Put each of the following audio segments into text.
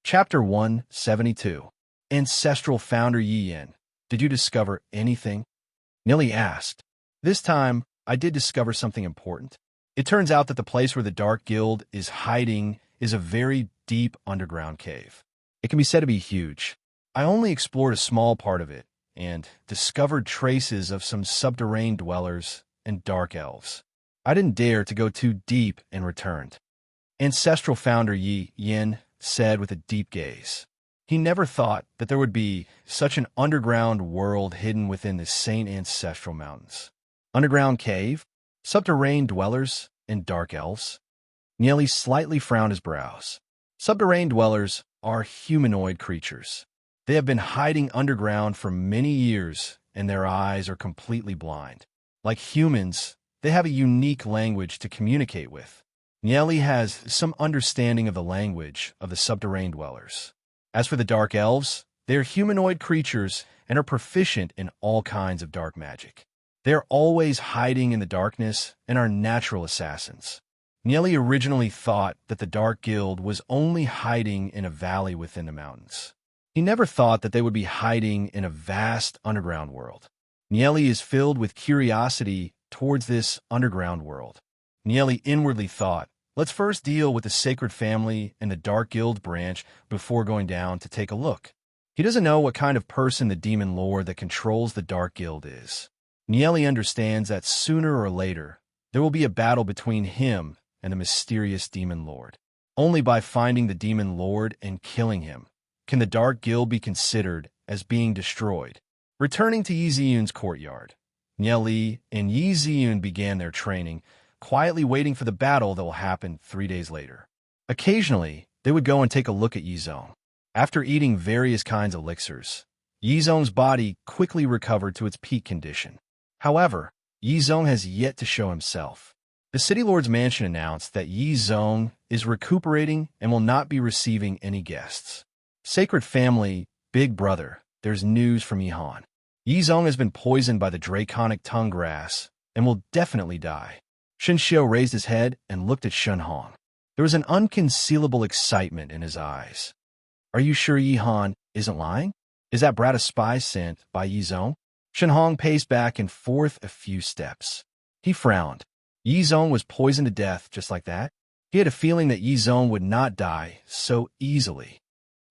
Chapter 172. Ancestral Founder Yi Yin. Did you discover anything? Nilly asked. This time, I did discover something important. It turns out that the place where the Dark Guild is hiding is a very deep underground cave. It can be said to be huge. I only explored a small part of it and discovered traces of some subterranean dwellers and dark elves. I didn't dare to go too deep and returned. Ancestral Founder Yi Yin said with a deep gaze. He never thought that there would be such an underground world hidden within the Saint Ancestral Mountains. Underground cave, subterranean dwellers, and dark elves. Nieli slightly frowned his brows. Subterranean dwellers are humanoid creatures. They have been hiding underground for many years, and their eyes are completely blind. Like humans, they have a unique language to communicate with. Nieli has some understanding of the language of the subterranean dwellers. As for the dark elves, they are humanoid creatures and are proficient in all kinds of dark magic. They are always hiding in the darkness and are natural assassins. Nieli originally thought that the Dark Guild was only hiding in a valley within the mountains. He never thought that they would be hiding in a vast underground world. Nieli is filled with curiosity towards this underground world. Nieli inwardly thought, let's first deal with the Sacred Family and the Dark Guild branch before going down to take a look. He doesn't know what kind of person the Demon Lord that controls the Dark Guild is. Nieli understands that sooner or later, there will be a battle between him and the mysterious Demon Lord. Only by finding the Demon Lord and killing him can the Dark Guild be considered as being destroyed. Returning to Yi Ziyun's courtyard, Nieli and Yi Ziyun began their training, quietly waiting for the battle that will happen 3 days later. Occasionally, they would go and take a look at Yizong. After eating various kinds of elixirs, Yizong's body quickly recovered to its peak condition. However, Yizong has yet to show himself. The City Lord's mansion announced that Yizong is recuperating and will not be receiving any guests. Sacred Family, Big Brother, there's news from Yihan. Yizong has been poisoned by the draconic tongue grass and will definitely die. Shen Xiu raised his head and looked at Shen Hong. There was an unconcealable excitement in his eyes. Are you sure Yihan isn't lying? Is that brat a spy sent by Yizong? Shen Hong paced back and forth a few steps. He frowned. Yizong was poisoned to death just like that. He had a feeling that Yizong would not die so easily.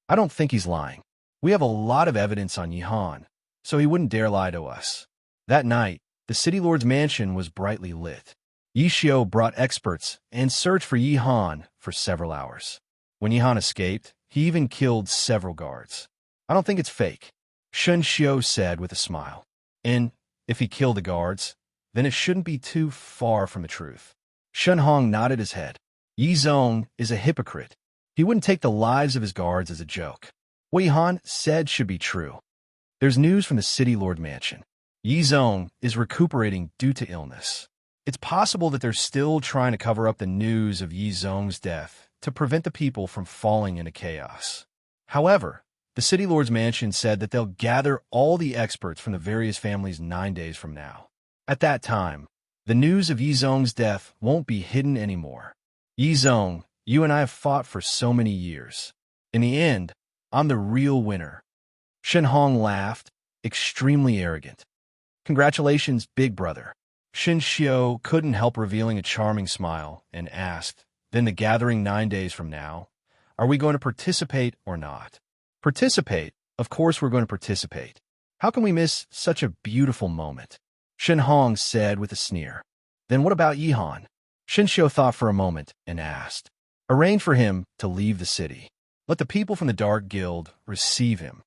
I don't think he's lying. We have a lot of evidence on Yihan, so he wouldn't dare lie to us. That night, the City Lord's mansion was brightly lit. Yi Xiu brought experts and searched for Yihan for several hours. When Yihan escaped, he even killed several guards. I don't think it's fake, Shen Xiu said with a smile. And if he killed the guards, then it shouldn't be too far from the truth. Shen Hong nodded his head. Yizong is a hypocrite. He wouldn't take the lives of his guards as a joke. What Yihan said should be true. There's news from the City Lord mansion. Yizong is recuperating due to illness. It's possible that they're still trying to cover up the news of Yizong's death to prevent the people from falling into chaos. However, the City Lord's mansion said that they'll gather all the experts from the various families 9 days from now. At that time, the news of Yizong's death won't be hidden anymore. Yizong, you and I have fought for so many years. In the end, I'm the real winner. Shen Hong laughed, extremely arrogant. Congratulations, big brother. Shen Xiu couldn't help revealing a charming smile and asked, then the gathering 9 days from now, are we going to participate or not? Participate? Of course we're going to participate. How can we miss such a beautiful moment? Shen Hong said with a sneer. Then what about Yihan? Shen Xiu thought for a moment and asked. Arrange for him to leave the city. Let the people from the Dark Guild receive him.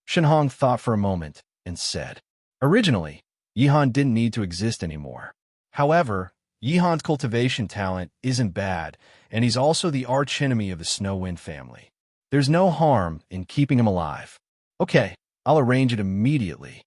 Shen Hong thought for a moment and said. Originally, Yihan didn't need to exist anymore. However, Yihan's cultivation talent isn't bad, and he's also the archenemy of the Snow Wind family. There's no harm in keeping him alive. Okay, I'll arrange it immediately.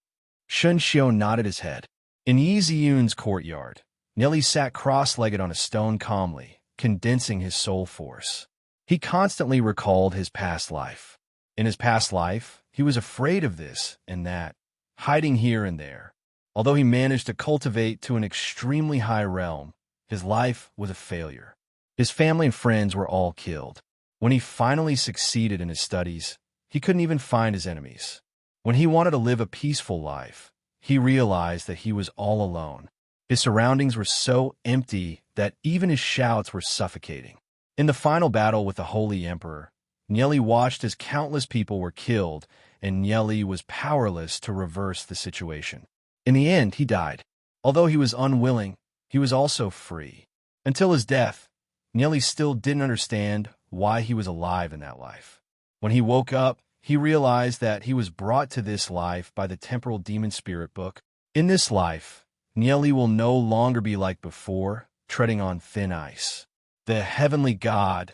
Shen Xiu nodded his head. In Yi Ziyun's courtyard, Nieli sat cross-legged on a stone calmly, condensing his soul force. He constantly recalled his past life. In his past life, he was afraid of this and that, hiding here and there. Although he managed to cultivate to an extremely high realm, his life was a failure. His family and friends were all killed. When he finally succeeded in his studies, he couldn't even find his enemies. When he wanted to live a peaceful life, he realized that he was all alone. His surroundings were so empty that even his shouts were suffocating. In the final battle with the Holy Emperor, Nieli watched as countless people were killed, and Nieli was powerless to reverse the situation. In the end, he died. Although he was unwilling, he was also free. Until his death, Nieli still didn't understand why he was alive in that life. When he woke up, he realized that he was brought to this life by the temporal demon spirit book. In this life, Nieli will no longer be like before, treading on thin ice. The heavenly God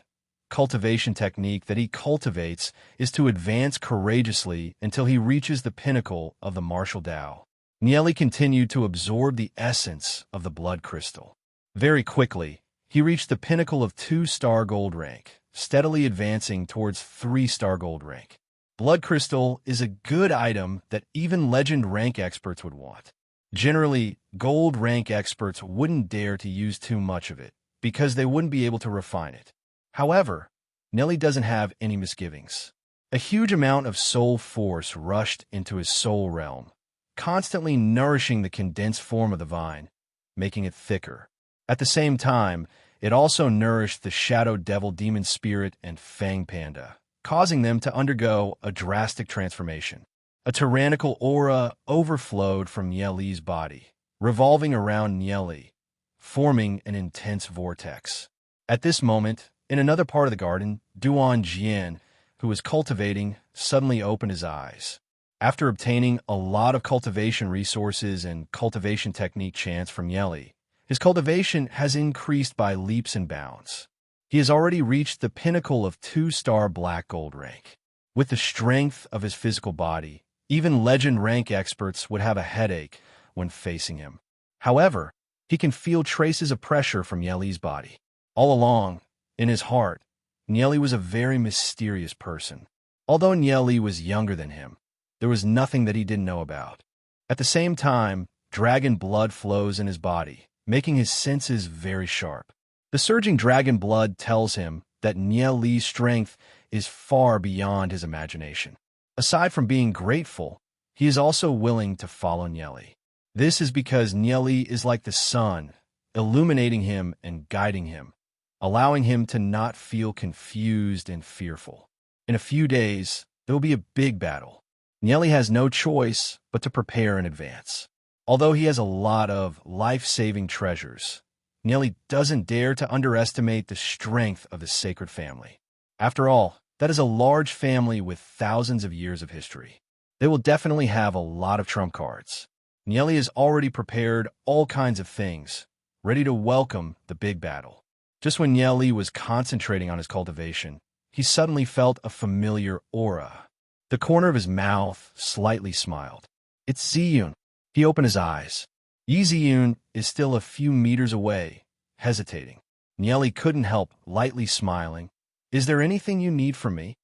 cultivation technique that he cultivates is to advance courageously until he reaches the pinnacle of the martial Tao. Nieli continued to absorb the essence of the blood crystal. Very quickly, he reached the pinnacle of 2-star gold rank, steadily advancing towards 3-star gold rank. Blood crystal is a good item that even legend rank experts would want. Generally, gold rank experts wouldn't dare to use too much of it, because they wouldn't be able to refine it. However, Nieli doesn't have any misgivings. A huge amount of soul force rushed into his soul realm, constantly nourishing the condensed form of the vine, making it thicker. At the same time, it also nourished the shadow devil demon spirit and fang panda, causing them to undergo a drastic transformation. A tyrannical aura overflowed from Nieli's body, revolving around Nieli, forming an intense vortex. At this moment, in another part of the garden, Duan Jian, who was cultivating, suddenly opened his eyes. After obtaining a lot of cultivation resources and cultivation technique chants from Nieli, his cultivation has increased by leaps and bounds. He has already reached the pinnacle of 2-star black gold rank. With the strength of his physical body, even legend rank experts would have a headache when facing him. However, he can feel traces of pressure from Nieli's body. All along, in his heart, Nieli was a very mysterious person. Although Nieli was younger than him, there was nothing that he didn't know about. At the same time, dragon blood flows in his body, making his senses very sharp. The surging dragon blood tells him that Nieli's strength is far beyond his imagination. Aside from being grateful, he is also willing to follow Nieli. This is because Nieli is like the sun, illuminating him and guiding him, allowing him to not feel confused and fearful. In a few days, there will be a big battle. Nieli has no choice but to prepare in advance. Although he has a lot of life-saving treasures, Nieli doesn't dare to underestimate the strength of his sacred family. After all, that is a large family with thousands of years of history. They will definitely have a lot of trump cards. Nieli has already prepared all kinds of things, ready to welcome the big battle. Just when Nieli was concentrating on his cultivation, he suddenly felt a familiar aura. The corner of his mouth slightly smiled. It's Ziyun. He opened his eyes. Yi Ziyun is still a few meters away, hesitating. Nieli couldn't help lightly smiling. Is there anything you need from me?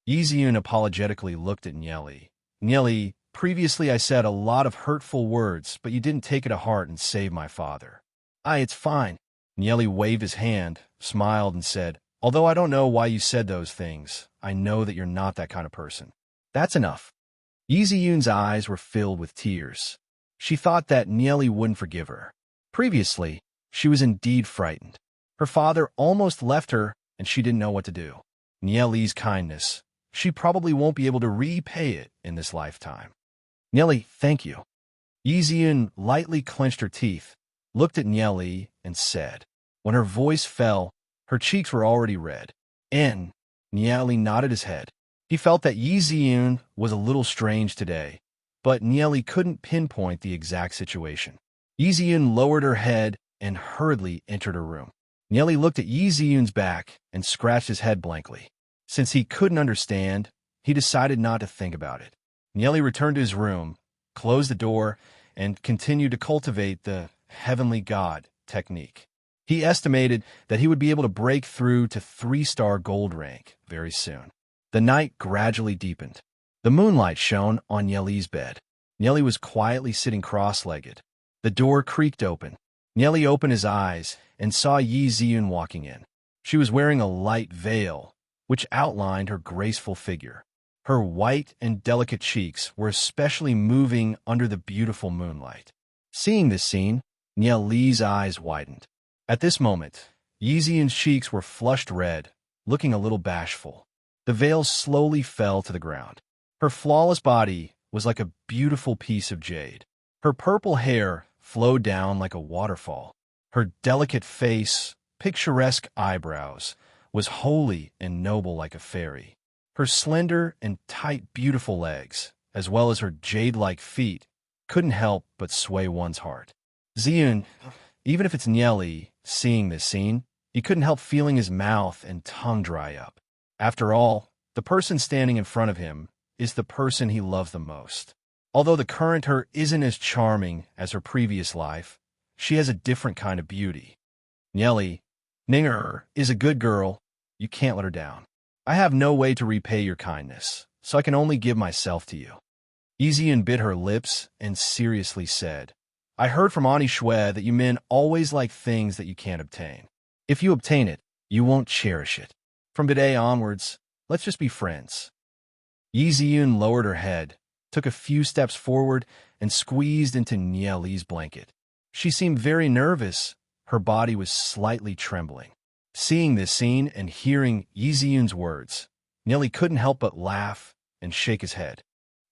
Yi Ziyun apologetically looked at Nieli. Nieli, previously I said a lot of hurtful words, but you didn't take it to heart and save my father. It's fine. Nieli waved his hand, smiled, and said, although I don't know why you said those things, I know that you're not that kind of person. That's enough. Yi Ziyun's eyes were filled with tears. She thought that Nieli wouldn't forgive her. Previously, she was indeed frightened. Her father almost left her, and she didn't know what to do. Nieli's kindness, she probably won't be able to repay it in this lifetime. Nieli, thank you. Yi Ziyun lightly clenched her teeth, looked at Nieli, and said. When her voice fell, her cheeks were already red. Nieli nodded his head. He felt that Yi Ziyun was a little strange today, but Nieli couldn't pinpoint the exact situation. Yi Ziyun lowered her head and hurriedly entered her room. Nieli looked at Yi Ziyun's back and scratched his head blankly. Since he couldn't understand, he decided not to think about it. Nieli returned to his room, closed the door, and continued to cultivate the heavenly God technique. He estimated that he would be able to break through to 3-star gold rank very soon. The night gradually deepened. The moonlight shone on Nieli's bed. Nieli was quietly sitting cross-legged. The door creaked open. Nieli opened his eyes and saw Yi Ziyun walking in. She was wearing a light veil, which outlined her graceful figure. Her white and delicate cheeks were especially moving under the beautiful moonlight. Seeing this scene, Li's eyes widened. At this moment, Yizion's cheeks were flushed red, looking a little bashful. The veil slowly fell to the ground. Her flawless body was like a beautiful piece of jade. Her purple hair flowed down like a waterfall. Her delicate face, picturesque eyebrows, was holy and noble like a fairy. Her slender and tight, beautiful legs, as well as her jade-like feet, couldn't help but sway one's heart. Zion, even if it's Nieli, seeing this scene, he couldn't help feeling his mouth and tongue dry up. After all, the person standing in front of him is the person he loves the most. Although the current her isn't as charming as her previous life, she has a different kind of beauty. Nieli, Ninger is a good girl. You can't let her down. I have no way to repay your kindness, so I can only give myself to you. Yizian bit her lips and seriously said, I heard from Ani Shui that you men always like things that you can't obtain. If you obtain it, you won't cherish it. From today onwards, let's just be friends. Yizian lowered her head, took a few steps forward, and squeezed into Nieli's blanket. She seemed very nervous. Her body was slightly trembling. Seeing this scene and hearing Yizian's words, Nieli couldn't help but laugh and shake his head.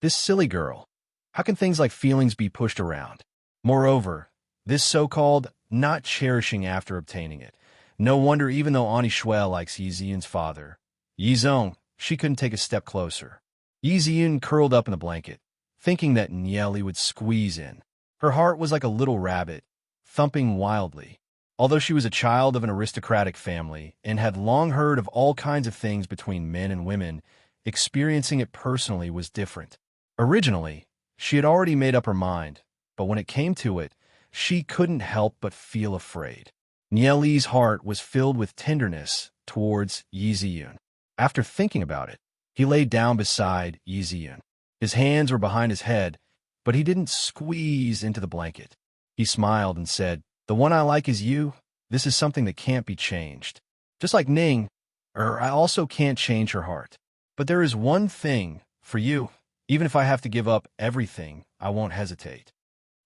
This silly girl. How can things like feelings be pushed around? Moreover, this so-called not cherishing after obtaining it. No wonder even though Ani Shui likes Yizian's father, Yizong, she couldn't take a step closer. Yizian curled up in the blanket, thinking that Nieli would squeeze in. Her heart was like a little rabbit, thumping wildly. Although she was a child of an aristocratic family and had long heard of all kinds of things between men and women, experiencing it personally was different. Originally, she had already made up her mind, but when it came to it, she couldn't help but feel afraid. Nieli's heart was filled with tenderness towards Yizian. After thinking about it, he lay down beside Yizian. His hands were behind his head, but he didn't squeeze into the blanket. He smiled and said, The one I like is you. This is something that can't be changed. Just like Ning, I also can't change her heart. But there is one thing for you. Even if I have to give up everything, I won't hesitate.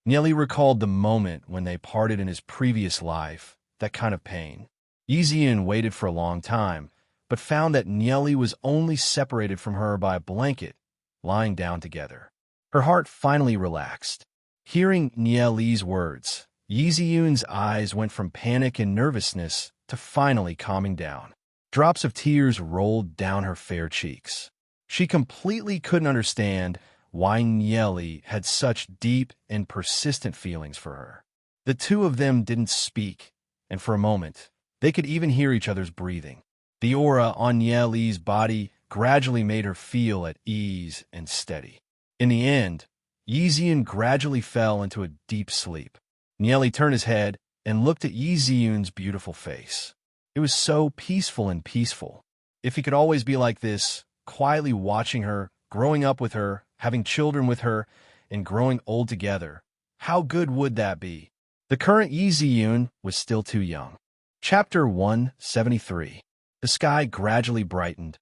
Nieli recalled the moment when they parted in his previous life, that kind of pain. Yizian waited for a long time, but found that Nieli was only separated from her by a blanket, lying down together. Her heart finally relaxed. Hearing Nieli's words, Yizian's eyes went from panic and nervousness to finally calming down. Drops of tears rolled down her fair cheeks. She completely couldn't understand why Nieli had such deep and persistent feelings for her. The two of them didn't speak, and for a moment, they could even hear each other's breathing. The aura on Nieli's body gradually made her feel at ease and steady. In the end, Yizian gradually fell into a deep sleep. Nieli turned his head and looked at Yizian's beautiful face. It was so peaceful and peaceful. If he could always be like this, quietly watching her, growing up with her, having children with her, and growing old together, how good would that be? The current Yizian was still too young. Chapter 173. The sky gradually brightened,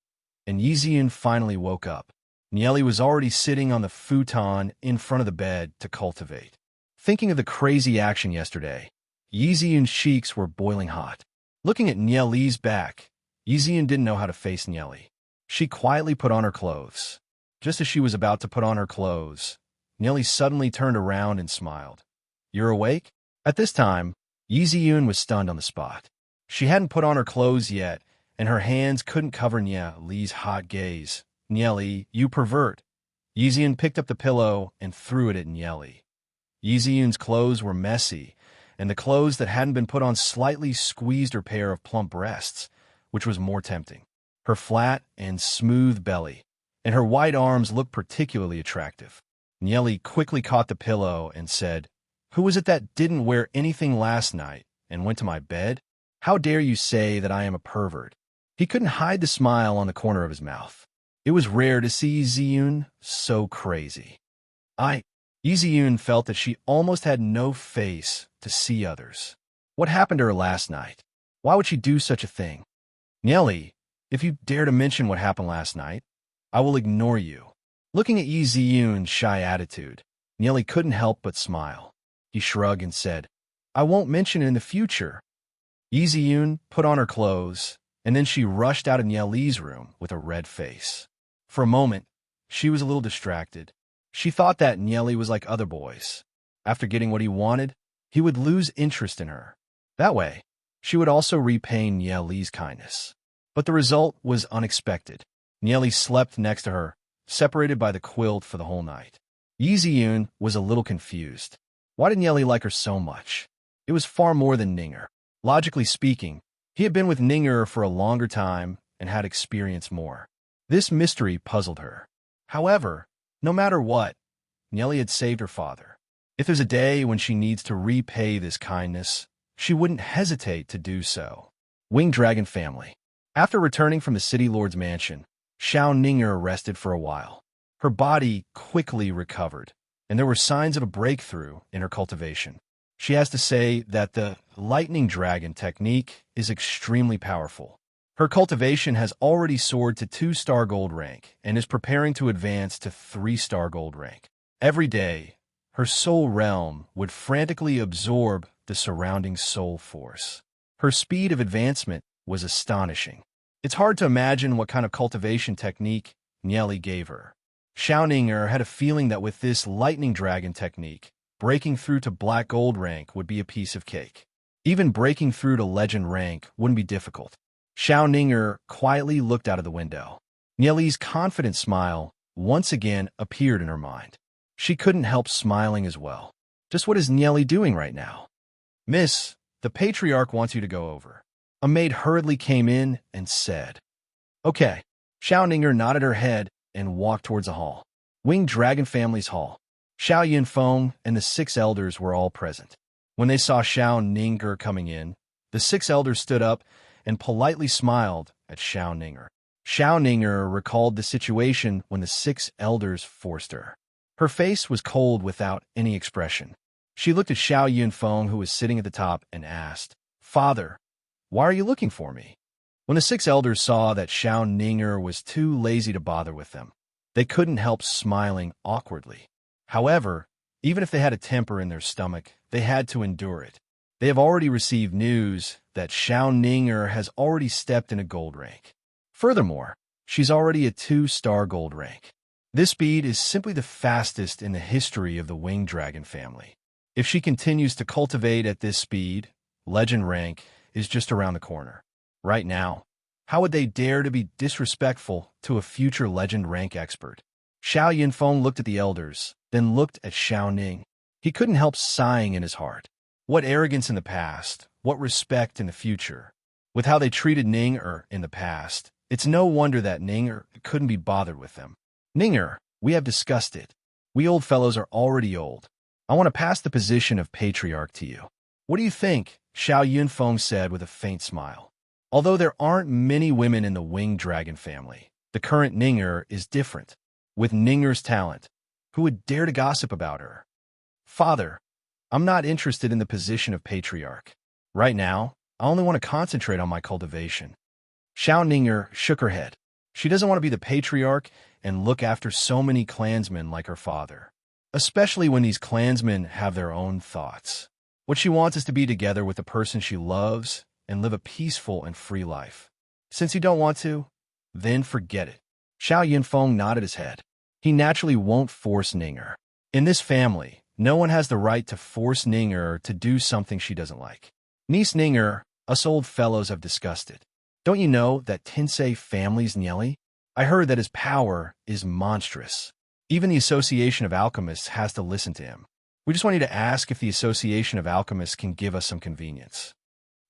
and Yizian finally woke up. Nieli was already sitting on the futon in front of the bed to cultivate. Thinking of the crazy action yesterday, Yizian's cheeks were boiling hot. Looking at Nieli's back, Yizian didn't know how to face Nieli. She quietly put on her clothes. Just as she was about to put on her clothes, Nieli suddenly turned around and smiled. You're awake? At this time, Yizian was stunned on the spot. She hadn't put on her clothes yet, and her hands couldn't cover Nieli's hot gaze. Nieli, you pervert. Yizian picked up the pillow and threw it at Nieli. Yizian's clothes were messy, and the clothes that hadn't been put on slightly squeezed her pair of plump breasts, which was more tempting. Her flat and smooth belly and her white arms looked particularly attractive. Nieli quickly caught the pillow and said, Who was it that didn't wear anything last night and went to my bed? How dare you say that I am a pervert? He couldn't hide the smile on the corner of his mouth. It was rare to see Ziyun so crazy. Yiziyun felt that she almost had no face to see others. What happened to her last night? Why would she do such a thing? Nieli, If you dare to mention what happened last night, I will ignore you. Looking at Yi Ziyun's shy attitude, Nieli couldn't help but smile. He shrugged and said, I won't mention it in the future. Yi Ziyun put on her clothes, and then she rushed out of Nieli's room with a red face. For a moment, she was a little distracted. She thought that Nieli was like other boys. After getting what he wanted, he would lose interest in her. That way, she would also repay Nieli's kindness. But the result was unexpected. Nieli slept next to her, separated by the quilt for the whole night. Yi Ziyun was a little confused. Why did Nieli like her so much? It was far more than Ninger. Logically speaking, he had been with Ninger for a longer time and had experienced more. This mystery puzzled her. However, no matter what, Nieli had saved her father. If there's a day when she needs to repay this kindness, she wouldn't hesitate to do so. Winged Dragon Family. After returning from the City Lord's mansion, Xiao Ninger rested for a while. Her body quickly recovered, and there were signs of a breakthrough in her cultivation. She has to say that the lightning dragon technique is extremely powerful. Her cultivation has already soared to 2-star gold rank and is preparing to advance to 3-star gold rank. Every day, her soul realm would frantically absorb the surrounding soul force. Her speed of advancement was astonishing. It's hard to imagine what kind of cultivation technique Nieli gave her. Xiao Ninger had a feeling that with this lightning dragon technique, breaking through to black gold rank would be a piece of cake. Even breaking through to legend rank wouldn't be difficult. Xiao Ninger quietly looked out of the window. Nieli's confident smile once again appeared in her mind. She couldn't help smiling as well. Just what is Nieli doing right now? Miss, the patriarch wants you to go over. A maid hurriedly came in and said, Okay. Xiao Ninger nodded her head and walked towards the hall. Winged Dragon Family's hall. Xiao Yunfeng and the 6 elders were all present. When they saw Xiao Ninger coming in, the 6 elders stood up and politely smiled at Xiao Ninger. Xiao Ninger recalled the situation when the 6 elders forced her. Her face was cold without any expression. She looked at Xiao Yunfeng, who was sitting at the top, and asked, Father, why are you looking for me? When the 6 elders saw that Xiao Ninger was too lazy to bother with them, they couldn't help smiling awkwardly. However, even if they had a temper in their stomach, they had to endure it. They have already received news that Xiao Ninger has already stepped in a gold rank. Furthermore, she's already a 2-star gold rank. This speed is simply the fastest in the history of the Winged Dragon family. If she continues to cultivate at this speed, legend rank is just around the corner. Right now, how would they dare to be disrespectful to a future legend rank expert? Xiao Yunfeng looked at the elders, then looked at Xiao Ning. He couldn't help sighing in his heart. What arrogance in the past, what respect in the future. With how they treated Ninger in the past, it's no wonder that Ninger couldn't be bothered with them. Ninger, we have discussed it. We old fellows are already old. I want to pass the position of patriarch to you. What do you think? Xiao Yunfeng said with a faint smile. Although there aren't many women in the Winged Dragon family, the current Ninger is different. With Ninger's talent, who would dare to gossip about her? Father, I'm not interested in the position of patriarch. Right now, I only want to concentrate on my cultivation. Xiao Ninger shook her head. She doesn't want to be the patriarch and look after so many clansmen like her father, especially when these clansmen have their own thoughts. What she wants is to be together with the person she loves and live a peaceful and free life. Since you don't want to, then forget it. Xiao Yunfeng nodded his head. He naturally won't force Ninger. In this family, no one has the right to force Ninger to do something she doesn't like. Niece Ninger, us old fellows have discussed it. Don't you know that Tensei family's Nieli? I heard that his power is monstrous. Even the Association of Alchemists has to listen to him. We just want you to ask if the Association of Alchemists can give us some convenience.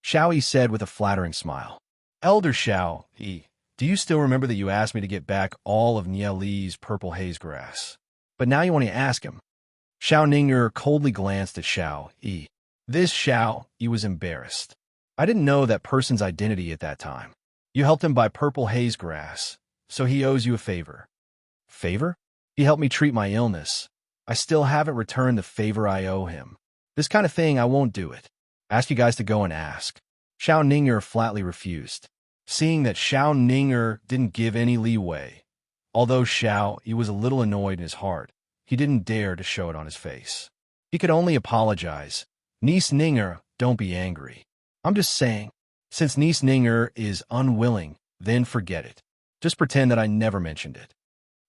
Xiao Yi said with a flattering smile. Elder Xiao Yi, do you still remember that you asked me to get back all of Nieli's purple haze grass? But now you want to ask him. Xiao Ninger coldly glanced at Xiao Yi. This Xiao Yi was embarrassed. I didn't know that person's identity at that time. You helped him buy purple haze grass, so he owes you a favor. Favor? He helped me treat my illness. I still haven't returned the favor I owe him. This kind of thing, I won't do it. Ask you guys to go and ask. Xiao Ninger flatly refused. seeing that Xiao Ninger didn't give any leeway. Although Xiao Yi was a little annoyed in his heart, he didn't dare to show it on his face. He could only apologize. Niece Ninger, don't be angry. I'm just saying, since Niece Ninger is unwilling, then forget it. Just pretend that I never mentioned it.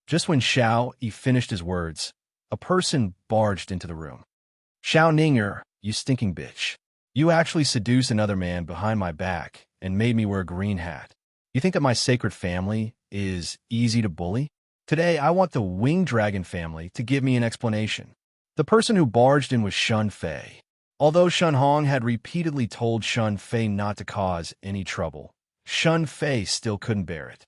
Just when Xiao Yi finished his words, a person barged into the room. Xiao Ninger, you stinking bitch. You actually seduced another man behind my back and made me wear a green hat. You think that my sacred family is easy to bully? Today, I want the winged dragon family to give me an explanation. The person who barged in was Shun Fei. Although Shun Hong had repeatedly told Shun Fei not to cause any trouble, Shun Fei still couldn't bear it.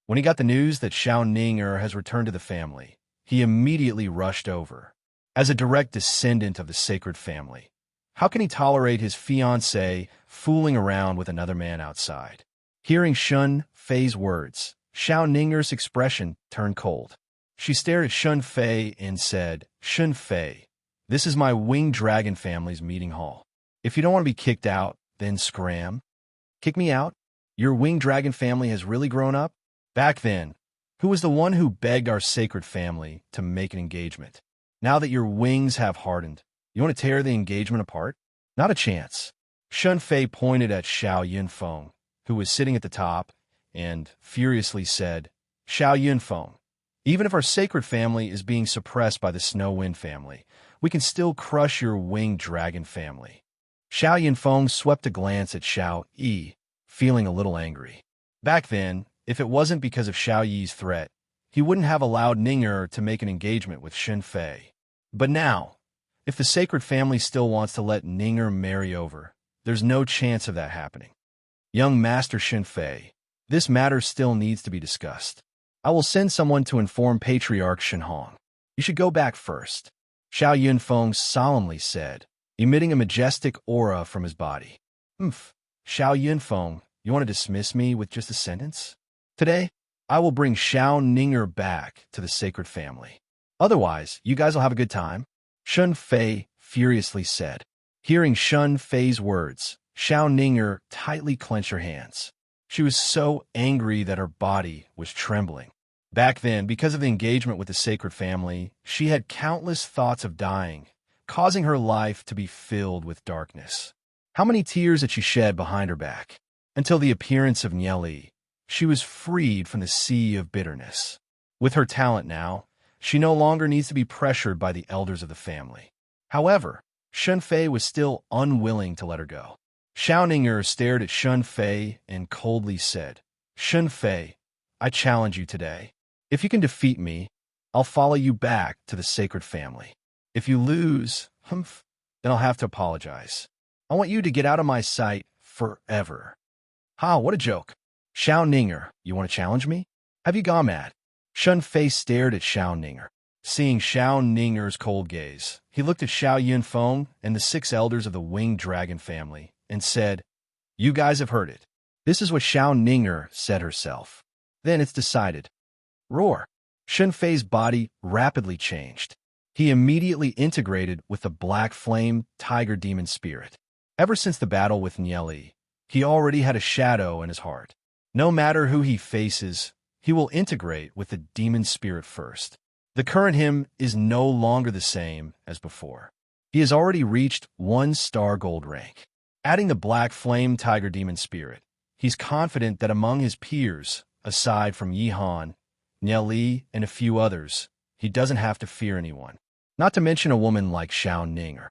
When he got the news that Xiao Ninger has returned to the family, he immediately rushed over. As a direct descendant of the sacred family, how can he tolerate his fiancée fooling around with another man outside? Hearing Shun Fei's words, Xiao Ninger's expression turned cold. She stared at Shun Fei and said, Shun Fei, this is my winged dragon family's meeting hall. If you don't want to be kicked out, then scram. Kick me out? Your winged dragon family has really grown up? Back then, who was the one who begged our sacred family to make an engagement? Now that your wings have hardened, you want to tear the engagement apart? Not a chance. Shun Fei pointed at Xiao Yunfeng, who was sitting at the top, and furiously said, Xiao Yunfeng, even if our sacred family is being suppressed by the Snow Wind family, we can still crush your winged dragon family. Xiao Yunfeng swept a glance at Xiao Yi, feeling a little angry. Back then, if it wasn't because of Xiao Yi's threat, he wouldn't have allowed Ninger to make an engagement with Shun Fei. But now, if the sacred family still wants to let Ninger marry over, there's no chance of that happening. Young Master Shun Fei, this matter still needs to be discussed. I will send someone to inform Patriarch Shen Hong. You should go back first, Xiao Yunfeng solemnly said, emitting a majestic aura from his body. Xiao Yunfeng, you want to dismiss me with just a sentence? Today, I will bring Xiao Ninger back to the sacred family. Otherwise, you guys will have a good time, Shun Fei furiously said. Hearing Shun Fei's words, Xiao Ninger tightly clenched her hands. She was so angry that her body was trembling. Back then, because of the engagement with the sacred family, she had countless thoughts of dying, causing her life to be filled with darkness. How many tears had she shed behind her back? Until the appearance of Nieli, she was freed from the sea of bitterness. With her talent now, she no longer needs to be pressured by the elders of the family. However, Shun Fei was still unwilling to let her go. Xiao Ninger stared at Shun Fei and coldly said, Shun Fei, I challenge you today. If you can defeat me, I'll follow you back to the sacred family. If you lose, then I'll have to apologize. I want you to get out of my sight forever. Ha, what a joke. Xiao Ninger, you want to challenge me? Have you gone mad? Shun Fei stared at Xiao Ninger. Seeing Xiao Ninger's cold gaze, he looked at Xiao Yunfeng and the 6 elders of the winged dragon family and said, You guys have heard it. This is what Xiao Ninger said herself. Then it's decided. Roar. Shun Fei's body rapidly changed. He immediately integrated with the black flame tiger demon spirit. Ever since the battle with Nieli, he already had a shadow in his heart. No matter who he faces, he will integrate with the demon spirit first. The current him is no longer the same as before. He has already reached 1-star gold rank. Adding the black flame tiger demon spirit, he's confident that among his peers, aside from Yi Han, Nieli, and a few others, he doesn't have to fear anyone. Not to mention a woman like Xiao Ninger.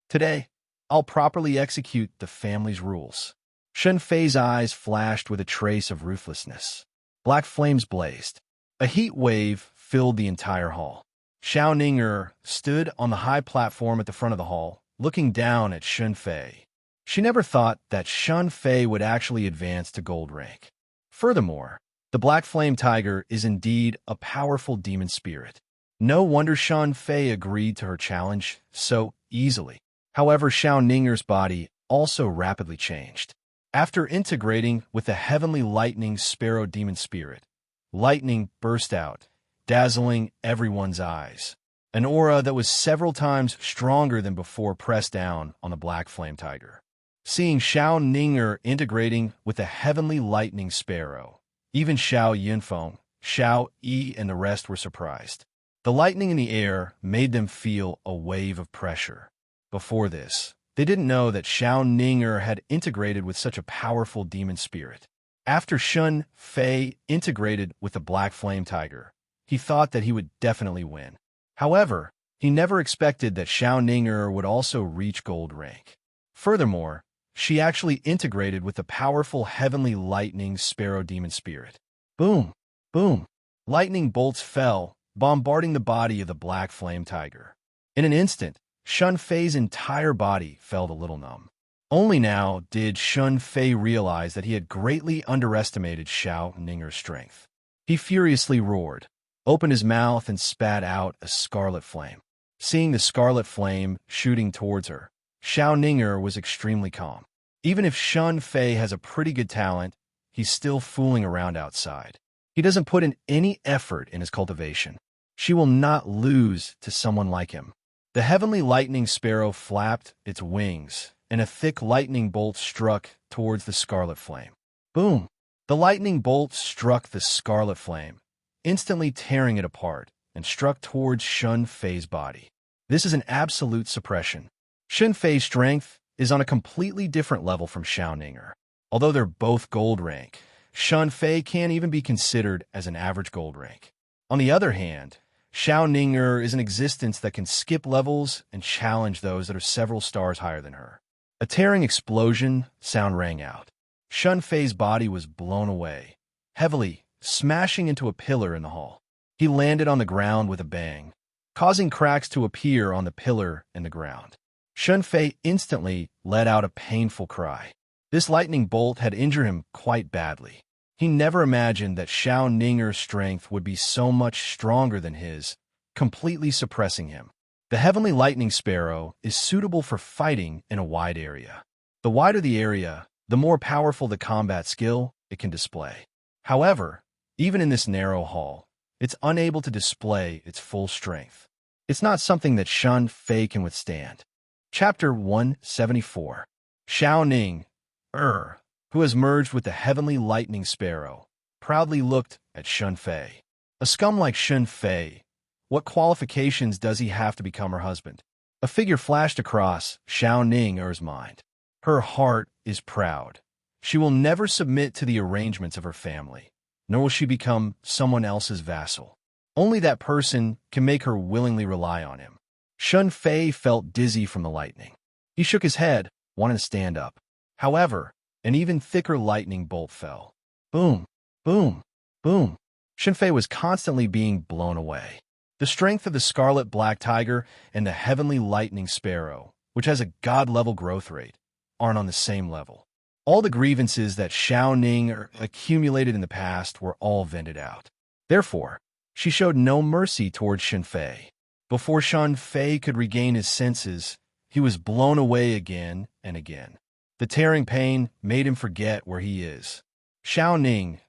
Today, I'll properly execute the family's rules. Shun Fei's eyes flashed with a trace of ruthlessness. Black flames blazed. A heat wave filled the entire hall. Xiao Ninger stood on the high platform at the front of the hall, looking down at Shun Fei. She never thought that Shun Fei would actually advance to gold rank. Furthermore, the Black Flame Tiger is indeed a powerful demon spirit. No wonder Shun Fei agreed to her challenge so easily. However, Xiao Ninger's body also rapidly changed. After integrating with the heavenly lightning sparrow demon spirit, lightning burst out, dazzling everyone's eyes. An aura that was several times stronger than before pressed down on the Black Flame Tiger. Seeing Xiao Ninger integrating with the heavenly lightning sparrow, even Xiao Yunfeng, Xiao Yi, and the rest were surprised. The lightning in the air made them feel a wave of pressure. Before this, they didn't know that Xiao Ninger had integrated with such a powerful demon spirit. After Shun Fei integrated with the Black Flame Tiger, he thought that he would definitely win. However, he never expected that Xiao Ninger would also reach gold rank. Furthermore, she actually integrated with the powerful heavenly lightning sparrow demon spirit. Boom! Boom! Lightning bolts fell, bombarding the body of the Black Flame Tiger. In an instant, Shun Fei's entire body felt a little numb. Only now did Shun Fei realize that he had greatly underestimated Xiao Ninger's strength. He furiously roared, opened his mouth, and spat out a scarlet flame. Seeing the scarlet flame shooting towards her, Xiao Ninger was extremely calm. Even if Shun Fei has a pretty good talent, he's still fooling around outside. He doesn't put in any effort in his cultivation. She will not lose to someone like him. The heavenly lightning sparrow flapped its wings, and a thick lightning bolt struck towards the scarlet flame. Boom! The lightning bolt struck the scarlet flame, instantly tearing it apart, and struck towards Shun Fei's body. This is an absolute suppression. Shun Fei's strength is on a completely different level from Xiao Ninger. Although they're both gold rank, Shun Fei can't even be considered as an average gold rank. On the other hand, Xiao Ninger is an existence that can skip levels and challenge those that are several stars higher than her. A tearing explosion sound rang out. Shun Fei's body was blown away, heavily smashing into a pillar in the hall. He landed on the ground with a bang, causing cracks to appear on the pillar and the ground. Shun Fei instantly let out a painful cry. This lightning bolt had injured him quite badly. He never imagined that Xiao Ninger's strength would be so much stronger than his, completely suppressing him. The heavenly lightning sparrow is suitable for fighting in a wide area. The wider the area, the more powerful the combat skill it can display. However, even in this narrow hall, it's unable to display its full strength. It's not something that Shun Fei can withstand. Chapter 174. Xiao Ning, who has merged with the heavenly lightning sparrow, proudly looked at Shun Fei. A scum like Shun Fei, what qualifications does he have to become her husband? A figure flashed across Xiao Ning's mind. Her heart is proud. She will never submit to the arrangements of her family, nor will she become someone else's vassal. Only that person can make her willingly rely on him. Shun Fei felt dizzy from the lightning. He shook his head, wanting to stand up. However, an even thicker lightning bolt fell. Boom, boom, boom. Shun Fei was constantly being blown away. The strength of the scarlet black tiger and the heavenly lightning sparrow, which has a god-level growth rate, aren't on the same level. All the grievances that Xiao Ning accumulated in the past were all vented out. Therefore, she showed no mercy towards Shun Fei. Before Shun Fei could regain his senses, he was blown away again and again. The tearing pain made him forget where he is. Xiao Ning,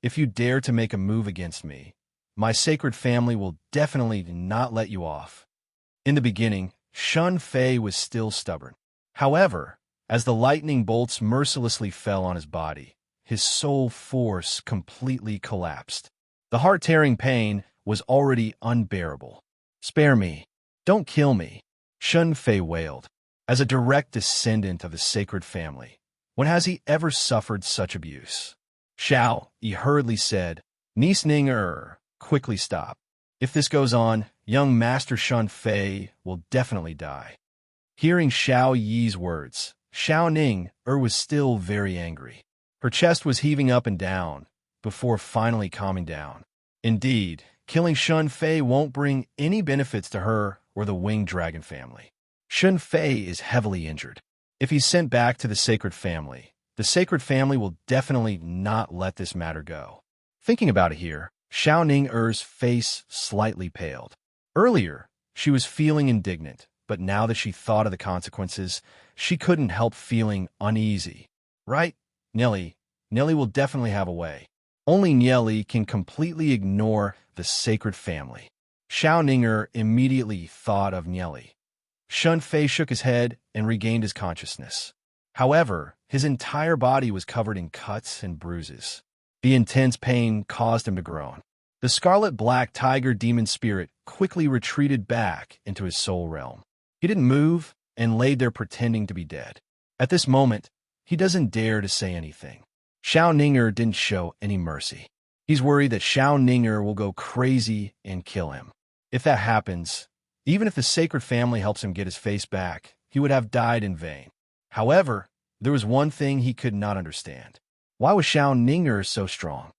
if you dare to make a move against me, my sacred family will definitely not let you off. In the beginning, Shun Fei was still stubborn. However, as the lightning bolts mercilessly fell on his body, his soul force completely collapsed. The heart-tearing pain was already unbearable. Spare me. Don't kill me, Shun Fei wailed. As a direct descendant of the sacred family, when has he ever suffered such abuse? Xiao, he hurriedly said, Niece Ning quickly stop. If this goes on, young Master Shun Fei will definitely die. Hearing Xiao Yi's words, Xiao Ning was still very angry. Her chest was heaving up and down, before finally calming down. Indeed, killing Shun Fei won't bring any benefits to her or the winged dragon family. Shun Fei is heavily injured. If he's sent back to the sacred family will definitely not let this matter go. Thinking about it here, Xiao Ning's face slightly paled. Earlier, she was feeling indignant, but now that she thought of the consequences, she couldn't help feeling uneasy. Right? Nelly will definitely have a way. Only Nelly can completely ignore the sacred family. Xiao Ning immediately thought of Nelly. Shun Fei shook his head and regained his consciousness. However, his entire body was covered in cuts and bruises. The intense pain caused him to groan. The scarlet-black tiger demon spirit quickly retreated back into his soul realm. He didn't move and laid there pretending to be dead. At this moment, he doesn't dare to say anything. Xiao Ninger didn't show any mercy. He's worried that Xiao Ninger will go crazy and kill him. If that happens, even if the sacred family helps him get his face back, he would have died in vain. However, there was one thing he could not understand. Why was Xiao Ninger so strong?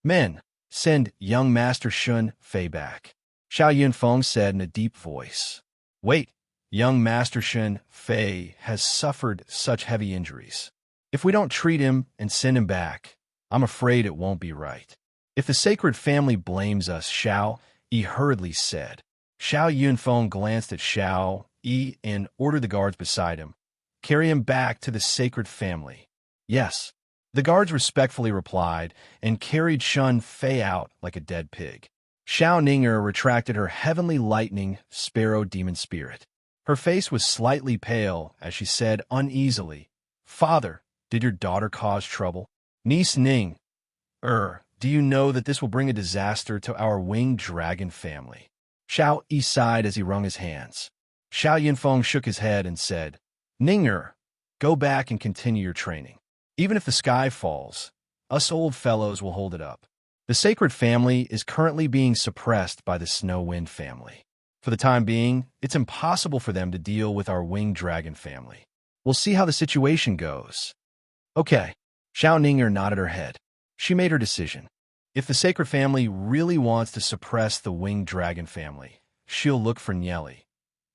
Men, send young Master Shun Fei back, Xiao Yunfeng said in a deep voice. Wait, young Master Shun Fei has suffered such heavy injuries. If we don't treat him and send him back, I'm afraid it won't be right. If the sacred family blames us, Xiao Yi hurriedly said. Xiao Yunfeng glanced at Xiao Yi and ordered the guards beside him. Carry him back to the sacred family. Yes. The guards respectfully replied and carried Shun Fei out like a dead pig. Xiao Ninger retracted her heavenly lightning sparrow demon spirit. Her face was slightly pale as she said uneasily, Father, did your daughter cause trouble? Niece Ning, do you know that this will bring a disaster to our winged dragon family? Xiao Yi sighed as he wrung his hands. Xiao Yunfeng shook his head and said, Ninger, go back and continue your training. Even if the sky falls, us old fellows will hold it up. The sacred family is currently being suppressed by the Snow Wind family. For the time being, it's impossible for them to deal with our winged dragon family. We'll see how the situation goes. Okay. Xiao Ninger nodded her head. She made her decision. If the sacred family really wants to suppress the winged dragon family, she'll look for Nieli.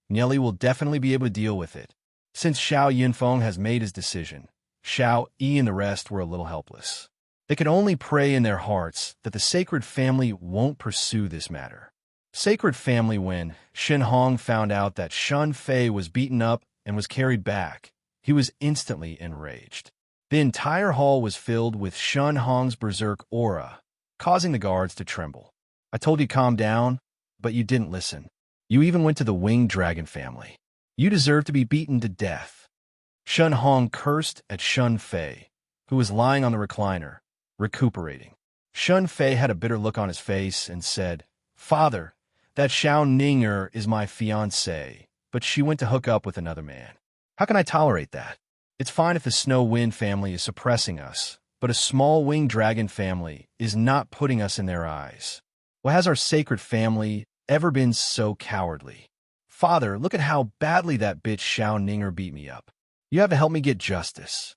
Nieli will definitely be able to deal with it. Since Xiao Yunfeng has made his decision, Xiao Yi and the rest were a little helpless. They could only pray in their hearts that the sacred family won't pursue this matter. Sacred family when Shen Hong found out that Shun Fei was beaten up and was carried back, he was instantly enraged. The entire hall was filled with Shun Hong's berserk aura, causing the guards to tremble. I told you calm down, but you didn't listen. You even went to the winged dragon family. You deserve to be beaten to death. Shun Hong cursed at Shun Fei, who was lying on the recliner, recuperating. Shun Fei had a bitter look on his face and said, Father, that Xiao Ninger is my fiancée, but she went to hook up with another man. How can I tolerate that? It's fine if the Snow Wind family is suppressing us, but a small winged dragon family is not putting us in their eyes. Well, has our sacred family ever been so cowardly? Father, look at how badly that bitch Xiao Ninger beat me up. You have to help me get justice.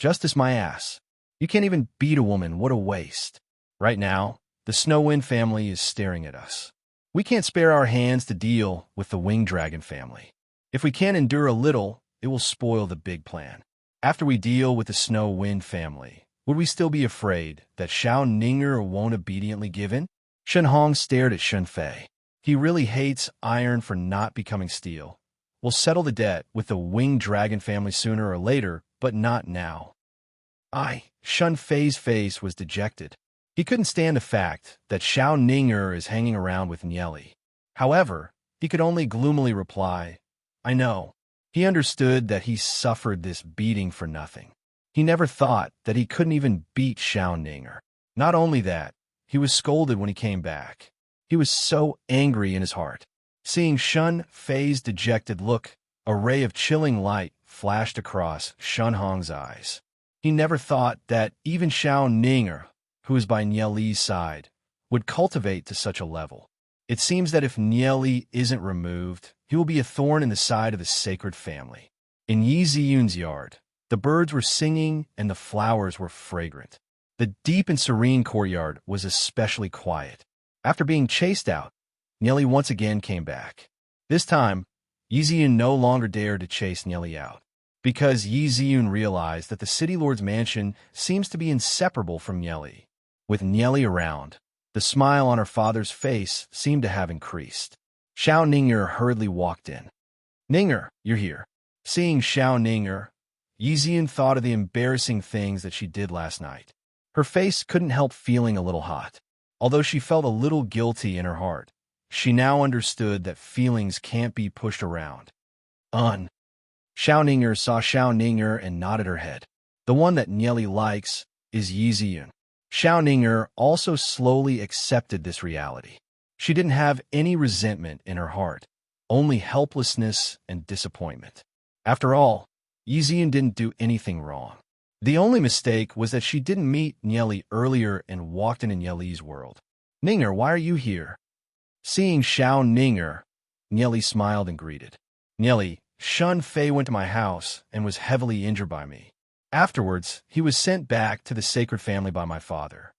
Justice my ass. You can't even beat a woman, what a waste. Right now, the Snow Wind family is staring at us. We can't spare our hands to deal with the winged dragon family. If we can't endure a little, it will spoil the big plan. After we deal with the Snow Wind family, would we still be afraid that Xiao Ninger won't obediently give in? Shen Hong stared at Shun Fei. He really hates iron for not becoming steel. We'll settle the debt with the winged dragon family sooner or later, but not now. Shun Fei's face was dejected. He couldn't stand the fact that Xiao Ninger is hanging around with Nieli. However, he could only gloomily reply, I know. He understood that he suffered this beating for nothing. He never thought that he couldn't even beat Xiao Ninger. Not only that, he was scolded when he came back. He was so angry in his heart. Seeing Shun Fei's dejected look, a ray of chilling light flashed across Shun Hong's eyes. He never thought that even Xiao Ninger, who is by Nieli's side, would cultivate to such a level. It seems that if Nieli isn't removed, he will be a thorn in the side of the sacred family. In Yi Ziyun's yard, the birds were singing and the flowers were fragrant. The deep and serene courtyard was especially quiet. After being chased out, Nieli once again came back. This time, Yi Ziyun no longer dared to chase Nieli out, because Yi Ziyun realized that the city lord's mansion seems to be inseparable from Nieli. With Nieli around, the smile on her father's face seemed to have increased. Xiao Ninger hurriedly walked in. Ninger, you're here. Seeing Xiao Ninger, Yi Ziyun thought of the embarrassing things that she did last night. Her face couldn't help feeling a little hot. Although she felt a little guilty in her heart, she now understood that feelings can't be pushed around. Xiao Ninger saw Xiao Ninger and nodded her head. The one that Nieli likes is Yi Ziyun. Xiao Ninger also slowly accepted this reality. She didn't have any resentment in her heart, only helplessness and disappointment. After all, Yi Ziyun didn't do anything wrong. The only mistake was that she didn't meet Nieli earlier and walked into Nieli's world. Ninger, why are you here? Seeing Xiao Ninger, Nieli smiled and greeted. Nieli, Shun Fei went to my house and was heavily injured by me. Afterwards, he was sent back to the sacred family by my father.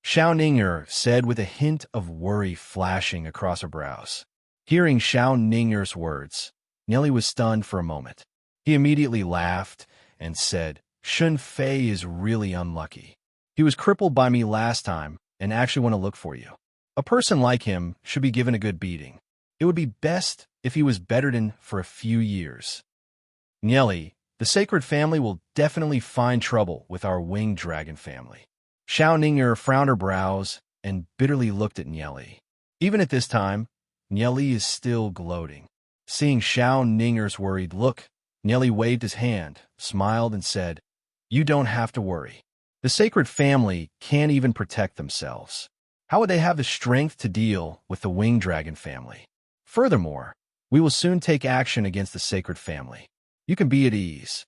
Xiao Ninger said with a hint of worry flashing across her brows. Hearing Xiao Ninger's words, Nieli was stunned for a moment. He immediately laughed and said, Shun Fei is really unlucky. He was crippled by me last time and actually went to look for you. A person like him should be given a good beating. It would be best if he was bedridden for a few years. Nieli, the sacred family will definitely find trouble with our winged dragon family. Xiao Ninger frowned her brows and bitterly looked at Nieli. Even at this time, Nieli is still gloating. Seeing Xiao Ninger's worried look, Nieli waved his hand, smiled, and said, You don't have to worry. The sacred family can't even protect themselves. How would they have the strength to deal with the winged dragon family? Furthermore, we will soon take action against the sacred family. You can be at ease.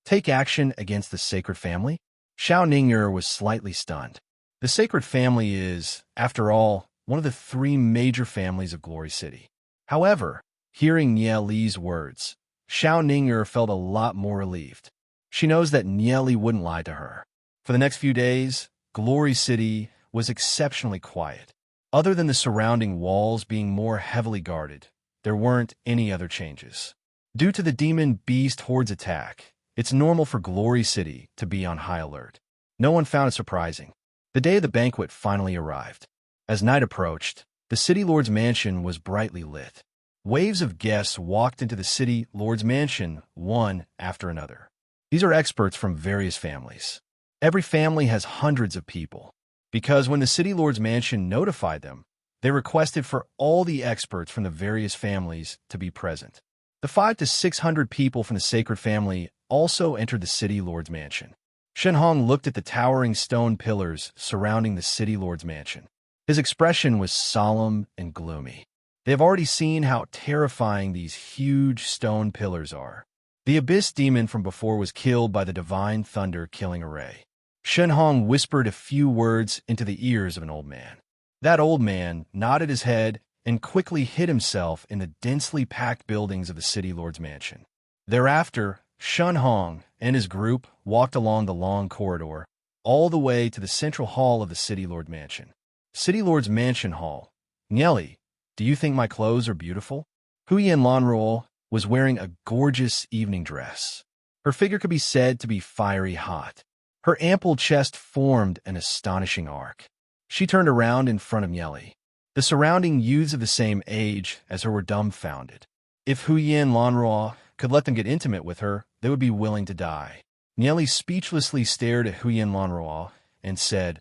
Take action against the sacred family? Xiao Ninger was slightly stunned. The sacred family is, after all, one of the three major families of Glory City. However, hearing Nieli's words, Xiao Ninger felt a lot more relieved. She knows that Nieli wouldn't lie to her. For the next few days, Glory City was exceptionally quiet. Other than the surrounding walls being more heavily guarded, there weren't any other changes. Due to the demon beast horde's attack, it's normal for Glory City to be on high alert. No one found it surprising. The day of the banquet finally arrived. As night approached, the City Lord's mansion was brightly lit. Waves of guests walked into the City Lord's mansion, one after another. These are experts from various families. Every family has hundreds of people. Because when the City Lord's mansion notified them, they requested for all the experts from the various families to be present. The 500 to 600 people from the sacred family also entered the City Lord's mansion. Shen Hong looked at the towering stone pillars surrounding the City Lord's mansion. His expression was solemn and gloomy. They have already seen how terrifying these huge stone pillars are. The abyss demon from before was killed by the divine thunder killing array. Shen Hong whispered a few words into the ears of an old man. That old man nodded his head and quickly hid himself in the densely packed buildings of the City Lord's mansion. Thereafter, Shen Hong and his group walked along the long corridor, all the way to the central hall of the City Lord mansion. City Lord's mansion hall. Nieli, do you think my clothes are beautiful? Huyen Lanruo was wearing a gorgeous evening dress. Her figure could be said to be fiery hot. Her ample chest formed an astonishing arc. She turned around in front of Nieli. The surrounding youths of the same age as her were dumbfounded. If Huyen Lanruo could let them get intimate with her, they would be willing to die. Nieli speechlessly stared at Huyen Lanruo and said,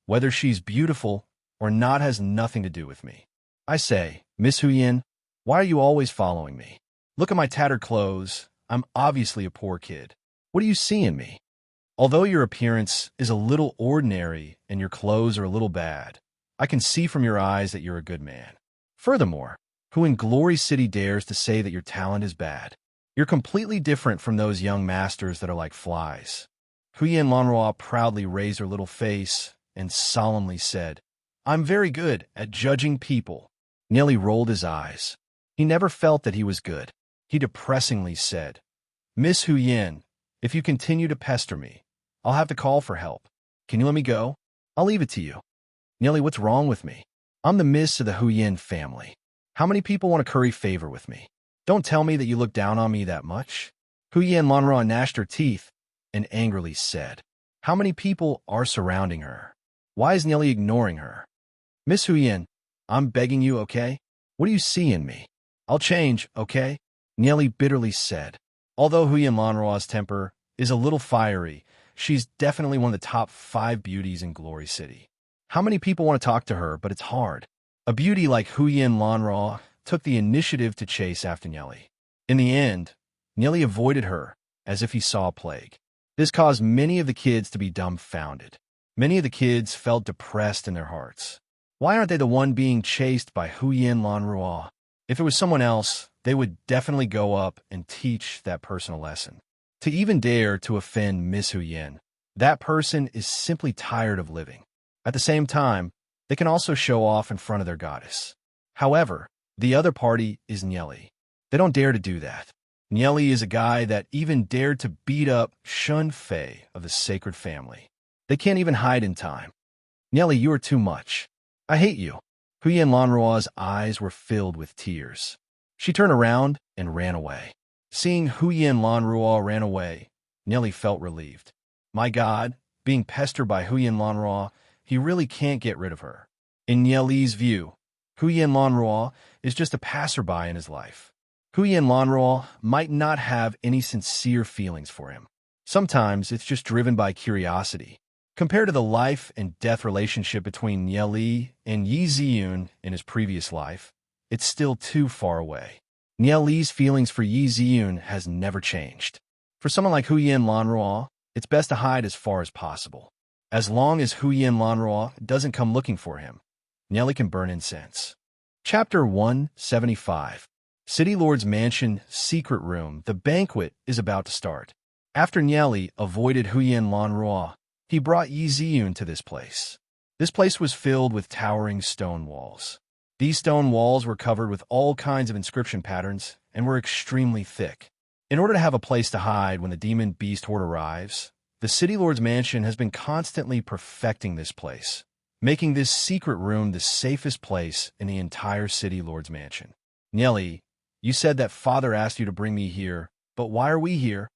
Whether she's beautiful or not has nothing to do with me. I say, Miss Huyen, why are you always following me? Look at my tattered clothes. I'm obviously a poor kid. What do you see in me? Although your appearance is a little ordinary and your clothes are a little bad, I can see from your eyes that you're a good man. Furthermore, who in Glory City dares to say that your talent is bad? You're completely different from those young masters that are like flies. Huyen Lanruo proudly raised her little face and solemnly said, I'm very good at judging people. Nieli rolled his eyes. He never felt that he was good. He depressingly said, Miss Huyen, if you continue to pester me, I'll have to call for help. Can you let me go? I'll leave it to you. Nieli, what's wrong with me? I'm the miss of the Huyen family. How many people want to curry favor with me? Don't tell me that you look down on me that much. Huyen Lanruo gnashed her teeth and angrily said, How many people are surrounding her? Why is Nieli ignoring her? Miss Huyen, I'm begging you, okay? What do you see in me? I'll change, okay? Nieli bitterly said. Although Huyen Lanruo's temper is a little fiery, she's definitely one of the top 5 beauties in Glory City. How many people want to talk to her, but it's hard. A beauty like Huyen Lanruo took the initiative to chase after Nieli. In the end, Nearly avoided her, as if he saw a plague. This caused many of the kids to be dumbfounded. Many of the kids felt depressed in their hearts. Why aren't they the one being chased by Huyen Lanrua? If it was someone else, they would definitely go up and teach that person a lesson. To even dare to offend Miss Huyen, that person is simply tired of living. At the same time, they can also show off in front of their goddess. However, the other party is Nyeli. They don't dare to do that. Nyeli is a guy that even dared to beat up Shun Fei of the sacred family. They can't even hide in time. Nyeli, you are too much. I hate you. Huyen Lanrua's eyes were filled with tears. She turned around and ran away. Seeing Huyen Lanrua ran away, Nyeli felt relieved. My God, being pestered by Huyen Lanrua, he really can't get rid of her. In Nyeli's view, Huyen Lanrua is just a passerby in his life. Huyen Lanrua might not have any sincere feelings for him. Sometimes it's just driven by curiosity. Compared to the life and death relationship between Nyeli and Yi Ziyun in his previous life, it's still too far away. Nyeli's feelings for Yi Ziyun has never changed. For someone like Huyen Lanrua, it's best to hide as far as possible. As long as Huyen Lanrua doesn't come looking for him, Nyeli can burn incense. Chapter 175. City Lord's Mansion Secret Room. The banquet is about to start. After Nyeli avoided Huyen Lanrua, he brought Yi Ziyun to this place. This place was filled with towering stone walls. These stone walls were covered with all kinds of inscription patterns and were extremely thick. In order to have a place to hide when the demon beast horde arrives, the City Lord's Mansion has been constantly perfecting this place, making this secret room the safest place in the entire City Lord's Mansion. Nyeli, you said that Father asked you to bring me here, but why are we here?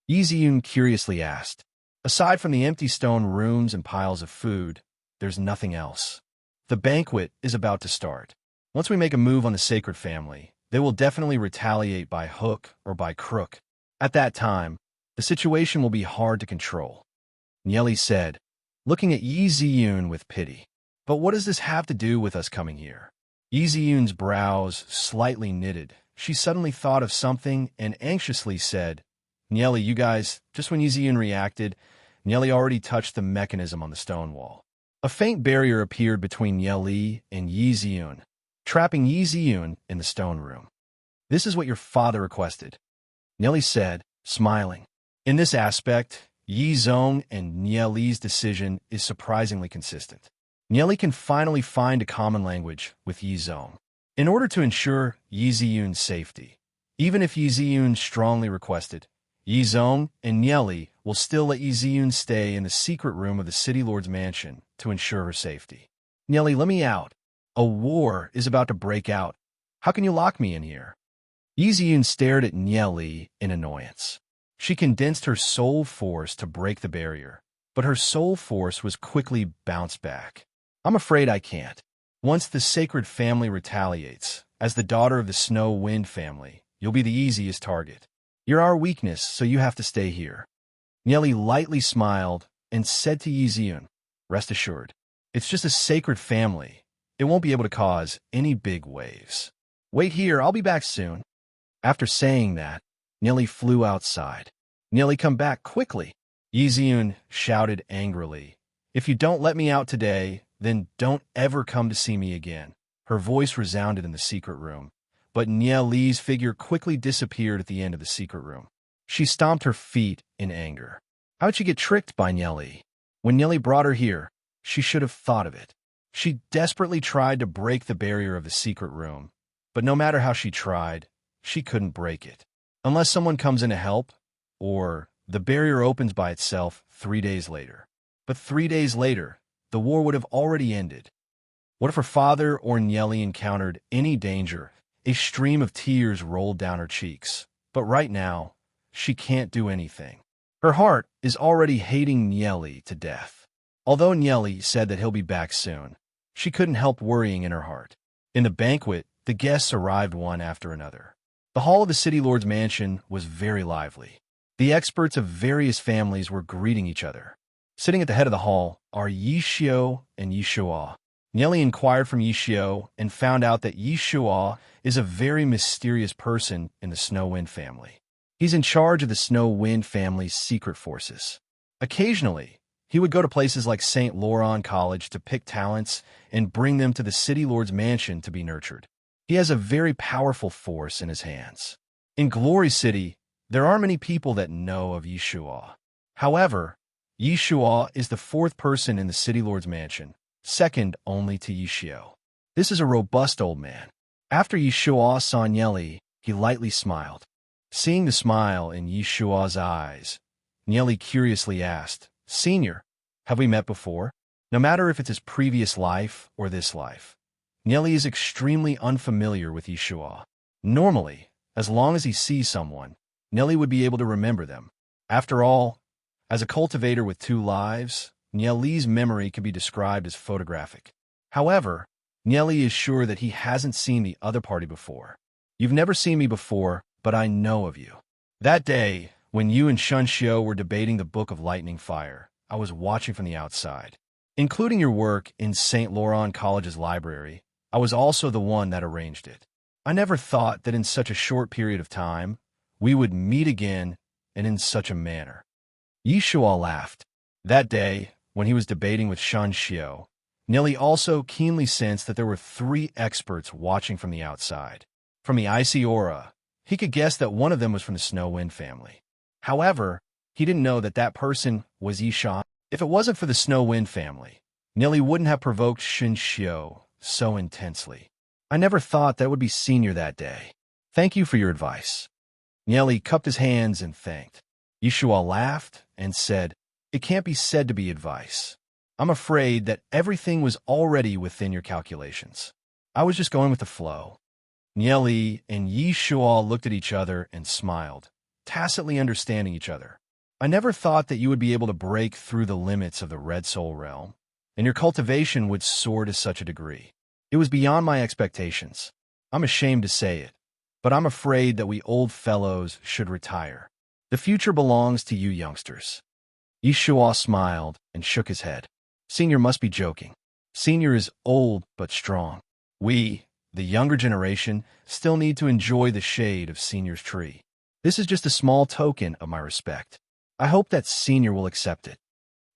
Yi Ziyun curiously asked. Aside from the empty stone rooms and piles of food, there's nothing else. The banquet is about to start. Once we make a move on the sacred family, they will definitely retaliate by hook or by crook. At that time, the situation will be hard to control. Nyeli said, looking at Yi Ziyun with pity. But what does this have to do with us coming here? Yi Ziyun's brows slightly knitted. She suddenly thought of something and anxiously said, Nyeli, you guys, just when Yi Ziyun reacted, Nyeli already touched the mechanism on the stone wall. A faint barrier appeared between Nyeli and Yi Ziyun, trapping Yi Ziyun in the stone room. This is what your father requested, Nyeli said, smiling. In this aspect, Yi Zong and Nyeli's decision is surprisingly consistent. Nyeli can finally find a common language with Yi Zong. In order to ensure Yi Ziyun's safety, even if Yi Ziyun strongly requested, Yi Zong and Nyeli will still let Yi Ziyun stay in the secret room of the City Lord's Mansion to ensure her safety. Nyeli, let me out. A war is about to break out. How can you lock me in here? Yi Ziyun stared at Nyeli in annoyance. She condensed her soul force to break the barrier, but her soul force was quickly bounced back. I'm afraid I can't. Once the sacred family retaliates, as the daughter of the Snow Wind family, you'll be the easiest target. You're our weakness, so you have to stay here. Nyeli lightly smiled and said to Yi Ziyun, rest assured, it's just a sacred family. It won't be able to cause any big waves. Wait here, I'll be back soon. After saying that, Nyeli flew outside. Nyeli, come back quickly. Yi Ziyun shouted angrily. If you don't let me out today, then don't ever come to see me again. Her voice resounded in the secret room, but Nyeli's figure quickly disappeared at the end of the secret room. She stomped her feet in anger. How'd she get tricked by Nyeli? When Nyeli brought her here, she should have thought of it. She desperately tried to break the barrier of the secret room, but no matter how she tried, she couldn't break it. Unless someone comes in to help, or the barrier opens by itself 3 days later. But 3 days later, the war would have already ended. What if her father or Nyeli encountered any danger? A stream of tears rolled down her cheeks. But right now, she can't do anything. Her heart is already hating Nyeli to death. Although Nyeli said that he'll be back soon, she couldn't help worrying in her heart. In the banquet, the guests arrived one after another. The hall of the City Lord's Mansion was very lively. The experts of various families were greeting each other. Sitting at the head of the hall are Yi Xiao and Yi Shuo. Nyeli inquired from Yi Xiao and found out that Yi Shuo is a very mysterious person in the Snow Wind family. He's in charge of the Snow Wind family's secret forces. Occasionally, he would go to places like St. Laurent College to pick talents and bring them to the City Lord's mansion to be nurtured. He has a very powerful force in his hands. In Glory City, there are many people that know of Yeshua. However, Yeshua is the fourth person in the City Lord's mansion, second only to Yeshua. This is a robust old man. After Yeshua saw Nyeli, he lightly smiled. Seeing the smile in Yeshua's eyes, Nyeli curiously asked, "Senior, have we met before?" No matter if it's his previous life or this life, Nyeli is extremely unfamiliar with Yeshua. Normally, as long as he sees someone, Nyeli would be able to remember them. After all, as a cultivator with two lives, Nyeli's memory can be described as photographic. However, Nyeli is sure that he hasn't seen the other party before. "You've never seen me before, but I know of you. That day, when you and Shunshio were debating the Book of Lightning Fire, I was watching from the outside. Including your work in St. Laurent College's library, I was also the one that arranged it. I never thought that in such a short period of time, we would meet again and in such a manner." Yeshua laughed. That day, when he was debating with Shunshio, Nyeli also keenly sensed that there were three experts watching from the outside. From the icy aura, he could guess that one of them was from the Snow Wind family. However, he didn't know that that person was Ishan. If it wasn't for the Snow Wind family, Nyeli wouldn't have provoked Shunshio so intensely. "I never thought that would be senior that day. Thank you for your advice." Nyeli cupped his hands and thanked. Yeshua laughed and said, "It can't be said to be advice. I'm afraid that everything was already within your calculations. I was just going with the flow." Nyeli and Yeshua looked at each other and smiled, tacitly understanding each other. "I never thought that you would be able to break through the limits of the Red Soul realm, and your cultivation would soar to such a degree. It was beyond my expectations. I'm ashamed to say it, but I'm afraid that we old fellows should retire. The future belongs to you youngsters." Yeshua smiled and shook his head. "Senior must be joking. Senior is old but strong. We, the younger generation, still need to enjoy the shade of Senior's tree. This is just a small token of my respect. I hope that Senior will accept it."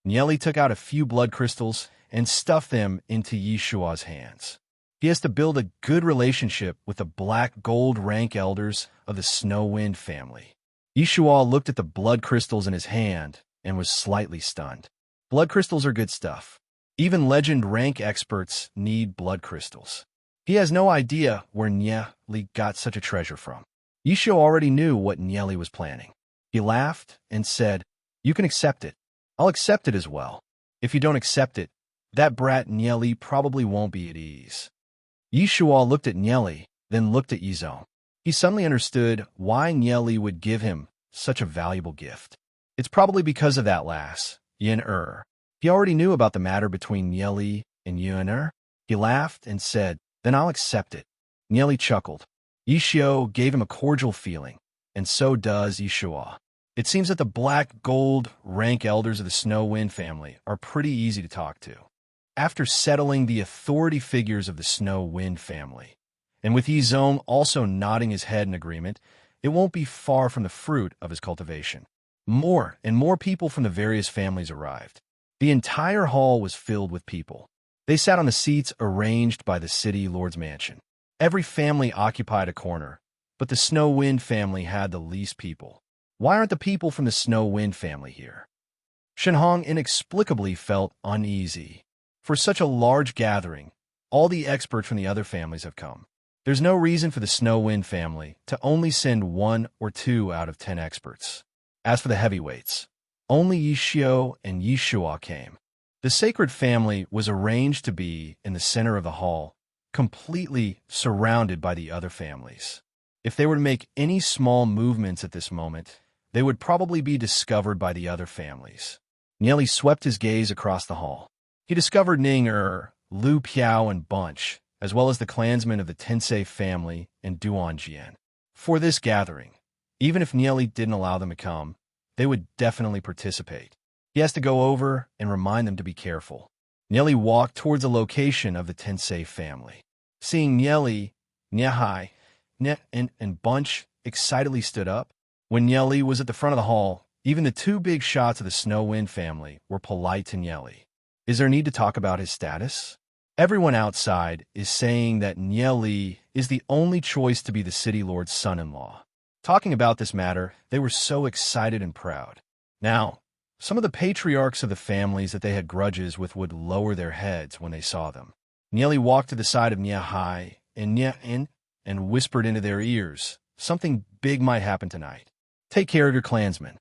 Nyeli took out a few blood crystals and stuffed them into Yeshua's hands. He has to build a good relationship with the black gold rank elders of the Snow Wind family. Yeshua looked at the blood crystals in his hand and was slightly stunned. Blood crystals are good stuff. Even legend rank experts need blood crystals. He has no idea where Nyeli got such a treasure from. Yeshua already knew what Nyeli was planning. He laughed and said, "You can accept it. I'll accept it as well. If you don't accept it, that brat Nyeli probably won't be at ease." Yeshua looked at Nyeli, then looked at Yizong. He suddenly understood why Nyeli would give him such a valuable gift. It's probably because of that lass, Yin-Er. He already knew about the matter between Nyeli and Yin-Er. He laughed and said, "Then I'll accept it." Nyeli chuckled. Yeshua gave him a cordial feeling, and so does Yeshua. It seems that the black gold rank elders of the Snow Wind family are pretty easy to talk to. After settling the authority figures of the Snow Wind family, and with Yizong also nodding his head in agreement, it won't be far from the fruit of his cultivation. More and more people from the various families arrived. The entire hall was filled with people. They sat on the seats arranged by the City Lord's mansion. Every family occupied a corner, but the Snow Wind family had the least people. Why aren't the people from the Snow Wind family here? Shenhong inexplicably felt uneasy. For such a large gathering, all the experts from the other families have come. There's no reason for the Snow Wind family to only send 1 or 2 out of 10 experts. As for the heavyweights, only Yishio and Yeshua came. The sacred family was arranged to be in the center of the hall, completely surrounded by the other families. If they were to make any small movements at this moment, they would probably be discovered by the other families. Nyeli swept his gaze across the hall. He discovered Ning-Er, Lu Piao, and Bunch, as well as the clansmen of the Tensei family and Duanjian. For this gathering, even if Nyeli didn't allow them to come, they would definitely participate. He has to go over and remind them to be careful. Nyeli walked towards the location of the Tensei family. Seeing Nyeli, Nyahai, and Bunch excitedly stood up, When Nieli was at the front of the hall, even the two big shots of the Snow Wind family were polite to Nieli. Is there need to talk about his status? Everyone outside is saying that Nieli is the only choice to be the city lord's son-in-law. Talking about this matter, they were so excited and proud. Now, some of the patriarchs of the families that they had grudges with would lower their heads when they saw them. Nieli walked to the side of Niahai and Nia'in and whispered into their ears, "Something big might happen tonight. Take care of your clansmen."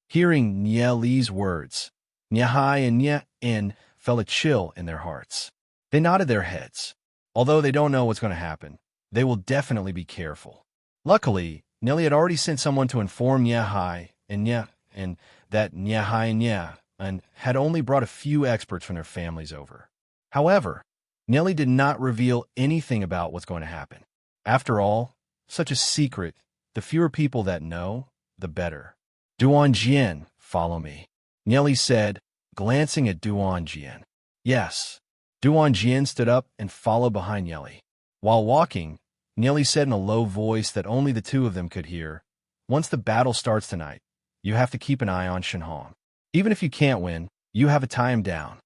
Hearing Nieli's words, Niahai and Nia'in felt a chill in their hearts. They nodded their heads. Although they don't know what's going to happen, they will definitely be careful. Luckily, Nieli had already sent someone to inform Niahai and Nia'in that Niahai and Nia'in had only brought a few experts from their families over. However, Nieli did not reveal anything about what's going to happen. After all, such a secret, the fewer people that know, the better. "Duan Jian, follow me," Nieli said, glancing at Duan Jian. Yes. Duan Jian stood up and followed behind Nieli. While walking, Nieli said in a low voice that only the two of them could hear, "Once the battle starts tonight, you have to keep an eye on Shenhong. Even if you can't win, you have to tie him down."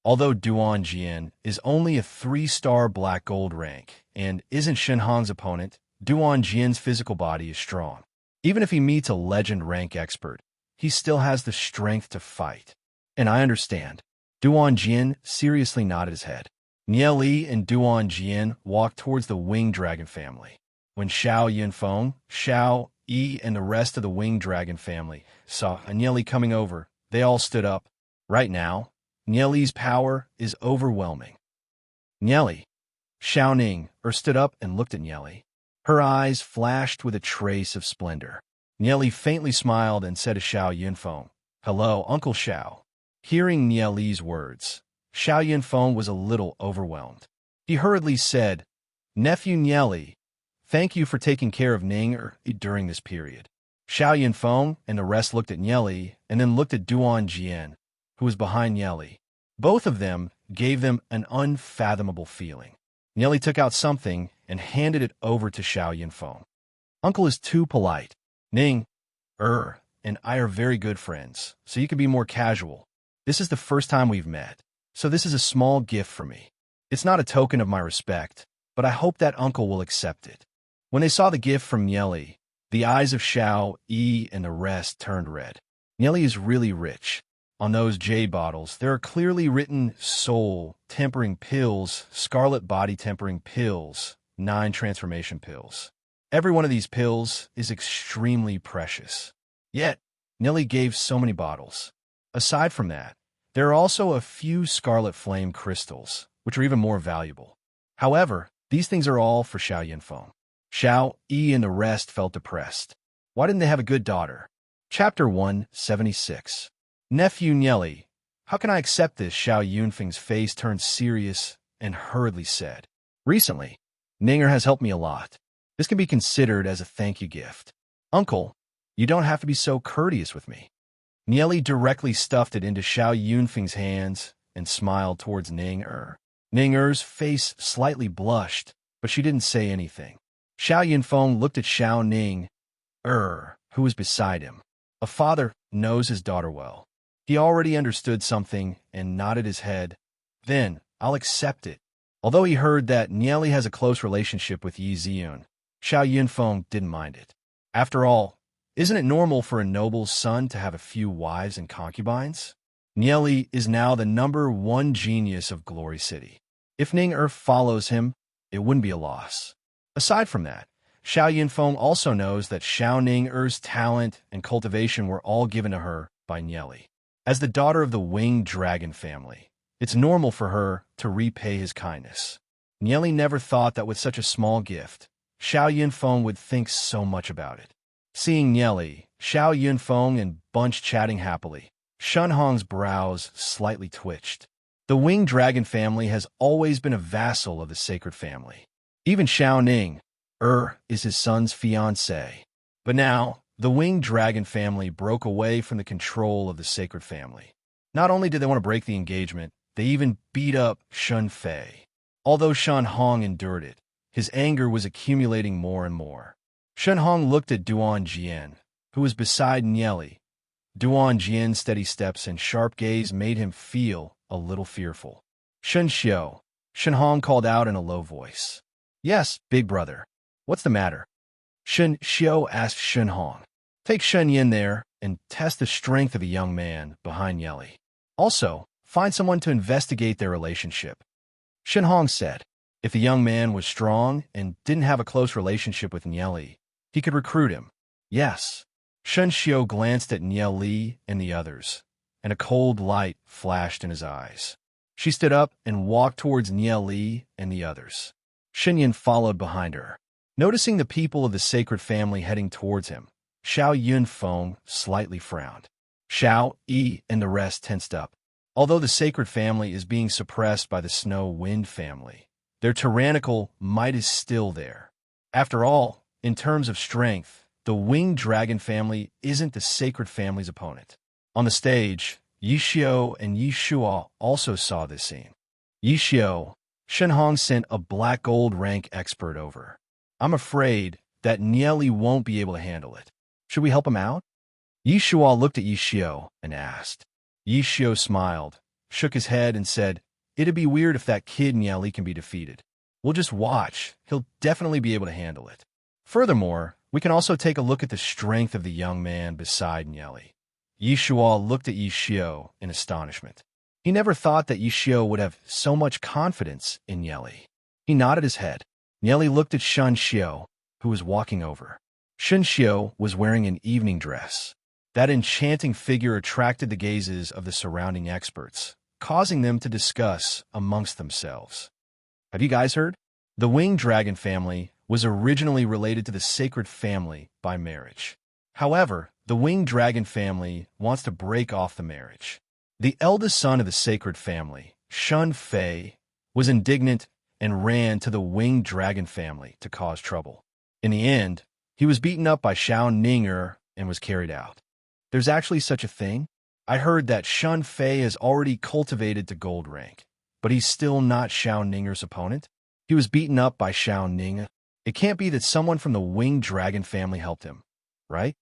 Although Duan Jian is only a 3-star black gold rank and isn't Shenhong's opponent, Duan Jian's physical body is strong. Even if he meets a legend rank expert, he still has the strength to fight. And I understand. Duan Jian seriously nodded his head. Nieli and Duan Jian walked towards the winged dragon family. When Xiao Yunfeng, Xiao Yi, and the rest of the winged dragon family saw Nieli coming over, they all stood up. Right now, Nieli's power is overwhelming. "Nieli." Xiao Ning stood up and looked at Nieli. Her eyes flashed with a trace of splendor. Nieli faintly smiled and said to Xiao Yunfeng, "Hello, Uncle Xiao." Hearing Nieli's words, Xiao Yunfeng was a little overwhelmed. He hurriedly said, "Nephew Nieli, thank you for taking care of Ning during this period." Xiao Yunfeng and the rest looked at Nieli and then looked at Duan Jian, who was behind Nieli. Both of them gave them an unfathomable feeling. Nieli took out something and handed it over to Xiao Yunfeng. "Uncle is too polite. Ning, and I are very good friends, so you can be more casual. This is the first time we've met, so this is a small gift for me. It's not a token of my respect, but I hope that uncle will accept it." When they saw the gift from Nieli, the eyes of Xiao Yi and the rest turned red. Nieli is really rich. On those jade bottles, there are clearly written soul tempering pills, scarlet body tempering pills, 9 transformation pills. Every one of these pills is extremely precious. Yet, Nieli gave so many bottles. Aside from that, there are also a few scarlet flame crystals, which are even more valuable. However, these things are all for Xiao Yunfeng. Xiao Yi and the rest felt depressed. Why didn't they have a good daughter? Chapter 176. "Nephew Nieli, how can I accept this?" Xiao Yunfeng's face turned serious and hurriedly said, "Recently, Ninger has helped me a lot. This can be considered as a thank you gift. Uncle, you don't have to be so courteous with me." Nieli directly stuffed it into Xiao Yunfeng's hands and smiled towards Ninger. Ninger's face slightly blushed, but she didn't say anything. Xiao Yunfeng looked at Xiao Ning, who was beside him. A father knows his daughter well. He already understood something and nodded his head. "Then, I'll accept it." Although he heard that Nieli has a close relationship with Yi Ziyun, Xiao Yunfeng didn't mind it. After all, isn't it normal for a noble's son to have a few wives and concubines? Nieli is now the #1 genius of Glory City. If Ning follows him, it wouldn't be a loss. Aside from that, Xiao Yunfeng also knows that Xiao Ning's talent and cultivation were all given to her by Nieli. As the daughter of the winged dragon family, it's normal for her to repay his kindness. Nieli never thought that with such a small gift, Xiao Yunfeng would think so much about it. Seeing Nieli, Xiao Yunfeng and Bunch chatting happily, Shenhong's brows slightly twitched. The winged dragon family has always been a vassal of the sacred family. Even Xiao Ning, is his son's fiancée. But now, the winged dragon family broke away from the control of the sacred family. Not only did they want to break the engagement, they even beat up Shun Fei. Although Shenhong endured it, his anger was accumulating more and more. Shenhong looked at Duan Jian, who was beside Nieli. Duan Jian's steady steps and sharp gaze made him feel a little fearful. Shun Xiao, Shen Hong called out in a low voice. Yes, big brother. What's the matter? Shun Xiao asked Shen Hong. Take Shen Yin there and test the strength of a young man behind Nieli. Also, find someone to investigate their relationship. Shen Hong said. If the young man was strong and didn't have a close relationship with Nieli, he could recruit him. Yes. Shun Xiao glanced at Nieli and the others, and a cold light flashed in his eyes. She stood up and walked towards Nieli and the others. Shen Yin followed behind her. Noticing the people of the sacred family heading towards him, Xiao Yunfeng slightly frowned. Xiao Yi and the rest tensed up. Although the sacred family is being suppressed by the Snow Wind family, their tyrannical might is still there. After all, in terms of strength, the Winged Dragon family isn't the sacred family's opponent. On the stage, Yi Xiao and Yi Shuo also saw this scene. Yi Xiao, Shen Hong sent a black gold rank expert over. I'm afraid that Nieli won't be able to handle it. Should we help him out? Yi Shuo looked at Yi Xiao and asked. Yi Xiao smiled, shook his head and said, It'd be weird if that kid Nieli can be defeated. We'll just watch. He'll definitely be able to handle it. Furthermore, we can also take a look at the strength of the young man beside Nieli. Yi Shuo looked at Yi Xiao in astonishment. He never thought that Yi Xiao would have so much confidence in Nieli. He nodded his head. Nieli looked at Shun Xiao, who was walking over. Shun Xiao was wearing an evening dress. That enchanting figure attracted the gazes of the surrounding experts, causing them to discuss amongst themselves. Have you guys heard? The Winged Dragon family was originally related to the Sacred Family by marriage. However, the Winged Dragon family wants to break off the marriage. The eldest son of the Sacred Family, Shun Fei, was indignant and ran to the Winged Dragon family to cause trouble. In the end, he was beaten up by Xiao Ninger and was carried out. There's actually such a thing? I heard that Shun Fei has already cultivated to gold rank, but he's still not Xiao Ninger's opponent. He was beaten up by Xiao Ning. It can't be that someone from the Winged Dragon family helped him, right?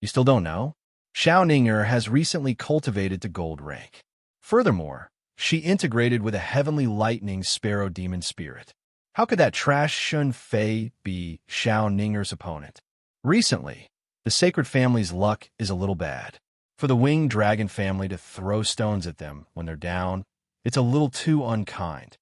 You still don't know? Xiao Ninger has recently cultivated to gold rank. Furthermore, she integrated with a heavenly lightning sparrow demon spirit. How could that trash Shun Fei be Xiao Ninger's opponent? Recently, the Sacred Family's luck is a little bad. For the Winged Dragon family to throw stones at them when they're down, it's a little too unkind.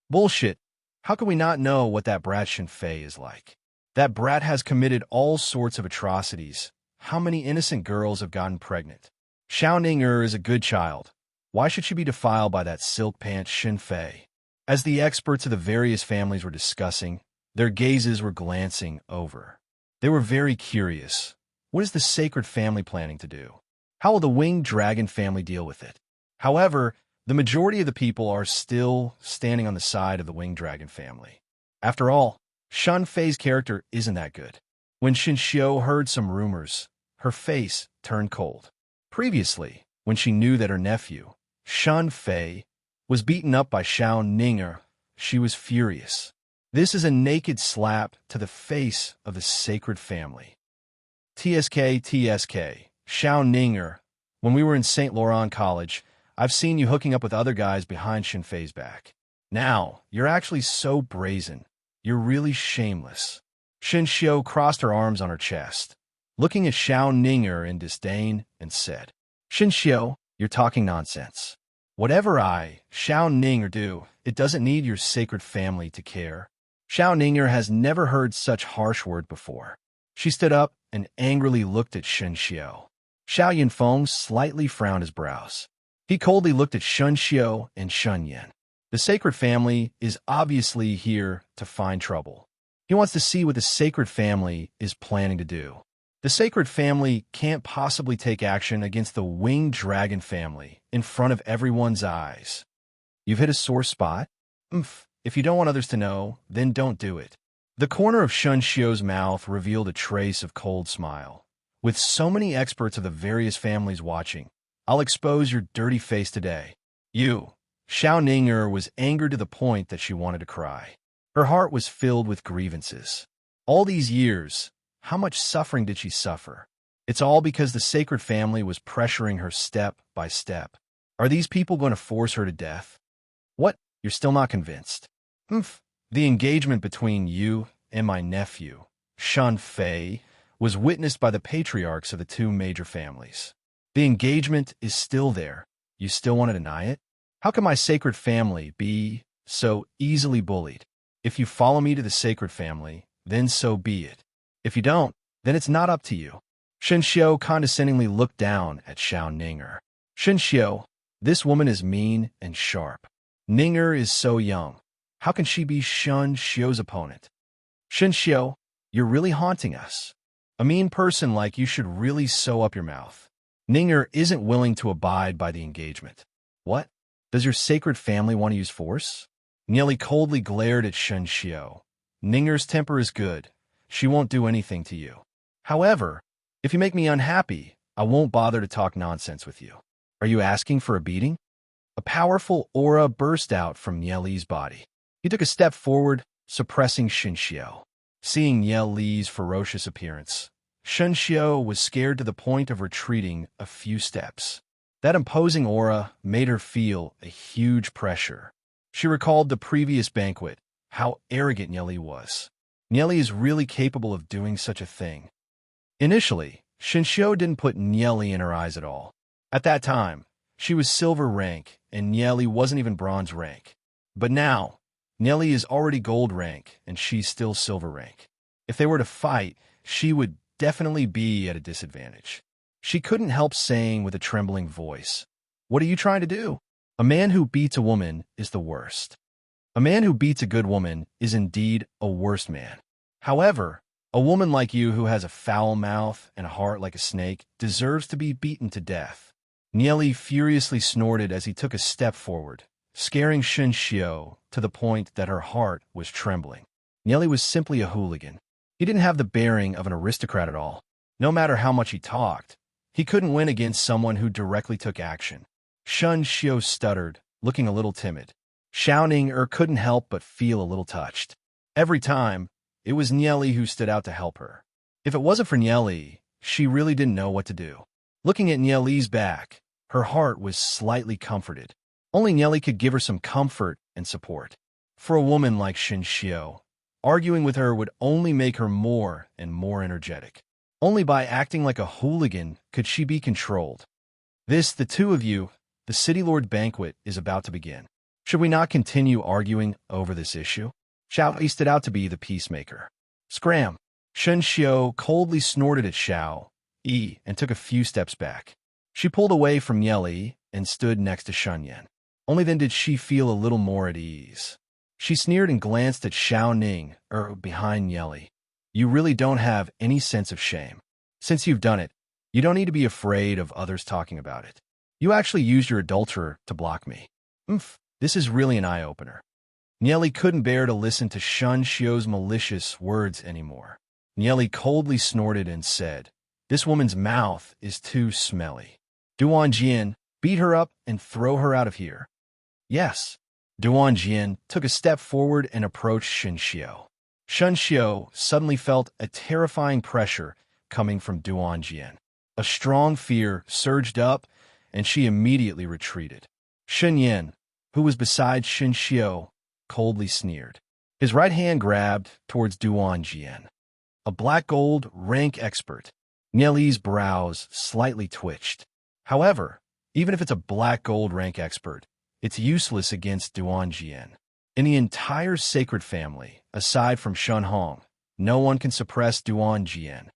Bullshit. How can we not know what that brat Shun Fei is like? That brat has committed all sorts of atrocities. How many innocent girls have gotten pregnant? Xiao Ninger is a good child. Why should she be defiled by that silk pants Shun Fei? As the experts of the various families were discussing, their gazes were glancing over. They were very curious. What is the Sacred Family planning to do? How will the Winged Dragon family deal with it? However, the majority of the people are still standing on the side of the Winged Dragon family. After all, Shun Fei's character isn't that good. When Shin Xiao heard some rumors, her face turned cold. Previously, when she knew that her nephew, Shun Fei, was beaten up by Xiao Ninger, she was furious. This is a naked slap to the face of the Sacred Family. TSK, Xiao Ninger, when we were in St. Laurent College, I've seen you hooking up with other guys behind Shin Fei's back. Now, you're actually so brazen. You're really shameless. Shin Xiao crossed her arms on her chest, looking at Xiao Ninger in disdain, and said, Shin Xiao, you're talking nonsense. Whatever Xiao Ninger do, it doesn't need your Sacred Family to care. Xiao Ninger has never heard such harsh word before. She stood up and angrily looked at Shin Xiao. Xiao Yunfeng slightly frowned his brows. He coldly looked at Shun Xiao and Shun Yin. The Sacred Family is obviously here to find trouble. He wants to see what the Sacred Family is planning to do. The Sacred Family can't possibly take action against the Winged Dragon family in front of everyone's eyes. You've hit a sore spot? If you don't want others to know, then don't do it. The corner of Shun Xiao's mouth revealed a trace of cold smile. With so many experts of the various families watching, I'll expose your dirty face today. You. Xiao Ninger was angered to the point that she wanted to cry. Her heart was filled with grievances. All these years, how much suffering did she suffer? It's all because the sacred family was pressuring her step by step. Are these people going to force her to death? What? You're still not convinced? Humph. The engagement between you and my nephew, Shun Fei, was witnessed by the patriarchs of the two major families. The engagement is still there. You still want to deny it? How can my sacred family be so easily bullied? If you follow me to the sacred family, then so be it. If you don't, then it's not up to you. Shen Xiao condescendingly looked down at Xiao Ninger. Shen Xiao, this woman is mean and sharp. Ninger is so young. How can she be Shen Xiao's opponent? Shen Xiao, you're really haunting us. A mean person like you should really sew up your mouth. Ninger isn't willing to abide by the engagement. What? Does your sacred family want to use force? Nieli coldly glared at Shen Xiao. Ninger's temper is good. She won't do anything to you. However, if you make me unhappy, I won't bother to talk nonsense with you. Are you asking for a beating? A powerful aura burst out from Nieli's body. He took a step forward, suppressing Shen Xiao. Seeing Nieli's ferocious appearance, Shen Xiao was scared to the point of retreating a few steps. That imposing aura made her feel a huge pressure. She recalled the previous banquet, how arrogant Nieli was. Nieli is really capable of doing such a thing. Initially, Shen Xiao didn't put Nieli in her eyes at all. At that time, she was silver rank, and Nieli wasn't even bronze rank. But now, Nieli is already gold rank, and she's still silver rank. If they were to fight, she would definitely be at a disadvantage. She couldn't help saying with a trembling voice, "What are you trying to do? A man who beats a woman is the worst. A man who beats a good woman is indeed a worse man. However, a woman like you who has a foul mouth and a heart like a snake deserves to be beaten to death." Nieli furiously snorted as he took a step forward, scaring Shen Xiao to the point that her heart was trembling. Nieli was simply a hooligan. He didn't have the bearing of an aristocrat at all. No matter how much he talked, he couldn't win against someone who directly took action. Shen Xiao stuttered, looking a little timid. Xiao Ninger couldn't help but feel a little touched. Every time, it was Nieli who stood out to help her. If it wasn't for Nieli, she really didn't know what to do. Looking at Nieli's back, her heart was slightly comforted. Only Nieli could give her some comfort and support. For a woman like Shen Xiao, arguing with her would only make her more and more energetic. Only by acting like a hooligan could she be controlled. The two of you, the City Lord banquet is about to begin. Should we not continue arguing over this issue? Xiao stood out to be the peacemaker. Scram! Shen Xiao coldly snorted at Xiao Yi and took a few steps back. She pulled away from Nieli and stood next to Shen Yan. Only then did she feel a little more at ease. She sneered and glanced at Xiao Ning, behind Nieli. You really don't have any sense of shame. Since you've done it, you don't need to be afraid of others talking about it. You actually used your adulterer to block me. This is really an eye-opener. Nieli couldn't bear to listen to Shen Xiao's malicious words anymore. Nieli coldly snorted and said, "This woman's mouth is too smelly. Duan Jian, beat her up and throw her out of here." Yes. Duan Jian took a step forward and approached Shen Xiao. Shen Xiao suddenly felt a terrifying pressure coming from Duan Jian. A strong fear surged up, and she immediately retreated. Shen Yan, who was beside Shen Xiao, coldly sneered. His right hand grabbed towards Duan Jian. A black gold rank expert. Nieli's brows slightly twitched. However, even if it's a black gold rank expert, it's useless against Duan Jian. In the entire sacred family, aside from Shen Hong, no one can suppress Duan Jian.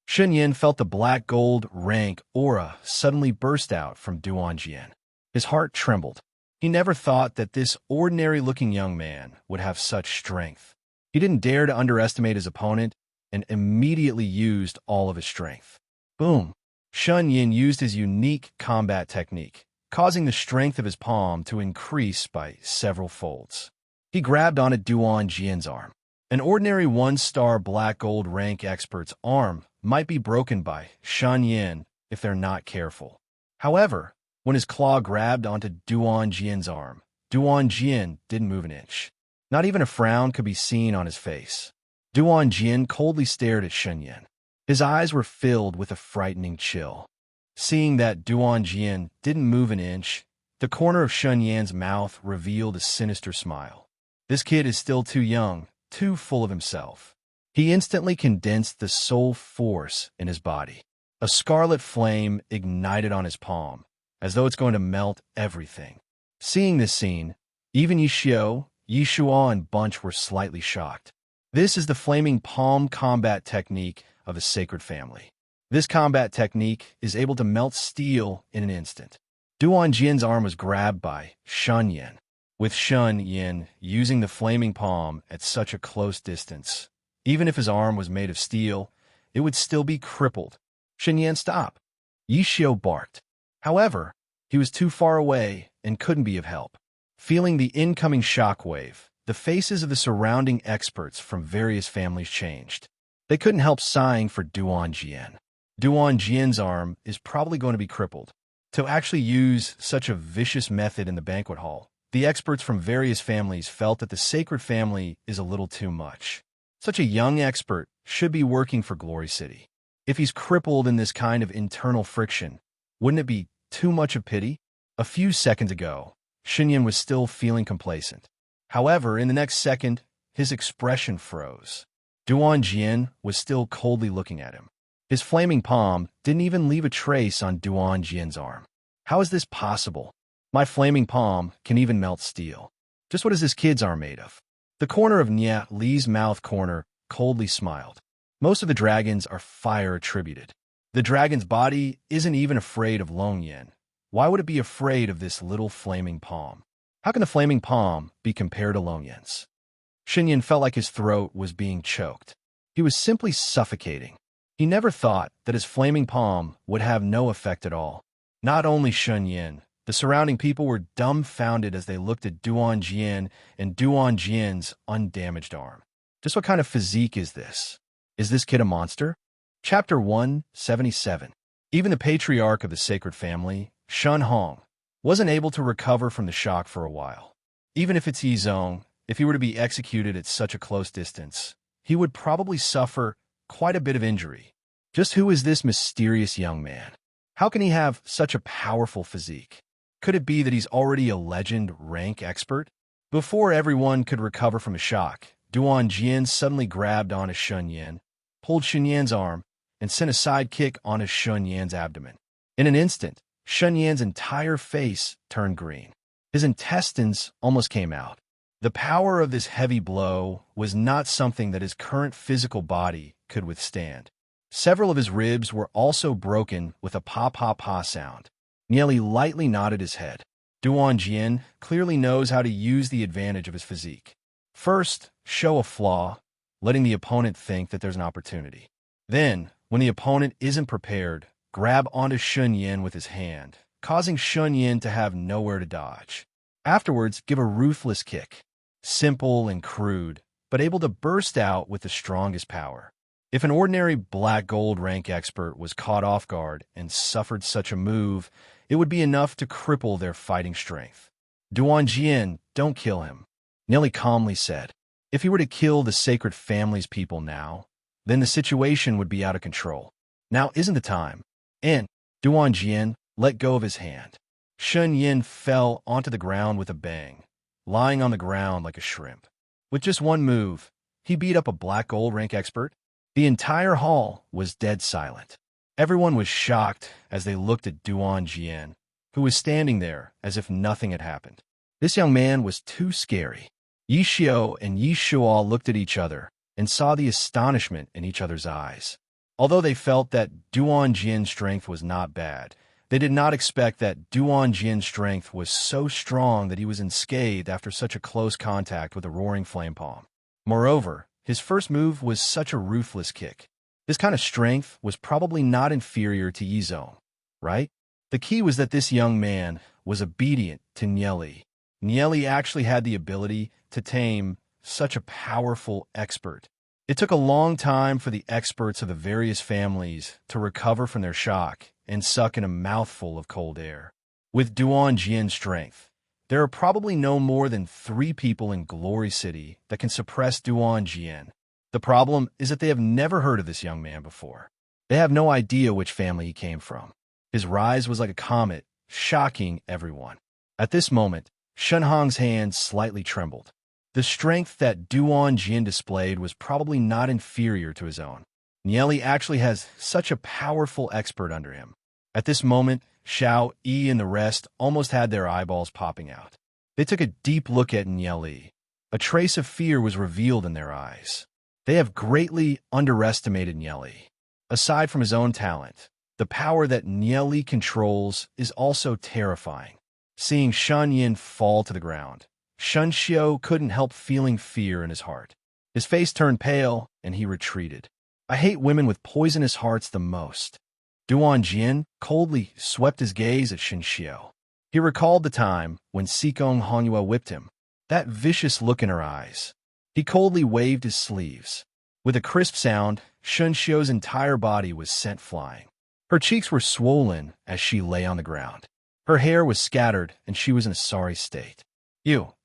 Shen Yan felt the black gold rank aura suddenly burst out from Duan Jian. His heart trembled. He never thought that this ordinary-looking young man would have such strength. He didn't dare to underestimate his opponent and immediately used all of his strength. Boom! Shen Yan used his unique combat technique, causing the strength of his palm to increase by several folds. He grabbed onto Duan Jian's arm. An ordinary one-star black gold rank expert's arm might be broken by Shen Yan if they're not careful. However, when his claw grabbed onto Duan Jian's arm, Duan Jian didn't move an inch. Not even a frown could be seen on his face. Duan Jian coldly stared at Shen Yan. His eyes were filled with a frightening chill. Seeing that Duan Jian didn't move an inch, the corner of Shun Yan's mouth revealed a sinister smile. This kid is still too young, too full of himself. He instantly condensed the soul force in his body. A scarlet flame ignited on his palm, as though it's going to melt everything. Seeing this scene, even Yishio, Yishuo, and Bunch were slightly shocked. This is the flaming palm combat technique of the sacred family. This combat technique is able to melt steel in an instant. Duan Jian's arm was grabbed by Shun Yan. With Shun Yan using the flaming palm at such a close distance, even if his arm was made of steel, it would still be crippled. Shun Yan stopped. Yishio barked. However, he was too far away and couldn't be of help. Feeling the incoming shockwave, the faces of the surrounding experts from various families changed. They couldn't help sighing for Duan Jian. Duan Jian's arm is probably going to be crippled. To actually use such a vicious method in the banquet hall, the experts from various families felt that the sacred family is a little too much. Such a young expert should be working for Glory City. If he's crippled in this kind of internal friction, wouldn't it be too much of pity? A few seconds ago, Xinyan was still feeling complacent. However, in the next second, his expression froze. Duan Jian was still coldly looking at him. His flaming palm didn't even leave a trace on Duan Jian's arm. How is this possible? My flaming palm can even melt steel. Just what is this kid's arm made of? The corner of Nya Li's mouth corner coldly smiled. Most of the dragons are fire attributed. The dragon's body isn't even afraid of Long Yen. Why would it be afraid of this little flaming palm? How can the flaming palm be compared to Long Yen's? Xinyan felt like his throat was being choked. He was simply suffocating. He never thought that his flaming palm would have no effect at all. Not only Shun Yin, the surrounding people were dumbfounded as they looked at Duan Jian and Duan Jian's undamaged arm. Just what kind of physique is this? Is this kid a monster? Chapter 177. Even the patriarch of the sacred family, Shun Hong, wasn't able to recover from the shock for a while. Even if it's Yizong, if he were to be executed at such a close distance, he would probably suffer quite a bit of injury. Just who is this mysterious young man? How can he have such a powerful physique? Could it be that he's already a legend rank expert? Before everyone could recover from the shock, Duan Jian suddenly grabbed onto Shun Yan, pulled Shun Yan's arm, and sent a side kick onto Shun Yan's abdomen. In an instant, Shun Yan's entire face turned green. His intestines almost came out. The power of this heavy blow was not something that his current physical body could withstand. Several of his ribs were also broken with a pa-pa-pa sound. Nieli lightly nodded his head. Duan Jian clearly knows how to use the advantage of his physique. First, show a flaw, letting the opponent think that there's an opportunity. Then, when the opponent isn't prepared, grab onto Shun Yan with his hand, causing Shun Yan to have nowhere to dodge. Afterwards, give a ruthless kick. Simple and crude, but able to burst out with the strongest power. If an ordinary black gold rank expert was caught off guard and suffered such a move, it would be enough to cripple their fighting strength. Duan Jian, don't kill him, Nelly calmly said. If he were to kill the sacred family's people now, then the situation would be out of control. Now isn't the time. And Duan Jian let go of his hand. Shun Yin fell onto the ground with a bang, lying on the ground like a shrimp. With just one move, he beat up a black gold rank expert. The entire hall was dead silent. Everyone was shocked as they looked at Duan Jian, who was standing there as if nothing had happened. This young man was too scary. Yishio and Yishuo looked at each other and saw the astonishment in each other's eyes. Although they felt that Duan Jian's strength was not bad, they did not expect that Duan Jian's strength was so strong that he was unscathed after such a close contact with a roaring flame palm. Moreover, his first move was such a ruthless kick. This kind of strength was probably not inferior to Yizong, right? The key was that this young man was obedient to Nieli. Nieli actually had the ability to tame such a powerful expert. It took a long time for the experts of the various families to recover from their shock and suck in a mouthful of cold air. With Duan Jian's strength, there are probably no more than 3 people in Glory City that can suppress Duan Jian. The problem is that they have never heard of this young man before. They have no idea which family he came from. His rise was like a comet, shocking everyone. At this moment, Shenhong's hand slightly trembled. The strength that Duan Jin displayed was probably not inferior to his own. Nieli actually has such a powerful expert under him. At this moment, Xiao Yi and the rest almost had their eyeballs popping out. They took a deep look at Nieli. A trace of fear was revealed in their eyes. They have greatly underestimated Nieli. Aside from his own talent, the power that Nieli controls is also terrifying. Seeing Shen Yin fall to the ground, Shen Xiu couldn't help feeling fear in his heart. His face turned pale, and he retreated. I hate women with poisonous hearts the most. Duan Jin coldly swept his gaze at Shen Xiu. He recalled the time when Sikong Hongyue whipped him. That vicious look in her eyes. He coldly waved his sleeves. With a crisp sound, Shen Xiu's entire body was sent flying. Her cheeks were swollen as she lay on the ground. Her hair was scattered, and she was in a sorry state.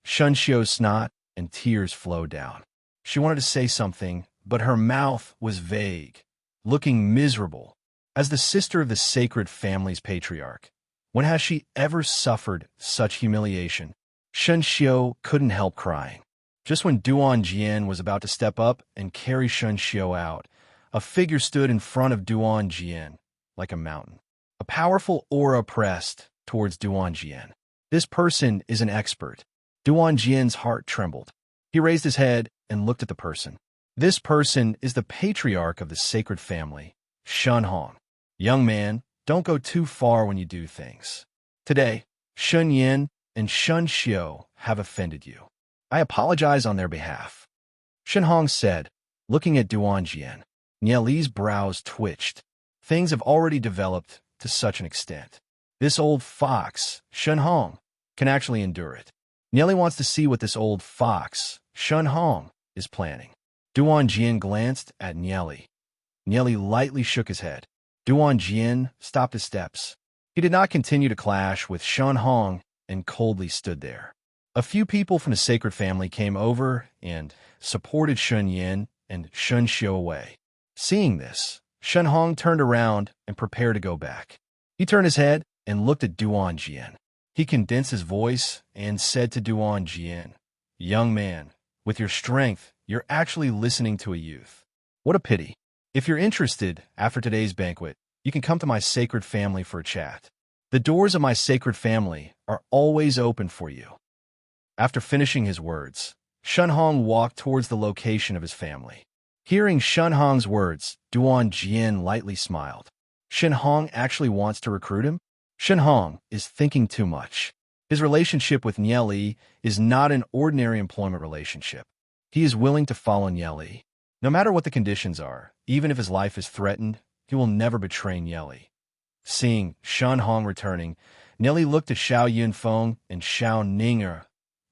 Shen Xiu's snot and tears flowed down. She wanted to say something, but her mouth was vague, looking miserable. As the sister of the sacred family's patriarch, when has she ever suffered such humiliation? Shen Xiu couldn't help crying. Just when Duan Jian was about to step up and carry Shen Xiu out, a figure stood in front of Duan Jian, like a mountain. A powerful aura pressed towards Duan Jian. This person is an expert. Duan Jian's heart trembled. He raised his head and looked at the person. This person is the patriarch of the sacred family, Shen Hong. Young man, don't go too far when you do things. Today, Shen Yin and Shen Xiu have offended you. I apologize on their behalf. Shen Hong said, looking at Duan Jian. Nieli's brows twitched. Things have already developed to such an extent. This old fox, Shen Hong, can actually endure it. Nieli wants to see what this old fox, Shen Hong, is planning. Duan Jian glanced at Nieli. Nieli lightly shook his head. Duan Jian stopped his steps. He did not continue to clash with Shen Hong and coldly stood there. A few people from the sacred family came over and supported Shen Yin and Shen Xiu away. Seeing this, Shen Hong turned around and prepared to go back. He turned his head and looked at Duan Jian. He condensed his voice and said to Duan Jian, "Young man, with your strength, you're actually listening to a youth. What a pity. If you're interested, after today's banquet, you can come to my sacred family for a chat. The doors of my sacred family are always open for you." After finishing his words, Shen Hong walked towards the location of his family. Hearing Shen Hong's words, Duan Jian lightly smiled. Shen Hong actually wants to recruit him? Shen Hong is thinking too much. His relationship with Nieli is not an ordinary employment relationship. He is willing to follow Nieli. No matter what the conditions are, even if his life is threatened, he will never betray Nieli. Seeing Shen Hong returning, Nieli looked at Xiao Yunfeng and Xiao Ninger,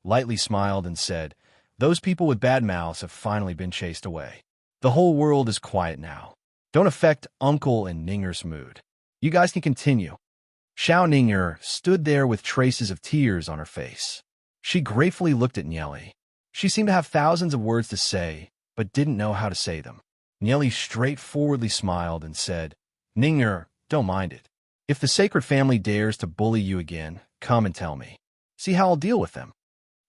lightly smiled and said, "Those people with bad mouths have finally been chased away. The whole world is quiet now. Don't affect Uncle and Ninger's mood. You guys can continue." Xiao Ninger stood there with traces of tears on her face. She gratefully looked at Nieli. She seemed to have thousands of words to say, but didn't know how to say them. Nieli straightforwardly smiled and said, "Ninger, don't mind it. If the sacred family dares to bully you again, come and tell me. See how I'll deal with them."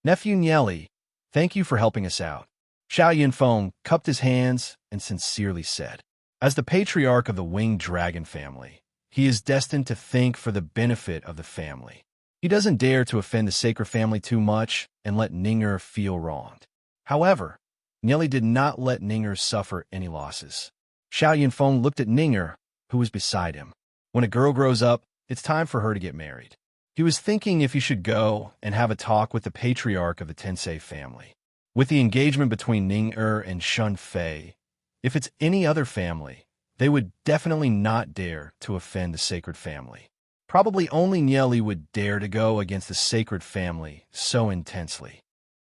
"Nephew Nieli, thank you for helping us out." Xiao Yunfeng cupped his hands and sincerely said, "As the patriarch of the winged dragon family, he is destined to think for the benefit of the family. He doesn't dare to offend the sacred family too much and let Ninger feel wronged." However, Nieli did not let Ninger suffer any losses. Xiao Yunfeng looked at Ninger, who was beside him. When a girl grows up, it's time for her to get married. He was thinking if he should go and have a talk with the patriarch of the Tensei family. With the engagement between Ninger and Shun Fei, if it's any other family, they would definitely not dare to offend the sacred family. Probably only Nieli would dare to go against the sacred family so intensely.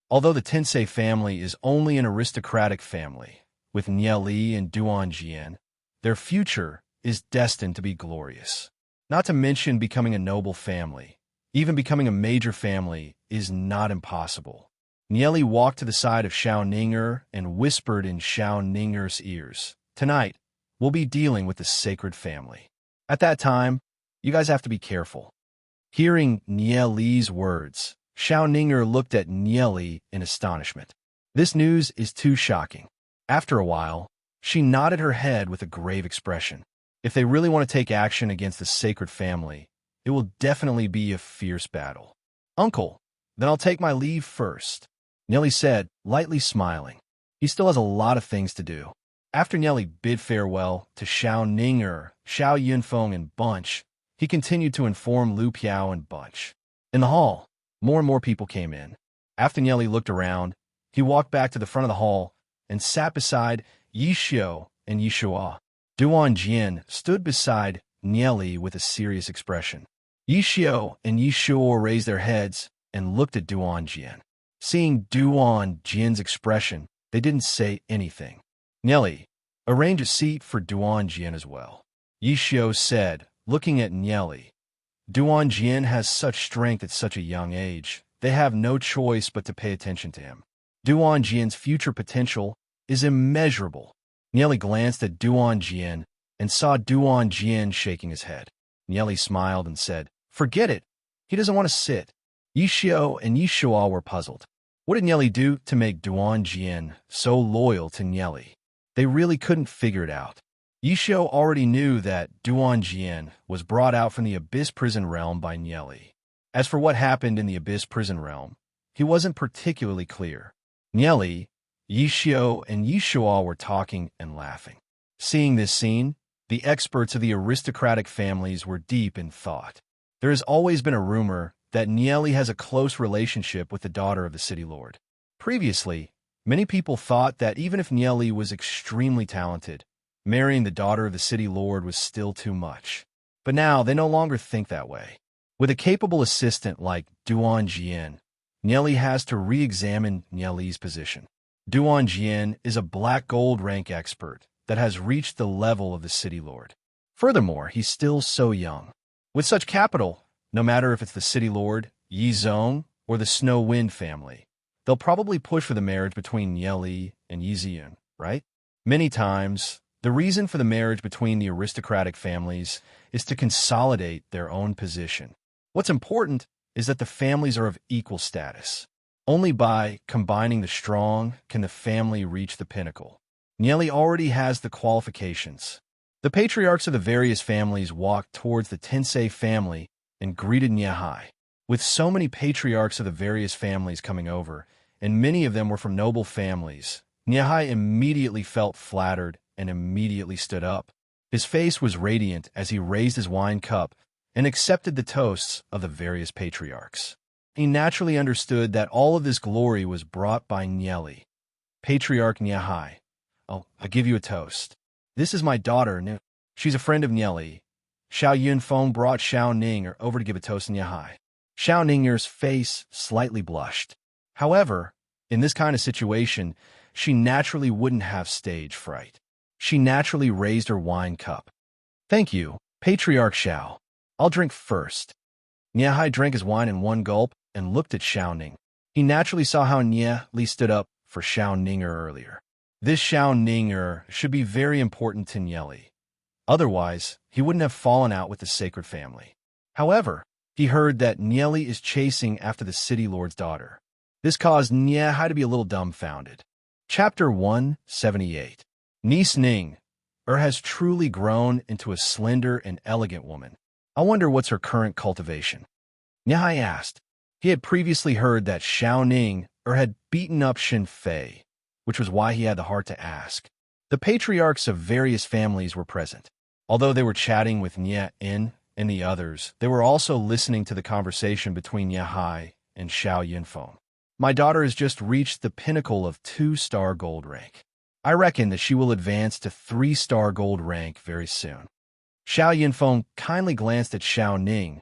Although the Tensei family is only an aristocratic family, with Nieli and Duan Jian, their future is destined to be glorious. Not to mention becoming a noble family. Even becoming a major family is not impossible. Nieli walked to the side of Xiao Ninger and whispered in Xiao Ninger's ears, "Tonight, we'll be dealing with the sacred family. At that time, you guys have to be careful." Hearing Nieli's words, Xiao Ninger looked at Nieli in astonishment. This news is too shocking. After a while, she nodded her head with a grave expression. If they really want to take action against the sacred family, it will definitely be a fierce battle. "Uncle, then I'll take my leave first," Nieli said, lightly smiling. He still has a lot of things to do. After Nieli bid farewell to Xiao Ninger, Xiao Yunfeng, and Bunch, he continued to inform Lu Piao and Bunch. In the hall, more and more people came in. After Nieli looked around, he walked back to the front of the hall and sat beside Yi Xiu and Yi Shua. Duan Jian stood beside Nieli with a serious expression. Yi Xiu and Yi Shua raised their heads and looked at Duan Jian. Seeing Duan Jian's expression, they didn't say anything. "Nieli, arrange a seat for Duan Jian as well," Yi Xiu said, looking at Nieli. "Duan Jian has such strength at such a young age. They have no choice but to pay attention to him. Duan Jian's future potential is immeasurable." Nieli glanced at Duan Jian and saw Duan Jian shaking his head. Nieli smiled and said, "Forget it. He doesn't want to sit." Yi Xiu and Yi Shua were puzzled. What did Nieli do to make Duan Jian so loyal to Nieli? They really couldn't figure it out. Yi Xiu already knew that Duan Jian was brought out from the Abyss Prison Realm by Nieli. As for what happened in the Abyss Prison Realm, he wasn't particularly clear. Nieli, Yi Xiu, and Yi Shua were talking and laughing. Seeing this scene, the experts of the aristocratic families were deep in thought. There has always been a rumor that Nieli has a close relationship with the daughter of the city lord. Previously, many people thought that even if Nieli was extremely talented, marrying the daughter of the city lord was still too much. But now they no longer think that way. With a capable assistant like Duan Jian, Nieli has to re-examine Nieli's position. Duan Jian is a black gold rank expert that has reached the level of the city lord. Furthermore, he's still so young. With such capital, no matter if it's the city lord, Yi Zong, or the Snow Wind family, they'll probably push for the marriage between Nieli and Yi Ziyun, right? Many times, the reason for the marriage between the aristocratic families is to consolidate their own position. What's important is that the families are of equal status. Only by combining the strong can the family reach the pinnacle. Nieli already has the qualifications. The patriarchs of the various families walked towards the Tensei family and greeted Niehai. With so many patriarchs of the various families coming over, and many of them were from noble families, Niehai immediately felt flattered and immediately stood up. His face was radiant as he raised his wine cup and accepted the toasts of the various patriarchs. He naturally understood that all of this glory was brought by Nieli. "Patriarch Niehai, I'll give you a toast. This is my daughter, she's a friend of Nieli." Xiao Yunfeng brought Xiao Ning over to give a toast to Niehai. Xiao Ninger's face slightly blushed. However, in this kind of situation, she naturally wouldn't have stage fright. She naturally raised her wine cup. "Thank you, Patriarch Xiao. I'll drink first." Niehai drank his wine in one gulp and looked at Xiao Ning. He naturally saw how Nieli stood up for Xiao Ninger earlier. This Xiao Ninger should be very important to Nieli. Otherwise, he wouldn't have fallen out with the sacred family. However, he heard that Nieli is chasing after the city lord's daughter. This caused Niehai to be a little dumbfounded. Chapter 178. Niece Ning has truly grown into a slender and elegant woman. I wonder what's her current cultivation. Niehai asked. He had previously heard that Xiao Ning had beaten up Xin Fei, which was why he had the heart to ask. The patriarchs of various families were present. Although they were chatting with Nie In and the others, they were also listening to the conversation between Niehai and Xiao Yunfeng. "My daughter has just reached the pinnacle of 2-star gold rank. I reckon that she will advance to 3-star gold rank very soon." Xiao Yunfeng kindly glanced at Xiao Ning,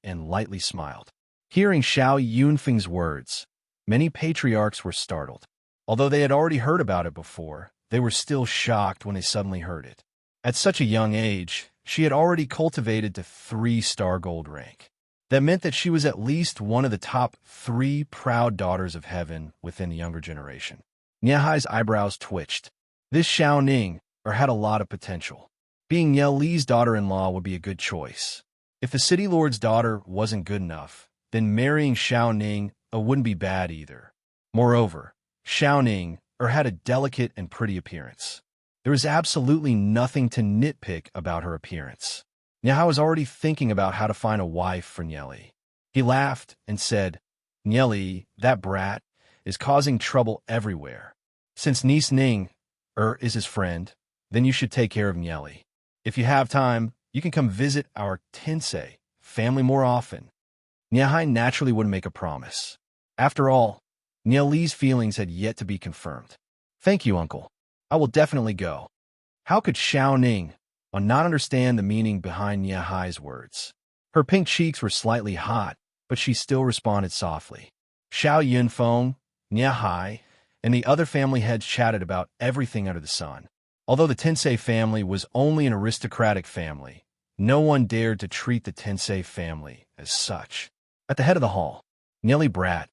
and lightly smiled. Hearing Xiao Yunfeng's words, many patriarchs were startled. Although they had already heard about it before, they were still shocked when they suddenly heard it. At such a young age, she had already cultivated to 3-star gold rank. That meant that she was at least one of the top 3 proud daughters of heaven within the younger generation. Niehai's eyebrows twitched. This Xiao Ning or had a lot of potential. Being Ye Li's daughter-in-law would be a good choice. If the city lord's daughter wasn't good enough, then marrying Xiao Ning wouldn't be bad either. Moreover, Xiao Ning had a delicate and pretty appearance. There was absolutely nothing to nitpick about her appearance. Niahai was already thinking about how to find a wife for Ye Li. He laughed and said, "Ye Li, that brat, is causing trouble everywhere. Since niece Ning is his friend, then you should take care of Ye Li. If you have time, you can come visit our Tensei family more often." Niahai naturally wouldn't make a promise. After all, Ye Li's feelings had yet to be confirmed. "Thank you, uncle. I will definitely go." How could Xiao Ning not understand the meaning behind Niahai's words? Her pink cheeks were slightly hot, but she still responded softly. Xiao Yunfeng, Niahai, and the other family heads chatted about everything under the sun. Although the Tensei family was only an aristocratic family, no one dared to treat the Tensei family as such. At the head of the hall, "Ye Li brat,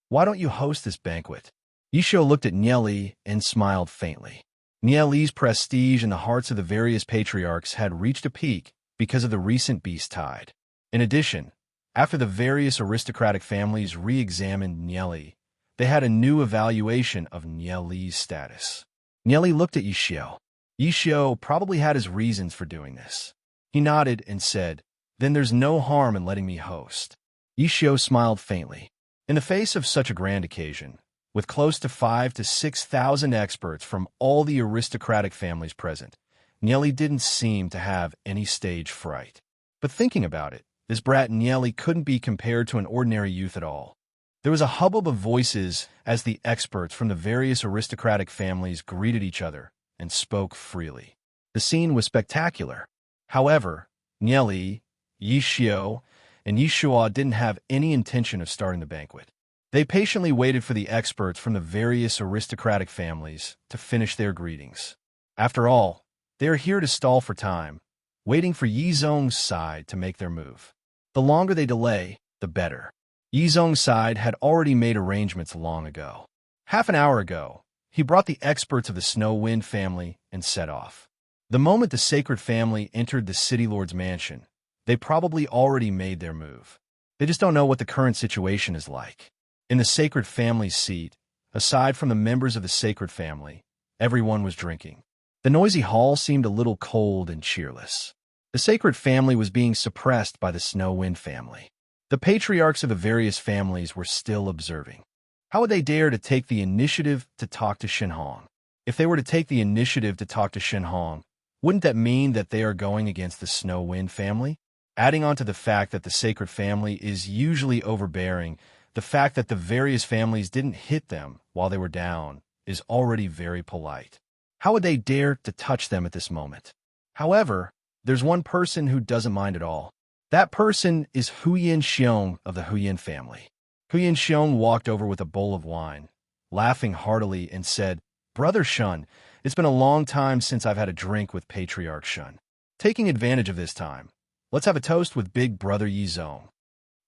why don't you host this banquet?" Yisho looked at Ye Li and smiled faintly. Ye Li's prestige in the hearts of the various patriarchs had reached a peak because of the recent beast tide. In addition, after the various aristocratic families re-examined Ye Li, they had a new evaluation of Ye Li's status. Ye Li looked at Yisho. Yisho probably had his reasons for doing this. He nodded and said, "Then there's no harm in letting me host." Yisho smiled faintly. In the face of such a grand occasion, with close to 5,000 to 6,000 experts from all the aristocratic families present, Ye Li didn't seem to have any stage fright. But thinking about it, this brat Ye Li couldn't be compared to an ordinary youth at all. There was a hubbub of voices as the experts from the various aristocratic families greeted each other and spoke freely. The scene was spectacular. However, Ye Li, Yisho, and Yishuo didn't have any intention of starting the banquet. They patiently waited for the experts from the various aristocratic families to finish their greetings. After all, they are here to stall for time, waiting for Yizong's side to make their move. The longer they delay, the better. Yizong's side had already made arrangements long ago. Half an hour ago, he brought the experts of the Snow Wind family and set off. The moment the sacred family entered the city lord's mansion, they probably already made their move. They just don't know what the current situation is like. In the sacred family's seat, aside from the members of the sacred family, everyone was drinking. The noisy hall seemed a little cold and cheerless. The sacred family was being suppressed by the Snow Wind family. The patriarchs of the various families were still observing. How would they dare to take the initiative to talk to Shenhong? If they were to take the initiative to talk to Shenhong, wouldn't that mean that they are going against the Snow Wind family? Adding on to the fact that the sacred family is usually overbearing, the fact that the various families didn't hit them while they were down is already very polite. How would they dare to touch them at this moment? However, there's one person who doesn't mind at all. That person is Huyin Xiong of the Huyin family. Huyin Xiong walked over with a bowl of wine, laughing heartily, and said, "Brother Shun, it's been a long time since I've had a drink with Patriarch Shun. Taking advantage of this time, let's have a toast with Big Brother Yizong."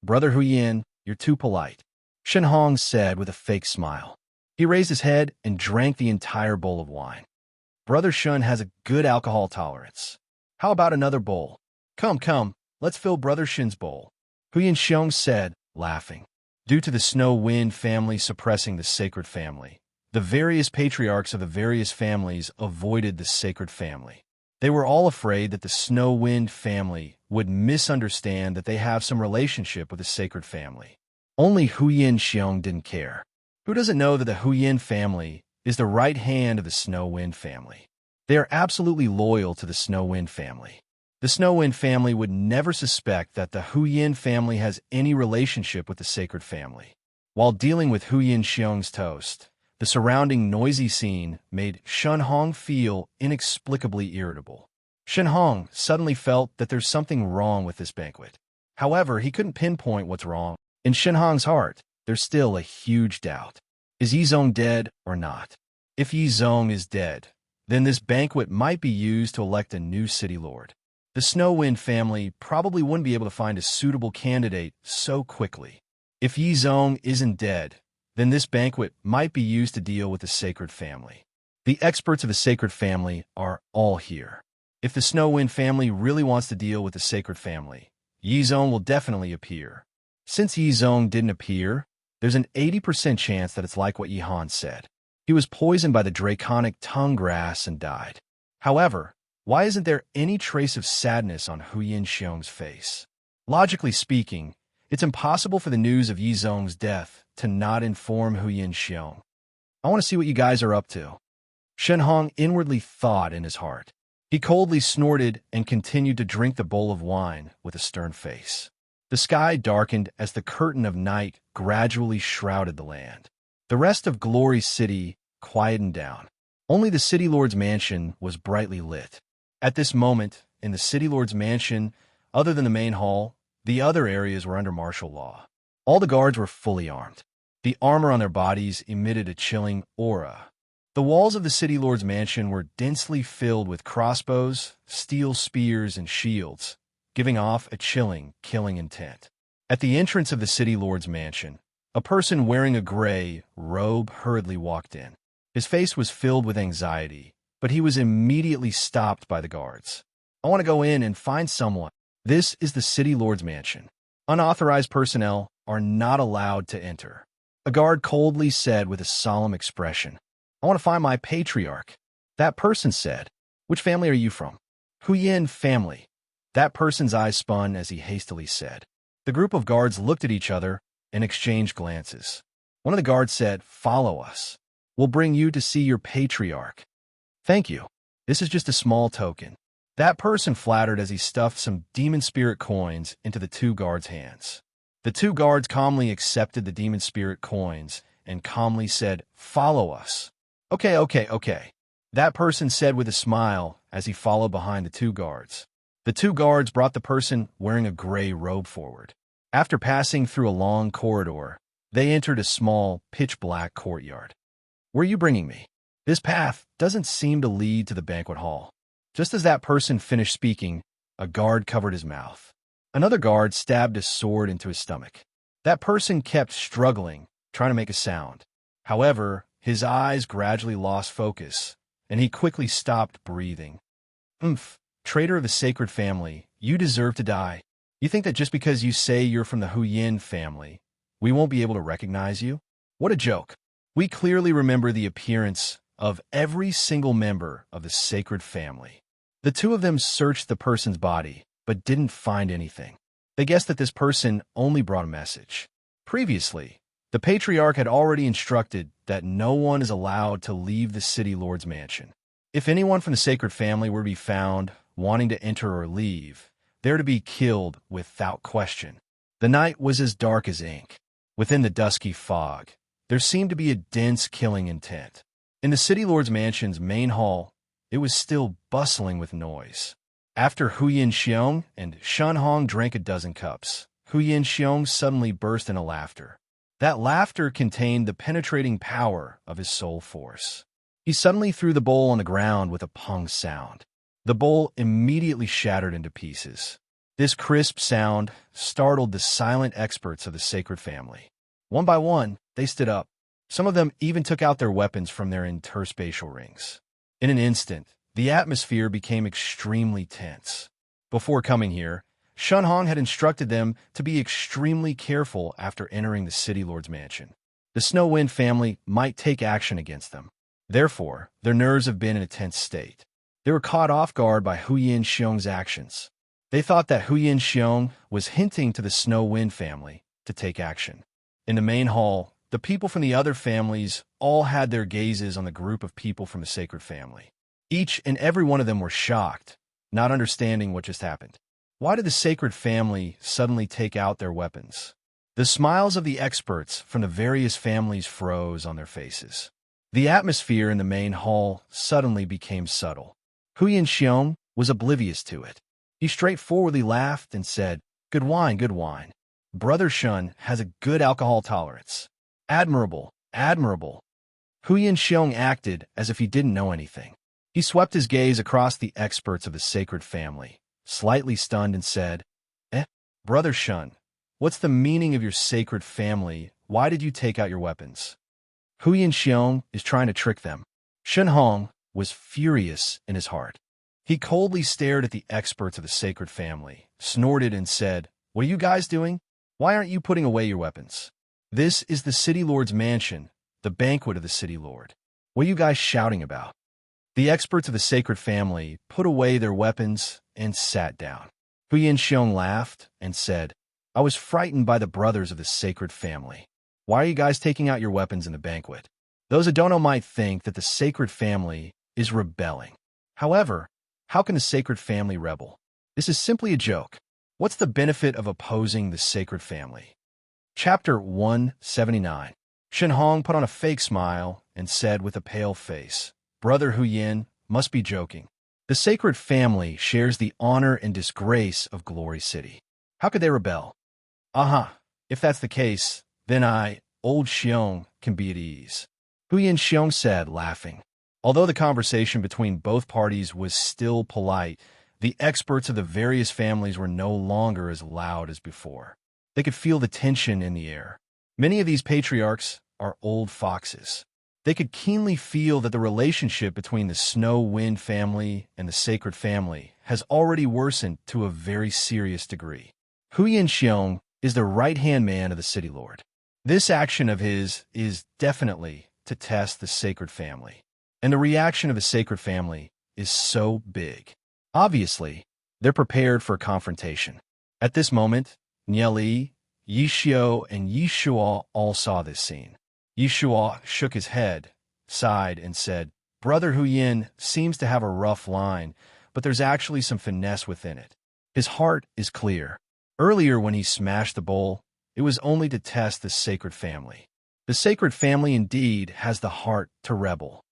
"Brother Huyin, you're too polite," Shenhong said with a fake smile. He raised his head and drank the entire bowl of wine. "Brother Shun has a good alcohol tolerance. How about another bowl? Come, let's fill Brother Shin's bowl," Huyin Xiong said, laughing. Due to the Snow Wind family suppressing the sacred family, the various patriarchs of the various families avoided the sacred family. They were all afraid that the Snow Wind family would misunderstand that they have some relationship with the sacred family. Only Huyin Xiong didn't care. Who doesn't know that the Huyin family is the right hand of the Snow Wind family? They are absolutely loyal to the Snow Wind family. The Snow Wind family would never suspect that the Huyin family has any relationship with the sacred family. While dealing with Huyin Xiong's toast, the surrounding noisy scene made Shenhong feel inexplicably irritable. Shenhong suddenly felt that there's something wrong with this banquet. However, he couldn't pinpoint what's wrong. In Shenhong's heart, there's still a huge doubt. Is Yizong dead or not? If Yizong is dead, then this banquet might be used to elect a new city lord. The Snow Wind family probably wouldn't be able to find a suitable candidate so quickly. If Yizong isn't dead, then this banquet might be used to deal with the sacred family. The experts of the sacred family are all here. If the Snow Wind family really wants to deal with the sacred family, Yizong will definitely appear. Since Yizong didn't appear, there's an 80% chance that it's like what Yihan said. He was poisoned by the draconic tongue grass and died. However, why isn't there any trace of sadness on Huyin Xiong's face? Logically speaking, it's impossible for the news of Yizong's death to not inform Huyin Xiong. I want to see what you guys are up to. Shen Hong inwardly thought in his heart. He coldly snorted and continued to drink the bowl of wine with a stern face. The sky darkened as the curtain of night gradually shrouded the land. The rest of Glory City quietened down. Only the City Lord's mansion was brightly lit. At this moment, in the City Lord's mansion, other than the main hall, the other areas were under martial law. All the guards were fully armed. The armor on their bodies emitted a chilling aura. The walls of the City Lord's mansion were densely filled with crossbows, steel spears, and shields, giving off a chilling, killing intent. At the entrance of the City Lord's mansion, a person wearing a gray robe hurriedly walked in. His face was filled with anxiety, but he was immediately stopped by the guards. I want to go in and find someone. This is the City Lord's mansion. Unauthorized personnel are not allowed to enter. A guard coldly said with a solemn expression, I want to find my patriarch. That person said, Which family are you from? Huyin family. That person's eyes spun as he hastily said. The group of guards looked at each other and exchanged glances. One of the guards said, Follow us. We'll bring you to see your patriarch. Thank you. This is just a small token. That person flattered as he stuffed some demon spirit coins into the two guards' hands. The two guards calmly accepted the demon spirit coins and calmly said, Follow us. Okay. That person said with a smile as he followed behind the two guards. The two guards brought the person wearing a gray robe forward. After passing through a long corridor, they entered a small, pitch-black courtyard. Where are you bringing me? This path doesn't seem to lead to the banquet hall. Just as that person finished speaking, a guard covered his mouth. Another guard stabbed his sword into his stomach. That person kept struggling, trying to make a sound. However, his eyes gradually lost focus, and he quickly stopped breathing. Traitor of the sacred family, you deserve to die. You think that just because you say you're from the Huyin family, we won't be able to recognize you? What a joke. We clearly remember the appearance of every single member of the sacred family. The two of them searched the person's body, but didn't find anything. They guessed that this person only brought a message. Previously, the patriarch had already instructed that no one is allowed to leave the City Lord's mansion. If anyone from the sacred family were to be found wanting to enter or leave, they're to be killed without question. The night was as dark as ink. Within the dusky fog, there seemed to be a dense killing intent. In the City Lord's mansion's main hall, it was still bustling with noise. After Huyin Xiong and Shen Hong drank a dozen cups, Huyin Xiong suddenly burst into laughter. That laughter contained the penetrating power of his soul force. He suddenly threw the bowl on the ground with a pung sound. The bowl immediately shattered into pieces. This crisp sound startled the silent experts of the sacred family. One by one, they stood up. Some of them even took out their weapons from their interspatial rings. In an instant, the atmosphere became extremely tense. Before coming here, Shen Hong had instructed them to be extremely careful after entering the City Lord's mansion. The Snow Wind family might take action against them. Therefore, their nerves have been in a tense state. They were caught off guard by Huyin Xiong's actions. They thought that Huyin Xiong was hinting to the Snow Wind family to take action. In the main hall, the people from the other families all had their gazes on the group of people from the sacred family. Each and every one of them were shocked, not understanding what just happened. Why did the sacred family suddenly take out their weapons? The smiles of the experts from the various families froze on their faces. The atmosphere in the main hall suddenly became subtle. Huyin Xiong was oblivious to it. He straightforwardly laughed and said, Good wine, good wine. Brother Shun has a good alcohol tolerance. Admirable, admirable. Huyin Xiong acted as if he didn't know anything. He swept his gaze across the experts of the sacred family, slightly stunned, and said, Brother Shun, what's the meaning of your sacred family? Why did you take out your weapons? Huyin Xiong is trying to trick them. Shen Hong was furious in his heart. He coldly stared at the experts of the sacred family, snorted and said, "What are you guys doing? Why aren't you putting away your weapons? This is the city lord's mansion, the banquet of the city lord. What are you guys shouting about?" The experts of the sacred family put away their weapons and sat down. Huyan Xiong laughed and said, "I was frightened by the brothers of the sacred family. Why are you guys taking out your weapons in the banquet? Those who don't know might think that the sacred family is rebelling. However, how can the sacred family rebel? This is simply a joke. What's the benefit of opposing the sacred family?" Chapter 179. Shen Hong put on a fake smile and said with a pale face, "Brother Huyan must be joking. The sacred family shares the honor and disgrace of Glory City. How could they rebel?" "Aha, if that's the case, then I, old Xiong, can be at ease," Huyan Xiong said, laughing. Although the conversation between both parties was still polite, the experts of the various families were no longer as loud as before. They could feel the tension in the air. Many of these patriarchs are old foxes. They could keenly feel that the relationship between the Snow Wind family and the Sacred family has already worsened to a very serious degree. Huyan Xiong is the right-hand man of the City Lord. This action of his is definitely to test the Sacred family. And the reaction of the Sacred family is so big. Obviously, they're prepared for a confrontation. At this moment, Nieli, Yishio, and Yishuo all saw this scene. Yishuo shook his head, sighed, and said, "Brother Huyan seems to have a rough line, but there's actually some finesse within it. His heart is clear. Earlier when he smashed the bowl, it was only to test the Sacred family. The Sacred family indeed has the heart to rebel.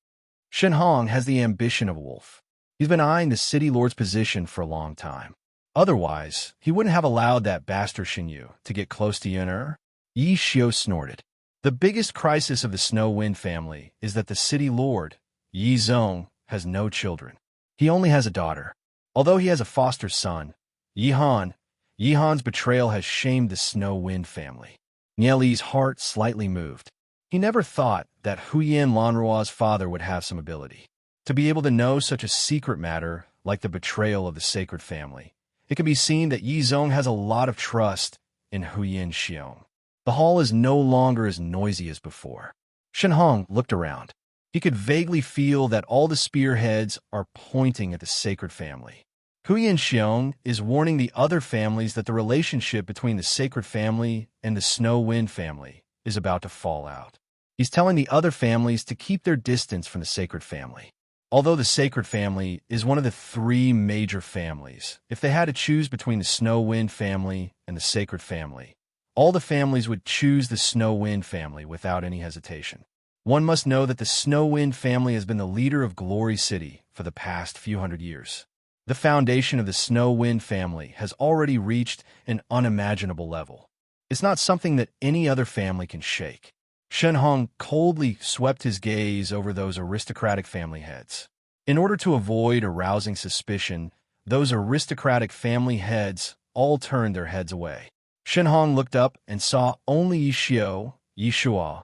Shen Hong has the ambition of a wolf. He's been eyeing the city lord's position for a long time. Otherwise, he wouldn't have allowed that bastard Xinyu to get close to Yuner." Yi Xiu snorted. The biggest crisis of the Snow Wind family is that the city lord, Yi Zong, has no children. He only has a daughter. Although he has a foster son, Yihan's betrayal has shamed the Snow Wind family. Nieli's heart slightly moved. He never thought that Huyan Lanruo's father would have some ability to be able to know such a secret matter like the betrayal of the sacred family. It can be seen that Yi Zong has a lot of trust in Huyan Xiong. The hall is no longer as noisy as before. Shen Hong looked around. He could vaguely feel that all the spearheads are pointing at the sacred family. Huyan Xiong is warning the other families that the relationship between the sacred family and the Snow Wind family is about to fall out. He's telling the other families to keep their distance from the sacred family. Although the sacred family is one of the three major families, if they had to choose between the Snow Wind family and the sacred family, all the families would choose the Snow Wind family without any hesitation. One must know that the Snow Wind family has been the leader of Glory City for the past few hundred years. The foundation of the Snow Wind family has already reached an unimaginable level. It's not something that any other family can shake. Shen Hong coldly swept his gaze over those aristocratic family heads. In order to avoid arousing suspicion, those aristocratic family heads all turned their heads away. Shen Hong looked up and saw only Yishio, Yishuo,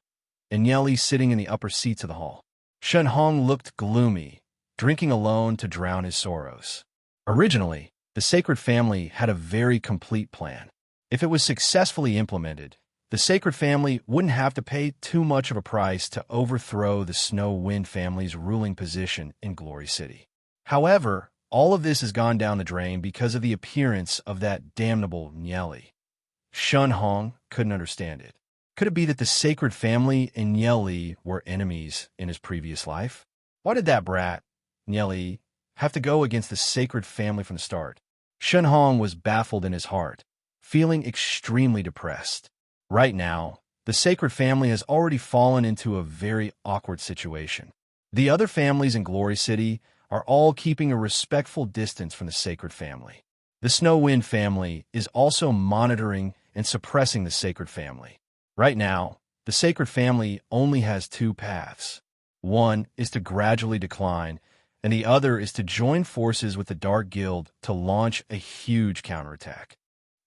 and Nieli sitting in the upper seats of the hall. Shen Hong looked gloomy, drinking alone to drown his sorrows. Originally, the sacred family had a very complete plan. If it was successfully implemented, the sacred family wouldn't have to pay too much of a price to overthrow the Snow Wind family's ruling position in Glory City. However, all of this has gone down the drain because of the appearance of that damnable Nieli. Shen Hong couldn't understand it. Could it be that the sacred family and Nieli were enemies in his previous life? Why did that brat, Nieli, have to go against the sacred family from the start? Shen Hong was baffled in his heart, feeling extremely depressed. Right now, the sacred family has already fallen into a very awkward situation. The other families in Glory City are all keeping a respectful distance from the sacred family. The Snow Wind family is also monitoring and suppressing the sacred family. Right now, the sacred family only has two paths. One is to gradually decline, and the other is to join forces with the Dark Guild to launch a huge counterattack.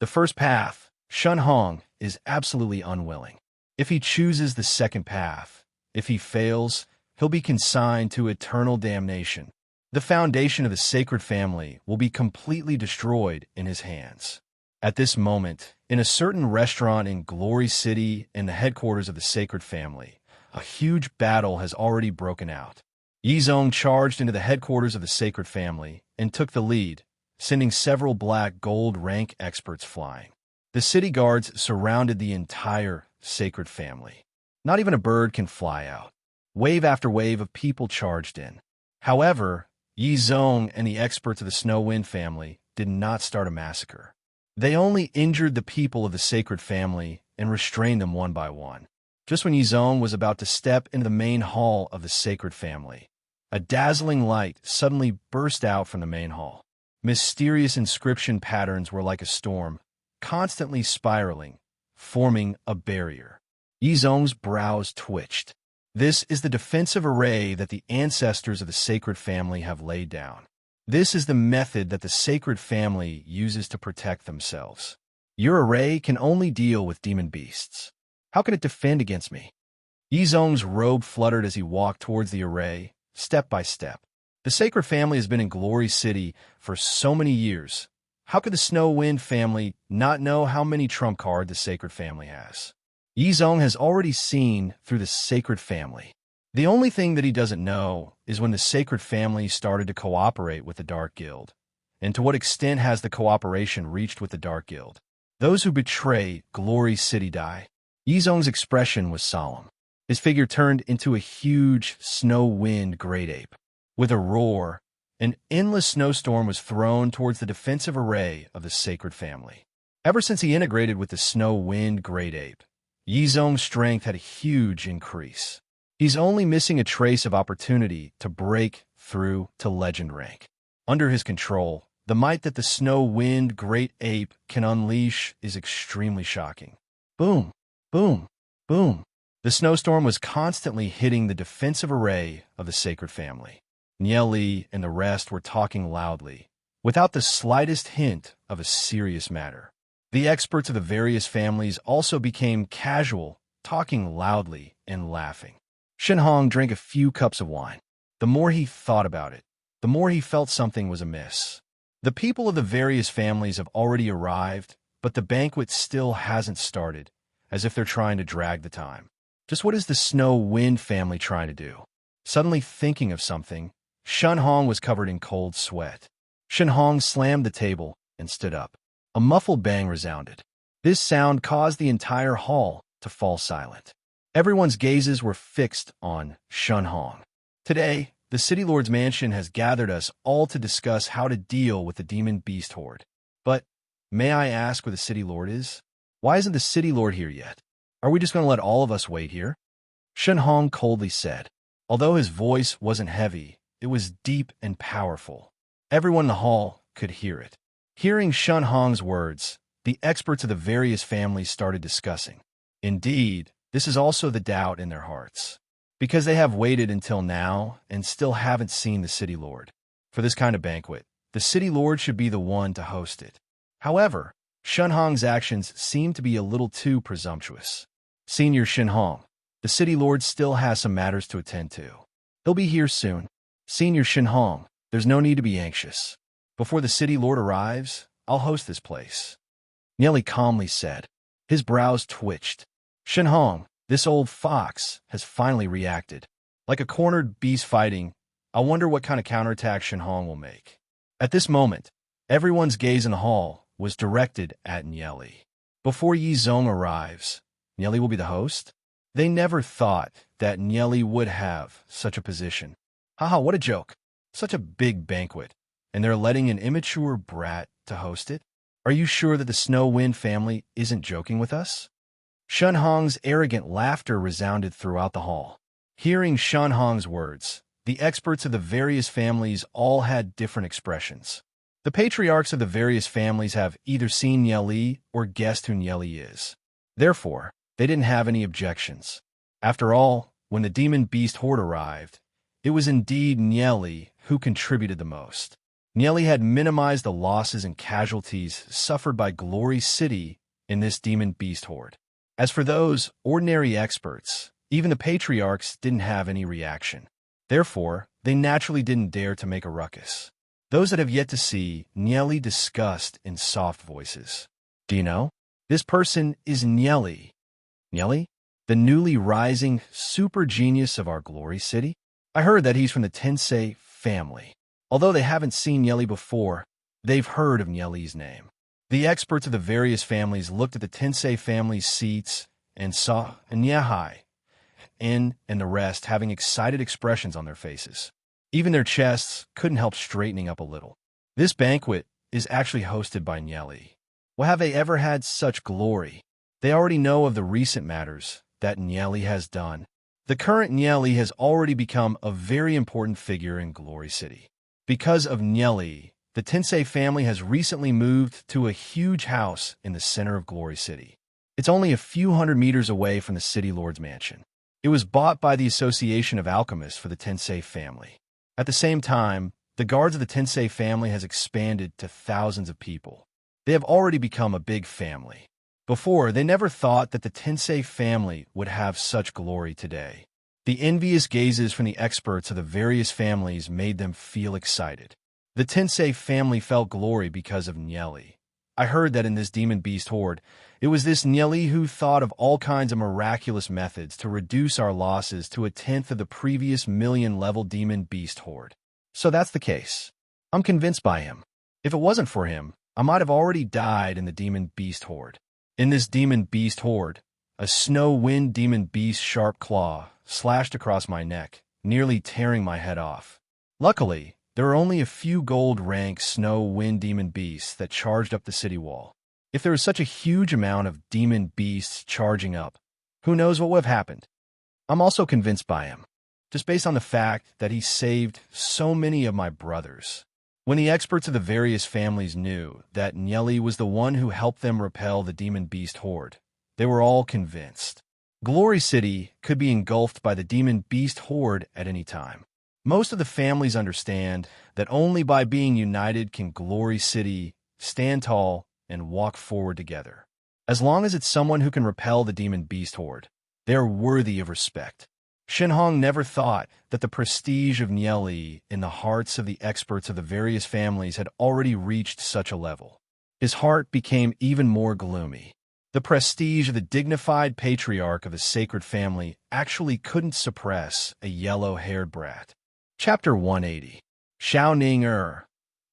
The first path, Shen Hong, is absolutely unwilling. If he chooses the second path, if he fails, he'll be consigned to eternal damnation. The foundation of the sacred family will be completely destroyed in his hands. At this moment, in a certain restaurant in Glory City, in the headquarters of the sacred family, a huge battle has already broken out. Yizong charged into the headquarters of the sacred family and took the lead, sending several black gold rank experts flying. The city guards surrounded the entire sacred family. Not even a bird can fly out. Wave after wave of people charged in. However, Yizong and the experts of the Snow Wind family did not start a massacre. They only injured the people of the sacred family and restrained them one by one. Just when Yizong was about to step into the main hall of the sacred family, a dazzling light suddenly burst out from the main hall. Mysterious inscription patterns were like a storm, constantly spiraling, forming a barrier. Yizong's brows twitched. This is the defensive array that the ancestors of the sacred family have laid down. This is the method that the sacred family uses to protect themselves. Your array can only deal with demon beasts. How can it defend against me? Yizong's robe fluttered as he walked towards the array, step by step. The sacred family has been in Glory City for so many years. How could the Snow Wind family not know how many trump cards the sacred family has? Yizong has already seen through the sacred family. The only thing that he doesn't know is when the sacred family started to cooperate with the Dark Guild, and to what extent has the cooperation reached with the Dark Guild. Those who betray Glory City die. Yizong's expression was solemn. His figure turned into a huge Snow Wind great ape. With a roar, an endless snowstorm was thrown towards the defensive array of the sacred family. Ever since he integrated with the Snow Wind great ape, Yizong's strength had a huge increase. He's only missing a trace of opportunity to break through to legend rank. Under his control, the might that the Snow Wind great ape can unleash is extremely shocking. Boom, boom, boom. The snowstorm was constantly hitting the defensive array of the sacred family. Nieli and the rest were talking loudly, without the slightest hint of a serious matter. The experts of the various families also became casual, talking loudly and laughing. Shenhong drank a few cups of wine. The more he thought about it, the more he felt something was amiss. The people of the various families have already arrived, but the banquet still hasn't started, as if they're trying to drag the time. Just what is the Snow Wind family trying to do? Suddenly thinking of something, Shenhong was covered in cold sweat. Shenhong slammed the table and stood up. A muffled bang resounded. This sound caused the entire hall to fall silent. Everyone's gazes were fixed on Shenhong. Today, the City Lord's mansion has gathered us all to discuss how to deal with the demon beast horde. But may I ask where the City Lord is? Why isn't the City Lord here yet? Are we just going to let all of us wait here? Shenhong coldly said. Although his voice wasn't heavy, it was deep and powerful. Everyone in the hall could hear it. Hearing Shenhong's words, the experts of the various families started discussing. Indeed, this is also the doubt in their hearts, because they have waited until now and still haven't seen the City Lord. For this kind of banquet, the City Lord should be the one to host it. However, Shenhong's actions seem to be a little too presumptuous. Senior Shenhong, the City Lord still has some matters to attend to. He'll be here soon. Senior Shenhong, there's no need to be anxious. Before the City Lord arrives, I'll host this place. Nieli calmly said. His brows twitched. Shenhong, this old fox, has finally reacted. Like a cornered beast fighting, I wonder what kind of counterattack Shenhong will make. At this moment, everyone's gaze in the hall was directed at Nieli. Before Yizong arrives, Nieli will be the host? They never thought that Nieli would have such a position. Haha, what a joke. Such a big banquet, and they're letting an immature brat to host it? Are you sure that the Snow Wind family isn't joking with us? Shenhong's arrogant laughter resounded throughout the hall. Hearing Shenhong's words, the experts of the various families all had different expressions. The patriarchs of the various families have either seen Nieli or guessed who Nieli is. Therefore, they didn't have any objections. After all, when the demon beast horde arrived, it was indeed Nieli who contributed the most. Nieli had minimized the losses and casualties suffered by Glory City in this demon beast horde. As for those ordinary experts, Even the patriarchs didn't have any reaction. Therefore, they naturally didn't dare to make a ruckus. Those that have yet to see Nyeli discussed in soft voices. Do you know? This person is Nyeli. Nyeli? The newly rising super genius of our glory city? I heard that he's from the Tensei family. Although they haven't seen Nyeli before, they've heard of Nyeli's name. The experts of the various families looked at the Tensei family's seats and saw Nyehai, and the rest having excited expressions on their faces. Even their chests couldn't help straightening up a little. This banquet is actually hosted by Nyeli. Well, have they ever had such glory? They already know of the recent matters that Nyeli has done. The current Nyeli has already become a very important figure in Glory City. Because of Nyeli, the Tensei family has recently moved to a huge house in the center of Glory City. It's only a few hundred meters away from the City Lord's mansion. It was bought by the Association of Alchemists for the Tensei family. At the same time, the guards of the Tensei family has expanded to thousands of people. They have already become a big family. Before, they never thought that the Tensei family would have such glory today. The envious gazes from the experts of the various families made them feel excited. The Tensei family felt glory because of Nyeli. I heard that in this demon beast horde, it was this Nyeli who thought of all kinds of miraculous methods to reduce our losses to 1/10 of the previous million-level demon beast horde. So that's the case. I'm convinced by him. If it wasn't for him, I might have already died in the demon beast horde. In this demon beast horde, a snow wind demon beast's sharp claw slashed across my neck, nearly tearing my head off. Luckily, there are only a few gold-rank snow wind demon beasts that charged up the city wall. If there was such a huge amount of demon beasts charging up, who knows what would have happened? I'm also convinced by him, just based on the fact that he saved so many of my brothers. When the experts of the various families knew that Nyeli was the one who helped them repel the demon beast horde, they were all convinced. Glory City could be engulfed by the demon beast horde at any time. Most of the families understand that only by being united can Glory City stand tall and walk forward together. As long as it's someone who can repel the demon beast horde, they are worthy of respect. Shenhong never thought that the prestige of Nyeli in the hearts of the experts of the various families had already reached such a level. His heart became even more gloomy. The prestige of the dignified patriarch of the sacred family actually couldn't suppress a yellow-haired brat. Chapter 180. Xiao Ning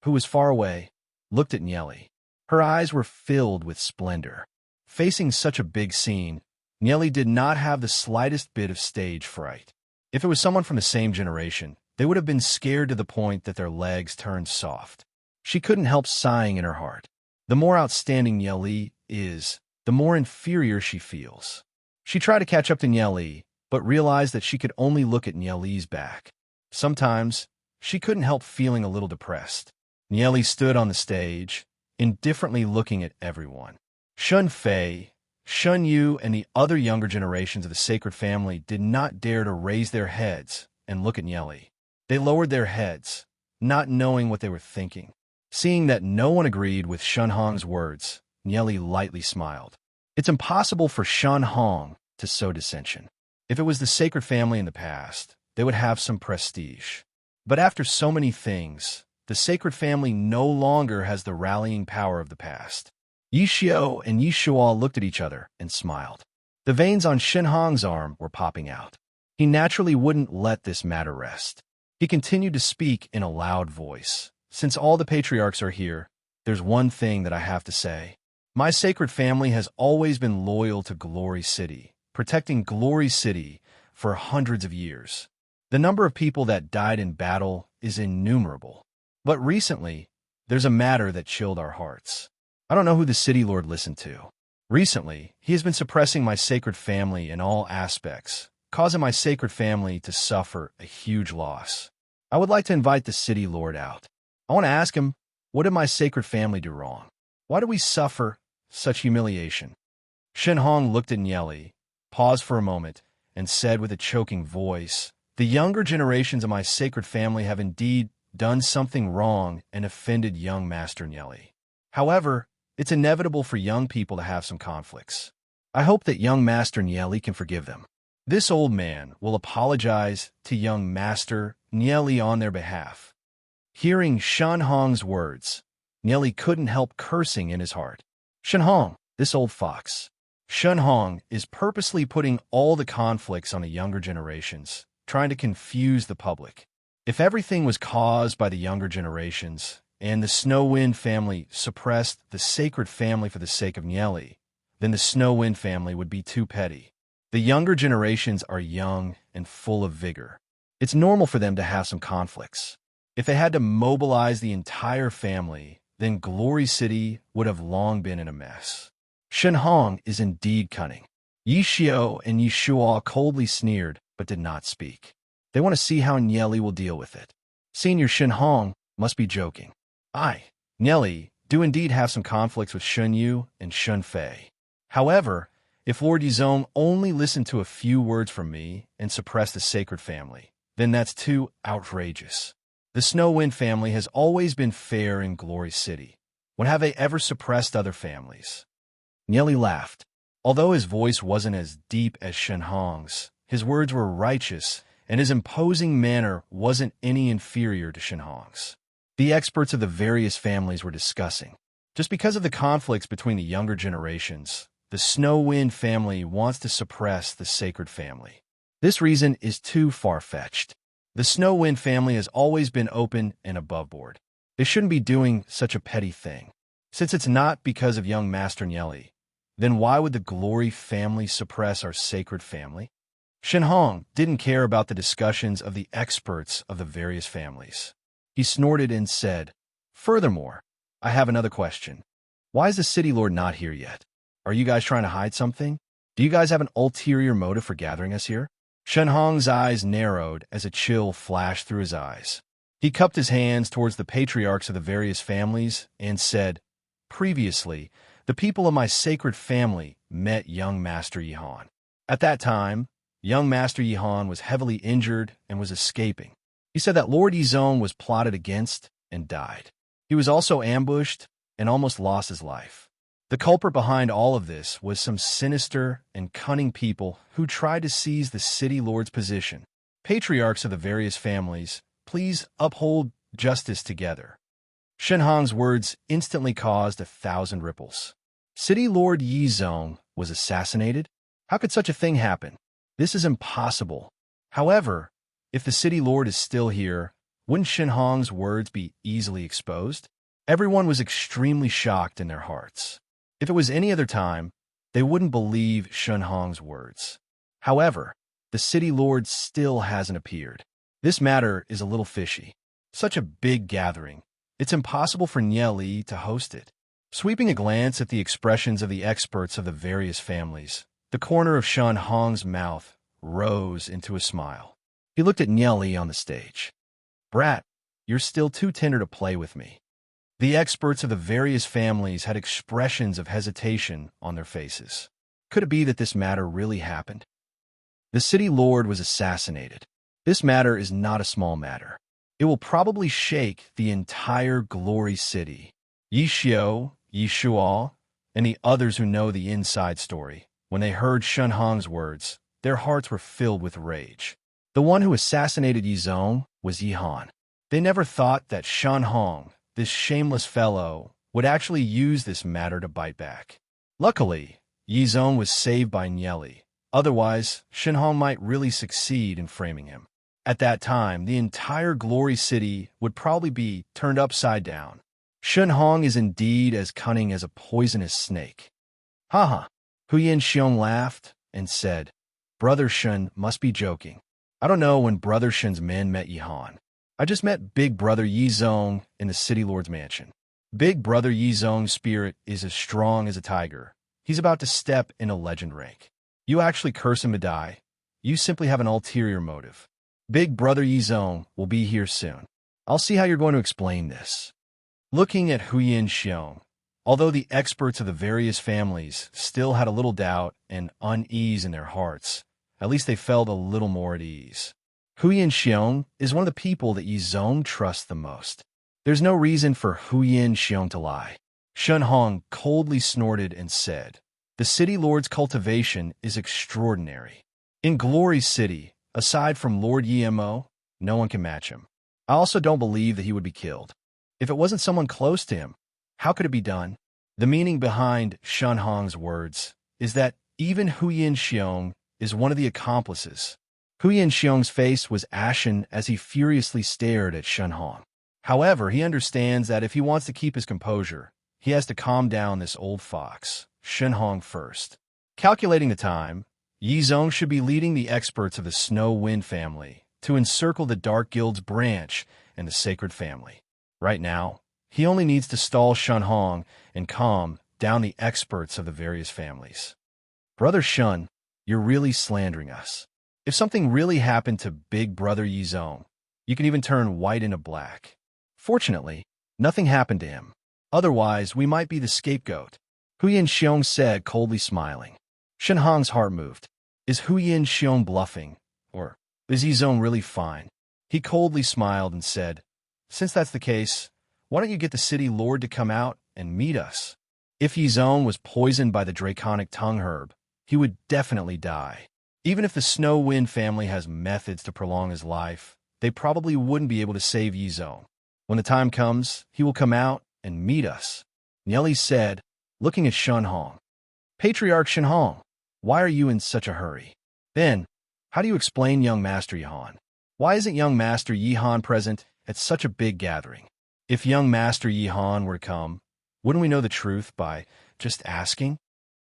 who was far away, looked at Nyeli. Her eyes were filled with splendor. Facing such a big scene, Nyeli did not have the slightest bit of stage fright. If it was someone from the same generation, they would have been scared to the point that their legs turned soft. She couldn't help sighing in her heart. The more outstanding Nyeli is, the more inferior she feels. She tried to catch up to Nyeli, but realized that she could only look at Nyeli's back. Sometimes, she couldn't help feeling a little depressed. Nyeli stood on the stage, indifferently looking at everyone. Shun Fei, Shun Yu, and the other younger generations of the sacred family did not dare to raise their heads and look at Nyeli. They lowered their heads, not knowing what they were thinking. Seeing that no one agreed with Shun Hong's words, Nyeli lightly smiled. It's impossible for Shun Hong to sow dissension. If it was the sacred family in the past, they would have some prestige. But after so many things, the sacred family no longer has the rallying power of the past. Yishio and Yishuo looked at each other and smiled. The veins on Shenhong's arm were popping out. He naturally wouldn't let this matter rest. He continued to speak in a loud voice. Since all the patriarchs are here, there's one thing that I have to say. My sacred family has always been loyal to Glory City, protecting Glory City for hundreds of years. The number of people that died in battle is innumerable. But recently, there's a matter that chilled our hearts. I don't know who the City Lord listened to. Recently, he has been suppressing my sacred family in all aspects, causing my sacred family to suffer a huge loss. I would like to invite the City Lord out. I want to ask him, what did my sacred family do wrong? Why do we suffer such humiliation? Shenhong looked at Nyeli, paused for a moment, and said with a choking voice, the younger generations of my sacred family have indeed done something wrong and offended young Master Nyeli. However, it's inevitable for young people to have some conflicts. I hope that young Master Nyeli can forgive them. This old man will apologize to young Master Nieli on their behalf. Hearing Shen Hong's words, Nieli couldn't help cursing in his heart. Shen Hong, this old fox. Shen Hong is purposely putting all the conflicts on the younger generations, trying to confuse the public. If everything was caused by the younger generations, and the Snow Wind family suppressed the sacred family for the sake of Nieli, then the Snow Wind family would be too petty. The younger generations are young and full of vigor. It's normal for them to have some conflicts. If they had to mobilize the entire family, then Glory City would have long been in a mess. Shen Hong is indeed cunning. Yi Xiao and Yi Shuo coldly sneered, but did not speak. They want to see how Nieli will deal with it. Senior Shen Hong must be joking. Nieli, do indeed have some conflicts with Shun Yu and Shun Fei. However, if Lord Yizong only listened to a few words from me and suppressed the sacred family, then that's too outrageous. The Snow Wind family has always been fair in Glory City. When have they ever suppressed other families? Nieli laughed. Although his voice wasn't as deep as Shen Hong's, his words were righteous, and his imposing manner wasn't any inferior to Shen Hong's. The experts of the various families were discussing. Just because of the conflicts between the younger generations, the Snow Wind family wants to suppress the sacred family. This reason is too far-fetched. The Snow Wind family has always been open and above-board. They shouldn't be doing such a petty thing. Since it's not because of young Master Nieli, then why would the Glory family suppress our sacred family? Shen Hong didn't care about the discussions of the experts of the various families. He snorted and said, "Furthermore, I have another question. Why is the city lord not here yet? Are you guys trying to hide something? Do you guys have an ulterior motive for gathering us here?" Shen Hong's eyes narrowed as a chill flashed through his eyes. He cupped his hands towards the patriarchs of the various families and said, "Previously, the people of my sacred family met young Master Yihan. At that time, young Master Yihan was heavily injured and was escaping. He said that Lord Yizong was plotted against and died. He was also ambushed and almost lost his life. The culprit behind all of this was some sinister and cunning people who tried to seize the city lord's position. Patriarchs of the various families, please uphold justice together." Shen Hong's words instantly caused 1,000 ripples. City Lord Yizong was assassinated? How could such a thing happen? This is impossible. However, if the city lord is still here, wouldn't Shen Hong's words be easily exposed? Everyone was extremely shocked in their hearts. If it was any other time, they wouldn't believe Shen Hong's words. However, the city lord still hasn't appeared. This matter is a little fishy. Such a big gathering. It's impossible for Nieli to host it. Sweeping a glance at the expressions of the experts of the various families, the corner of Shen Hong's mouth rose into a smile. He looked at Nieli on the stage. "Brat, you're still too tender to play with me." The experts of the various families had expressions of hesitation on their faces. Could it be that this matter really happened? The city lord was assassinated. This matter is not a small matter. It will probably shake the entire Glory City. Yi Xiao, Yi Shuo, and the others who know the inside story, when they heard Shen Hong's words, their hearts were filled with rage. The one who assassinated Yizong was Yihan. They never thought that Shen Hong, this shameless fellow, would actually use this matter to bite back. Luckily, Yizong was saved by Nieli. Otherwise, Shen Hong might really succeed in framing him. At that time, the entire Glory City would probably be turned upside down. Shen Hong is indeed as cunning as a poisonous snake. Haha. Huyan Xiong laughed and said, "Brother Shen must be joking. I don't know when Brother Shen's men met Yihan. I just met Big Brother Yizong in the City Lord's mansion. Big Brother Yizong's spirit is as strong as a tiger. He's about to step in a legend rank. You actually curse him to die. You simply have an ulterior motive. Big Brother Yizong will be here soon. I'll see how you're going to explain this." Looking at Huyan Xiong, although the experts of the various families still had a little doubt and unease in their hearts, at least they felt a little more at ease. Huyan Xiong is one of the people that Yizong trusts the most. There's no reason for Huyan Xiong to lie. Shen Hong coldly snorted and said, "The city lord's cultivation is extraordinary. In Glory City, aside from Lord Yemo, no one can match him. I also don't believe that he would be killed. If it wasn't someone close to him, how could it be done? The meaning behind Shun Hong's words is that even Huyin Xiong is one of the accomplices. Huyin Xiong's face was ashen as he furiously stared at Shun Hong. However, he understands that if he wants to keep his composure, he has to calm down this old fox, Shun Hong, first. Calculating the time, Yi Zong should be leading the experts of the Snow Wind family to encircle the Dark Guild's branch and the Sacred Family. Right now, he only needs to stall Shun Hong and calm down the experts of the various families. Brother Shun, you're really slandering us. If something really happened to Big Brother Yi Zong, you can even turn white into black. Fortunately, nothing happened to him. Otherwise, we might be the scapegoat. Huyin Xiong said, coldly smiling. Shun Hong's heart moved. Is Huyin Xiong bluffing? Or is Yi Zong really fine? He coldly smiled and said, since that's the case, why don't you get the city lord to come out and meet us? If Yi Zong was poisoned by the draconic tongue herb, he would definitely die. Even if the Snow Wind family has methods to prolong his life, they probably wouldn't be able to save Yi Zong. When the time comes, he will come out and meet us. Nieli said, looking at Shun Hong. Patriarch Shun Hong, why are you in such a hurry? Then, how do you explain young Master Yihan? Why isn't young Master Yihan present at such a big gathering? If young Master Yihan were to come, wouldn't we know the truth by just asking?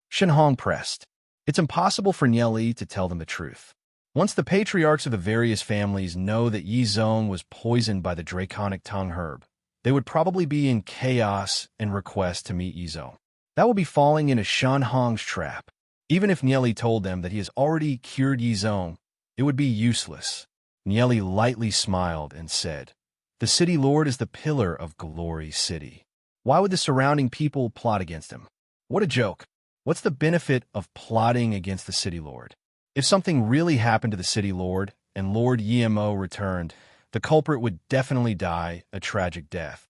Shun Hong pressed. It's impossible for Nieli to tell them the truth. Once the patriarchs of the various families know that Yi Zong was poisoned by the draconic tongue herb, they would probably be in chaos and request to meet Yi Zong. That would be falling into Shun Hong's trap. Even if Nieli told them that he has already cured Yi Zong, it would be useless. Nieli lightly smiled and said, the city lord is the pillar of Glory City. Why would the surrounding people plot against him? What a joke. What's the benefit of plotting against the city lord? If something really happened to the city lord and Lord Yemo returned, the culprit would definitely die a tragic death.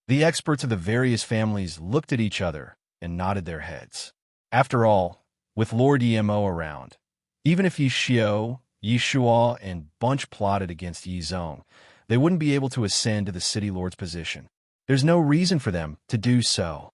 The experts of the various families looked at each other and nodded their heads. After all, with Lord Yemo around, even if Yi Xiao, Yi Shuo, and Bunch plotted against Yi Zong, they wouldn't be able to ascend to the city lord's position. There's no reason for them to do so.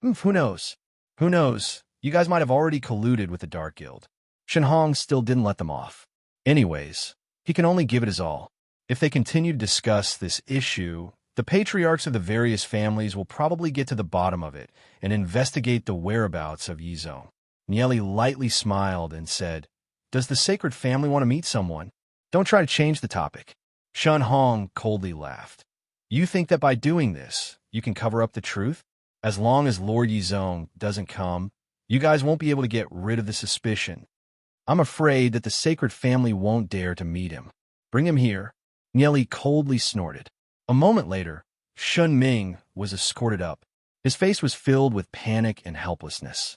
Who knows? Who knows? You guys might have already colluded with the Dark Guild. Shun Hong still didn't let them off. Anyways, he can only give it his all. If they continue to discuss this issue, the patriarchs of the various families will probably get to the bottom of it and investigate the whereabouts of Yi Zong. Nieli lightly smiled and said, does the sacred family want to meet someone? Don't try to change the topic. Shun Hong coldly laughed. You think that by doing this, you can cover up the truth? As long as Lord Yi Zong doesn't come, you guys won't be able to get rid of the suspicion. I'm afraid that the sacred family won't dare to meet him. Bring him here. Nieli coldly snorted. A moment later, Shun Ming was escorted up. His face was filled with panic and helplessness.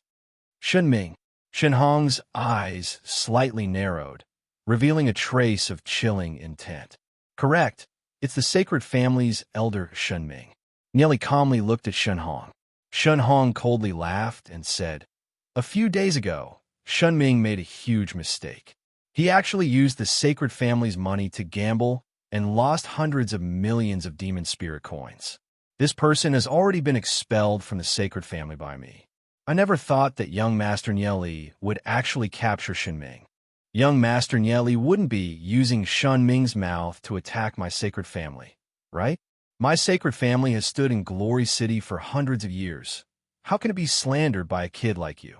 Shun Ming. Shun Hong's eyes slightly narrowed, revealing a trace of chilling intent. Correct. It's the sacred family's elder Shun Ming. Nieli calmly looked at Shun Hong. Shun Hong coldly laughed and said, a few days ago, Shun Ming made a huge mistake. He actually used the sacred family's money to gamble and lost hundreds of millions of demon spirit coins. This person has already been expelled from the sacred family by me. I never thought that young Master Nieli would actually capture Shun Ming. Young Master Nieli wouldn't be using Shun Ming's mouth to attack my sacred family, right? My sacred family has stood in Glory City for hundreds of years. How can it be slandered by a kid like you?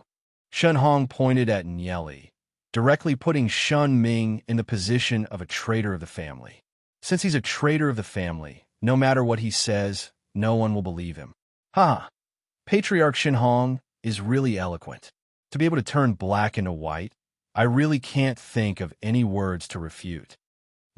Shun Hong pointed at Nieli, directly putting Shun Ming in the position of a traitor of the family. Since he's a traitor of the family, no matter what he says, no one will believe him. Ha! Patriarch Shun Hong is really eloquent. To be able to turn black into white, I really can't think of any words to refute.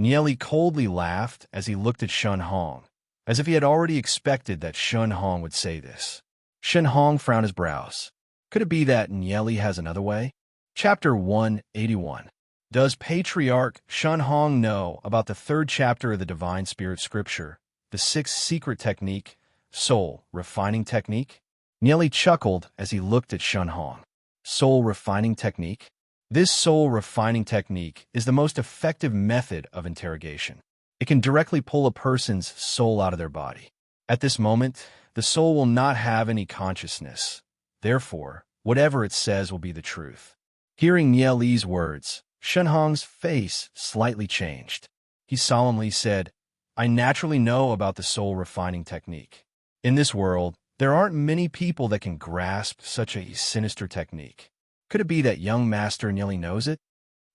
Nieli coldly laughed as he looked at Shun Hong, as if he had already expected that Shun Hong would say this. Shun Hong frowned his brows. Could it be that Nieli has another way? Chapter 181. Does Patriarch Shun Hong know about the third chapter of the Divine Spirit Scripture, the sixth secret technique, soul refining technique? Nieli chuckled as he looked at Shun Hong. Soul refining technique? This soul-refining technique is the most effective method of interrogation. It can directly pull a person's soul out of their body. At this moment, the soul will not have any consciousness. Therefore, whatever it says will be the truth. Hearing Nie Li's words, Shenhong's face slightly changed. He solemnly said, I naturally know about the soul-refining technique. In this world, there aren't many people that can grasp such a sinister technique. Could it be that young Master Nie Li knows it?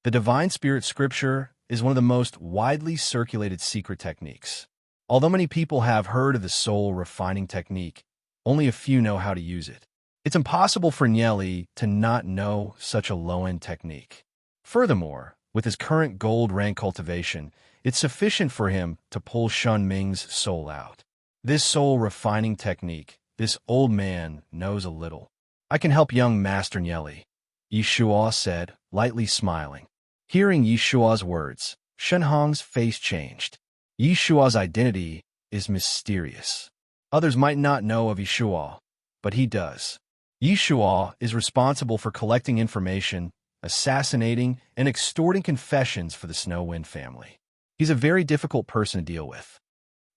The Divine Spirit Scripture is one of the most widely circulated secret techniques. Although many people have heard of the soul-refining technique, only a few know how to use it. It's impossible for Nie Li to not know such a low-end technique. Furthermore, with his current gold rank cultivation, it's sufficient for him to pull Shun Ming's soul out. This soul-refining technique, this old man knows a little. I can help young Master Nie Li, Yishua said, lightly smiling. Hearing Yishua's words, Shenhong's face changed. Yishua's identity is mysterious. Others might not know of Yishua, but he does. Yishua is responsible for collecting information, assassinating, and extorting confessions for the Snow Wind family. He's a very difficult person to deal with.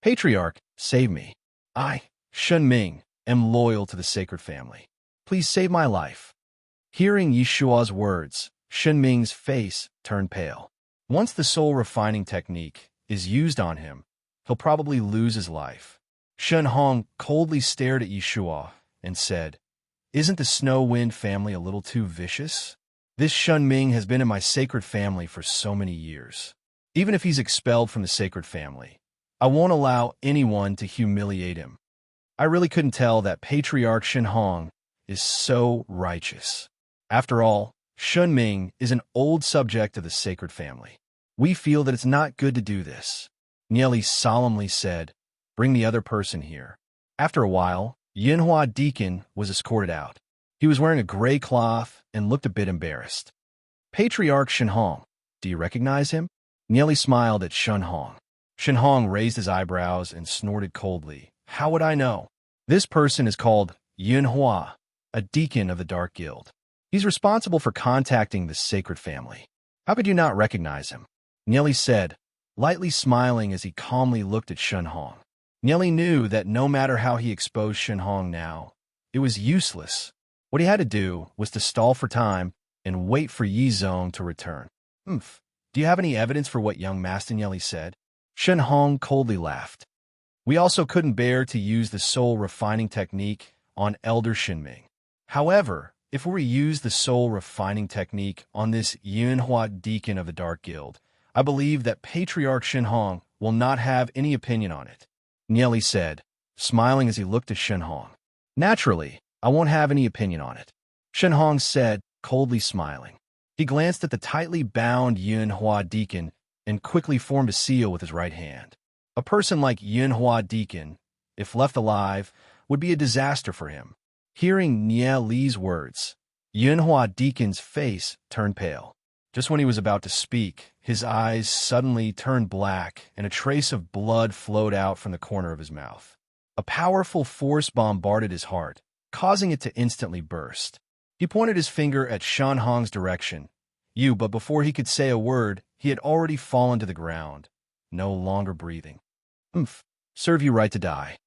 Patriarch, save me. I, Shun Ming, am loyal to the sacred family. Please save my life. Hearing Yishua's words, Shun Ming's face turned pale. Once the soul-refining technique is used on him, he'll probably lose his life. Shun Hong coldly stared at Yishua and said, Isn't the Snow Wind family a little too vicious? This Shun Ming has been in my sacred family for so many years. Even if he's expelled from the sacred family, I won't allow anyone to humiliate him. I really couldn't tell that Patriarch Shen Hong is so righteous. After all, Shun Ming is an old subject of the sacred family. We feel that it's not good to do this. Nie Li solemnly said, Bring the other person here. After a while, Yinhua Deacon was escorted out. He was wearing a gray cloth and looked a bit embarrassed. Patriarch Shen Hong, do you recognize him? Nie Li smiled at Shen Hong. Shen Hong raised his eyebrows and snorted coldly. How would I know? This person is called Yinhua, a deacon of the Dark Guild. He's responsible for contacting the sacred family. How could you not recognize him? Nie Li said, lightly smiling as he calmly looked at Shen Hong. Nie Li knew that no matter how he exposed Shen Hong now, it was useless. What he had to do was to stall for time and wait for Yi Zong to return. Do you have any evidence for what young Master Nie Li said? Shen Hong coldly laughed. We also couldn't bear to use the soul-refining technique on Elder Shen Ming. However, if we use the soul-refining technique on this Yunhua deacon of the Dark Guild, I believe that Patriarch Shen Hong will not have any opinion on it, Nie Li said, smiling as he looked at Shen Hong. Naturally, I won't have any opinion on it, Shen Hong said, coldly smiling. He glanced at the tightly bound Yunhua deacon and quickly formed a seal with his right hand. A person like Yunhua deacon, if left alive, would be a disaster for him. Hearing Nie Li's words, Yunhua deacon's face turned pale. Just when he was about to speak, his eyes suddenly turned black and a trace of blood flowed out from the corner of his mouth. A powerful force bombarded his heart, causing it to instantly burst. He pointed his finger at Shen Hong's direction. But before he could say a word, he had already fallen to the ground, no longer breathing. Serve you right to die.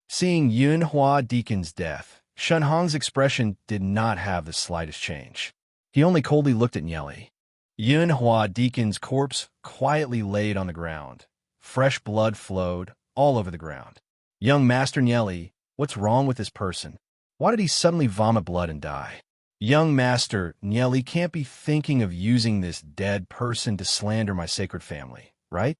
Seeing Yunhua deacon's death, Shen Hong's expression did not have the slightest change. He only coldly looked at Nie Li. Yunhua deacon's corpse quietly laid on the ground. Fresh blood flowed all over the ground. Young Master Nie Li, what's wrong with this person? Why did he suddenly vomit blood and die? Young Master Nie Li can't be thinking of using this dead person to slander my sacred family, right?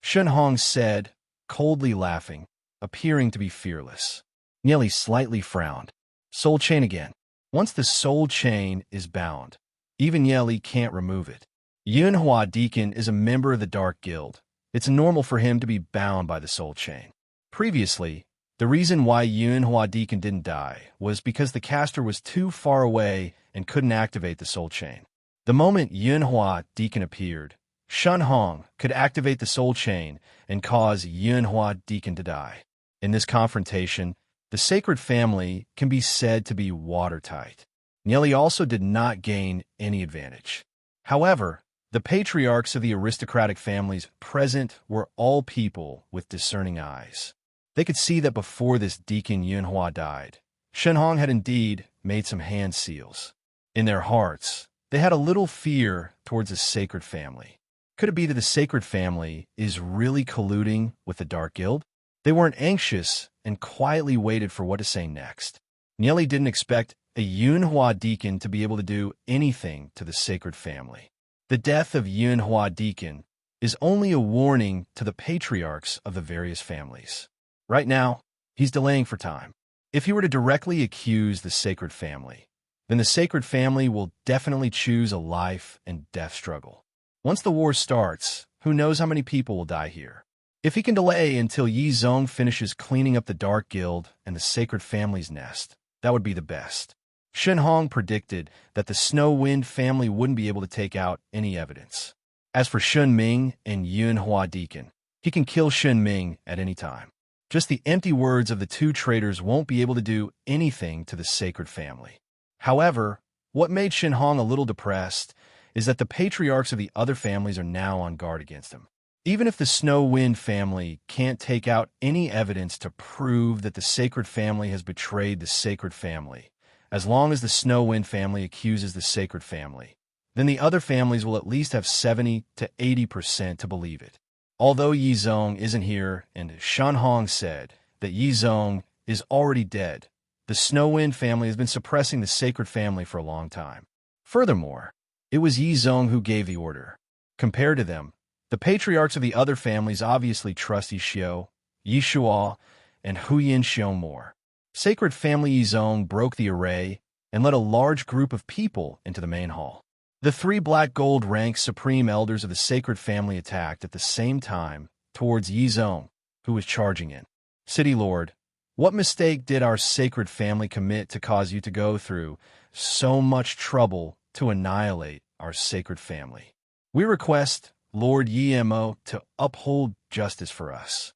Shen Hong said, coldly laughing, appearing to be fearless. Nie Li slightly frowned. Soul chain again. Once the soul chain is bound, even Nie Li can't remove it. Yunhua Deacon is a member of the Dark Guild. It's normal for him to be bound by the soul chain. Previously, the reason why Yunhua Deacon didn't die was because the caster was too far away and couldn't activate the soul chain. The moment Yunhua Deacon appeared, Shen Hong could activate the soul chain and cause Yunhua Deacon to die. In this confrontation, the sacred family can be said to be watertight. Nieli also did not gain any advantage. However, the patriarchs of the aristocratic families present were all people with discerning eyes. They could see that before this deacon Yunhua died, Shenhong had indeed made some hand seals. In their hearts, they had a little fear towards the sacred family. Could it be that the sacred family is really colluding with the Dark Guild? They weren't anxious and quietly waited for what to say next. Nieli didn't expect a Yunhua deacon to be able to do anything to the sacred family. The death of Yunhua deacon is only a warning to the patriarchs of the various families. Right now, he's delaying for time. If he were to directly accuse the sacred family, then the sacred family will definitely choose a life and death struggle. Once the war starts, who knows how many people will die here. If he can delay until Yi Zong finishes cleaning up the Dark Guild and the sacred family's nest, that would be the best. Shenhong predicted that the Snow Wind family wouldn't be able to take out any evidence. As for Shun Ming and Yunhua Deacon, he can kill Shun Ming at any time. Just the empty words of the two traitors won't be able to do anything to the sacred family. However, what made Shenhong a little depressed is that the patriarchs of the other families are now on guard against him. Even if the Snow Wind family can't take out any evidence to prove that the sacred family has betrayed the sacred family, as long as the Snow Wind family accuses the sacred family, then the other families will at least have 70 to 80% to believe it. Although Yi Zong isn't here and Shenhong said that Yi Zong is already dead, the Snow Wind family has been suppressing the sacred family for a long time. Furthermore, it was Yi Zong who gave the order. Compared to them, the patriarchs of the other families obviously trust Yi Xiu, Yi Shuo, and Hu Yin Xiu more. Sacred family Yi Zong broke the array and led a large group of people into the main hall. The three black gold rank supreme elders of the sacred family attacked at the same time towards Yi Zong, who was charging in. City Lord, what mistake did our sacred family commit to cause you to go through so much trouble to annihilate our sacred family? We request Lord Yi Mo to uphold justice for us.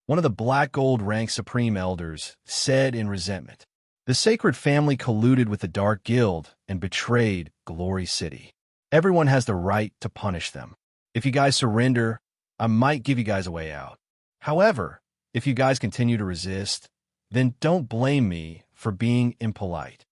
One of the black gold rank supreme elders said in resentment, the sacred family colluded with the Dark Guild and betrayed Glory City. Everyone has the right to punish them. If you guys surrender, I might give you guys a way out. However, if you guys continue to resist, then don't blame me for being impolite.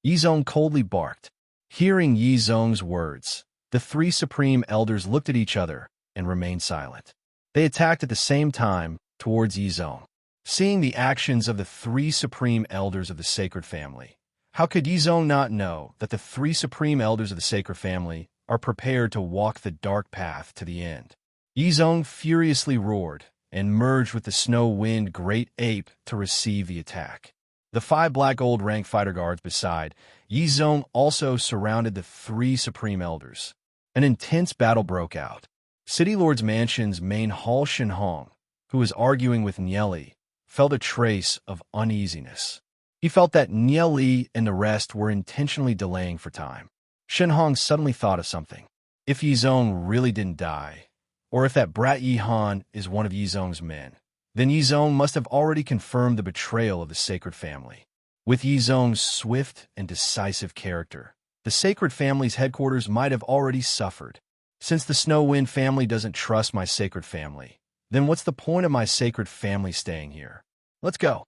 Yi Zong coldly barked. Hearing Yi Zong's words, the three supreme elders looked at each other and remained silent. They attacked at the same time towards Yi Zong. Seeing the actions of the three supreme elders of the sacred family, how could Yi Zong not know that the three supreme elders of the sacred family are prepared to walk the dark path to the end? Yi Zong furiously roared and merged with the Snow Wind Great Ape to receive the attack. The 5 black gold rank fighter guards beside Yi Zong also surrounded the three supreme elders. An intense battle broke out. City Lord's mansion's main hall Shenhong, who was arguing with Nieli, felt a trace of uneasiness. He felt that Nieli and the rest were intentionally delaying for time. Shenhong suddenly thought of something. If Yi Zong really didn't die, or if that brat Yi Han is one of Yi Zong's men, then Yi Zong must have already confirmed the betrayal of the sacred family. With Yi Zong's swift and decisive character, the sacred family's headquarters might have already suffered. Since the Snow Wind family doesn't trust my sacred family, then what's the point of my sacred family staying here? Let's go.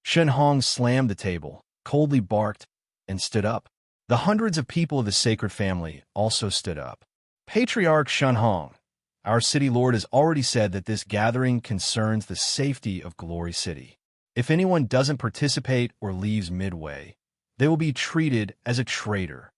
Shenhong slammed the table, coldly barked, and stood up. The hundreds of people of the sacred family also stood up. Patriarch Shenhong, our city lord has already said that this gathering concerns the safety of Glory City. If anyone doesn't participate or leaves midway, they will be treated as a traitor.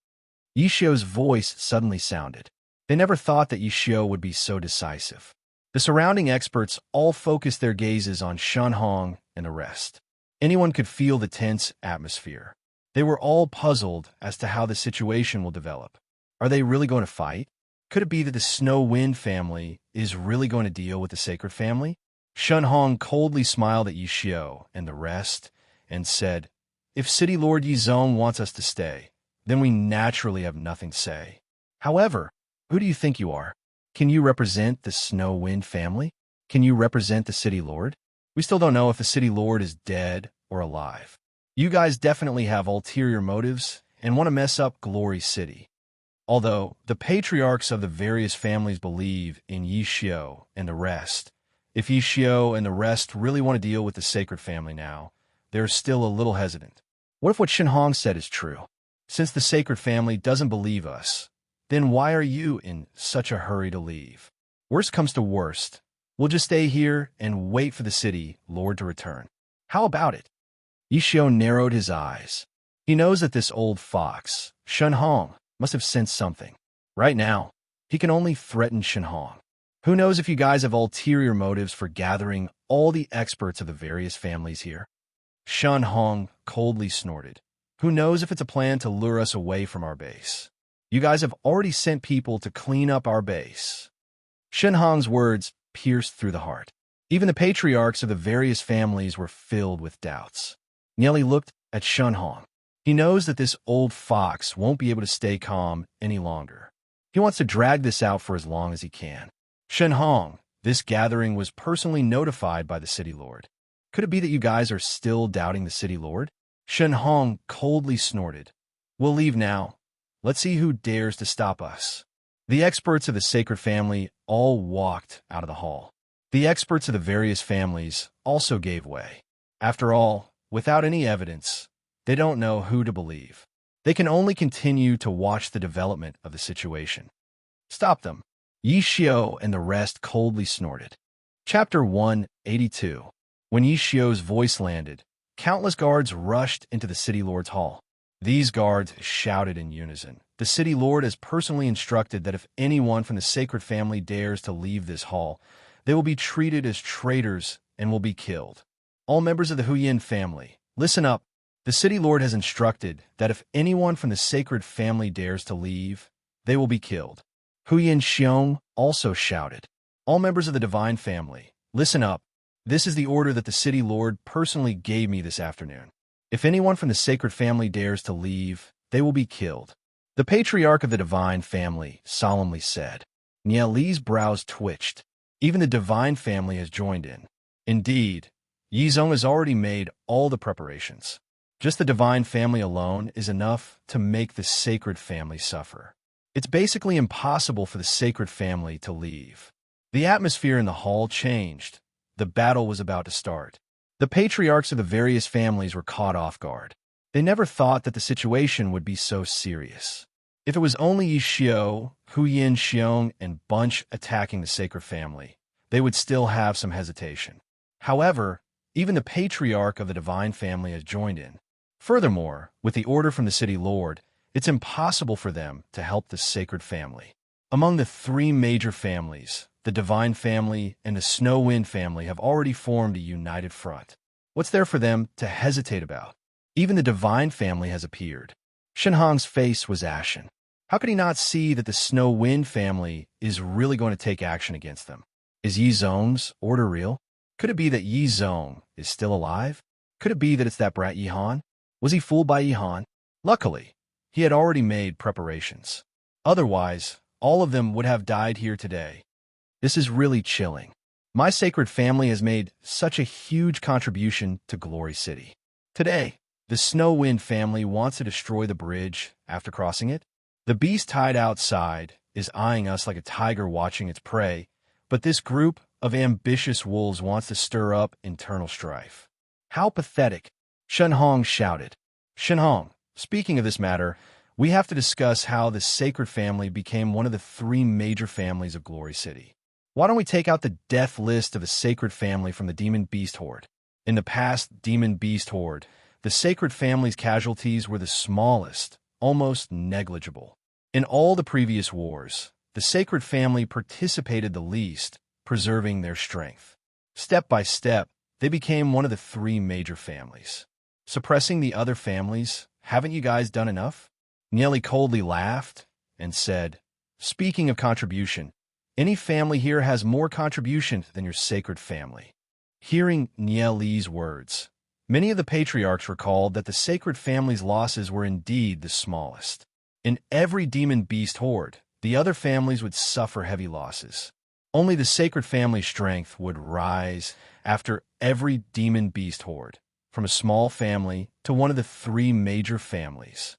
Yi Xiu's voice suddenly sounded. They never thought that Yi Xiu would be so decisive. The surrounding experts all focused their gazes on Shenhong and the rest. Anyone could feel the tense atmosphere. They were all puzzled as to how the situation will develop. Are they really going to fight? Could it be that the Snow Wind family is really going to deal with the sacred family? Shenhong coldly smiled at Yi Xiu and the rest and said, if City Lord Yi Zong wants us to stay, then we naturally have nothing to say. However, who do you think you are? Can you represent the Snow Wind family? Can you represent the City Lord? We still don't know if the City Lord is dead or alive. You guys definitely have ulterior motives, and want to mess up Glory City. Although the patriarchs of the various families believe in Yishio and the rest, if Yishio and the rest really want to deal with the sacred family now, they're still a little hesitant. What if what Shenhong said is true? Since the sacred family doesn't believe us, then why are you in such a hurry to leave? Worst comes to worst, we'll just stay here and wait for the city lord to return. How about it? Yishio narrowed his eyes. He knows that this old fox, Shenhong, must have sensed something. Right now, he can only threaten Shenhong. Who knows if you guys have ulterior motives for gathering all the experts of the various families here? Shenhong coldly snorted. Who knows if it's a plan to lure us away from our base? You guys have already sent people to clean up our base. Shenhong's words pierced through the heart. Even the patriarchs of the various families were filled with doubts. Nieli looked at Shenhong. He knows that this old fox won't be able to stay calm any longer. He wants to drag this out for as long as he can. Shenhong, this gathering was personally notified by the city lord. Could it be that you guys are still doubting the city lord? Shenhong coldly snorted. We'll leave now. Let's see who dares to stop us. The experts of the sacred family all walked out of the hall. The experts of the various families also gave way. After all, without any evidence, they don't know who to believe. They can only continue to watch the development of the situation. Stop them. Yishio and the rest coldly snorted. Chapter 182. When Yishio's voice landed, countless guards rushed into the city lord's hall. These guards shouted in unison. The city lord has personally instructed that if anyone from the sacred family dares to leave this hall, they will be treated as traitors and will be killed. All members of the Huyin family, listen up. The city lord has instructed that if anyone from the sacred family dares to leave, they will be killed. Huyin Xiong also shouted. All members of the divine family, listen up. This is the order that the city lord personally gave me this afternoon. If anyone from the sacred family dares to leave, they will be killed. The patriarch of the divine family solemnly said. Nieli's brows twitched. Even the divine family has joined in. Indeed, Yizong has already made all the preparations. Just the divine family alone is enough to make the sacred family suffer. It's basically impossible for the sacred family to leave. The atmosphere in the hall changed. The battle was about to start. The patriarchs of the various families were caught off guard. They never thought that the situation would be so serious. If it was only Yishio, Huyin Xiong, and Bunch attacking the sacred family, they would still have some hesitation. However, even the patriarch of the divine family has joined in. Furthermore, with the order from the city lord, it's impossible for them to help the sacred family. Among the three major families, the divine family and the snow wind family have already formed a united front. What's there for them to hesitate about? Even the divine family has appeared. Shenhong's face was ashen. How could he not see that the snow wind family is really going to take action against them? Is Yizong's order real? Could it be that Yizong is still alive? Could it be that it's that brat Yihan? Was he fooled by Yihan? Luckily, he had already made preparations. Otherwise, all of them would have died here today. This is really chilling. My sacred family has made such a huge contribution to Glory City. Today, the Snow Wind family wants to destroy the bridge after crossing it. The beast tied outside is eyeing us like a tiger watching its prey, but this group of ambitious wolves wants to stir up internal strife. How pathetic! Shenhong shouted. Shenhong, speaking of this matter, we have to discuss how the sacred family became one of the three major families of Glory City. Why don't we take out the death list of the sacred family from the Demon Beast Horde? In the past Demon Beast Horde, the sacred family's casualties were the smallest, almost negligible. In all the previous wars, the sacred family participated the least, preserving their strength. Step by step, they became one of the three major families. Suppressing the other families, haven't you guys done enough? Nieli coldly laughed and said, speaking of contribution, any family here has more contribution than your sacred family. Hearing Nieli's words, many of the patriarchs recalled that the sacred family's losses were indeed the smallest. In every demon beast horde, the other families would suffer heavy losses. Only the sacred family's strength would rise after every demon beast horde, from a small family to one of the three major families.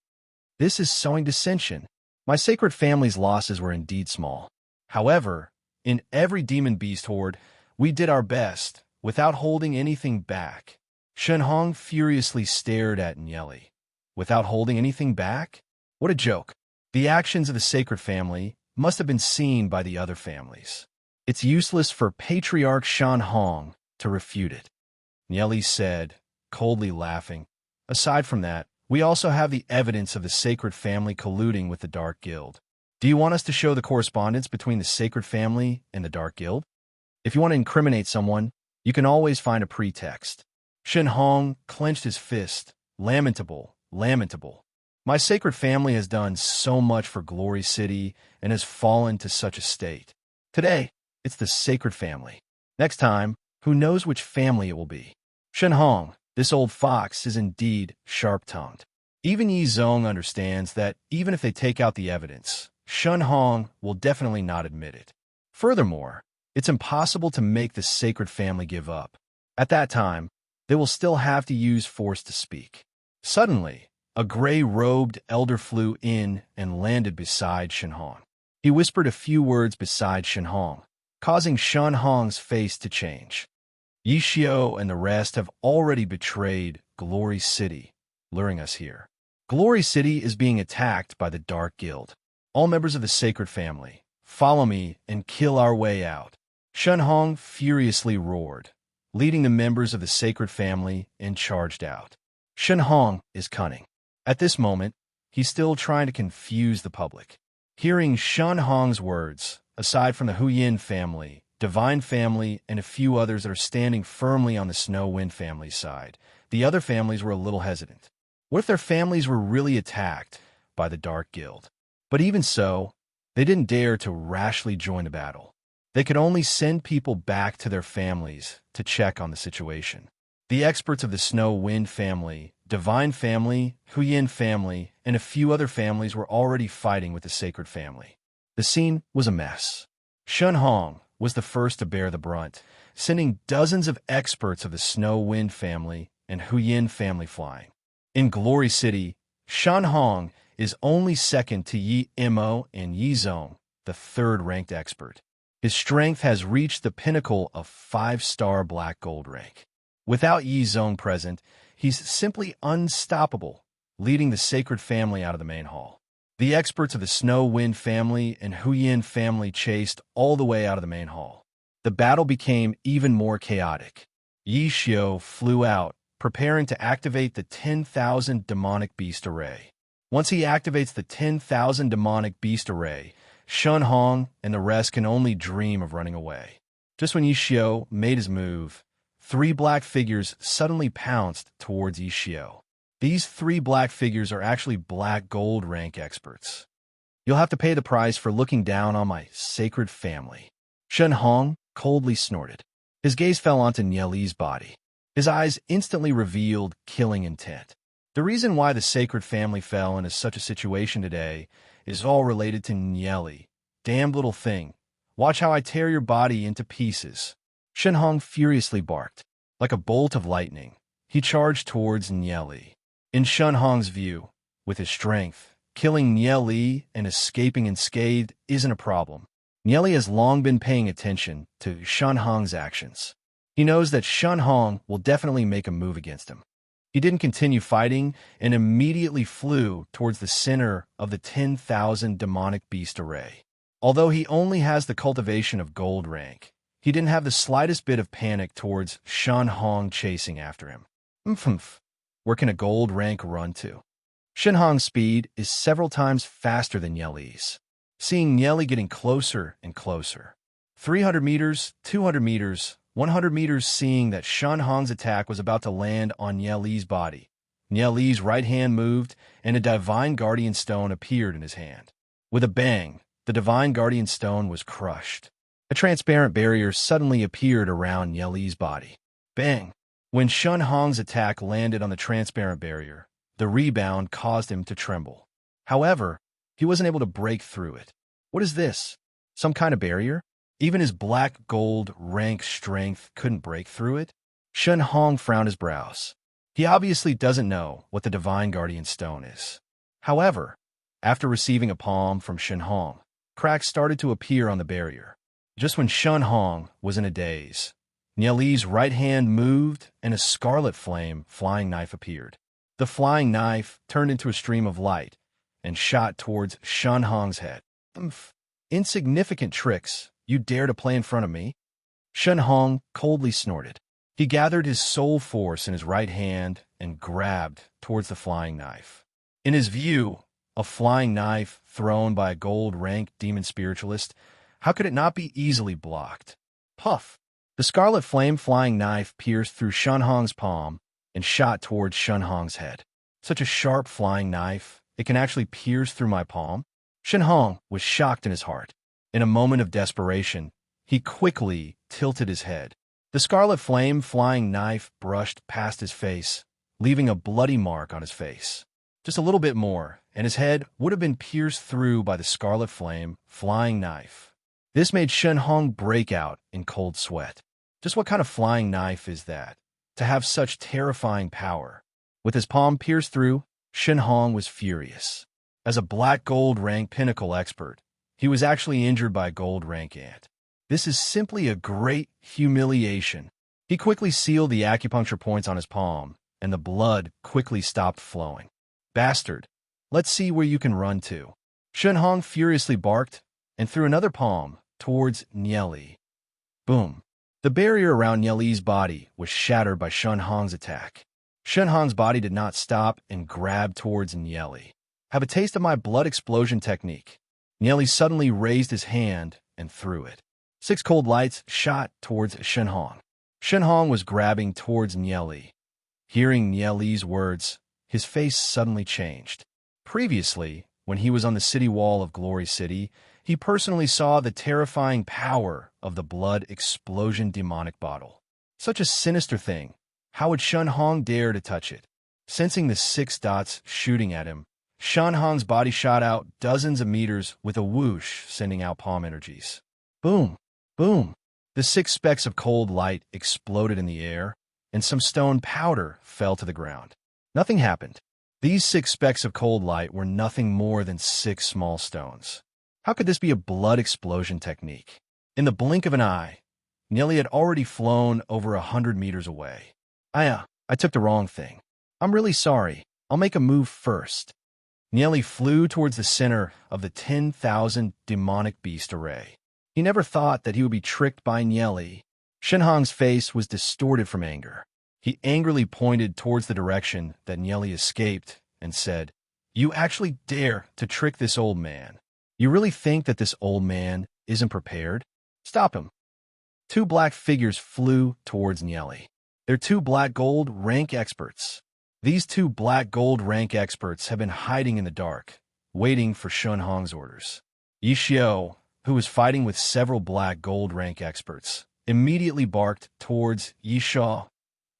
This is sowing dissension. My sacred family's losses were indeed small. However, in every demon beast horde, we did our best, without holding anything back. Shenhong furiously stared at Nyeli. Without holding anything back? What a joke. The actions of the sacred family must have been seen by the other families. It's useless for Patriarch Shenhong to refute it. Nyeli said, coldly laughing. Aside from that, we also have the evidence of the sacred family colluding with the Dark Guild. Do you want us to show the correspondence between the sacred family and the Dark Guild? If you want to incriminate someone, you can always find a pretext. Shenhong clenched his fist. Lamentable, lamentable. My sacred family has done so much for Glory City and has fallen to such a state. Today, it's the sacred family. Next time, who knows which family it will be. Shenhong, this old fox is indeed sharp-tongued. Even Yi Zong understands that even if they take out the evidence, Shenhong will definitely not admit it. Furthermore, it's impossible to make the sacred family give up. At that time, they will still have to use force to speak. Suddenly, a gray-robed elder flew in and landed beside Shenhong. He whispered a few words beside Shenhong, causing Shenhong's face to change. Yi Xiao and the rest have already betrayed Glory City, luring us here. Glory City is being attacked by the Dark Guild. All members of the sacred family, follow me and kill our way out. Shenhong furiously roared, leading the members of the sacred family and charged out. Shenhong is cunning. At this moment, he's still trying to confuse the public. Hearing Shenhong's words, aside from the Huyin family, Divine family, and a few others that are standing firmly on the Snow Wind family's side, the other families were a little hesitant. What if their families were really attacked by the Dark Guild? But even so, they didn't dare to rashly join the battle. They could only send people back to their families to check on the situation. The experts of the Snow Wind family, Divine family, Huyin family, and a few other families were already fighting with the sacred family. The scene was a mess. Shenhong was the first to bear the brunt, sending dozens of experts of the Snow Wind family and Huyin family flying. In Glory City, Shenhong is only second to Yi Mo and Yi Zong, the third-ranked expert. His strength has reached the pinnacle of 5-star black gold rank. Without Yi Zong present, he's simply unstoppable, leading the sacred family out of the main hall. The experts of the Snow Wind family and Huyin family chased all the way out of the main hall. The battle became even more chaotic. Yi Xiao flew out, preparing to activate the 10,000 demonic beast array. Once he activates the 10,000 demonic beast array, Shenhong and the rest can only dream of running away. Just when Yi Xiao made his move, 3 black figures suddenly pounced towards Yi Xiao. These 3 black figures are actually black gold rank experts. You'll have to pay the price for looking down on my sacred family. Shenhong coldly snorted. His gaze fell onto Nyeli's body. His eyes instantly revealed killing intent. The reason why the sacred family fell into such a situation today is all related to Nyeli. Damned little thing. Watch how I tear your body into pieces. Shenhong furiously barked. Like a bolt of lightning, he charged towards Nyeli. In Shenhong's view, with his strength, killing Nyeli and escaping unscathed isn't a problem. Nyeli has long been paying attention to Shenhong's actions. He knows that Shenhong will definitely make a move against him. He didn't continue fighting and immediately flew towards the center of the 10,000 demonic beast array. Although he only has the cultivation of gold rank, he didn't have the slightest bit of panic towards Shenhong chasing after him. Where can a gold rank run to? Shenhong's speed is several times faster than Nyeli's. Seeing Nyeli getting closer and closer. 300 meters, 200 meters, 100 meters, seeing that Shenhong's attack was about to land on Nyeli's body. Nyeli's right hand moved, and a Divine Guardian Stone appeared in his hand. With a bang, the Divine Guardian Stone was crushed. A transparent barrier suddenly appeared around Nyeli's body. Bang! When Shenhong's attack landed on the transparent barrier, the rebound caused him to tremble. However, he wasn't able to break through it. What is this? Some kind of barrier? Even his black gold rank strength couldn't break through it? Shenhong frowned his brows. He obviously doesn't know what the Divine Guardian Stone is. However, after receiving a palm from Shen Hong, cracks started to appear on the barrier. Just when Shen Hong was in a daze, Nieli's right hand moved and a scarlet flame flying knife appeared. The flying knife turned into a stream of light and shot towards Shen Hong's head. "Umph. Insignificant tricks you dare to play in front of me?" Shen Hong coldly snorted. He gathered his soul force in his right hand and grabbed towards the flying knife. In his view, a flying knife thrown by a gold-ranked demon spiritualist, how could it not be easily blocked? Puff! The scarlet flame flying knife pierced through Shen Hong's palm and shot towards Shen Hong's head. Such a sharp flying knife, it can actually pierce through my palm? Shen Hong was shocked in his heart. In a moment of desperation, he quickly tilted his head. The scarlet flame flying knife brushed past his face, leaving a bloody mark on his face. Just a little bit more, and his head would have been pierced through by the scarlet flame flying knife. This made Shen Hong break out in cold sweat. Just what kind of flying knife is that, to have such terrifying power? With his palm pierced through, Shen Hong was furious. As a black gold rank pinnacle expert, he was actually injured by a gold rank ant. This is simply a great humiliation. He quickly sealed the acupuncture points on his palm, and the blood quickly stopped flowing. "Bastard, let's see where you can run to." Shen Hong furiously barked and threw another palm towards Nieli. Boom. The barrier around Nieli's body was shattered by Shen Hong's attack. Shen Hong's body did not stop and grabbed towards Nieli. "Have a taste of my blood explosion technique." Nieli suddenly raised his hand and threw it. 6 cold lights shot towards Shen Hong. Shen Hong was grabbing towards Nieli. Hearing Nieli's words, his face suddenly changed. Previously, when he was on the city wall of Glory City, he personally saw the terrifying power of the blood explosion demonic bottle. Such a sinister thing. How would Shen Hong dare to touch it? Sensing the 6 dots shooting at him, Shen Hong's body shot out dozens of meters with a whoosh, sending out palm energies. Boom! Boom! The 6 specks of cold light exploded in the air, and some stone powder fell to the ground. Nothing happened. These 6 specks of cold light were nothing more than 6 small stones. How could this be a blood explosion technique? In the blink of an eye, Nieli had already flown over 100 meters away. I took the wrong thing. I'm really sorry. I'll make a move first." Nieli flew towards the center of the 10,000 demonic beast array. He never thought that he would be tricked by Nieli. Shen Hong's face was distorted from anger. He angrily pointed towards the direction that Nieli escaped and said, "You actually dare to trick this old man? You really think that this old man isn't prepared? Stop him." 2 black figures flew towards Nieli. They're 2 black gold rank experts. These 2 black gold rank experts have been hiding in the dark, waiting for Shen Hong's orders. Yi Xiao, who was fighting with several black gold rank experts, immediately barked towards Yi Xiao.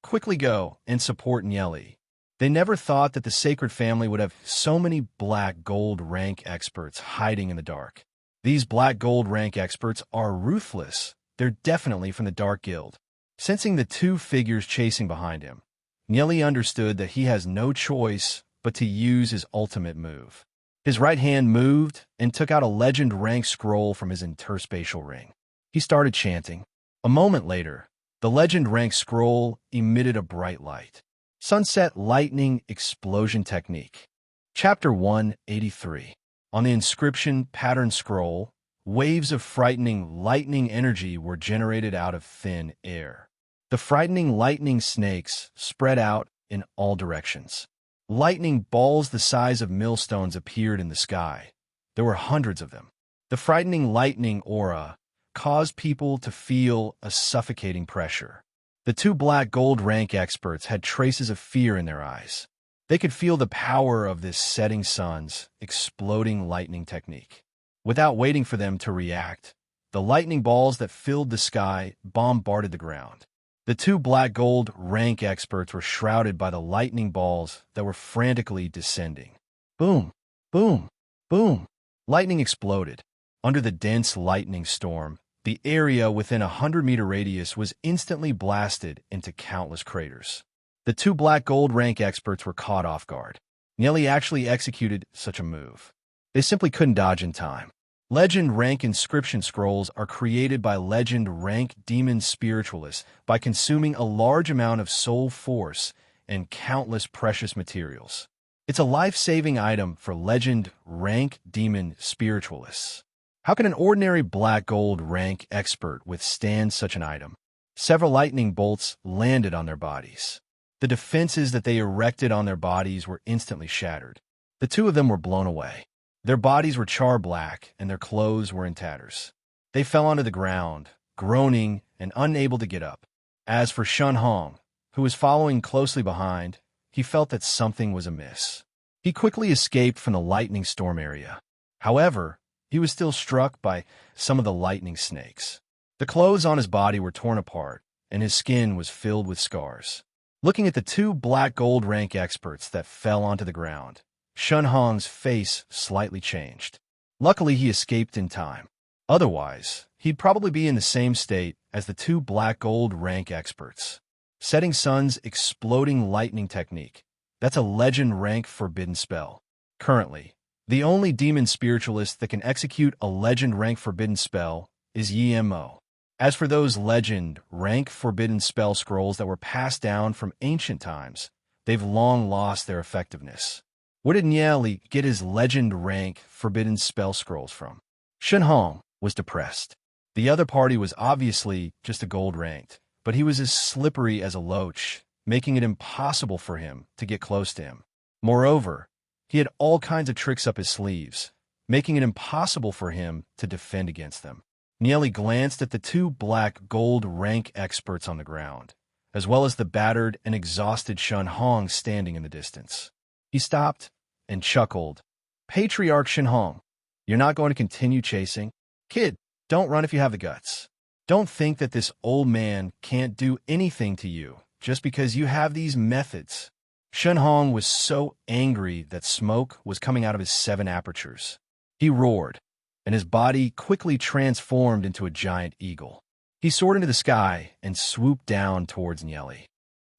"Quickly go and support Nieli." They never thought that the sacred family would have so many black gold rank experts hiding in the dark. These black gold rank experts are ruthless. They're definitely from the Dark Guild. Sensing the 2 figures chasing behind him, Nieli understood that he has no choice but to use his ultimate move. His right hand moved and took out a legend rank scroll from his interspatial ring. He started chanting. A moment later, the legend rank scroll emitted a bright light. Sunset Lightning Explosion Technique. Chapter 183. On the inscription pattern scroll, waves of frightening lightning energy were generated out of thin air. The frightening lightning snakes spread out in all directions. Lightning balls the size of millstones appeared in the sky. There were hundreds of them. The frightening lightning aura caused people to feel a suffocating pressure. The 2 black gold rank experts had traces of fear in their eyes. They could feel the power of this setting sun's exploding lightning technique. Without waiting for them to react, the lightning balls that filled the sky bombarded the ground. The 2 black gold rank experts were shrouded by the lightning balls that were frantically descending. Boom! Boom! Boom! Lightning exploded. Under the dense lightning storm, the area within a 100-meter radius was instantly blasted into countless craters. The 2 black gold rank experts were caught off guard. Nieli actually executed such a move. They simply couldn't dodge in time. Legend rank inscription scrolls are created by legend rank demon spiritualists by consuming a large amount of soul force and countless precious materials. It's a life-saving item for legend rank demon spiritualists. How can an ordinary black gold rank expert withstand such an item? Several lightning bolts landed on their bodies. The defenses that they erected on their bodies were instantly shattered. The two of them were blown away. Their bodies were char-black, and their clothes were in tatters. They fell onto the ground, groaning and unable to get up. As for Shun Hong, who was following closely behind, he felt that something was amiss. He quickly escaped from the lightning storm area. However, he was still struck by some of the lightning snakes. The clothes on his body were torn apart, and his skin was filled with scars. Looking at the two black gold rank experts that fell onto the ground, Shun Hong's face slightly changed. Luckily, he escaped in time. Otherwise, he'd probably be in the same state as the two black gold rank experts. Setting Sun's exploding lightning technique. That's a legend rank forbidden spell. Currently, the only demon spiritualist that can execute a legend rank forbidden spell is Yi Mo. As for those legend rank forbidden spell scrolls that were passed down from ancient times, they've long lost their effectiveness. Where did Nieli get his legend rank forbidden spell scrolls from? Shun Hong was depressed. The other party was obviously just a gold ranked, but he was as slippery as a loach, making it impossible for him to get close to him. Moreover, he had all kinds of tricks up his sleeves, making it impossible for him to defend against them. Nieli glanced at the two black gold rank experts on the ground, as well as the battered and exhausted Shun Hong standing in the distance. He stopped and chuckled. Patriarch Shun Hong, you're not going to continue chasing? Kid, don't run if you have the guts. Don't think that this old man can't do anything to you just because you have these methods. Shun Hong was so angry that smoke was coming out of his 7 apertures. He roared, and his body quickly transformed into a giant eagle. He soared into the sky and swooped down towards Nieli.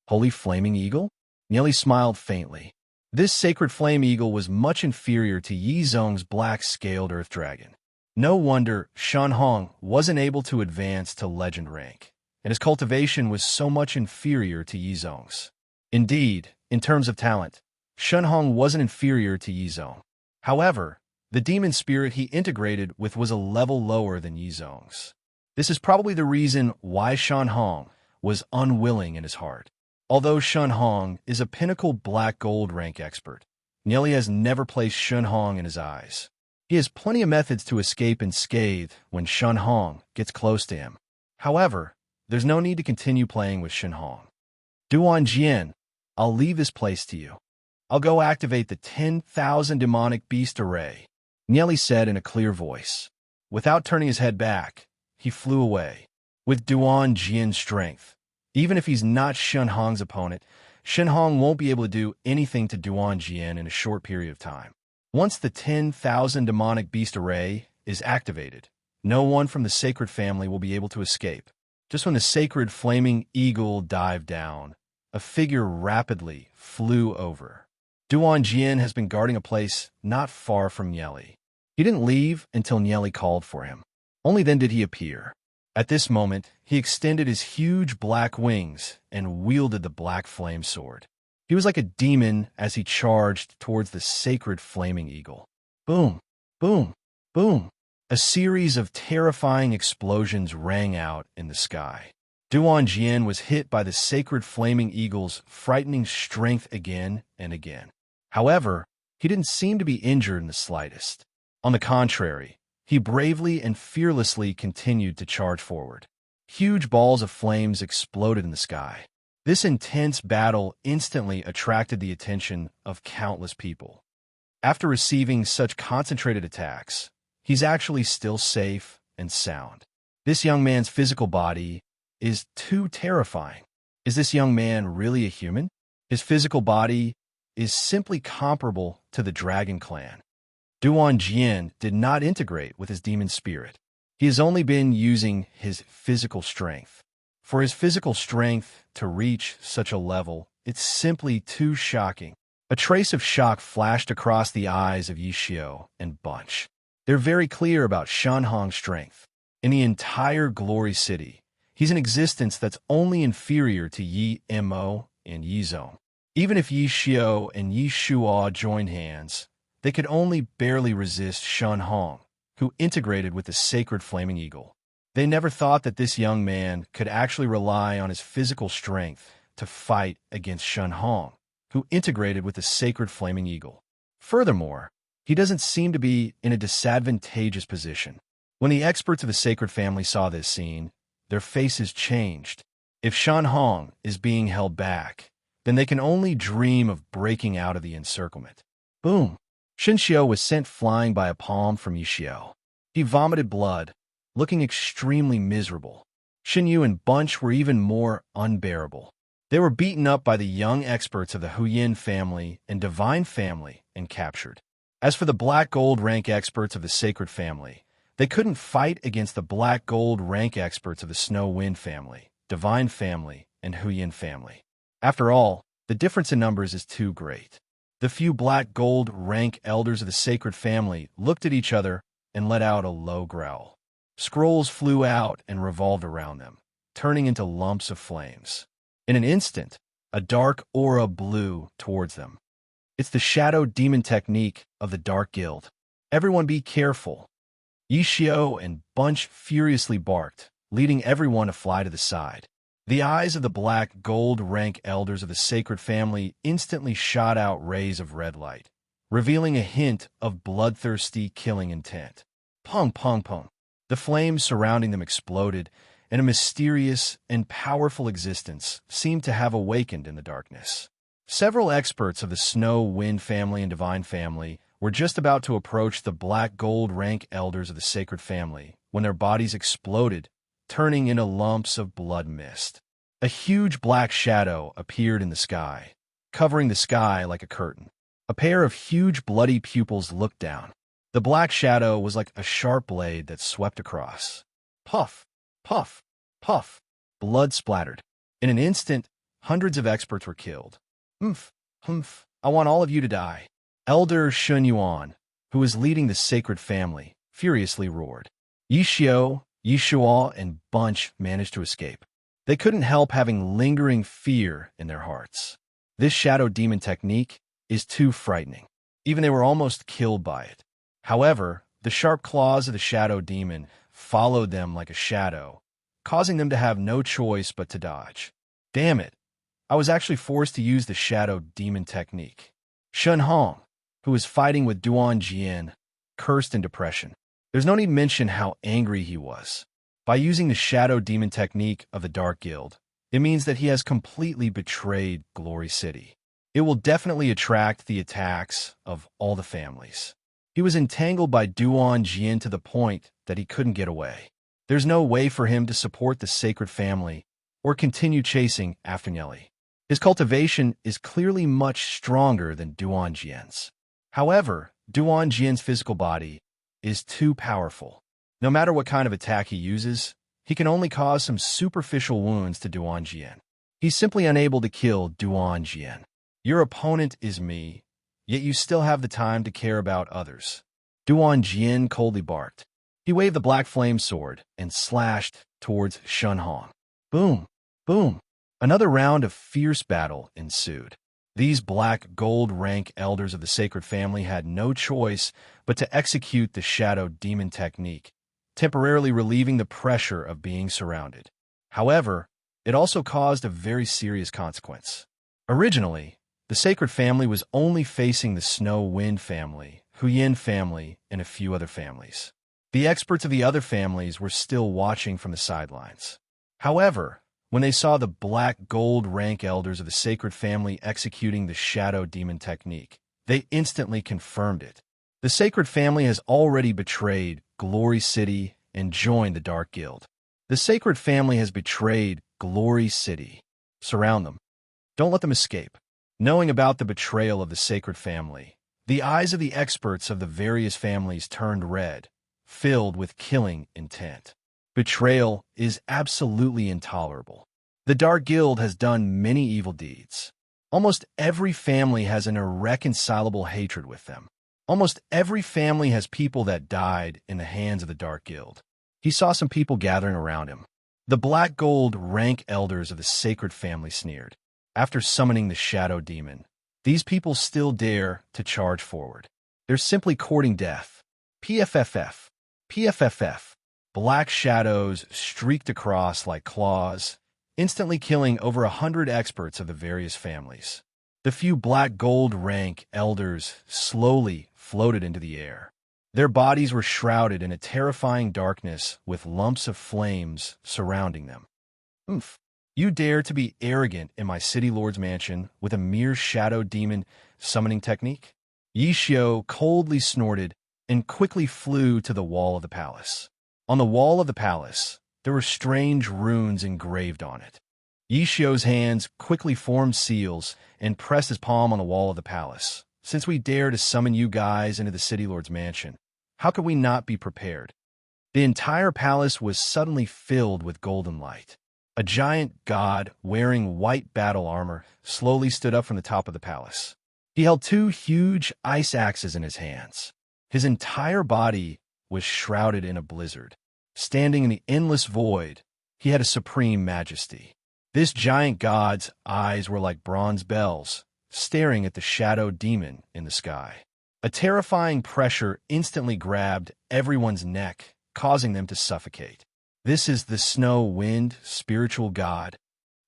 Holy flaming eagle? Nieli smiled faintly. This sacred flame eagle was much inferior to Yi Zhong's black-scaled earth dragon. No wonder Shun Hong wasn't able to advance to legend rank, and his cultivation was so much inferior to Yi Zhong's. Indeed, in terms of talent, Shun Hong wasn't inferior to Yi Zhong. However, the demon spirit he integrated with was a level lower than Yi Zhong's. This is probably the reason why Shun Hong was unwilling in his heart. Although Shun Hong is a pinnacle black gold rank expert, Nieli has never placed Shun Hong in his eyes. He has plenty of methods to escape unscathed when Shun Hong gets close to him. However, there's no need to continue playing with Shun Hong. Duan Jian, I'll leave this place to you. I'll go activate the 10,000 demonic beast array, Nieli said in a clear voice. Without turning his head back, he flew away. With Duan Jian's strength, even if he's not Shun Hong's opponent, Shun Hong won't be able to do anything to Duan Jian in a short period of time. Once the 10,000 demonic beast array is activated, no one from the sacred family will be able to escape. Just when the sacred flaming eagle dived down, a figure rapidly flew over. Duan Jian has been guarding a place not far from Nieli. He didn't leave until Nieli called for him. Only then did he appear. At this moment, he extended his huge black wings and wielded the black flame sword. He was like a demon as he charged towards the sacred flaming eagle. Boom, boom, boom. A series of terrifying explosions rang out in the sky. Duan Jian was hit by the sacred flaming eagle's frightening strength again and again. However, he didn't seem to be injured in the slightest. On the contrary, he bravely and fearlessly continued to charge forward. Huge balls of flames exploded in the sky. This intense battle instantly attracted the attention of countless people. After receiving such concentrated attacks, he's actually still safe and sound. This young man's physical body is too terrifying. Is this young man really a human? His physical body is simply comparable to the Dragon Clan. Duan Jian did not integrate with his demon spirit. He has only been using his physical strength. For his physical strength to reach such a level, it's simply too shocking. A trace of shock flashed across the eyes of Yishio and Bunch. They're very clear about Shenhong's strength. In the entire Glory City, he's an existence that's only inferior to Yi Mo and Yi Zhong. Even if Yishio and Yi Shuo joined hands, they could only barely resist Shenhong, who integrated with the sacred flaming eagle. They never thought that this young man could actually rely on his physical strength to fight against Shenhong, who integrated with the sacred flaming eagle. Furthermore, he doesn't seem to be in a disadvantageous position. When the experts of the sacred family saw this scene, their faces changed. If Shenhong is being held back, then they can only dream of breaking out of the encirclement. Boom! Shinshio was sent flying by a palm from Yishio. He vomited blood, looking extremely miserable. Shinyu and Bunch were even more unbearable. They were beaten up by the young experts of the Huyin family and Divine family and captured. As for the black gold rank experts of the Sacred family, they couldn't fight against the black gold rank experts of the Snow Wind family, Divine family, and Huyin family. After all, the difference in numbers is too great. The few black gold rank elders of the Sacred family looked at each other and let out a low growl. Scrolls flew out and revolved around them, turning into lumps of flames. In an instant, a dark aura blew towards them. It's the shadow demon technique of the Dark Guild. Everyone be careful. Yishio and Bunch furiously barked, leading everyone to fly to the side. The eyes of the black gold rank elders of the Sacred family instantly shot out rays of red light, revealing a hint of bloodthirsty killing intent. Pung, pung, pung. The flames surrounding them exploded, and a mysterious and powerful existence seemed to have awakened in the darkness. Several experts of the Snow Wind family and Divine family were just about to approach the black gold rank elders of the Sacred family when their bodies exploded, turning into lumps of blood mist. A huge black shadow appeared in the sky, covering the sky like a curtain. A pair of huge bloody pupils looked down. The black shadow was like a sharp blade that swept across. Puff, puff, puff. Blood splattered. In an instant, hundreds of experts were killed. Humph, humph, I want all of you to die. Elder Shun Yuan, who was leading the Sacred family, furiously roared. Yishio, Yishuo, and Bunch managed to escape. They couldn't help having lingering fear in their hearts. This shadow demon technique is too frightening. Even they were almost killed by it. However, the sharp claws of the shadow demon followed them like a shadow, causing them to have no choice but to dodge. Damn it! I was actually forced to use the shadow demon technique. Shenhong, who was fighting with Duan Jian, cursed in depression. There's no need to mention how angry he was. By using the shadow demon technique of the Dark Guild, it means that he has completely betrayed Glory City. It will definitely attract the attacks of all the families. He was entangled by Duan Jian to the point that he couldn't get away. There's no way for him to support the Sacred family or continue chasing after Nelly. His cultivation is clearly much stronger than Duan Jian's. However, Duan Jian's physical body is too powerful. No matter what kind of attack he uses, he can only cause some superficial wounds to Duan Jian. He's simply unable to kill Duan Jian. Your opponent is me, yet you still have the time to care about others. Duan Jian coldly barked. He waved the black flame sword and slashed towards Shenhong. Boom, boom. Another round of fierce battle ensued. These black gold rank elders of the Sacred family had no choice but to execute the shadow demon technique, temporarily relieving the pressure of being surrounded. However, it also caused a very serious consequence. Originally, the Sacred family was only facing the Snow Wind family, Huyin family, and a few other families. The experts of the other families were still watching from the sidelines. However, when they saw the black gold rank elders of the Sacred family executing the shadow demon technique, they instantly confirmed it. The Sacred family has already betrayed Glory City and joined the Dark Guild. The Sacred family has betrayed Glory City. Surround them. Don't let them escape. Knowing about the betrayal of the Sacred family, the eyes of the experts of the various families turned red, filled with killing intent. Betrayal is absolutely intolerable. The Dark Guild has done many evil deeds. Almost every family has an irreconcilable hatred with them. Almost every family has people that died in the hands of the Dark Guild. He saw some people gathering around him. The black gold rank elders of the sacred family sneered. After summoning the shadow demon, these people still dare to charge forward. They're simply courting death. PFFF. PFFF. Black shadows streaked across like claws, instantly killing over 100 experts of the various families. The few black gold rank elders slowly floated into the air. Their bodies were shrouded in a terrifying darkness with lumps of flames surrounding them. Oomph. You dare to be arrogant in my city lord's mansion with a mere shadow demon summoning technique? Yishio coldly snorted and quickly flew to the wall of the palace. On the wall of the palace, there were strange runes engraved on it. Yishio's hands quickly formed seals and pressed his palm on the wall of the palace. Since we dare to summon you guys into the city lord's mansion, how could we not be prepared? The entire palace was suddenly filled with golden light. A giant god wearing white battle armor slowly stood up from the top of the palace. He held two huge ice axes in his hands. His entire body was shrouded in a blizzard. Standing in the endless void, he had a supreme majesty. This giant god's eyes were like bronze bells, staring at the shadow demon in the sky. A terrifying pressure instantly grabbed everyone's neck, causing them to suffocate. This is the snow wind spiritual god.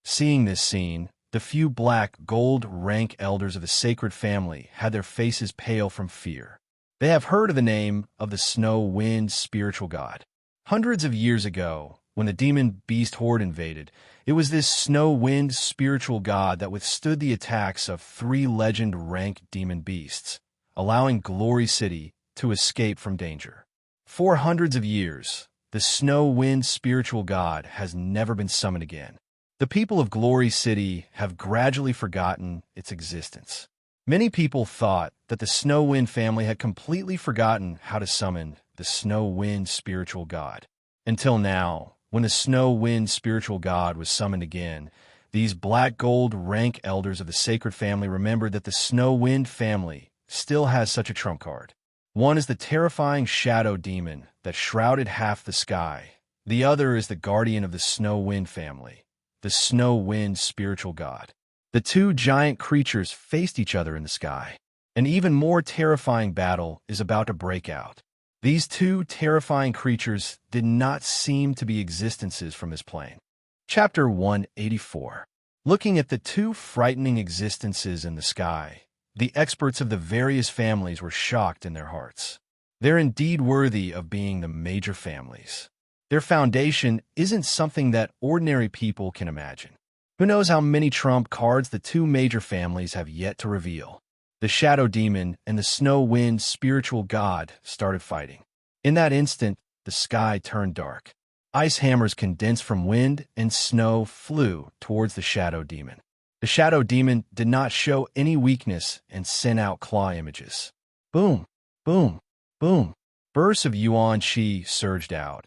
Seeing this scene, the few black gold rank elders of the sacred family had their faces pale from fear. They have heard of the name of the snow wind spiritual god. Hundreds of years ago, when the demon beast horde invaded, it was this snow wind spiritual god that withstood the attacks of 3 legend rank demon beasts, allowing Glory City to escape from danger. For hundreds of years, the snow wind spiritual god has never been summoned again. The people of Glory City have gradually forgotten its existence. Many people thought that the Snow Wind family had completely forgotten how to summon the Snow Wind spiritual god. Until now, when the Snow Wind spiritual god was summoned again, these black gold rank elders of the sacred family remembered that the Snow Wind family still has such a trump card. One is the terrifying shadow demon that shrouded half the sky. The other is the guardian of the Snow Wind family, the Snow Wind spiritual god. The two giant creatures faced each other in the sky. An even more terrifying battle is about to break out. These two terrifying creatures did not seem to be existences from this plane. Chapter 184. Looking at the two frightening existences in the sky, the experts of the various families were shocked in their hearts. They're indeed worthy of being the major families. Their foundation isn't something that ordinary people can imagine. Who knows how many trump cards the two major families have yet to reveal? The Shadow Demon and the Snow Wind spiritual god started fighting. In that instant, the sky turned dark. Ice hammers condensed from wind and snow flew towards the Shadow Demon. The Shadow Demon did not show any weakness and sent out claw images. Boom, boom, boom. Bursts of yuan chi surged out,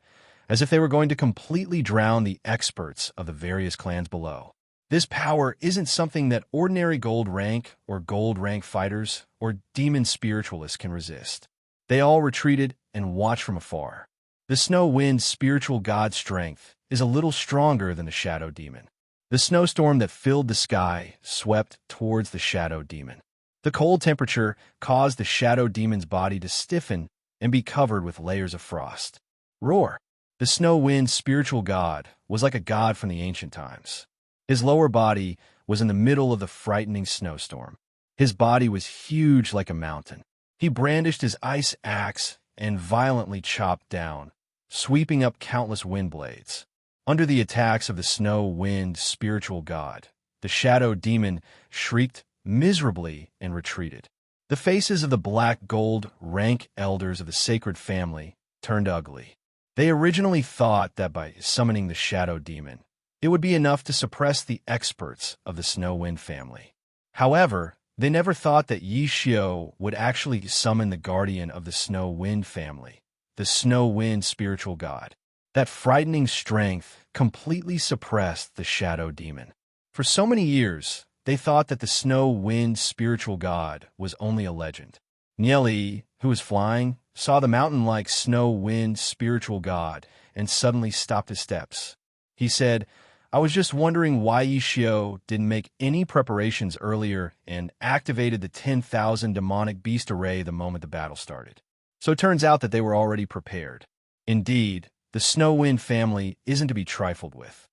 as if they were going to completely drown the experts of the various clans below. This power isn't something that ordinary gold rank or gold rank fighters or demon spiritualists can resist. They all retreated and watched from afar. The Snow Wind spiritual god's strength is a little stronger than the Shadow Demon. The snowstorm that filled the sky swept towards the Shadow Demon. The cold temperature caused the Shadow Demon's body to stiffen and be covered with layers of frost. Roar! The Snow Wind spiritual god was like a god from the ancient times. His lower body was in the middle of the frightening snowstorm. His body was huge like a mountain. He brandished his ice axe and violently chopped down, sweeping up countless wind blades. Under the attacks of the Snow Wind spiritual god, the Shadow Demon shrieked miserably and retreated. The faces of the black gold rank elders of the sacred family turned ugly. They originally thought that by summoning the Shadow Demon, it would be enough to suppress the experts of the Snow Wind family. However, they never thought that Yishio would actually summon the guardian of the Snow Wind family, the Snow Wind spiritual god. That frightening strength completely suppressed the Shadow Demon. For so many years, they thought that the snow wind spiritual god was only a legend. Nieli, who was flying, saw the mountain-like snow wind spiritual god and suddenly stopped his steps. He said, "I was just wondering why Yishio didn't make any preparations earlier and activated the 10,000 demonic beast array the moment the battle started." So it turns out that they were already prepared. Indeed, the Snow Wind family isn't to be trifled with.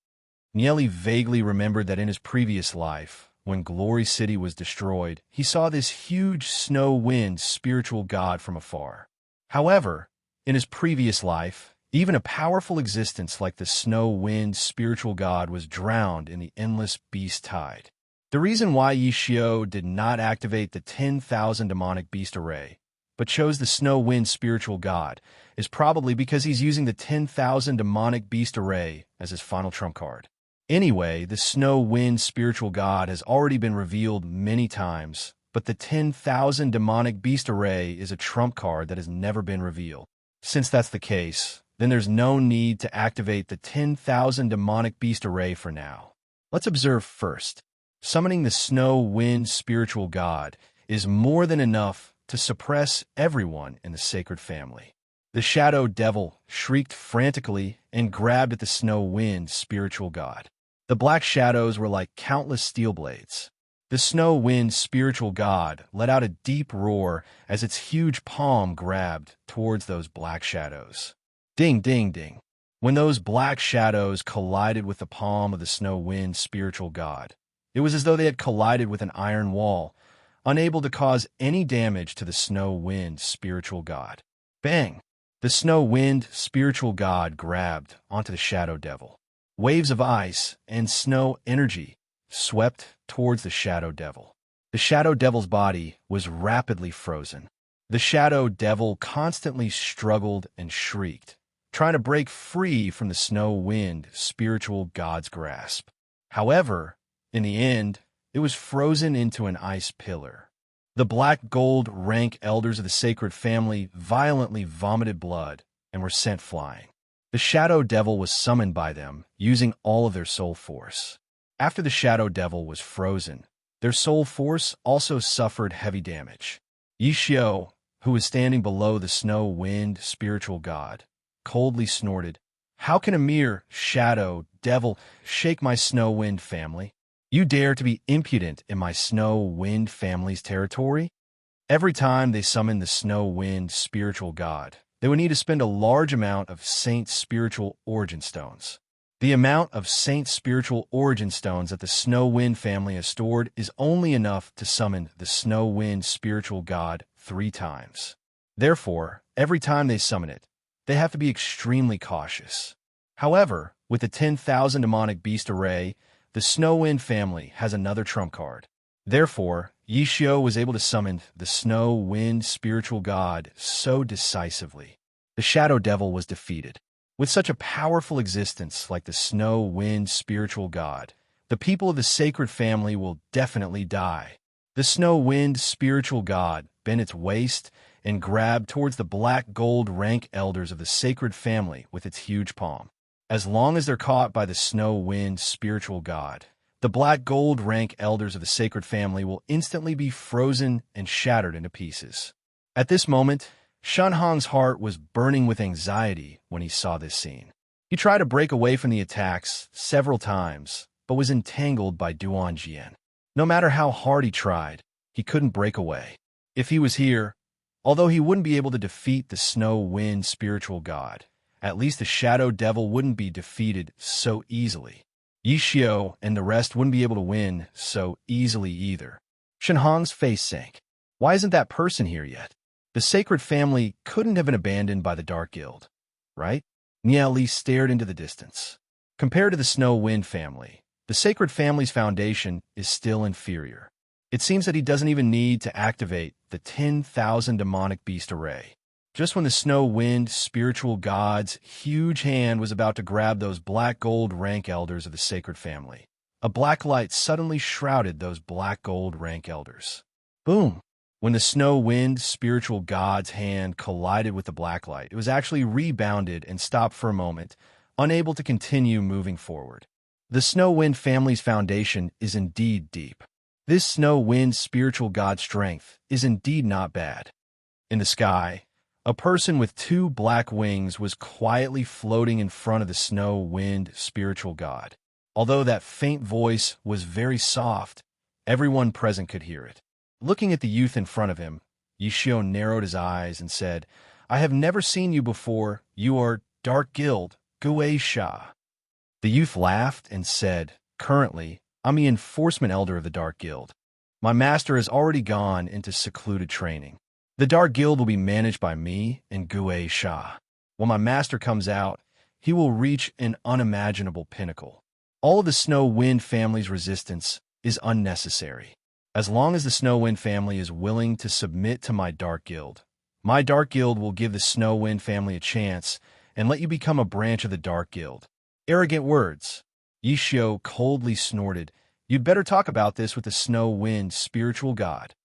Nieli vaguely remembered that in his previous life, when Glory City was destroyed, he saw this huge snow wind spiritual god from afar. However, in his previous life, even a powerful existence like the snow wind spiritual god was drowned in the endless beast tide. The reason why Yishio did not activate the 10,000 demonic beast array, but chose the snow wind spiritual god, is probably because he's using the 10,000 demonic beast array as his final trump card. Anyway, the snow wind spiritual god has already been revealed many times, but the 10,000 demonic beast array is a trump card that has never been revealed. Since that's the case, then there's no need to activate the 10,000 demonic beast array for now. Let's observe first. Summoning the snow wind spiritual god is more than enough to suppress everyone in the sacred family. The shadow devil shrieked frantically and grabbed at the snow wind spiritual god. The black shadows were like countless steel blades. The snow wind spiritual god let out a deep roar as its huge palm grabbed towards those black shadows. Ding, ding, ding. When those black shadows collided with the palm of the snow wind spiritual god, it was as though they had collided with an iron wall, unable to cause any damage to the snow wind spiritual god. Bang! The snow wind spiritual god grabbed onto the shadow devil. Waves of ice and snow energy swept towards the shadow devil. The shadow devil's body was rapidly frozen. The shadow devil constantly struggled and shrieked, trying to break free from the snow wind spiritual god's grasp. However, in the end, it was frozen into an ice pillar. The black gold rank elders of the sacred family violently vomited blood and were sent flying. The shadow devil was summoned by them, using all of their soul force. After the shadow devil was frozen, their soul force also suffered heavy damage. Yishio, who was standing below the snow wind spiritual god, coldly snorted, "How can a mere shadow devil shake my snow wind family? You dare to be impudent in my snow wind family's territory?" Every time they summoned the snow wind spiritual god, they would need to spend a large amount of Saint Spiritual Origin Stones. The amount of Saint Spiritual Origin Stones that the Snow Wind family has stored is only enough to summon the Snow Wind spiritual god 3 times. Therefore, every time they summon it, they have to be extremely cautious. However, with the 10,000 demonic beast array, the Snow Wind family has another trump card. Therefore, Yishio was able to summon the Snow Wind spiritual god so decisively. The Shadow Devil was defeated. With such a powerful existence like the Snow Wind spiritual god, the people of the sacred family will definitely die. The Snow Wind spiritual god bent its waist and grabbed towards the black gold rank elders of the sacred family with its huge palm. As long as they're caught by the Snow Wind spiritual god, the black gold rank elders of the sacred family will instantly be frozen and shattered into pieces. At this moment, Shenhong's heart was burning with anxiety when he saw this scene. He tried to break away from the attacks several times, but was entangled by Duan Jian. No matter how hard he tried, he couldn't break away. If he was here, although he wouldn't be able to defeat the Snow Wind spiritual god, at least the Shadow Devil wouldn't be defeated so easily. Yishio and the rest wouldn't be able to win so easily either. Shenhong's face sank. Why isn't that person here yet? The sacred family couldn't have been abandoned by the Dark Guild, right? Nieli stared into the distance. Compared to the Snow Wind family, the sacred family's foundation is still inferior. It seems that he doesn't even need to activate the 10,000 demonic beast array. Just when the Snow Wind spiritual god's huge hand was about to grab those black gold rank elders of the sacred family, a black light suddenly shrouded those black gold rank elders. Boom! When the Snow Wind spiritual god's hand collided with the black light, it was actually rebounded and stopped for a moment, unable to continue moving forward. The Snow Wind family's foundation is indeed deep. This snow wind spiritual god strength is indeed not bad. In the sky, a person with 2 black wings was quietly floating in front of the snow wind spiritual god. Although that faint voice was very soft, everyone present could hear it. Looking at the youth in front of him, Yishio narrowed his eyes and said, "I have never seen you before. You are Dark Guild, Guei Sha." The youth laughed and said, "Currently, I'm the enforcement elder of the Dark Guild. My master has already gone into secluded training. The Dark Guild will be managed by me and Guei Sha. When my master comes out, he will reach an unimaginable pinnacle. All of the Snow Wind family's resistance is unnecessary. As long as the Snow Wind family is willing to submit to my Dark Guild will give the Snow Wind family a chance and let you become a branch of the Dark Guild." Arrogant words. Yishio coldly snorted. "You'd better talk about this with the Snow Wind spiritual god."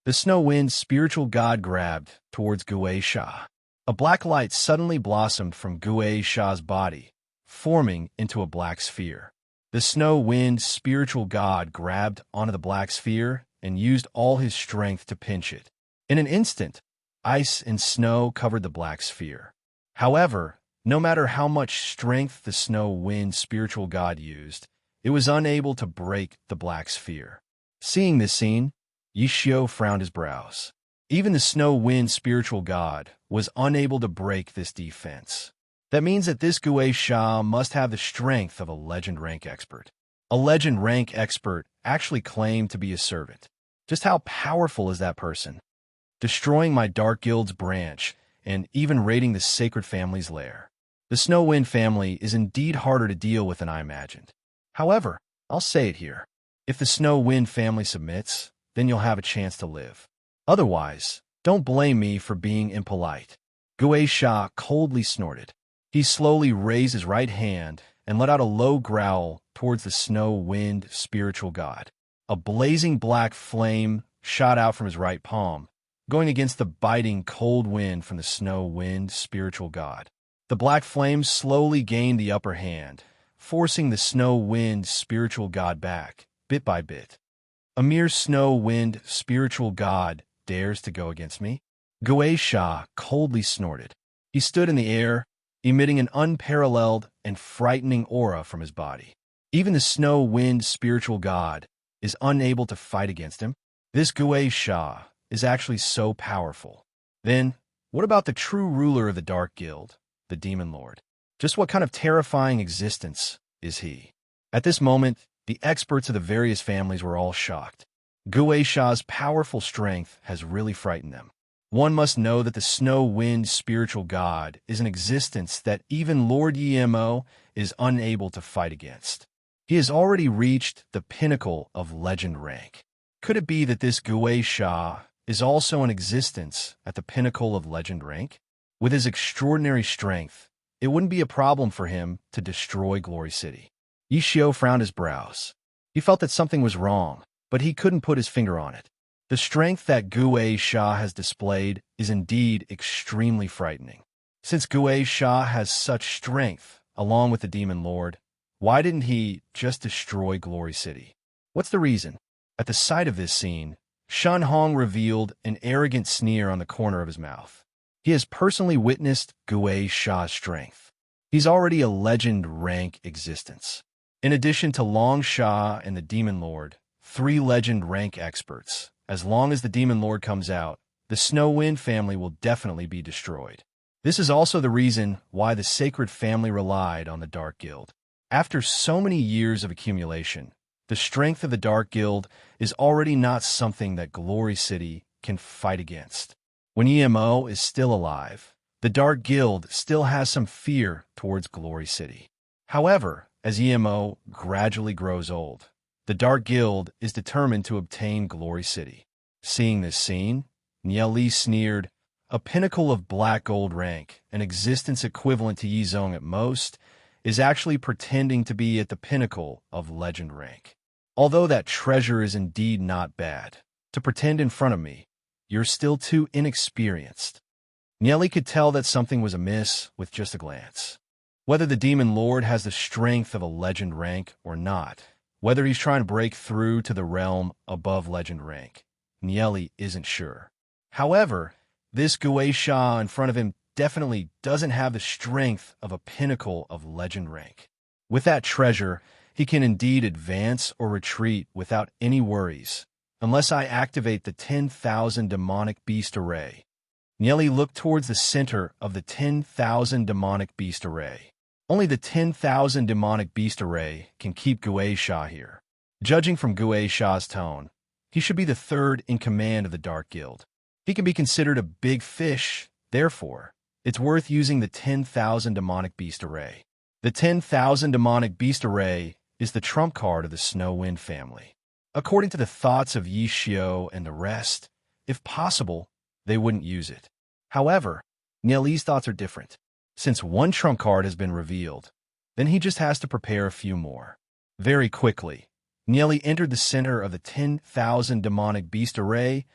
The Snow Wind spiritual god grabbed towards Guei Sha. A black light suddenly blossomed from Guei Sha's body, forming into a black sphere. The Snow Wind spiritual god grabbed onto the black sphere and used all his strength to pinch it. In an instant, ice and snow covered the black sphere. However, no matter how much strength the Snow Wind spiritual god used, it was unable to break the black sphere. Seeing this scene, Yishio frowned his brows. Even the Snow Wind spiritual god was unable to break this defense. That means that this Guei Sha must have the strength of a legend rank expert. A legend rank expert actually claimed to be a servant. Just how powerful is that person? Destroying my Dark Guild's branch and even raiding the Sacred Family's lair. The Snow Wind family is indeed harder to deal with than I imagined. However, I'll say it here. If the Snow Wind family submits, then you'll have a chance to live. Otherwise, don't blame me for being impolite." Guei Sha coldly snorted. He slowly raised his right hand and let out a low growl towards the Snow Wind spiritual god. A blazing black flame shot out from his right palm, going against the biting cold wind from the Snow Wind spiritual god. The black flame slowly gained the upper hand, forcing the Snow Wind spiritual god back, bit by bit. A mere Snow Wind spiritual god dares to go against me? Guei Sha coldly snorted. He stood in the air, emitting an unparalleled and frightening aura from his body. Even the Snow Wind spiritual god is unable to fight against him. This Guei Sha is actually so powerful. Then, what about the true ruler of the Dark Guild, the Demon Lord? Just what kind of terrifying existence is he? At this moment, the experts of the various families were all shocked. Guei Sha's powerful strength has really frightened them. One must know that the Snow Wind spiritual god is an existence that even Lord Yemo is unable to fight against. He has already reached the pinnacle of legend rank. Could it be that this Guei Sha is also an existence at the pinnacle of legend rank? With his extraordinary strength, it wouldn't be a problem for him to destroy Glory City. Yishio frowned his brows. He felt that something was wrong, but he couldn't put his finger on it. The strength that Guei Sha has displayed is indeed extremely frightening. Since Guei Sha has such strength, along with the Demon Lord, why didn't he just destroy Glory City? What's the reason? At the sight of this scene, Shen Hong revealed an arrogant sneer on the corner of his mouth. He has personally witnessed Guei Sha's strength. He's already a legend rank existence. In addition to Long Sha and the Demon Lord, 3 legend rank experts. As long as the Demon Lord comes out, the Snow Wind family will definitely be destroyed. This is also the reason why the Sacred Family relied on the Dark Guild. After so many years of accumulation, the strength of the Dark Guild is already not something that Glory City can fight against. When EMO is still alive, the Dark Guild still has some fear towards Glory City. However, as EMO gradually grows old, the Dark Guild is determined to obtain Glory City. Seeing this scene, Nieli sneered, "A pinnacle of black gold rank, an existence equivalent to Yizong at most, is actually pretending to be at the pinnacle of legend rank. Although that treasure is indeed not bad, to pretend in front of me, you're still too inexperienced." Nieli could tell that something was amiss with just a glance. Whether the Demon Lord has the strength of a legend rank or not, Whether he's trying to break through to the realm above legend rank, Nieli isn't sure. However, this Guisha in front of him definitely doesn't have the strength of a pinnacle of legend rank. With that treasure, he can indeed advance or retreat without any worries, unless I activate the 10,000 demonic beast array. Nieli looked towards the center of the 10,000 demonic beast array. Only the 10,000 demonic beast array can keep Guisha here. Judging from Guisha's tone, he should be the third in command of the Dark Guild. He can be considered a big fish, therefore, it's worth using the 10,000 demonic beast array. The 10,000 demonic beast array is the trump card of the Snow Wind family. According to the thoughts of Yi Xiao and the rest, if possible, they wouldn't use it. However, Nieli's thoughts are different. Since one trump card has been revealed, then he just has to prepare a few more. Very quickly, Nieli entered the center of the 10,000 demonic beast array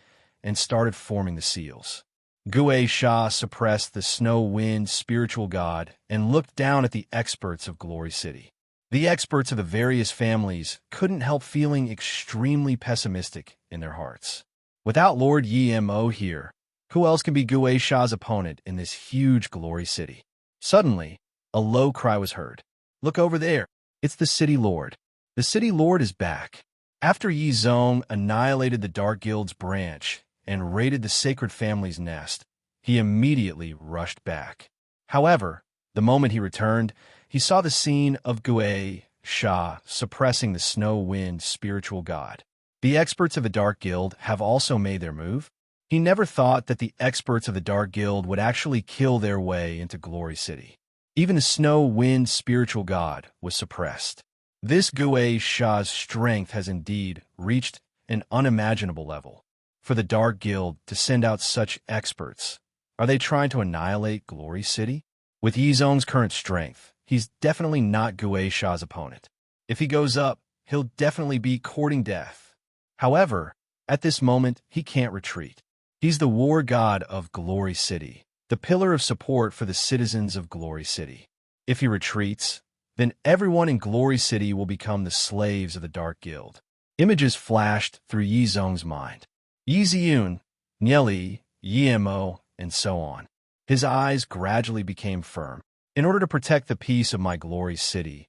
and started forming the seals. Guisha suppressed the Snow Wind spiritual god and looked down at the experts of Glory City. The experts of the various families couldn't help feeling extremely pessimistic in their hearts. Without Lord Yi-Mo here, who else can be Guisha's opponent in this huge Glory City? Suddenly, a low cry was heard. Look over there. It's the City Lord. The City Lord is back. After Yi Zong annihilated the Dark Guild's branch and raided the Sacred Family's nest, he immediately rushed back. However, the moment he returned, he saw the scene of Guisha suppressing the Snow Wind spiritual god. The experts of the Dark Guild have also made their move. He never thought that the experts of the Dark Guild would actually kill their way into Glory City. Even the Snow Wind spiritual god was suppressed. This Guisha's strength has indeed reached an unimaginable level. For the Dark Guild to send out such experts, are they trying to annihilate Glory City? With Yi Zong's current strength, he's definitely not Guisha's opponent. If he goes up, he'll definitely be courting death. However, at this moment, he can't retreat. He's the war god of Glory City, the pillar of support for the citizens of Glory City. If he retreats, then everyone in Glory City will become the slaves of the Dark Guild. Images flashed through Yi Zong's mind. Yi Ziyun, Nieli, Yi-Mo, and so on. His eyes gradually became firm. In order to protect the peace of my Glory City,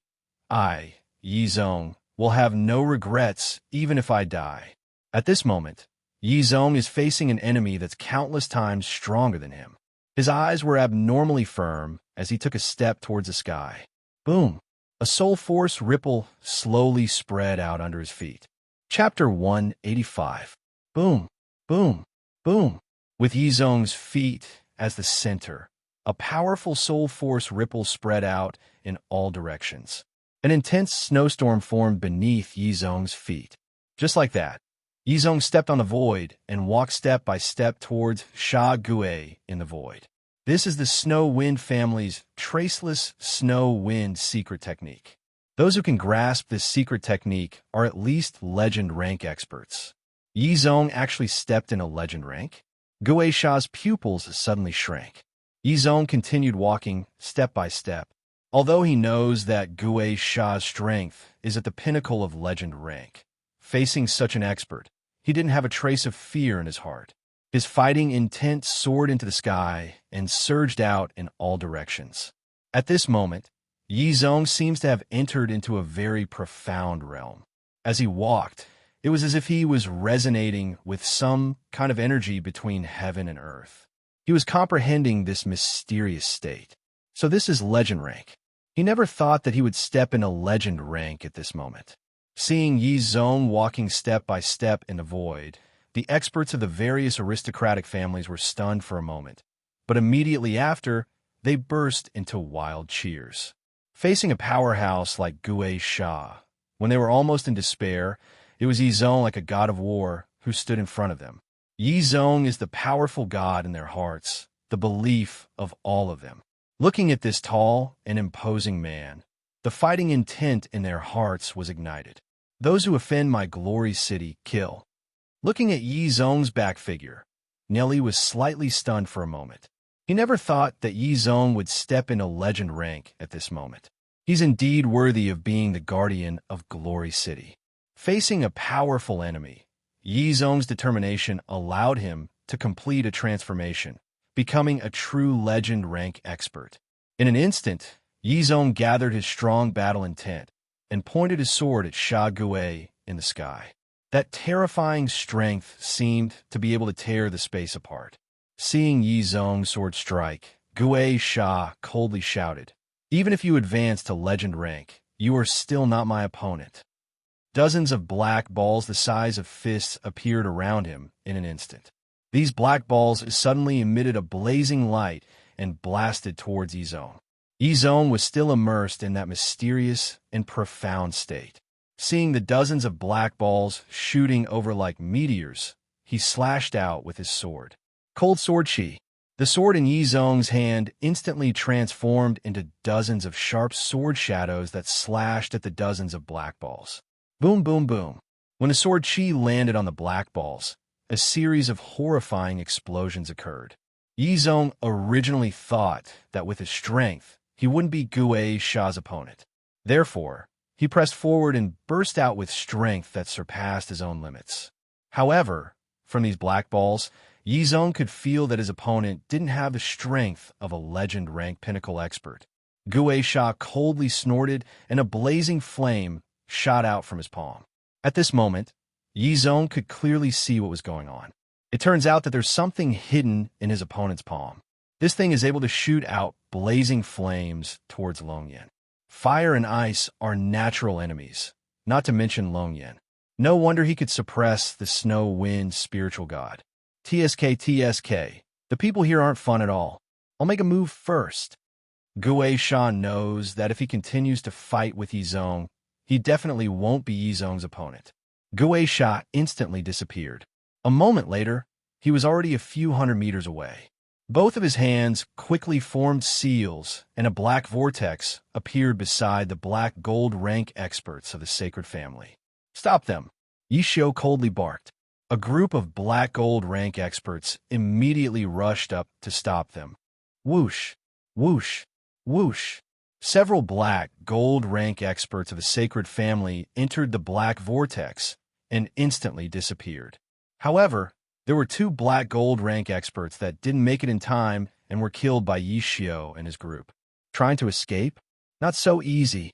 I, Yi Zong, will have no regrets even if I die. At this moment, Yi Zong is facing an enemy that's countless times stronger than him. His eyes were abnormally firm as he took a step towards the sky. Boom! A soul force ripple slowly spread out under his feet. Chapter 185. Boom! Boom! Boom! With Yi Zong's feet as the center, a powerful soul force ripple spread out in all directions. An intense snowstorm formed beneath Yi Zong's feet. Just like that, Yi Zong stepped on the void and walked step by step towards Sha Gue in the void. This is the Snow Wind family's traceless Snow Wind secret technique. Those who can grasp this secret technique are at least legend rank experts. Yi Zong actually stepped in a legend rank. Guisha's pupils suddenly shrank. Yi Zong continued walking step by step. Although he knows that Guisha's strength is at the pinnacle of legend rank, facing such an expert, he didn't have a trace of fear in his heart. His fighting intent soared into the sky and surged out in all directions. At this moment, Yi Zong seems to have entered into a very profound realm. As he walked, it was as if he was resonating with some kind of energy between heaven and earth. He was comprehending this mysterious state. So this is legend rank. He never thought that he would step in a legend rank at this moment. Seeing Yi Zong walking step by step in the void, the experts of the various aristocratic families were stunned for a moment, but immediately after, they burst into wild cheers. Facing a powerhouse like Guisha, when they were almost in despair, it was Yi Zong like a god of war who stood in front of them. Yi Zong is the powerful god in their hearts, the belief of all of them. Looking at this tall and imposing man, the fighting intent in their hearts was ignited. Those who offend my Glory City, kill. Looking at Yi Zong's back figure, Nieli was slightly stunned for a moment. He never thought that Yi Zong would step in a legend rank at this moment. He's indeed worthy of being the guardian of Glory City. Facing a powerful enemy, Yi Zhong's determination allowed him to complete a transformation, becoming a true legend rank expert. In an instant, Yi Zhong gathered his strong battle intent and pointed his sword at Sha Gui in the sky. That terrifying strength seemed to be able to tear the space apart. Seeing Yi Zhong's sword strike, Gui Sha coldly shouted, "Even if you advance to legend rank, you are still not my opponent." Dozens of black balls the size of fists appeared around him in an instant. These black balls suddenly emitted a blazing light and blasted towards Yi Zhong. Yi Zhong was still immersed in that mysterious and profound state. Seeing the dozens of black balls shooting over like meteors, he slashed out with his sword. Cold Sword Chi. The sword in Yi Zhong's hand instantly transformed into dozens of sharp sword shadows that slashed at the dozens of black balls. Boom, boom, boom. When the sword Chi landed on the black balls, a series of horrifying explosions occurred. Yi Zhong originally thought that with his strength, he wouldn't be Gui Sha's opponent. Therefore, he pressed forward and burst out with strength that surpassed his own limits. However, from these black balls, Yi Zhong could feel that his opponent didn't have the strength of a legend-rank pinnacle expert. Gui Sha coldly snorted, and a blazing flame shot out from his palm. At this moment, Yi Zhong could clearly see what was going on. It turns out that there's something hidden in his opponent's palm. This thing is able to shoot out blazing flames towards Long Yan. Fire and ice are natural enemies, not to mention Long Yan. No wonder he could suppress the snow wind spiritual god. TSK, the people here aren't fun at all. I'll make a move first. Gui Sha knows that if he continues to fight with Yi Zhong, he definitely won't be Yi Zhong's opponent. Gui Sha instantly disappeared. A moment later, he was already a few hundred meters away. Both of his hands quickly formed seals, and a black vortex appeared beside the black gold rank experts of the sacred family. "Stop them!" Yi Xiu coldly barked. A group of black gold rank experts immediately rushed up to stop them. Whoosh, whoosh, whoosh. Several black gold rank experts of the sacred family entered the black vortex and instantly disappeared. However, there were two black gold rank experts that didn't make it in time and were killed by Yi Xiu and his group. Trying to escape? Not so easy.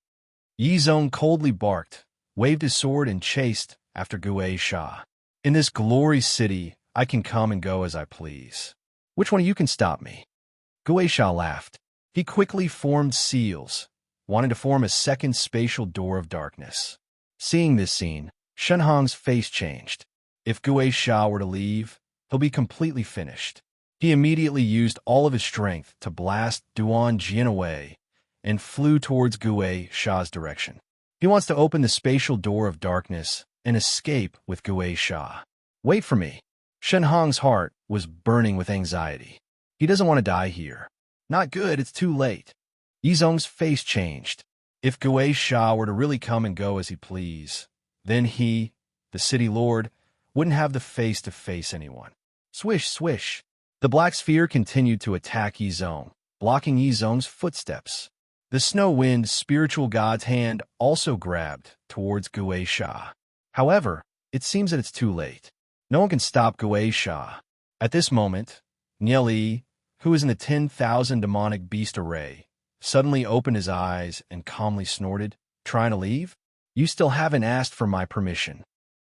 Yi Zhong coldly barked, waved his sword, and chased after Gui Sha. "In this glory city, I can come and go as I please. Which one of you can stop me?" Gui Sha laughed. He quickly formed seals, wanting to form a second spatial door of darkness. Seeing this scene, Shenhong's face changed. If Gui Sha were to leave, he'll be completely finished. He immediately used all of his strength to blast Duan Jin away and flew towards Gui Sha's direction. He wants to open the spatial door of darkness and escape with Gui Sha. "Wait for me." Shenhong's heart was burning with anxiety. He doesn't want to die here. Not good, it's too late. Yi Zhong's face changed. If Gui Sha were to really come and go as he please, then he, the city lord, wouldn't have the face to face anyone. Swish, swish. The black sphere continued to attack Yi Zhong, blocking Yi Zhong's footsteps. The snow wind spiritual god's hand also grabbed towards Gui Sha. However, it seems that it's too late. No one can stop Gui Sha. At this moment, Nieli, who is in the 10,000 demonic beast array, suddenly opened his eyes and calmly snorted, "Trying to leave? You still haven't asked for my permission."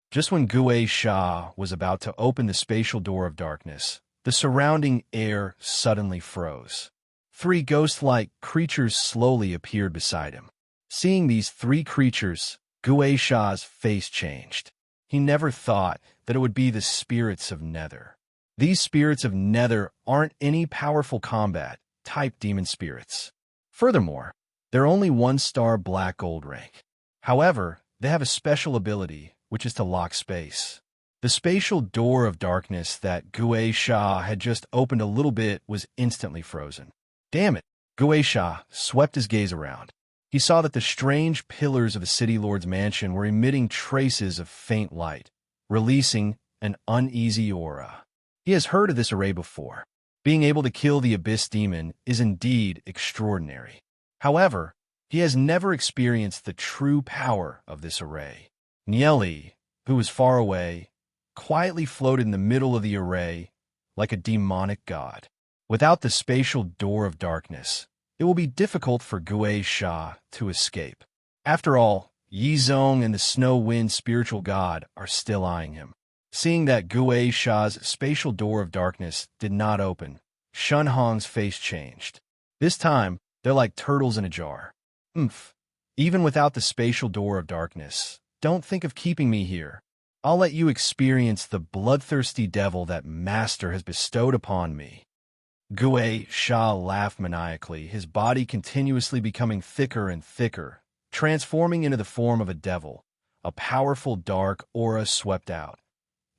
Just when Gui Sha was about to open the spatial door of darkness, the surrounding air suddenly froze. Three ghost-like creatures slowly appeared beside him. Seeing these three creatures, Gui Sha's face changed. He never thought that it would be the spirits of Nether. These spirits of Nether aren't any powerful combat-type demon spirits. Furthermore, they're only 1-star black gold rank. However, they have a special ability, which is to lock space. The spatial door of darkness that Gui Sha had just opened a little bit was instantly frozen. Damn it! Gui Sha swept his gaze around. He saw that the strange pillars of the city lord's mansion were emitting traces of faint light, releasing an uneasy aura. He has heard of this array before. Being able to kill the Abyss Demon is indeed extraordinary. However, He has never experienced the true power of this array. Nieli, who was far away, quietly floated in the middle of the array like a demonic god. Without the spatial door of darkness, it will be difficult for Gui Sha to escape. After all, Yi Zong and the Snow Wind spiritual god are still eyeing him. Seeing that Gui Sha's spatial door of darkness did not open, Shun Hong's face changed. This time, they're like turtles in a jar. Even without the spatial door of darkness, don't think of keeping me here. I'll let you experience the bloodthirsty devil that Master has bestowed upon me. Gui Sha laughed maniacally, his body continuously becoming thicker and thicker, transforming into the form of a devil. A powerful dark aura swept out.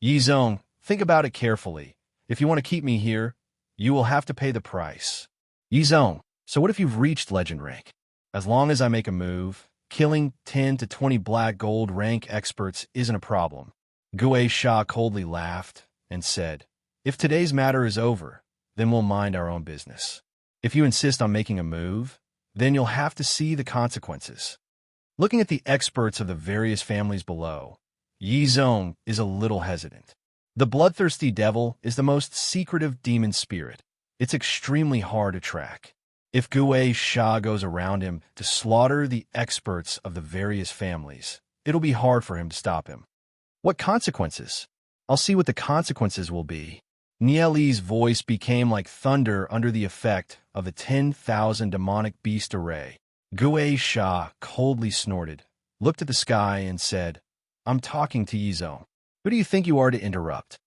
Yi Zong, think about it carefully. If you want to keep me here, you will have to pay the price. Yi Zong, so what if you've reached legend rank? As long as I make a move, killing 10 to 20 black gold rank experts isn't a problem. Gui Sha coldly laughed and said, if today's matter is over, then we'll mind our own business. If you insist on making a move, then you'll have to see the consequences. Looking at the experts of the various families below, Yi Zong is a little hesitant. The bloodthirsty devil is the most secretive demon spirit. It's extremely hard to track. If Gui Sha goes around him to slaughter the experts of the various families, it'll be hard for him to stop him. What consequences? I'll see what the consequences will be. Nieli's voice became like thunder under the effect of the 10,000 demonic beast array. Gui Sha coldly snorted, looked at the sky, and said, I'm talking to Yi Zong. Who do you think you are to interrupt?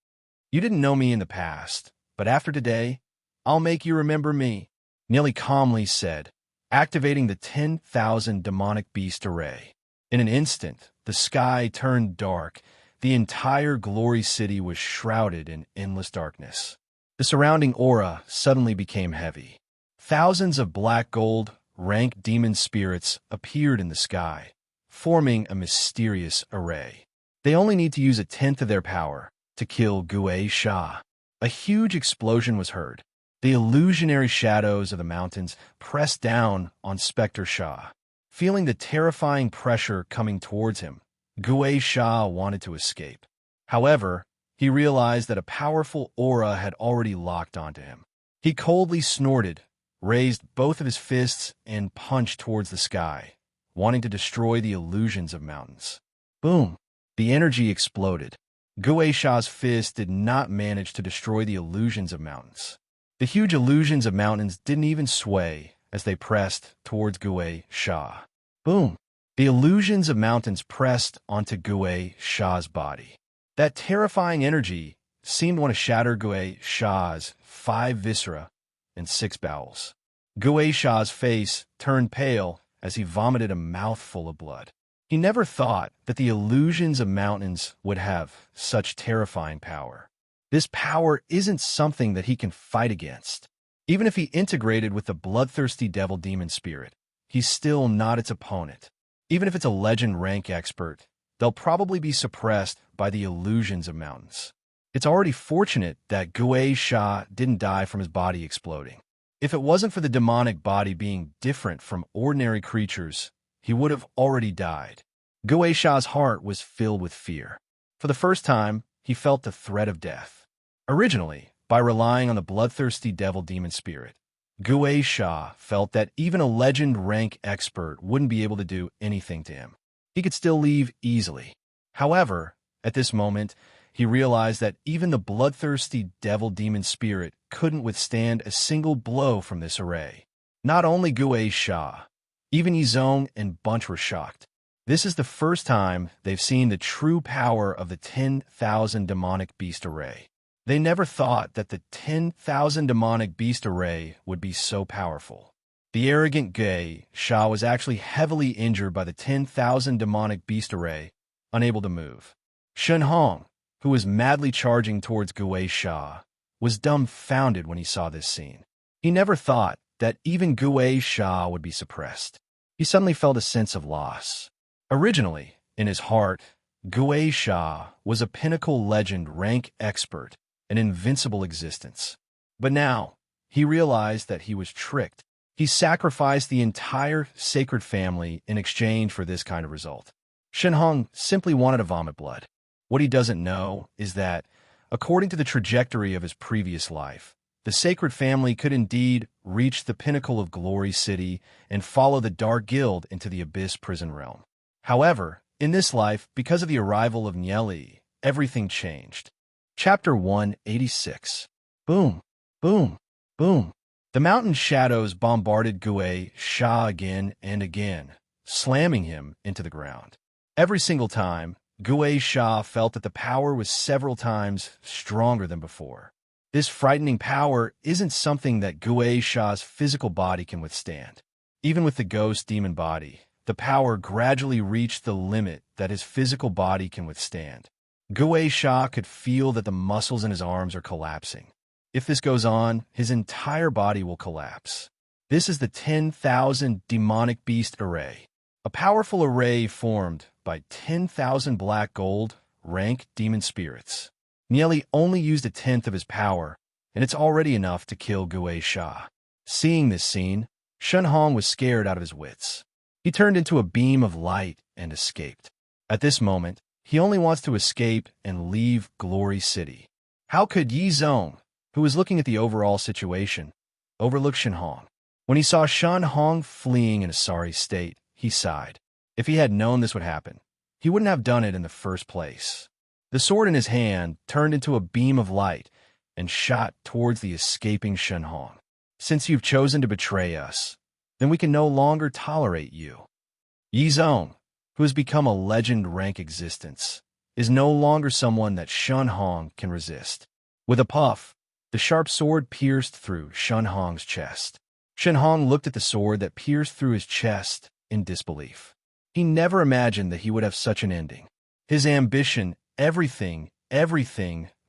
You didn't know me in the past, but after today, I'll make you remember me. Nieli calmly said, activating the 10,000 demonic beast array. In an instant, the sky turned dark. The entire Glory City was shrouded in endless darkness. The surrounding aura suddenly became heavy. Thousands of black gold, rank demon spirits appeared in the sky, forming a mysterious array. They only need to use a tenth of their power to kill Gui Sha. A huge explosion was heard. The illusionary shadows of the mountains pressed down on Spectre Sha. Feeling the terrifying pressure coming towards him, Gui Sha wanted to escape. However, he realized that a powerful aura had already locked onto him. He coldly snorted, raised both of his fists, and punched towards the sky, wanting to destroy the illusions of mountains. Boom! The energy exploded. Gui Sha's fist did not manage to destroy the illusions of mountains. The huge illusions of mountains didn't even sway as they pressed towards Gui Sha. Boom! The illusions of mountains pressed onto Gui Sha's body. That terrifying energy seemed to want to shatter Gui Sha's 5 viscera and 6 bowels. Gui Sha's face turned pale as he vomited a mouthful of blood. He never thought that the illusions of mountains would have such terrifying power. This power isn't something that he can fight against. Even if he integrated with the bloodthirsty devil demon spirit, he's still not its opponent. Even if it's a legend rank expert, they'll probably be suppressed by the illusions of mountains. It's already fortunate that Gui Sha didn't die from his body exploding. If it wasn't for the demonic body being different from ordinary creatures, he would have already died. Gui Sha's heart was filled with fear. For the first time, he felt the threat of death. Originally, by relying on the bloodthirsty devil demon spirit, Gui Sha felt that even a legend rank expert wouldn't be able to do anything to him. He could still leave easily. However, at this moment, he realized that even the bloodthirsty devil demon spirit couldn't withstand a single blow from this array. Not only Gui Sha, even Yi Zong and Bunch were shocked. This is the first time they've seen the true power of the 10,000 demonic beast array. They never thought that the 10,000 demonic beast array would be so powerful. The arrogant Gui Sha was actually heavily injured by the 10,000 demonic beast array, unable to move. Shun Hong, who was madly charging towards Gui Sha, was dumbfounded when he saw this scene. He never thought that even Gui Sha would be suppressed. He suddenly felt a sense of loss. Originally, in his heart, Gui Sha was a pinnacle legend rank expert, an invincible existence. But now, he realized that he was tricked. He sacrificed the entire sacred family in exchange for this kind of result. Shenhong simply wanted to vomit blood. What he doesn't know is that, according to the trajectory of his previous life, the sacred family could indeed reach the pinnacle of Glory City and follow the Dark Guild into the Abyss prison realm. However, in this life, because of the arrival of Nieli, everything changed. Chapter 186. Boom, boom, boom. The mountain shadows bombarded Gue Sha again and again, slamming him into the ground. Every single time, Gue Sha felt that the power was several times stronger than before. This frightening power isn't something that Gue Sha's physical body can withstand. Even with the ghost demon body, the power gradually reached the limit that his physical body can withstand. Gue Sha could feel that the muscles in his arms are collapsing. If this goes on, his entire body will collapse. This is the 10,000 demonic beast array. A powerful array formed by 10,000 black gold, rank demon spirits. Nieli only used 1/10 of his power, and it's already enough to kill Gue Sha. Seeing this scene, Shenhong was scared out of his wits. He turned into a beam of light and escaped. At this moment, he only wants to escape and leave Glory City. How could Yi Zong, who was looking at the overall situation, overlook Shenhong? When he saw Shenhong fleeing in a sorry state, he sighed. If he had known this would happen, he wouldn't have done it in the first place. The sword in his hand turned into a beam of light and shot towards the escaping Shenhong. Since you've chosen to betray us, then we can no longer tolerate you. Yi Zong, who has become a legend-rank existence, is no longer someone that Shenhong can resist. With a puff, the sharp sword pierced through Shenhong's chest. Shenhong looked at the sword that pierced through his chest in disbelief. He never imagined that he would have such an ending. His ambition, everything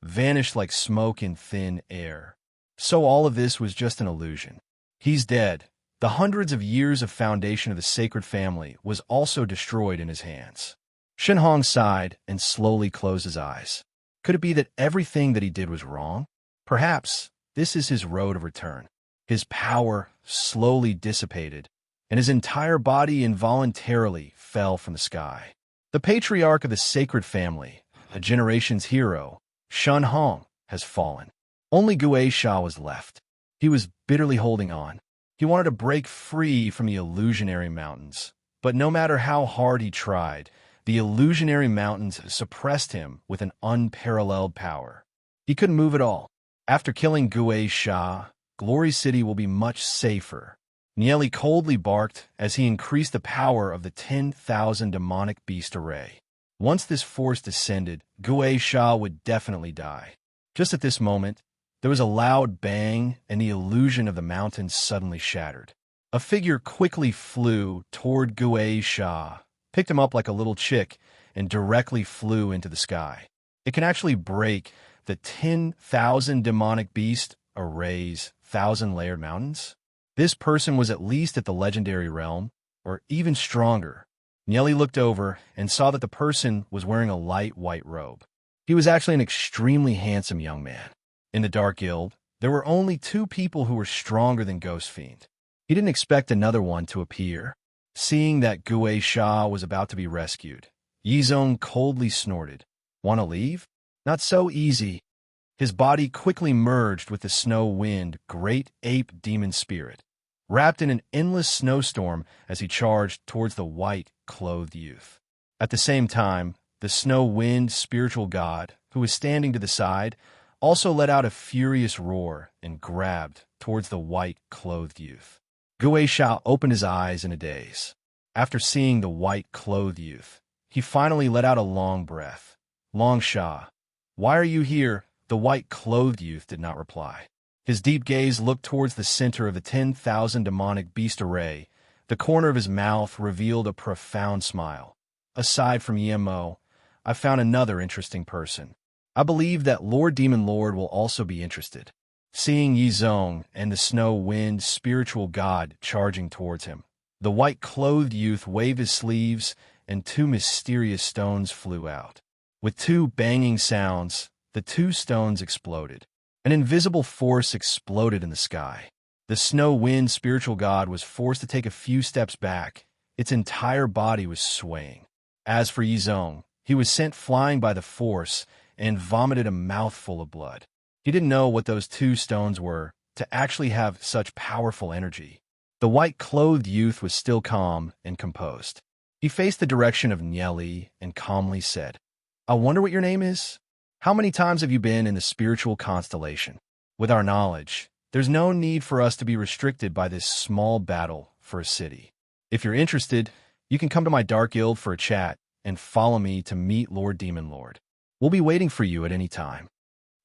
vanished like smoke in thin air. So all of this was just an illusion. He's dead. The hundreds of years of foundation of the sacred family was also destroyed in his hands. Shenhong sighed and slowly closed his eyes. Could it be that everything that he did was wrong? Perhaps this is his road of return. His power slowly dissipated, and his entire body involuntarily fell from the sky. The patriarch of the sacred family, a generation's hero, Shenhong, has fallen. Only Gue Sha was left. He was bitterly holding on. He wanted to break free from the illusionary mountains, but no matter how hard he tried, the illusionary mountains suppressed him with an unparalleled power. He couldn't move at all. After killing Gue Sha, Glory City will be much safer. Nieli coldly barked as he increased the power of the 10,000 demonic beast array. Once this force descended, Gue Sha would definitely die. Just at this moment, there was a loud bang, and the illusion of the mountains suddenly shattered. A figure quickly flew toward Gue Sha, picked him up like a little chick, and directly flew into the sky. It can actually break the 10,000 demonic beast array's 1,000-layered mountains. This person was at least at the legendary realm, or even stronger. Nieli looked over and saw that the person was wearing a light white robe. He was actually an extremely handsome young man. In the Dark Guild, there were only 2 people who were stronger than Ghost Fiend. He didn't expect another one to appear. Seeing that Gue Sha was about to be rescued, Yi Zong coldly snorted. Want to leave? Not so easy. His body quickly merged with the snow wind, great ape demon spirit, wrapped in an endless snowstorm as he charged towards the white-clothed youth. At the same time, the snow wind spiritual god, who was standing to the side, also let out a furious roar and grabbed towards the white-clothed youth. Gue Sha opened his eyes in a daze. After seeing the white-clothed youth, he finally let out a long breath. Long Sha, why are you here? The white-clothed youth did not reply. His deep gaze looked towards the center of the 10,000 demonic beast array. The corner of his mouth revealed a profound smile. Aside from Yemo, I found another interesting person. I believe that Lord Demon Lord will also be interested. Seeing Yi Zong and the snow wind spiritual god charging towards him, the white-clothed youth waved his sleeves and 2 mysterious stones flew out. With 2 banging sounds, the 2 stones exploded. An invisible force exploded in the sky. The snow wind spiritual god was forced to take a few steps back. Its entire body was swaying. As for Yizong, he was sent flying by the force and vomited a mouthful of blood. He didn't know what those two stones were to actually have such powerful energy. The white-clothed youth was still calm and composed. He faced the direction of Nieli and calmly said, "I wonder what your name is? How many times have you been in the spiritual constellation? With our knowledge, there's no need for us to be restricted by this small battle for a city. If you're interested, you can come to my Dark Guild for a chat and follow me to meet Lord Demon Lord. We'll be waiting for you at any time."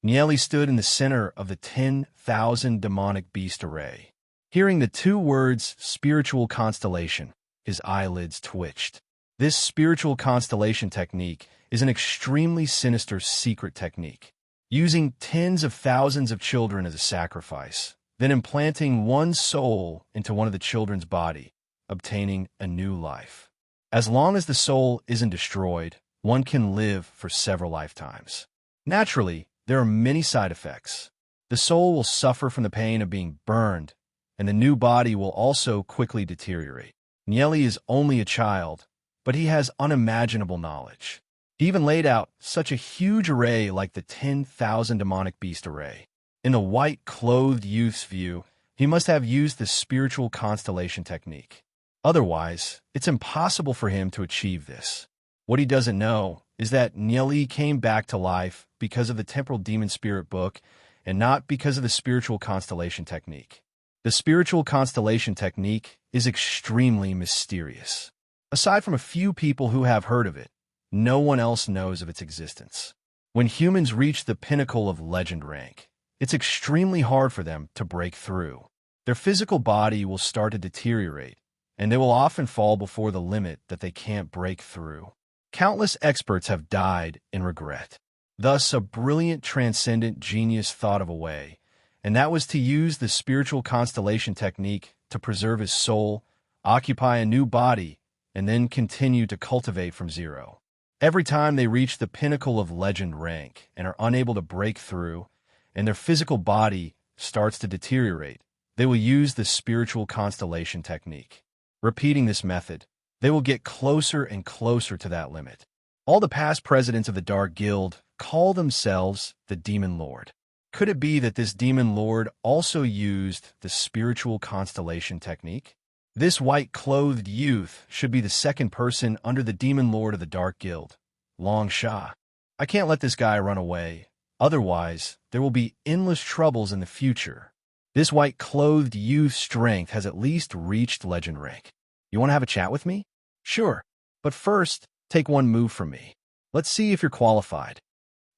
Nieli stood in the center of the 10,000 demonic beast array. Hearing the two words spiritual constellation, his eyelids twitched. This spiritual constellation technique is an extremely sinister secret technique. Using tens of thousands of children as a sacrifice, then implanting one soul into one of the children's body, obtaining a new life. As long as the soul isn't destroyed, one can live for several lifetimes. Naturally, there are many side effects. The soul will suffer from the pain of being burned, and the new body will also quickly deteriorate. Nieli is only a child, but he has unimaginable knowledge. He even laid out such a huge array like the 10,000 demonic beast array. In the white-clothed youth's view, he must have used the spiritual constellation technique. Otherwise, it's impossible for him to achieve this. What he doesn't know is that Nieli came back to life because of the temporal demon spirit book and not because of the spiritual constellation technique. The spiritual constellation technique is extremely mysterious. Aside from a few people who have heard of it, no one else knows of its existence. When humans reach the pinnacle of legend rank, it's extremely hard for them to break through. Their physical body will start to deteriorate, and they will often fall before the limit that they can't break through. Countless experts have died in regret. Thus, a brilliant transcendent genius thought of a way, and that was to use the spiritual constellation technique to preserve his soul, occupy a new body, and then continue to cultivate from zero. Every time they reach the pinnacle of legend rank and are unable to break through, and their physical body starts to deteriorate, they will use the spiritual constellation technique. Repeating this method, they will get closer and closer to that limit. All the past presidents of the Dark Guild call themselves the Demon Lord. Could it be that this Demon Lord also used the spiritual constellation technique? This white-clothed youth should be the second person under the Demon Lord of the Dark Guild, Long Sha. I can't let this guy run away, otherwise there will be endless troubles in the future. This white-clothed youth's strength has at least reached legend rank. You want to have a chat with me? Sure, but first, take one move from me. Let's see if you're qualified.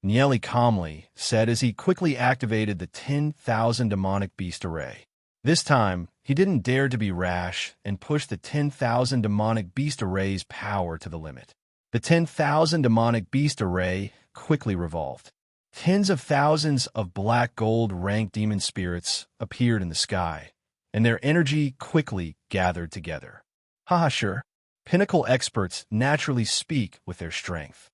Nieli calmly said as he quickly activated the 10,000 demonic beast array. This time, he didn't dare to be rash and push the 10,000 demonic beast array's power to the limit. The 10,000 demonic beast array quickly revolved. Tens of thousands of black gold ranked demon spirits appeared in the sky, and their energy quickly gathered together. Haha, sure. Pinnacle experts naturally speak with their strength.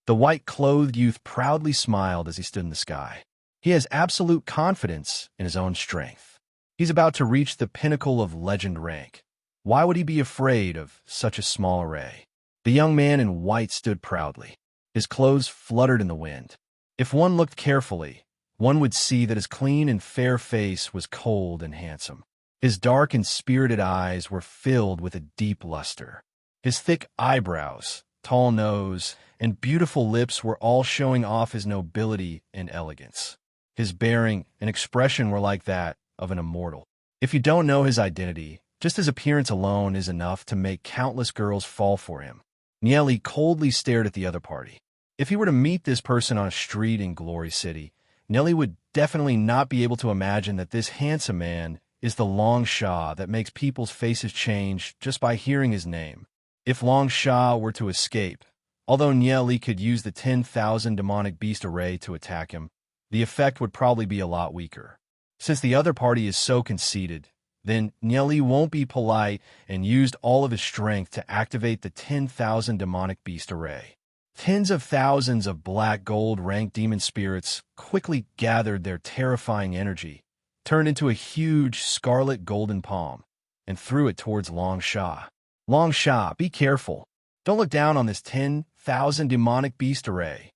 The white-clothed youth proudly smiled as he stood in the sky. He has absolute confidence in his own strength. He's about to reach the pinnacle of legend rank. Why would he be afraid of such a small array? The young man in white stood proudly. His clothes fluttered in the wind. If one looked carefully, one would see that his clean and fair face was cold and handsome. His dark and spirited eyes were filled with a deep luster. His thick eyebrows, tall nose, and beautiful lips were all showing off his nobility and elegance. His bearing and expression were like that of an immortal. If you don't know his identity, just his appearance alone is enough to make countless girls fall for him. Nieli coldly stared at the other party. If he were to meet this person on a street in Glory City, Nieli would definitely not be able to imagine that this handsome man is the Long Sha that makes people's faces change just by hearing his name. If Long Sha were to escape, although Nieli could use the 10,000 demonic beast array to attack him, the effect would probably be a lot weaker. Since the other party is so conceited, then Nieli won't be polite and used all of his strength to activate the 10,000 demonic beast array. Tens of thousands of black gold ranked demon spirits quickly gathered their terrifying energy turned into a huge scarlet golden palm and threw it towards Long Sha. Long Sha, be careful. Don't look down on this 10,000 demonic beast array.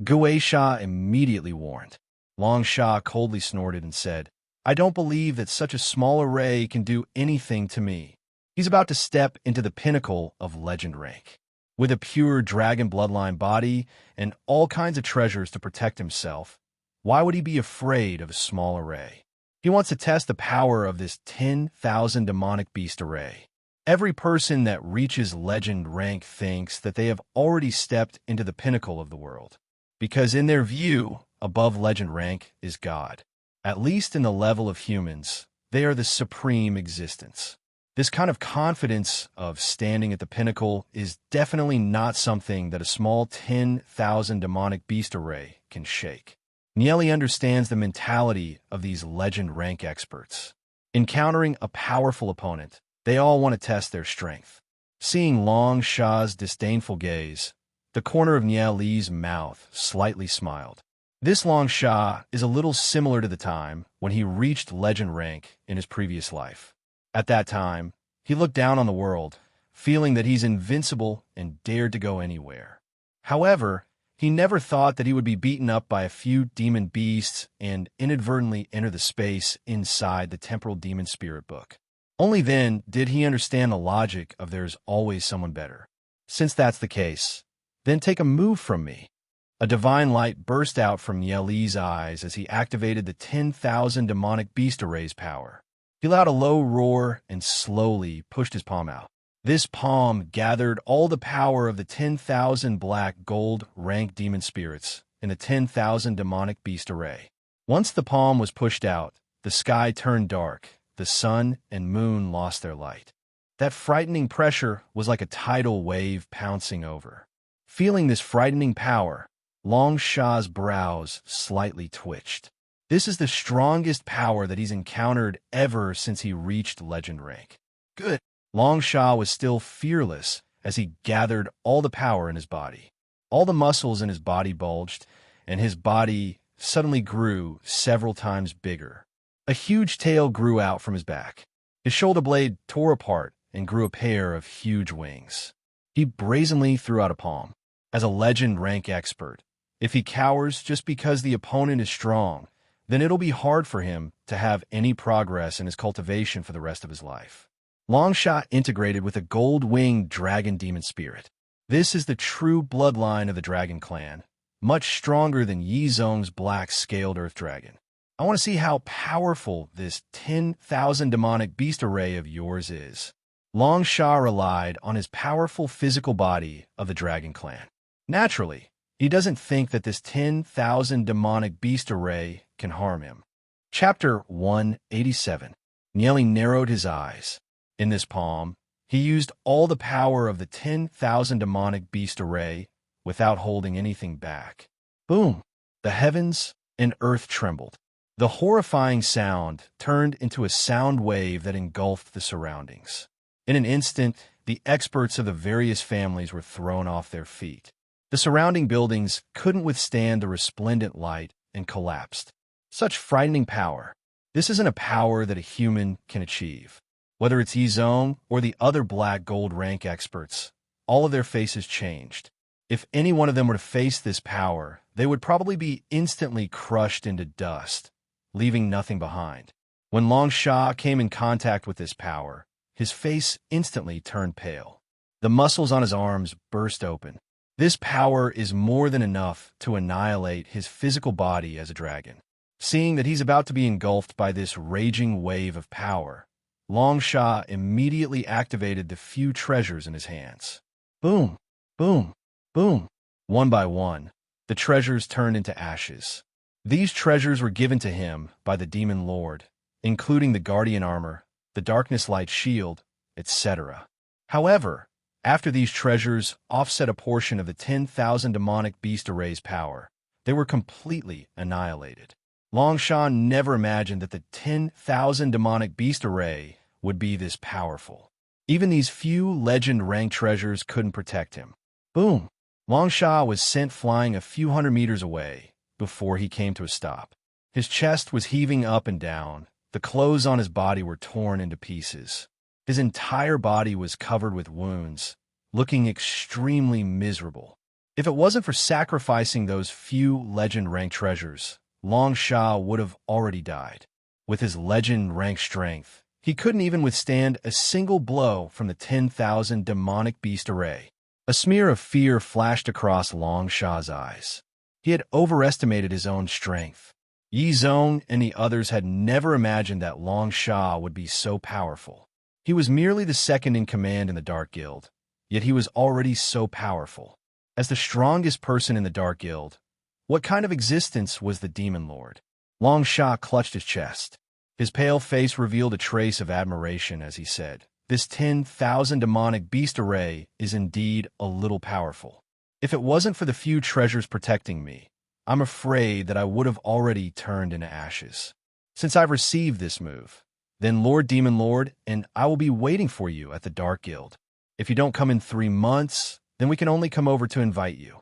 Gue Sha immediately warned. Long Sha coldly snorted and said, I don't believe that such a small array can do anything to me. He's about to step into the pinnacle of legend rank. With a pure dragon bloodline body and all kinds of treasures to protect himself, why would he be afraid of a small array? He wants to test the power of this 10,000 demonic beast array. Every person that reaches legend rank thinks that they have already stepped into the pinnacle of the world, because in their view, above legend rank is God. At least in the level of humans, they are the supreme existence. This kind of confidence of standing at the pinnacle is definitely not something that a small 10,000 demonic beast array can shake. Nieli understands the mentality of these legend rank experts. Encountering a powerful opponent, they all want to test their strength. Seeing Long Sha's disdainful gaze, the corner of Nieli's mouth slightly smiled. This Long Sha is a little similar to the time when he reached legend rank in his previous life. At that time, he looked down on the world, feeling that he's invincible and dared to go anywhere. However, he never thought that he would be beaten up by a few demon beasts and inadvertently enter the space inside the temporal demon spirit book. Only then did he understand the logic of there's always someone better. Since that's the case, then take a move from me. A divine light burst out from Nieli's eyes as he activated the 10,000 demonic beast array's power. He let out a low roar and slowly pushed his palm out. This palm gathered all the power of the 10,000 black gold rank demon spirits in the 10,000 demonic beast array. Once the palm was pushed out, the sky turned dark, the sun and moon lost their light. That frightening pressure was like a tidal wave pouncing over. Feeling this frightening power, Long Sha's brows slightly twitched. This is the strongest power that he's encountered ever since he reached legend rank. Good. Long Sha was still fearless as he gathered all the power in his body. All the muscles in his body bulged, and his body suddenly grew several times bigger. A huge tail grew out from his back. His shoulder blade tore apart and grew a pair of huge wings. He brazenly threw out a palm. As a legend rank expert, if he cowers just because the opponent is strong, then it'll be hard for him to have any progress in his cultivation for the rest of his life. Long Sha integrated with a gold-winged dragon demon spirit. This is the true bloodline of the dragon clan, much stronger than Yizong's black scaled earth dragon. I want to see how powerful this 10,000 demonic beast array of yours is. Long Sha relied on his powerful physical body of the dragon clan. Naturally, he doesn't think that this 10,000 demonic beast array can harm him. Chapter 187. Nieli narrowed his eyes. In this palm, he used all the power of the 10,000 demonic beast array without holding anything back. Boom! The heavens and earth trembled. The horrifying sound turned into a sound wave that engulfed the surroundings. In an instant, the experts of the various families were thrown off their feet. The surrounding buildings couldn't withstand the resplendent light and collapsed. Such frightening power. This isn't a power that a human can achieve. Whether it's Yizong or the other black gold rank experts, all of their faces changed. If any one of them were to face this power, they would probably be instantly crushed into dust, leaving nothing behind. When Long Sha came in contact with this power, his face instantly turned pale. The muscles on his arms burst open. This power is more than enough to annihilate his physical body as a dragon. Seeing that he's about to be engulfed by this raging wave of power, Long Sha immediately activated the few treasures in his hands. Boom, boom, boom. One by one, the treasures turned into ashes. These treasures were given to him by the Demon Lord, including the Guardian Armor, the Darkness Light Shield, etc. However, after these treasures offset a portion of the 10,000 demonic beast array's power, they were completely annihilated. Long Sha never imagined that the 10,000 demonic beast array would be this powerful. Even these few legend rank treasures couldn't protect him. Boom! Long Sha was sent flying a few hundred meters away before he came to a stop. His chest was heaving up and down. The clothes on his body were torn into pieces. His entire body was covered with wounds, looking extremely miserable. If it wasn't for sacrificing those few legend-rank treasures, Long Sha would have already died. With his legend-rank strength, he couldn't even withstand a single blow from the 10,000 demonic beast array. A smear of fear flashed across Long Sha's eyes. He had overestimated his own strength. Yi Zong and the others had never imagined that Long Sha would be so powerful. He was merely the second in command in the Dark Guild, yet he was already so powerful. As the strongest person in the Dark Guild, what kind of existence was the Demon Lord? Long Sha clutched his chest. His pale face revealed a trace of admiration as he said, "This 10,000 demonic beast array is indeed a little powerful. If it wasn't for the few treasures protecting me, I'm afraid that I would have already turned into ashes. Since I've received this move, then Lord Demon Lord and I will be waiting for you at the Dark Guild. If you don't come in 3 months, then we can only come over to invite you."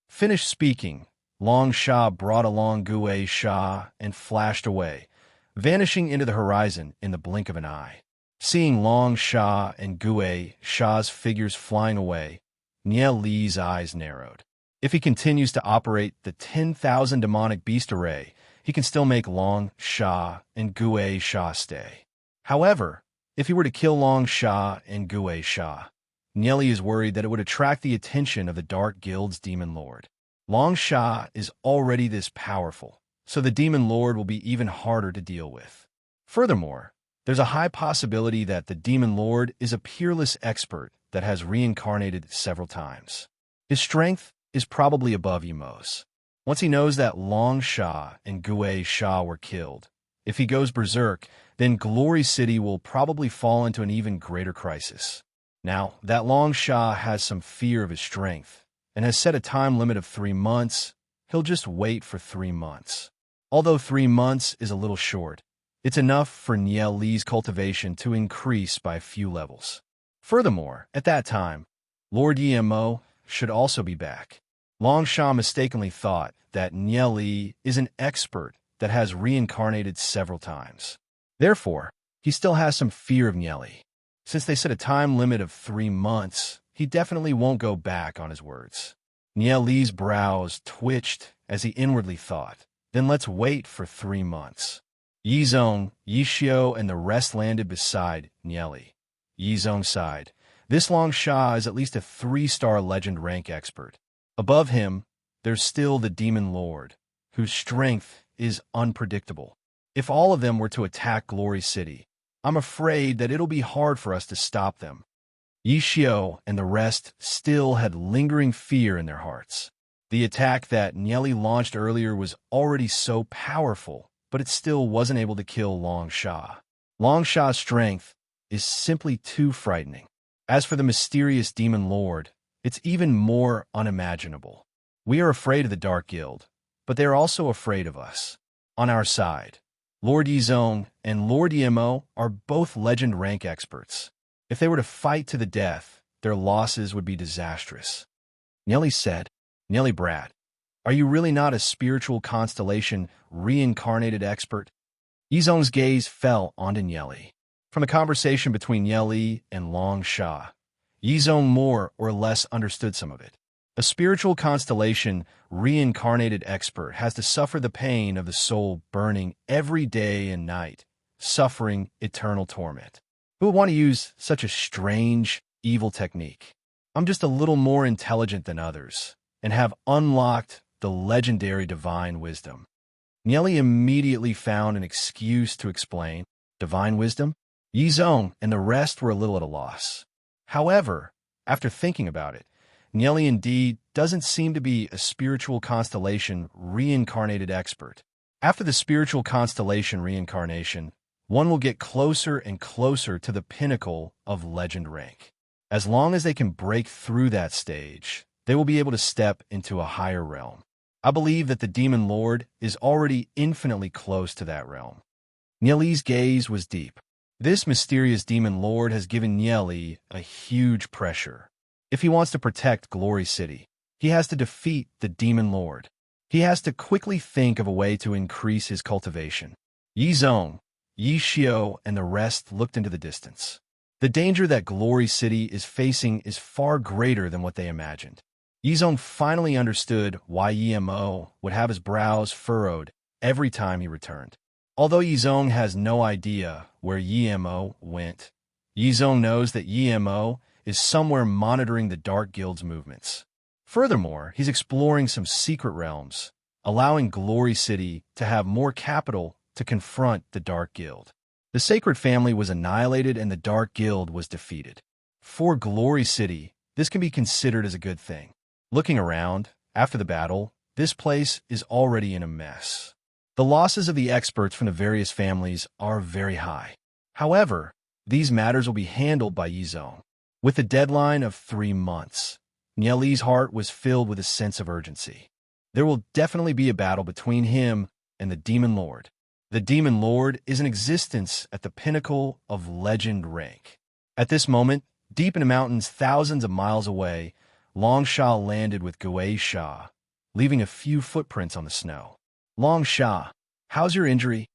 Finished speaking, Long Sha brought along Gue Sha and flashed away, vanishing into the horizon in the blink of an eye. Seeing Long Sha and Gue Sha's figures flying away, Nie Li's eyes narrowed. If he continues to operate the 10,000 demonic beast array, he can still make Long Sha and Gue Sha stay. However, if he were to kill Long Sha and Gue Sha, Nie Li is worried that it would attract the attention of the Dark Guild's Demon Lord. Long Sha is already this powerful, so the Demon Lord will be even harder to deal with. Furthermore, there's a high possibility that the Demon Lord is a peerless expert that has reincarnated several times. His strength is probably above Yimo's. Once he knows that Long Sha and Gue Sha were killed, if he goes berserk, then Glory City will probably fall into an even greater crisis. Now, that Long Sha has some fear of his strength and has set a time limit of 3 months, he'll just wait for 3 months. Although 3 months is a little short, it's enough for Nie Li's cultivation to increase by a few levels. Furthermore, at that time, Lord Yimo should also be back. Long Sha mistakenly thought that Nie Li is an expert that has reincarnated several times. Therefore, he still has some fear of Nie Li. Since they set a time limit of 3 months, he definitely won't go back on his words. Nie Li's brows twitched as he inwardly thought, then let's wait for 3 months. Yi Zong, Yi Xiao, and the rest landed beside Nie Li. Yi Zong sighed. This Long Sha is at least a 3-star legend rank expert. Above him, there's still the Demon Lord, whose strength is unpredictable. If all of them were to attack Glory City, I'm afraid that it'll be hard for us to stop them. Yi Xiao and the rest still had lingering fear in their hearts. The attack that Nie Li launched earlier was already so powerful, but it still wasn't able to kill Long Sha. Long Sha's strength is simply too frightening. As for the mysterious Demon Lord, it's even more unimaginable. We are afraid of the Dark Guild, but they are also afraid of us. On our side, Lord Yizong and Lord Yimo are both legend rank experts. If they were to fight to the death, their losses would be disastrous. Nie Li said, Nie Li Brat, are you really not a spiritual constellation reincarnated expert? Yizong's gaze fell onto Nie Li. From the conversation between Nie Li and Long Sha, Yizong more or less understood some of it. A spiritual constellation reincarnated expert has to suffer the pain of the soul burning every day and night, suffering eternal torment. Who would want to use such a strange, evil technique? I'm just a little more intelligent than others, and have unlocked the legendary divine wisdom. Nie Li immediately found an excuse to explain. Divine wisdom? Yizong and the rest were a little at a loss. However, after thinking about it, Nie Li indeed doesn't seem to be a spiritual constellation reincarnated expert. After the spiritual constellation reincarnation, one will get closer and closer to the pinnacle of legend rank. As long as they can break through that stage, they will be able to step into a higher realm. I believe that the Demon Lord is already infinitely close to that realm. Nie Li's gaze was deep. This mysterious Demon Lord has given Nie Li a huge pressure. If he wants to protect Glory City, he has to defeat the Demon Lord. He has to quickly think of a way to increase his cultivation. Yi Zong, Yi Xiao, and the rest looked into the distance. The danger that Glory City is facing is far greater than what they imagined. Yi Zong finally understood why Yi Mo would have his brows furrowed every time he returned. Although Yi Zong has no idea where Yi Mo went, Yi Zong knows that Yi Mo is somewhere monitoring the Dark Guild's movements. Furthermore, he's exploring some secret realms, allowing Glory City to have more capital to confront the Dark Guild. The Sacred Family was annihilated and the Dark Guild was defeated. For Glory City, this can be considered as a good thing. Looking around, after the battle, this place is already in a mess. The losses of the experts from the various families are very high. However, these matters will be handled by Yi Zong. With a deadline of 3 months, Nieli's heart was filled with a sense of urgency. There will definitely be a battle between him and the Demon Lord. The Demon Lord is in existence at the pinnacle of legend rank. At this moment, deep in the mountains thousands of miles away, Long Sha landed with Gui Sha, leaving a few footprints on the snow. Long Sha, how's your injury?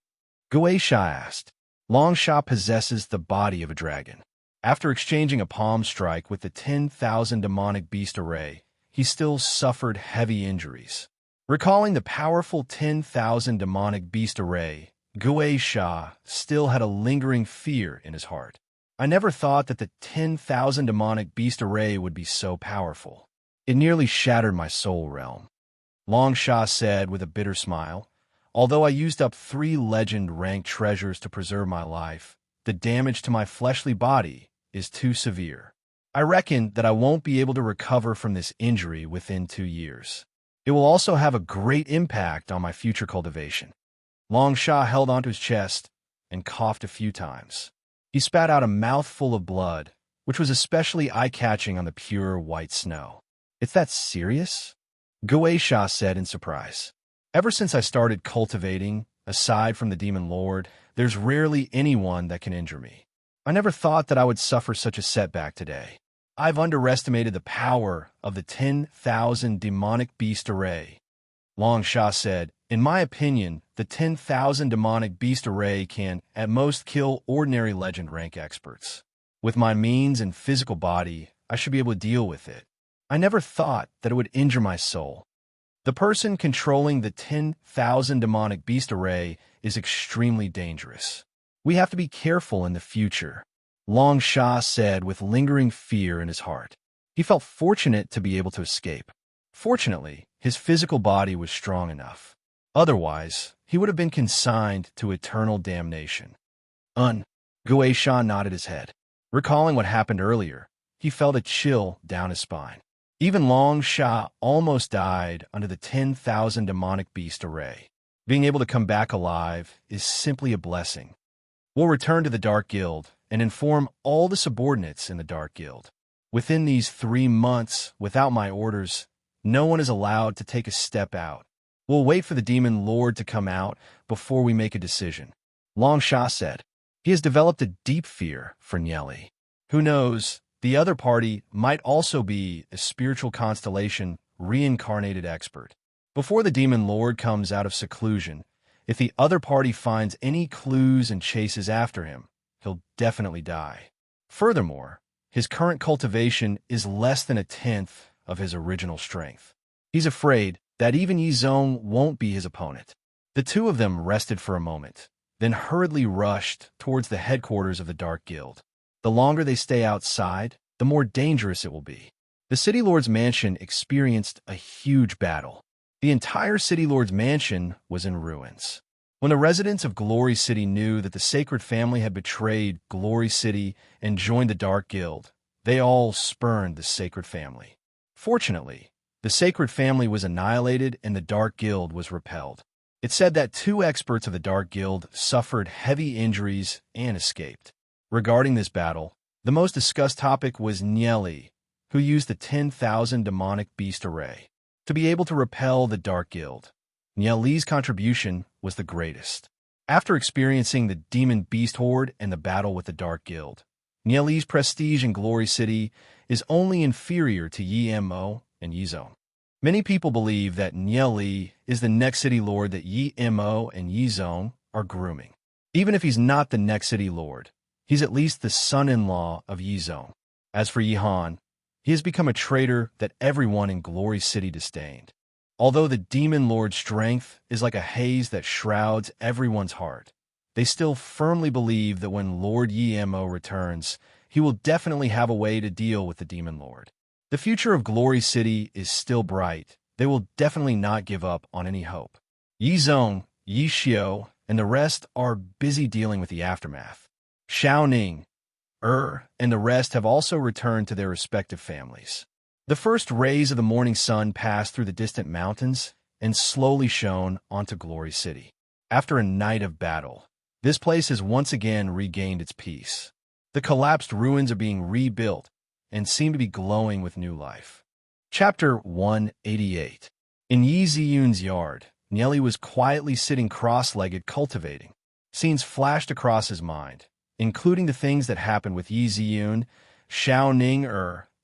Gui Sha asked. Long Sha possesses the body of a dragon. After exchanging a palm strike with the 10,000 demonic beast array, he still suffered heavy injuries. Recalling the powerful 10,000 demonic beast array, Gui Sha still had a lingering fear in his heart. I never thought that the 10,000 demonic beast array would be so powerful. It nearly shattered my soul realm. Long Sha said with a bitter smile, although I used up 3 legend-ranked treasures to preserve my life, the damage to my fleshly body is too severe. I reckon that I won't be able to recover from this injury within 2 years. It will also have a great impact on my future cultivation. Long Sha held onto his chest and coughed a few times. He spat out a mouthful of blood, which was especially eye-catching on the pure white snow. It's that serious? Gui Sha said in surprise. Ever since I started cultivating, aside from the Demon Lord, there's rarely anyone that can injure me. I never thought that I would suffer such a setback today. I've underestimated the power of the 10,000 demonic beast array. Long Sha said, in my opinion, the 10,000 demonic beast array can, at most, kill ordinary legend rank experts. With my means and physical body, I should be able to deal with it. I never thought that it would injure my soul. The person controlling the 10,000 demonic beast array is extremely dangerous. We have to be careful in the future, Long Sha said with lingering fear in his heart. He felt fortunate to be able to escape. Fortunately, his physical body was strong enough. Otherwise, he would have been consigned to eternal damnation. Gui Sha nodded his head. Recalling what happened earlier, he felt a chill down his spine. Even Long Sha almost died under the 10,000 demonic beast array. Being able to come back alive is simply a blessing. We'll return to the Dark Guild and inform all the subordinates in the Dark Guild. Within these 3 months, without my orders, no one is allowed to take a step out. We'll wait for the Demon Lord to come out before we make a decision. Long Sha said. He has developed a deep fear for Nieli. Who knows, the other party might also be a spiritual constellation reincarnated expert. Before the Demon Lord comes out of seclusion, if the other party finds any clues and chases after him, he'll definitely die. Furthermore, his current cultivation is less than 1/10 of his original strength. He's afraid that even Yi Zong won't be his opponent. The two of them rested for a moment, then hurriedly rushed towards the headquarters of the Dark Guild. The longer they stay outside, the more dangerous it will be. The City Lord's mansion experienced a huge battle. The entire City Lord's mansion was in ruins. When the residents of Glory City knew that the Sacred Family had betrayed Glory City and joined the Dark Guild, they all spurned the Sacred Family. Fortunately, the Sacred Family was annihilated and the Dark Guild was repelled. It said that 2 experts of the Dark Guild suffered heavy injuries and escaped. Regarding this battle, the most discussed topic was Nieli, who used the 10,000 demonic beast array to be able to repel the Dark Guild. Nieli's contribution was the greatest. After experiencing the Demon Beast Horde and the battle with the Dark Guild, Nieli's prestige in Glory City is only inferior to Yi Mo and Yi Zong. Many people believe that Nieli is the next city lord that Yi Mo and Yi Zong are grooming. Even if he's not the next city lord, he's at least the son-in-law of Yi Zong. As for Yi Han, he has become a traitor that everyone in Glory City disdained. Although the demon lord's strength is like a haze that shrouds everyone's heart, they still firmly believe that when Lord Yi Mo returns, he will definitely have a way to deal with the demon lord. The future of Glory City is still bright. They will definitely not give up on any hope. Yi Zong, Yi Xiao, and the rest are busy dealing with the aftermath. Xiao Ning, and the rest have also returned to their respective families. The first rays of the morning sun passed through the distant mountains and slowly shone onto Glory City. After a night of battle, this place has once again regained its peace. The collapsed ruins are being rebuilt and seem to be glowing with new life. Chapter 188. In Yi Ziyun's yard, Nieli was quietly sitting cross-legged cultivating. Scenes flashed across his mind, including the things that happened with Yi Ziyun, Xiao Ning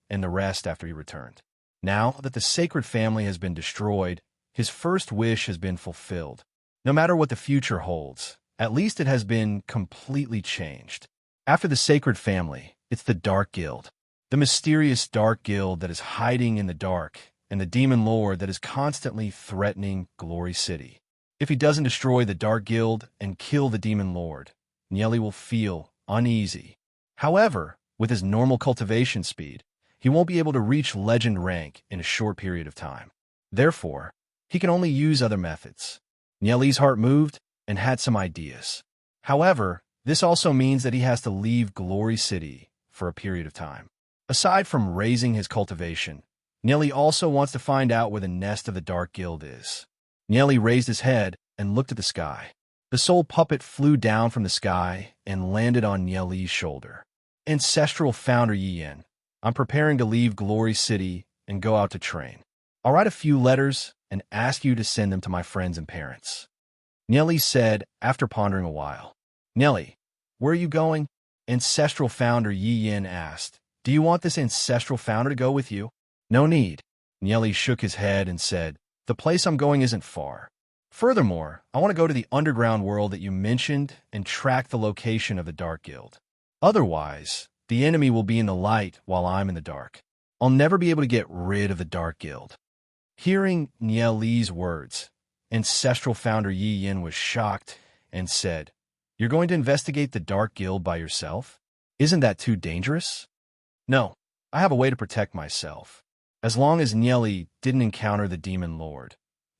and the rest after he returned. Now that the sacred family has been destroyed, his first wish has been fulfilled. No matter what the future holds, at least it has been completely changed. After the sacred family, it's the Dark Guild. The mysterious Dark Guild that is hiding in the dark, and the demon lord that is constantly threatening Glory City. If he doesn't destroy the Dark Guild and kill the demon lord, Nieli will feel uneasy. However, with his normal cultivation speed, he won't be able to reach legend rank in a short period of time. Therefore, he can only use other methods. Nieli's heart moved and had some ideas. However, this also means that he has to leave Glory City for a period of time. Aside from raising his cultivation, Nieli also wants to find out where the nest of the Dark Guild is. Nieli raised his head and looked at the sky. The soul puppet flew down from the sky and landed on Nieli's shoulder. Ancestral Founder Yi Yin, I'm preparing to leave Glory City and go out to train. I'll write a few letters and ask you to send them to my friends and parents. Nieli said after pondering a while. Nieli, where are you going? Ancestral Founder Yi Yin asked. Do you want this Ancestral Founder to go with you? No need. Nieli shook his head and said, the place I'm going isn't far. Furthermore, I want to go to the underground world that you mentioned and track the location of the Dark Guild. Otherwise, the enemy will be in the light while I'm in the dark. I'll never be able to get rid of the Dark Guild. Hearing Nieli's words, Ancestral Founder Yi Yin was shocked and said, you're going to investigate the Dark Guild by yourself? Isn't that too dangerous? No, I have a way to protect myself. As long as Nieli didn't encounter the Demon Lord,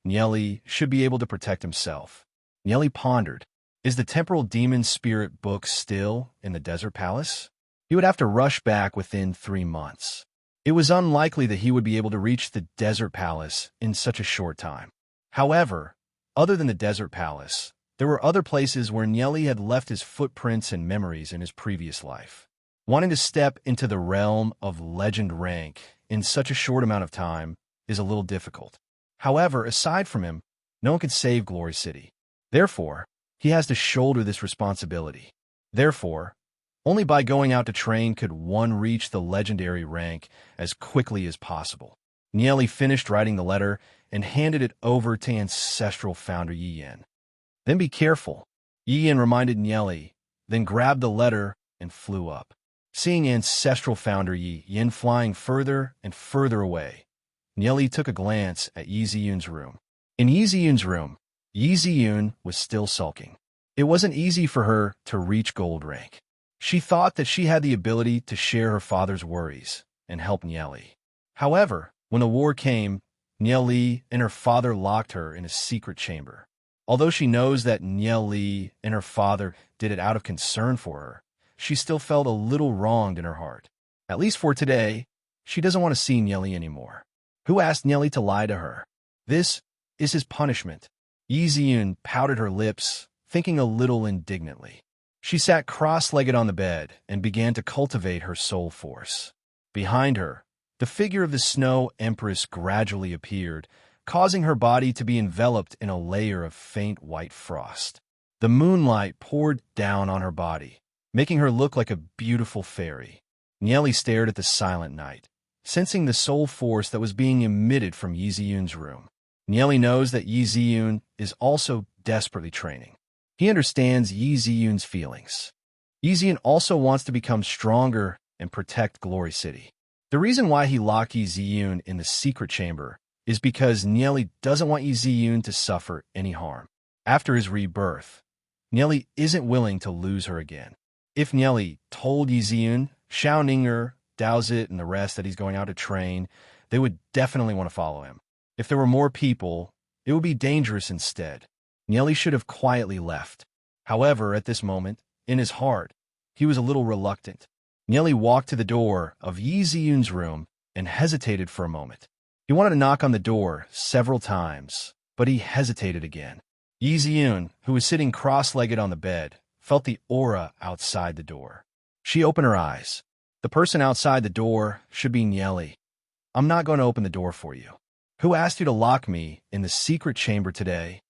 Nieli should be able to protect himself. Nieli pondered, is the temporal demon spirit book still in the desert palace? He would have to rush back within 3 months. It was unlikely that he would be able to reach the desert palace in such a short time. However, other than the desert palace, there were other places where Nieli had left his footprints and memories in his previous life. Wanting to step into the realm of legend rank in such a short amount of time is a little difficult. However, aside from him, no one can save Glory City. Therefore, he has to shoulder this responsibility. Therefore, only by going out to train could one reach the legendary rank as quickly as possible. Nieli finished writing the letter and handed it over to Ancestral Founder Yi Yin. Then be careful, Yi Yin reminded Nieli, then grabbed the letter and flew up. Seeing Ancestral Founder Yi Yin flying further and further away, Nieli took a glance at Yi Ziyun's room. In Yi Ziyun's room, Yi Ziyun was still sulking. It wasn't easy for her to reach gold rank. She thought that she had the ability to share her father's worries and help Nieli. However, when the war came, Nieli and her father locked her in a secret chamber. Although she knows that Nieli and her father did it out of concern for her, she still felt a little wronged in her heart. At least for today, she doesn't want to see Nieli anymore. Who asked Nieli to lie to her? This is his punishment. Yi Ziyun pouted her lips, thinking a little indignantly. She sat cross-legged on the bed and began to cultivate her soul force. Behind her, the figure of the Snow Empress gradually appeared, causing her body to be enveloped in a layer of faint white frost. The moonlight poured down on her body, making her look like a beautiful fairy. Nieli stared at the silent night, sensing the soul force that was being emitted from Yi Ziyun's room. Nieli knows that Yi Ziyun is also desperately training. He understands Yi Ziyun's feelings. Yi Ziyun also wants to become stronger and protect Glory City. The reason why he locked Yi Ziyun in the secret chamber is because Nieli doesn't want Yi Ziyun to suffer any harm. After his rebirth, Nieli isn't willing to lose her again. If Nieli told Yi Ziyun, Xiao Ninger, Daozit, and the rest that he's going out to train, they would definitely want to follow him. If there were more people, it would be dangerous instead. Nieli should have quietly left. However, at this moment, in his heart, he was a little reluctant. Nieli walked to the door of Yi Ziyun's room and hesitated for a moment. He wanted to knock on the door several times, but he hesitated again. Yi Ziyun, who was sitting cross-legged on the bed, felt the aura outside the door. She opened her eyes. The person outside the door should be Nieli. I'm not going to open the door for you. Who asked you to lock me in the secret chamber today?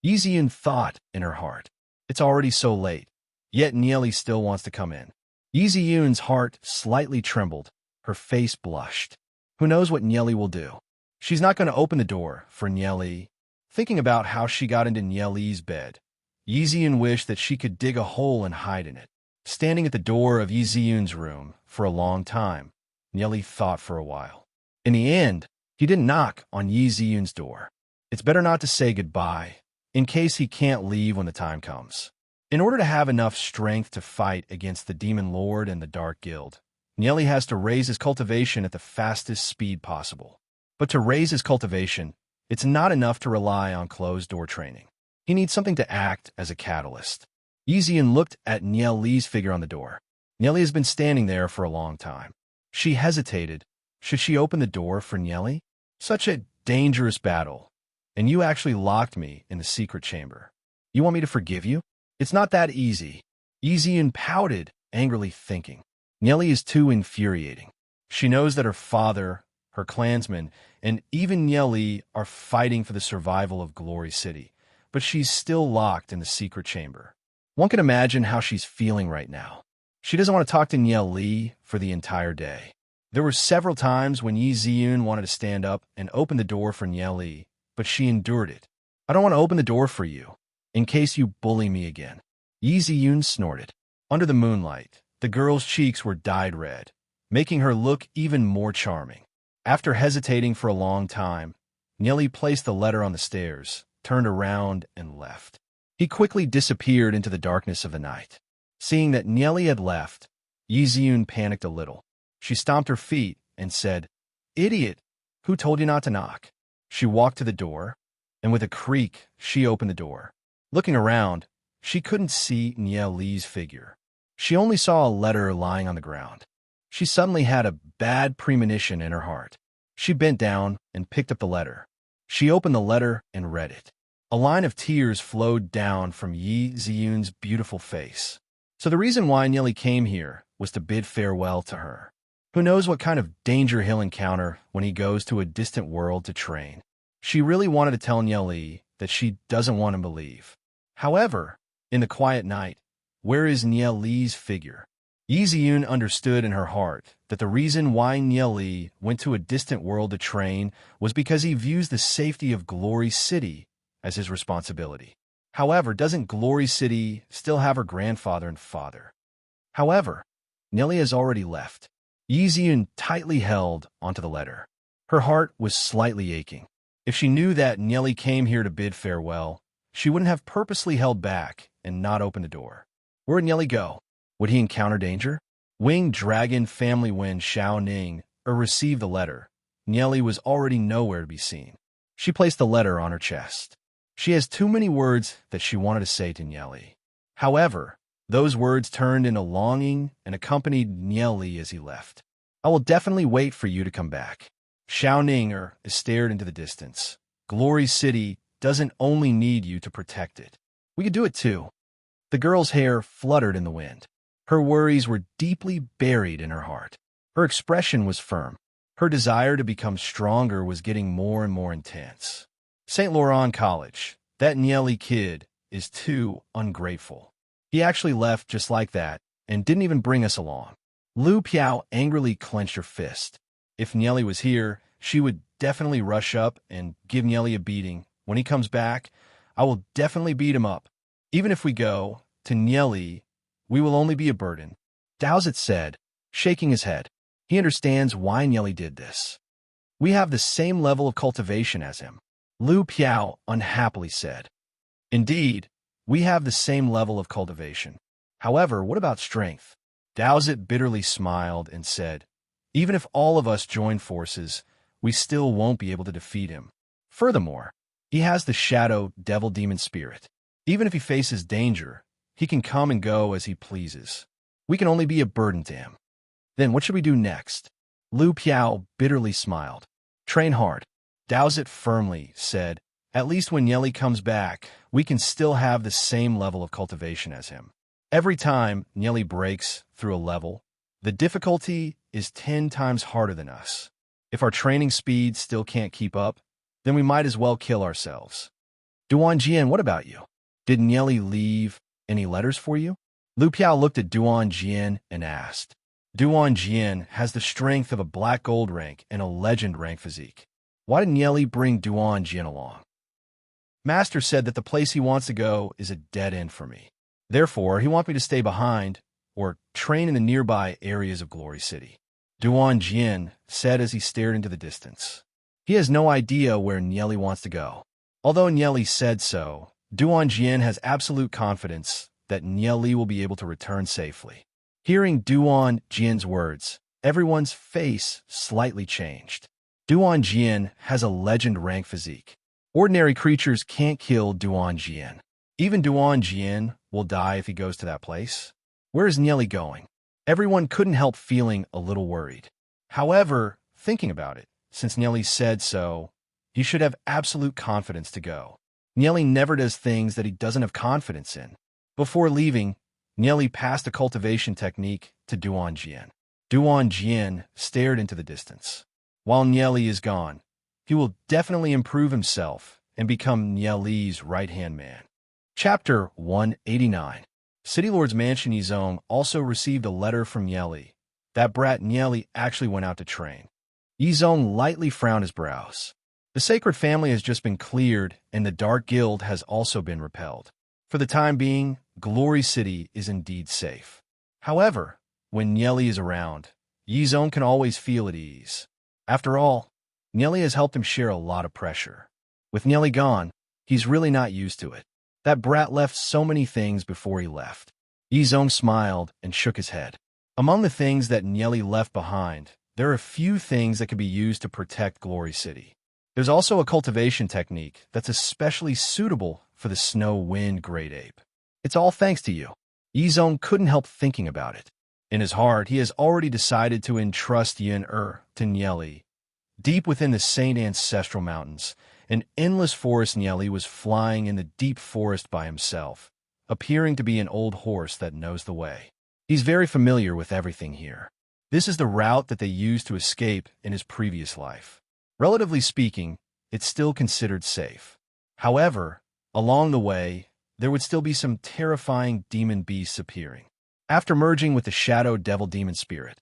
Yi Ziyun thought in her heart. It's already so late, yet Nieli still wants to come in. Yi Ziyun's heart slightly trembled. Her face blushed. Who knows what Nieli will do? She's not going to open the door for Nieli. Thinking about how she got into Nieli's bed, Yi Ziyun wished that she could dig a hole and hide in it. Standing at the door of Yi Ziyun's room for a long time, Nieli thought for a while. In the end, he didn't knock on Yi Ziyun's door. It's better not to say goodbye, in case he can't leave when the time comes. In order to have enough strength to fight against the Demon Lord and the Dark Guild, Nieli has to raise his cultivation at the fastest speed possible. But to raise his cultivation, it's not enough to rely on closed-door training. He needs something to act as a catalyst. Yi Ziyun looked at Nieli's figure on the door. Nieli has been standing there for a long time. She hesitated. Should she open the door for Nieli? Such a dangerous battle. And you actually locked me in the secret chamber. You want me to forgive you? It's not that easy. Yi Ziyun pouted, angrily thinking. Nieli is too infuriating. She knows that her father, her clansmen, and even Nieli are fighting for the survival of Glory City, but she's still locked in the secret chamber. One can imagine how she's feeling right now. She doesn't want to talk to Nieli for the entire day. There were several times when Yi Ziyun wanted to stand up and open the door for Nieli, but she endured it. I don't want to open the door for you, in case you bully me again. Yi Ziyun snorted. Under the moonlight, the girl's cheeks were dyed red, making her look even more charming. After hesitating for a long time, Nieli placed the letter on the stairs, turned around, and left. He quickly disappeared into the darkness of the night. Seeing that Nieli had left, Yi Ziyun panicked a little. She stomped her feet and said, "Idiot! Who told you not to knock?" She walked to the door, and with a creak, she opened the door. Looking around, she couldn't see Nieli's figure. She only saw a letter lying on the ground. She suddenly had a bad premonition in her heart. She bent down and picked up the letter. She opened the letter and read it. A line of tears flowed down from Yi Ziyun's beautiful face. So the reason why Nieli came here was to bid farewell to her. Who knows what kind of danger he'll encounter when he goes to a distant world to train. She really wanted to tell Nieli that she doesn't want him to leave. However, in the quiet night, where is Nieli's figure? Yi Ziyun understood in her heart that the reason why Nieli went to a distant world to train was because he views the safety of Glory City as his responsibility. However, doesn't Glory City still have her grandfather and father? However, Nieli has already left. Yi Ziyun tightly held onto the letter. Her heart was slightly aching. If she knew that Nieli came here to bid farewell, she wouldn't have purposely held back and not opened the door. Where would Nieli go? Would he encounter danger? Winged Dragon family when Xiao Ning received the letter, Nieli was already nowhere to be seen. She placed the letter on her chest. She has too many words that she wanted to say to Nieli. However, those words turned into longing and accompanied Nieli as he left. I will definitely wait for you to come back. Xiao Ning stared into the distance. Glory City doesn't only need you to protect it. We could do it too. The girl's hair fluttered in the wind. Her worries were deeply buried in her heart. Her expression was firm. Her desire to become stronger was getting more and more intense. St. Laurent College, that Nieli kid is too ungrateful. He actually left just like that and didn't even bring us along. Lu Piao angrily clenched her fist. If Nieli was here, she would definitely rush up and give Nieli a beating. When he comes back, I will definitely beat him up. Even if we go to Nieli, we will only be a burden, Dowsett said, shaking his head. He understands why Nieli did this. We have the same level of cultivation as him, Lu Piao unhappily said. Indeed, we have the same level of cultivation. However, what about strength? Dowsett bitterly smiled and said, even if all of us join forces, we still won't be able to defeat him. Furthermore, he has the shadow devil demon spirit. Even if he faces danger, he can come and go as he pleases. We can only be a burden to him. Then what should we do next? Lu Piao bitterly smiled. Train hard, Dowsett firmly said. At least when Nieli comes back, we can still have the same level of cultivation as him. Every time Nieli breaks through a level, the difficulty is 10 times harder than us. If our training speed still can't keep up, then we might as well kill ourselves. Duan Jian, what about you? Did Nieli leave any letters for you? Lu Piao looked at Duan Jian and asked. Duan Jian has the strength of a black gold rank and a legend rank physique. Why did Nieli bring Duan Jian along? Master said that the place he wants to go is a dead end for me. Therefore, he wants me to stay behind or train in the nearby areas of Glory City. Duan Jian said as he stared into the distance. He has no idea where Nieli wants to go. Although Nieli said so, Duan Jian has absolute confidence that Nieli will be able to return safely. Hearing Duan Jian's words, everyone's face slightly changed. Duan Jian has a legend rank physique. Ordinary creatures can't kill Duan Jian. Even Duan Jian will die if he goes to that place. Where is Nieli going? Everyone couldn't help feeling a little worried. However, thinking about it, since Nieli said so, he should have absolute confidence to go. Nieli never does things that he doesn't have confidence in. Before leaving, Nieli passed a cultivation technique to Duan Jian. Duan Jian stared into the distance. While Nieli is gone, he will definitely improve himself and become Nieli's right-hand man. Chapter 189. City Lord's Mansion Yizong also received a letter from Nieli. That brat Nieli actually went out to train. Yizong lightly frowned his brows. The sacred family has just been cleared, and the Dark Guild has also been repelled. For the time being, Glory City is indeed safe. However, when Nieli is around, Yizong can always feel at ease. After all, Nieli has helped him share a lot of pressure. With Nieli gone, he's really not used to it. That brat left so many things before he left. Yizong smiled and shook his head. Among the things that Nieli left behind, there are a few things that can be used to protect Glory City. There's also a cultivation technique that's especially suitable for the Snow Wind Great Ape. It's all thanks to you. Yizong couldn't help thinking about it. In his heart, he has already decided to entrust Yin-Er to Nieli. Deep within the Saint Ancestral Mountains, an endless forest, Nieli was flying in the deep forest by himself, appearing to be an old horse that knows the way. He's very familiar with everything here. This is the route that they used to escape in his previous life. Relatively speaking, it's still considered safe. However, along the way, there would still be some terrifying demon beasts appearing. After merging with the shadow devil demon spirit,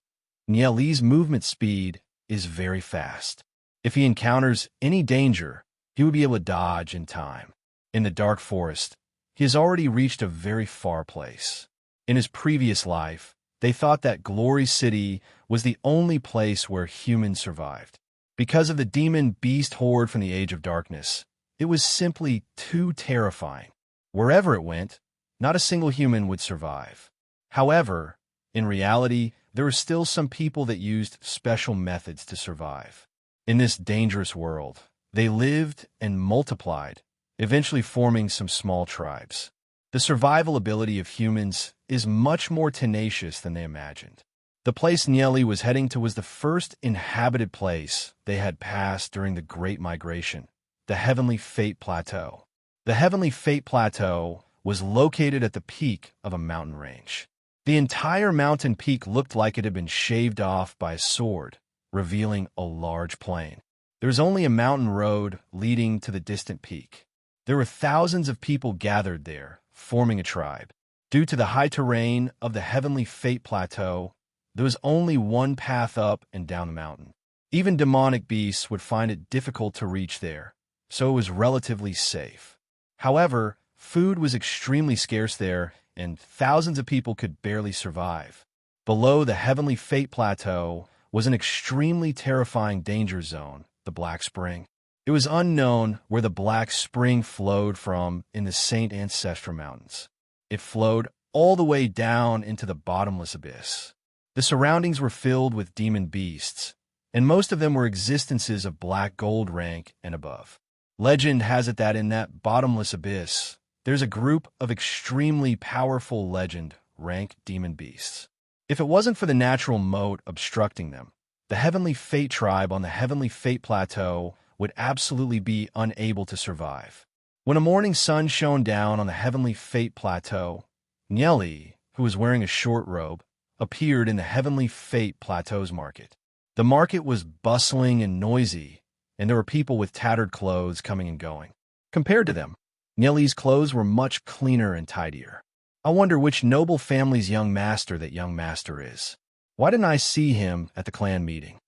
Nieli's movement speed is very fast. If he encounters any danger, he would be able to dodge in time. In the dark forest, he has already reached a very far place. In his previous life, they thought that Glory City was the only place where humans survived. Because of the demon beast horde from the Age of Darkness, it was simply too terrifying. Wherever it went, not a single human would survive. However, in reality, there were still some people that used special methods to survive. In this dangerous world, they lived and multiplied, eventually forming some small tribes. The survival ability of humans is much more tenacious than they imagined. The place Nieli was heading to was the first inhabited place they had passed during the Great Migration, the Heavenly Fate Plateau. The Heavenly Fate Plateau was located at the peak of a mountain range. The entire mountain peak looked like it had been shaved off by a sword, revealing a large plain. There was only a mountain road leading to the distant peak. There were thousands of people gathered there, forming a tribe. Due to the high terrain of the Heavenly Fate Plateau, there was only one path up and down the mountain. Even demonic beasts would find it difficult to reach there, so it was relatively safe. However, food was extremely scarce there, and thousands of people could barely survive. Below the Heavenly Fate Plateau was an extremely terrifying danger zone, the Black Spring. It was unknown where the Black Spring flowed from in the Saint Ancestral Mountains. It flowed all the way down into the bottomless abyss. The surroundings were filled with demon beasts, and most of them were existences of black gold rank and above. Legend has it that in that bottomless abyss, there's a group of extremely powerful legend rank demon beasts. If it wasn't for the natural moat obstructing them, the Heavenly Fate tribe on the Heavenly Fate Plateau would absolutely be unable to survive. When a morning sun shone down on the Heavenly Fate Plateau, Nyeli, who was wearing a short robe, appeared in the Heavenly Fate Plateau's market. The market was bustling and noisy, and there were people with tattered clothes coming and going. Compared to them, Nyeli's clothes were much cleaner and tidier. I wonder which noble family's young master that young master is. Why didn't I see him at the clan meeting?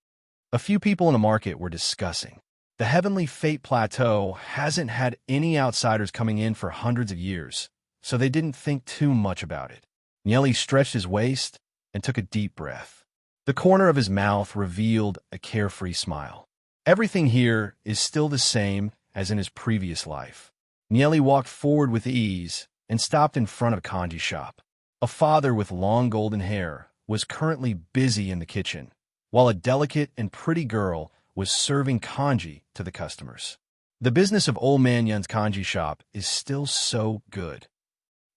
A few people in the market were discussing. The Heavenly Fate Plateau hasn't had any outsiders coming in for hundreds of years, so they didn't think too much about it. Nyeli stretched his waist and took a deep breath. The corner of his mouth revealed a carefree smile. Everything here is still the same as in his previous life. Nyeli walked forward with ease and stopped in front of a kanji shop. A father with long golden hair was currently busy in the kitchen, while a delicate and pretty girl was serving kanji to the customers. The business of Old Man Yun's kanji shop is still so good.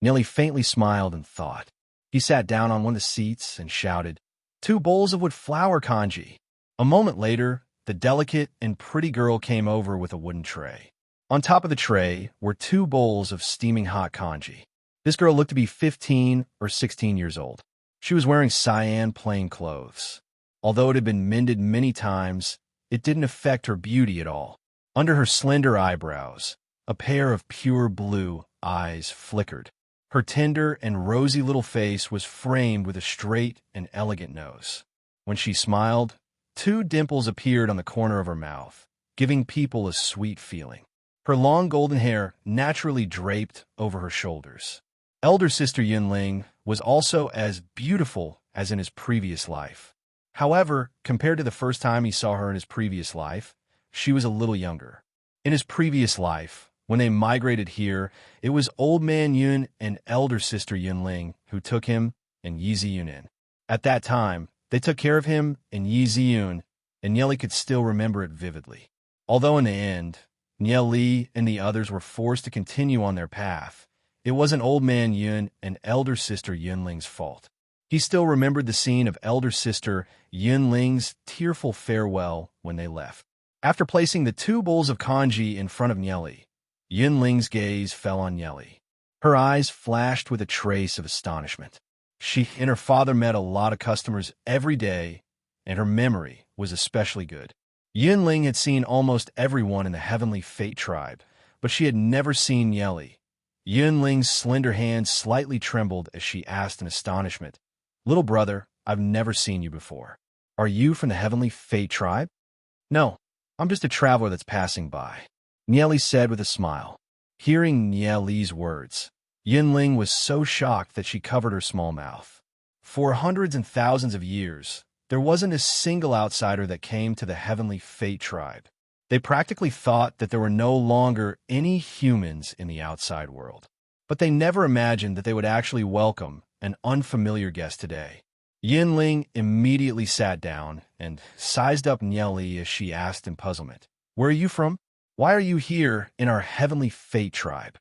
Nyeli faintly smiled and thought. He sat down on one of the seats and shouted, 2 bowls of wood flour kanji. A moment later, the delicate and pretty girl came over with a wooden tray. On top of the tray were 2 bowls of steaming hot kanji. This girl looked to be 15 or 16 years old. She was wearing cyan plain clothes. Although it had been mended many times, it didn't affect her beauty at all. Under her slender eyebrows, a pair of pure blue eyes flickered. Her tender and rosy little face was framed with a straight and elegant nose. When she smiled, 2 dimples appeared on the corner of her mouth, giving people a sweet feeling. Her long golden hair naturally draped over her shoulders. Elder sister Yunling was also as beautiful as in his previous life. However, compared to the first time he saw her in his previous life, she was a little younger. In his previous life, when they migrated here, it was Old Man Yun and elder sister Yunling who took him and Yi Ziyun in. At that time, they took care of him and Yi Ziyun, and Nyeli could still remember it vividly. Although in the end, Nyeli and the others were forced to continue on their path, it wasn't Old Man Yun and elder sister Yunling's fault. He still remembered the scene of elder sister Yunling's tearful farewell when they left. After placing the 2 bowls of kanji in front of Nyeli, Yunling's gaze fell on Nyeli. Her eyes flashed with a trace of astonishment. She and her father met a lot of customers every day, and her memory was especially good. Yunling had seen almost everyone in the Heavenly Fate tribe, but she had never seen Nyeli. Yunling's slender hand slightly trembled as she asked in astonishment, "Little brother, I've never seen you before. Are you from the Heavenly Fate tribe?" "No, I'm just a traveler that's passing by," Nyeli said with a smile. Hearing Nyeli's words, Yunling was so shocked that she covered her small mouth. For hundreds and thousands of years, there wasn't a single outsider that came to the Heavenly Fate tribe. They practically thought that there were no longer any humans in the outside world. But they never imagined that they would actually welcome an unfamiliar guest today. Yunling immediately sat down and sized up Nyeli as she asked in puzzlement, "Where are you from? Why are you here in our Heavenly Fate tribe?"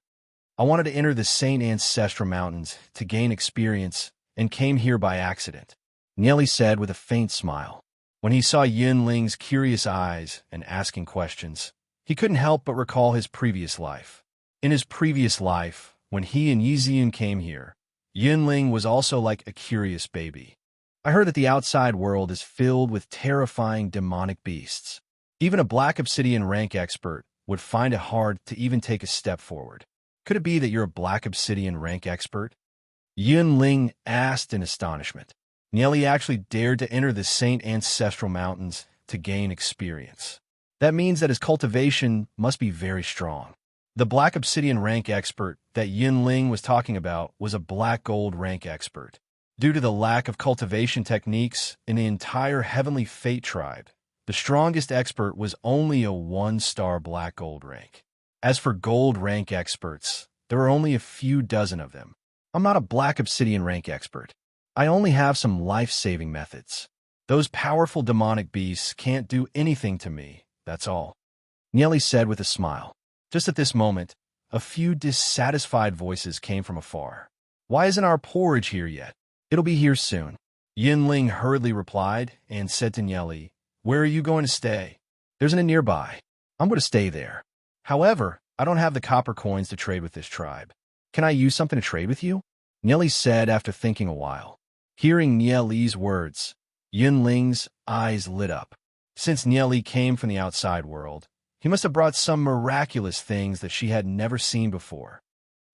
"I wanted to enter the Saint Ancestral Mountains to gain experience and came here by accident," Nyeli said with a faint smile. When he saw Yunling's curious eyes and asking questions, he couldn't help but recall his previous life. In his previous life, when he and Yi Ziyun came here, Yunling was also like a curious baby. "I heard that the outside world is filled with terrifying demonic beasts. Even a black obsidian rank expert would find it hard to even take a step forward. Could it be that you're a black obsidian rank expert?" Yunling asked in astonishment. Nyeli actually dared to enter the Saint Ancestral Mountains to gain experience. That means that his cultivation must be very strong. The black obsidian rank expert that Yinling was talking about was a black gold rank expert. Due to the lack of cultivation techniques in the entire Heavenly Fate tribe, the strongest expert was only a 1-star black gold rank. As for gold rank experts, there are only a few dozen of them. I'm not a black obsidian rank expert. I only have some life-saving methods. Those powerful demonic beasts can't do anything to me, that's all. Nieli said with a smile. Just at this moment, a few dissatisfied voices came from afar. Why isn't our porridge here yet? It'll be here soon. Yinling hurriedly replied and said to Nieli, where are you going to stay? There's an inn nearby. I'm going to stay there. However, I don't have the copper coins to trade with this tribe. Can I use something to trade with you? Nieli said after thinking a while. Hearing Nieli's words, Yinling's eyes lit up. Since Nieli came from the outside world, he must have brought some miraculous things that she had never seen before.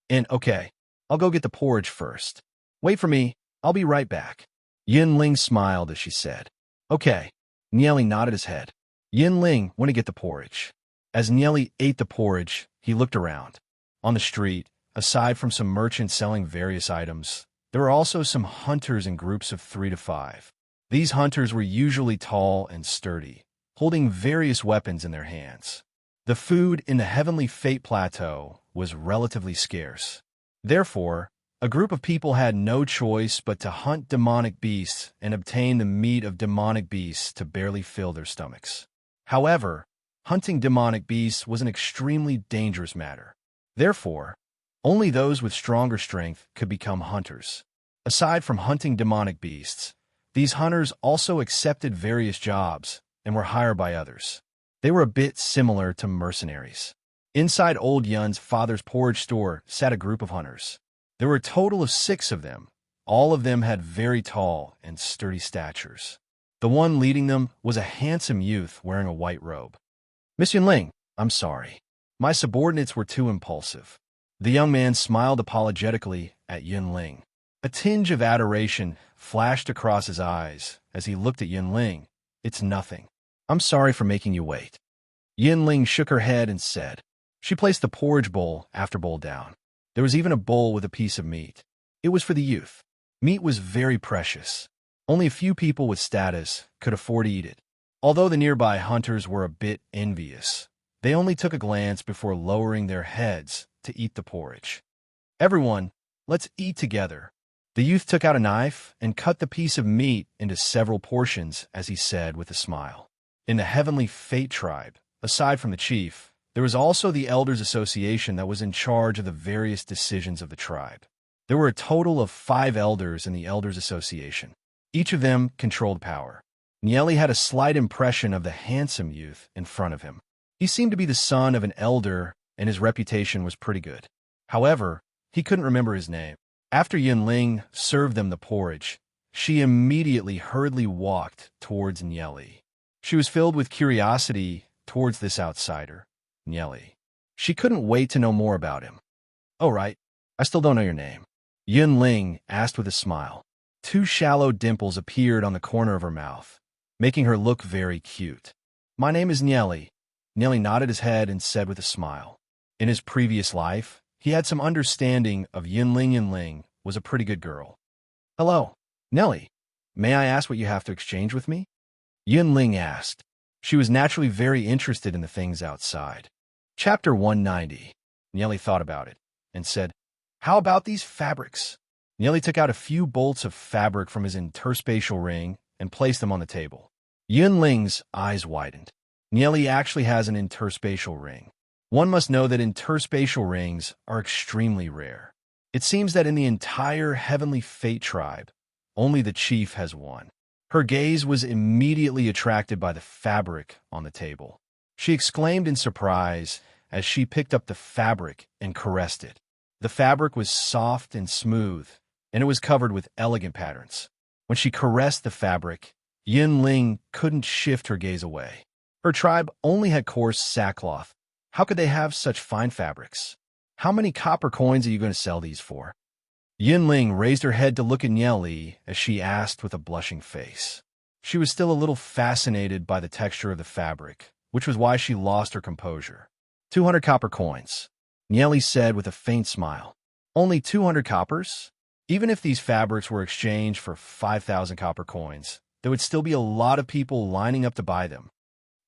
And okay, I'll go get the porridge first. Wait for me, I'll be right back. Yinling smiled as she said. Okay. Nieli nodded his head. Yinling went to get the porridge. As Nieli ate the porridge, he looked around. On the street, aside from some merchants selling various items, there were also some hunters in groups of 3 to 5. These hunters were usually tall and sturdy, holding various weapons in their hands. The food in the Heavenly Fate Plateau was relatively scarce. Therefore, a group of people had no choice but to hunt demonic beasts and obtain the meat of demonic beasts to barely fill their stomachs. However, hunting demonic beasts was an extremely dangerous matter. Therefore, only those with stronger strength could become hunters. Aside from hunting demonic beasts, these hunters also accepted various jobs and were hired by others. They were a bit similar to mercenaries. Inside Old Yun's father's porridge store sat a group of hunters. There were a total of 6 of them. All of them had very tall and sturdy statures. The one leading them was a handsome youth wearing a white robe. Miss Yunling, I'm sorry. My subordinates were too impulsive. The young man smiled apologetically at Yunling. A tinge of adoration flashed across his eyes as he looked at Yunling. It's nothing. I'm sorry for making you wait. Yunling shook her head and said. She placed the porridge bowl after bowl down. There was even a bowl with a piece of meat. It was for the youth. Meat was very precious. Only a few people with status could afford to eat it. Although the nearby hunters were a bit envious, they only took a glance before lowering their heads to eat the porridge. Everyone, let's eat together. The youth took out a knife and cut the piece of meat into several portions, as he said with a smile. In the Heavenly Fate tribe, aside from the chief, there was also the Elders Association that was in charge of the various decisions of the tribe. There were a total of 5 elders in the Elders Association. Each of them controlled power. Nieli had a slight impression of the handsome youth in front of him. He seemed to be the son of an elder, and his reputation was pretty good. However, he couldn't remember his name. After Yunling served them the porridge, she immediately hurriedly walked towards Nieli. She was filled with curiosity towards this outsider, Nieli. She couldn't wait to know more about him. Oh, right. I still don't know your name. Yunling asked with a smile. 2 shallow dimples appeared on the corner of her mouth, making her look very cute. My name is Nieli. Nieli nodded his head and said with a smile. In his previous life, he had some understanding of Yunling. Yunling was a pretty good girl. Hello, Nieli. May I ask what you have to exchange with me? Yunling asked. She was naturally very interested in the things outside. Chapter 190. Nieli thought about it and said, how about these fabrics? Nieli took out a few bolts of fabric from his interspatial ring and placed them on the table. Yunling's eyes widened. Nieli actually has an interspatial ring. One must know that interspatial rings are extremely rare. It seems that in the entire Heavenly Fate tribe, only the chief has one. Her gaze was immediately attracted by the fabric on the table. She exclaimed in surprise as she picked up the fabric and caressed it. The fabric was soft and smooth, and it was covered with elegant patterns. When she caressed the fabric, Yunling couldn't shift her gaze away. Her tribe only had coarse sackcloth. How could they have such fine fabrics? How many copper coins are you going to sell these for? Yunling raised her head to look at Nieli as she asked with a blushing face. She was still a little fascinated by the texture of the fabric, which was why she lost her composure. 200 copper coins, Nieli said with a faint smile. Only 200 coppers? Even if these fabrics were exchanged for 5,000 copper coins, there would still be a lot of people lining up to buy them.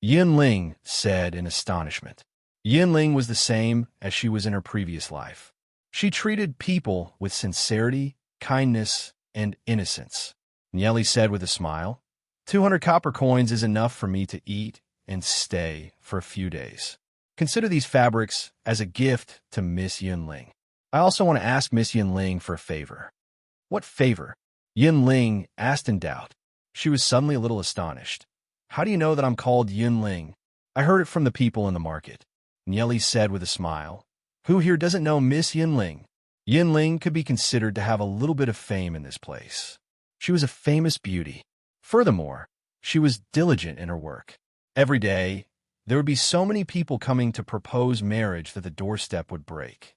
Yinling said in astonishment. Yinling was the same as she was in her previous life. She treated people with sincerity, kindness, and innocence. Nieli said with a smile. 200 copper coins is enough for me to eat and stay for a few days. Consider these fabrics as a gift to Miss Yinling. I also want to ask Miss Yinling for a favor. What favor? Yinling asked in doubt. She was suddenly a little astonished. How do you know that I'm called Yinling? I heard it from the people in the market. Nieli said with a smile. Who here doesn't know Miss Yinling? Yinling could be considered to have a little bit of fame in this place. She was a famous beauty. Furthermore, she was diligent in her work. Every day, there would be so many people coming to propose marriage that the doorstep would break.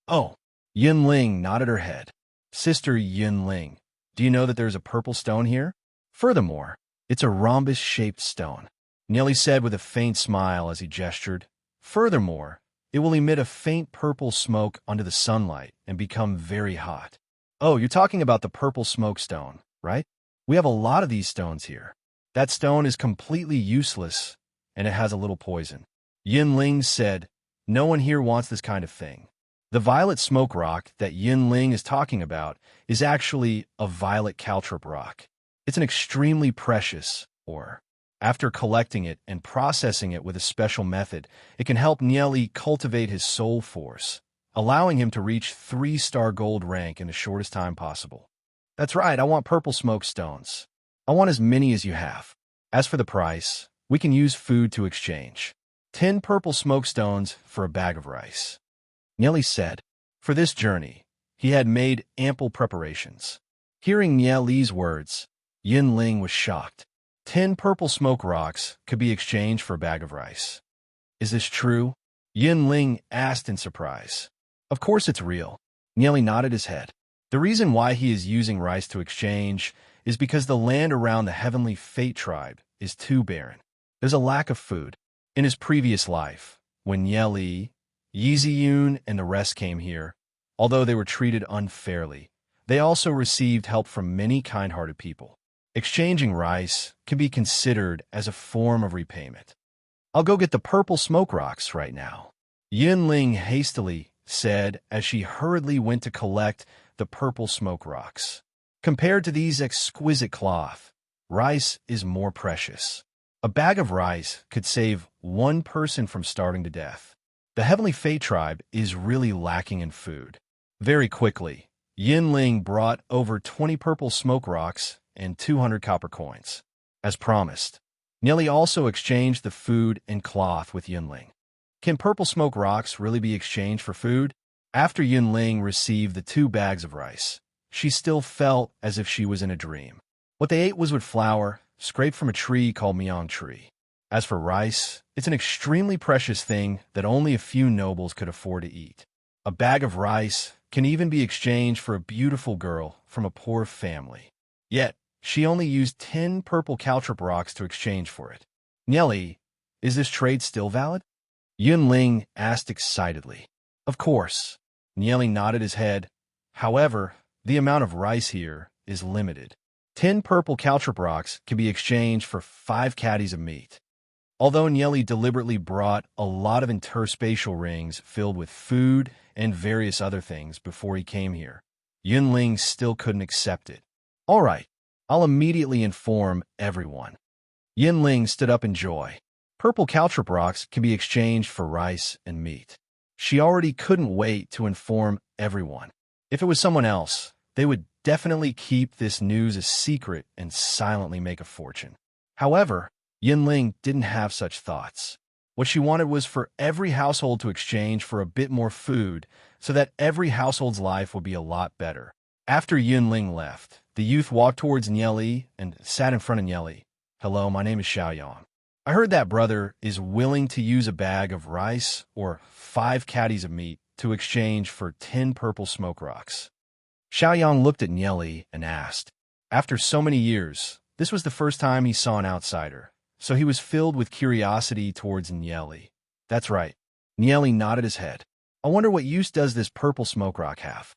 Oh, Yinling nodded her head. Sister Yinling, do you know that there's a purple stone here? Furthermore, it's a rhombus-shaped stone. Nieli said with a faint smile as he gestured. Furthermore, it will emit a faint purple smoke onto the sunlight and become very hot. Oh, you're talking about the purple smoke stone, right? We have a lot of these stones here. That stone is completely useless, and it has a little poison. Yinling said, no one here wants this kind of thing. The violet smoke rock that Yinling is talking about is actually a violet caltrop rock. It's an extremely precious ore. After collecting it and processing it with a special method, it can help Nieli cultivate his soul force, allowing him to reach 3-star gold rank in the shortest time possible. That's right, I want purple smoke stones. I want as many as you have. As for the price, we can use food to exchange. 10 purple smoke stones for a bag of rice. Nieli said. For this journey, he had made ample preparations. Hearing Nieli's words, Yinling was shocked. 10 purple smoke rocks could be exchanged for a bag of rice. Is this true? Yinling asked in surprise. Of course it's real. Nieli nodded his head. The reason why he is using rice to exchange is because the land around the Heavenly Fate tribe is too barren. There's a lack of food. In his previous life, when Nieli, Yiziyun, and the rest came here, although they were treated unfairly, they also received help from many kind-hearted people. Exchanging rice can be considered as a form of repayment. I'll go get the purple smoke rocks right now. Yinling hastily said as she hurriedly went to collect the purple smoke rocks. Compared to these exquisite cloth, rice is more precious. A bag of rice could save one person from starving to death. The Heavenly Fate tribe is really lacking in food. Very quickly, Yinling brought over 20 purple smoke rocks and 200 copper coins. As promised, Nieli also exchanged the food and cloth with Yinling. Can purple smoke rocks really be exchanged for food? After Yinling received the 2 bags of rice, she still felt as if she was in a dream. What they ate was wood flour, scraped from a tree called Myong tree. As for rice, it's an extremely precious thing that only a few nobles could afford to eat. A bag of rice can even be exchanged for a beautiful girl from a poor family. Yet, she only used 10 purple caltrop rocks to exchange for it. Nieli, is this trade still valid? Yinling asked excitedly. Of course. Nieli nodded his head. However, the amount of rice here is limited. 10 purple caltrop rocks can be exchanged for 5 caddies of meat. Although Nieli deliberately brought a lot of interspatial rings filled with food and various other things before he came here, Yinling still couldn't accept it. All right, I'll immediately inform everyone. Yinling stood up in joy. Purple caltrop rocks can be exchanged for rice and meat. She already couldn't wait to inform everyone. If it was someone else, they would definitely keep this news a secret and silently make a fortune. However, Yinling didn't have such thoughts. What she wanted was for every household to exchange for a bit more food so that every household's life would be a lot better. After Yinling left, the youth walked towards Nieli and sat in front of Nieli. Hello, my name is Xiaoyang. I heard that brother is willing to use a bag of rice or 5 caddies of meat to exchange for 10 purple smoke rocks. Xiaoyang looked at Nieli and asked, after so many years, This was the first time he saw an outsider, so he was filled with curiosity towards Nieli. That's right. Nieli nodded his head. I wonder what use does this purple smoke rock have?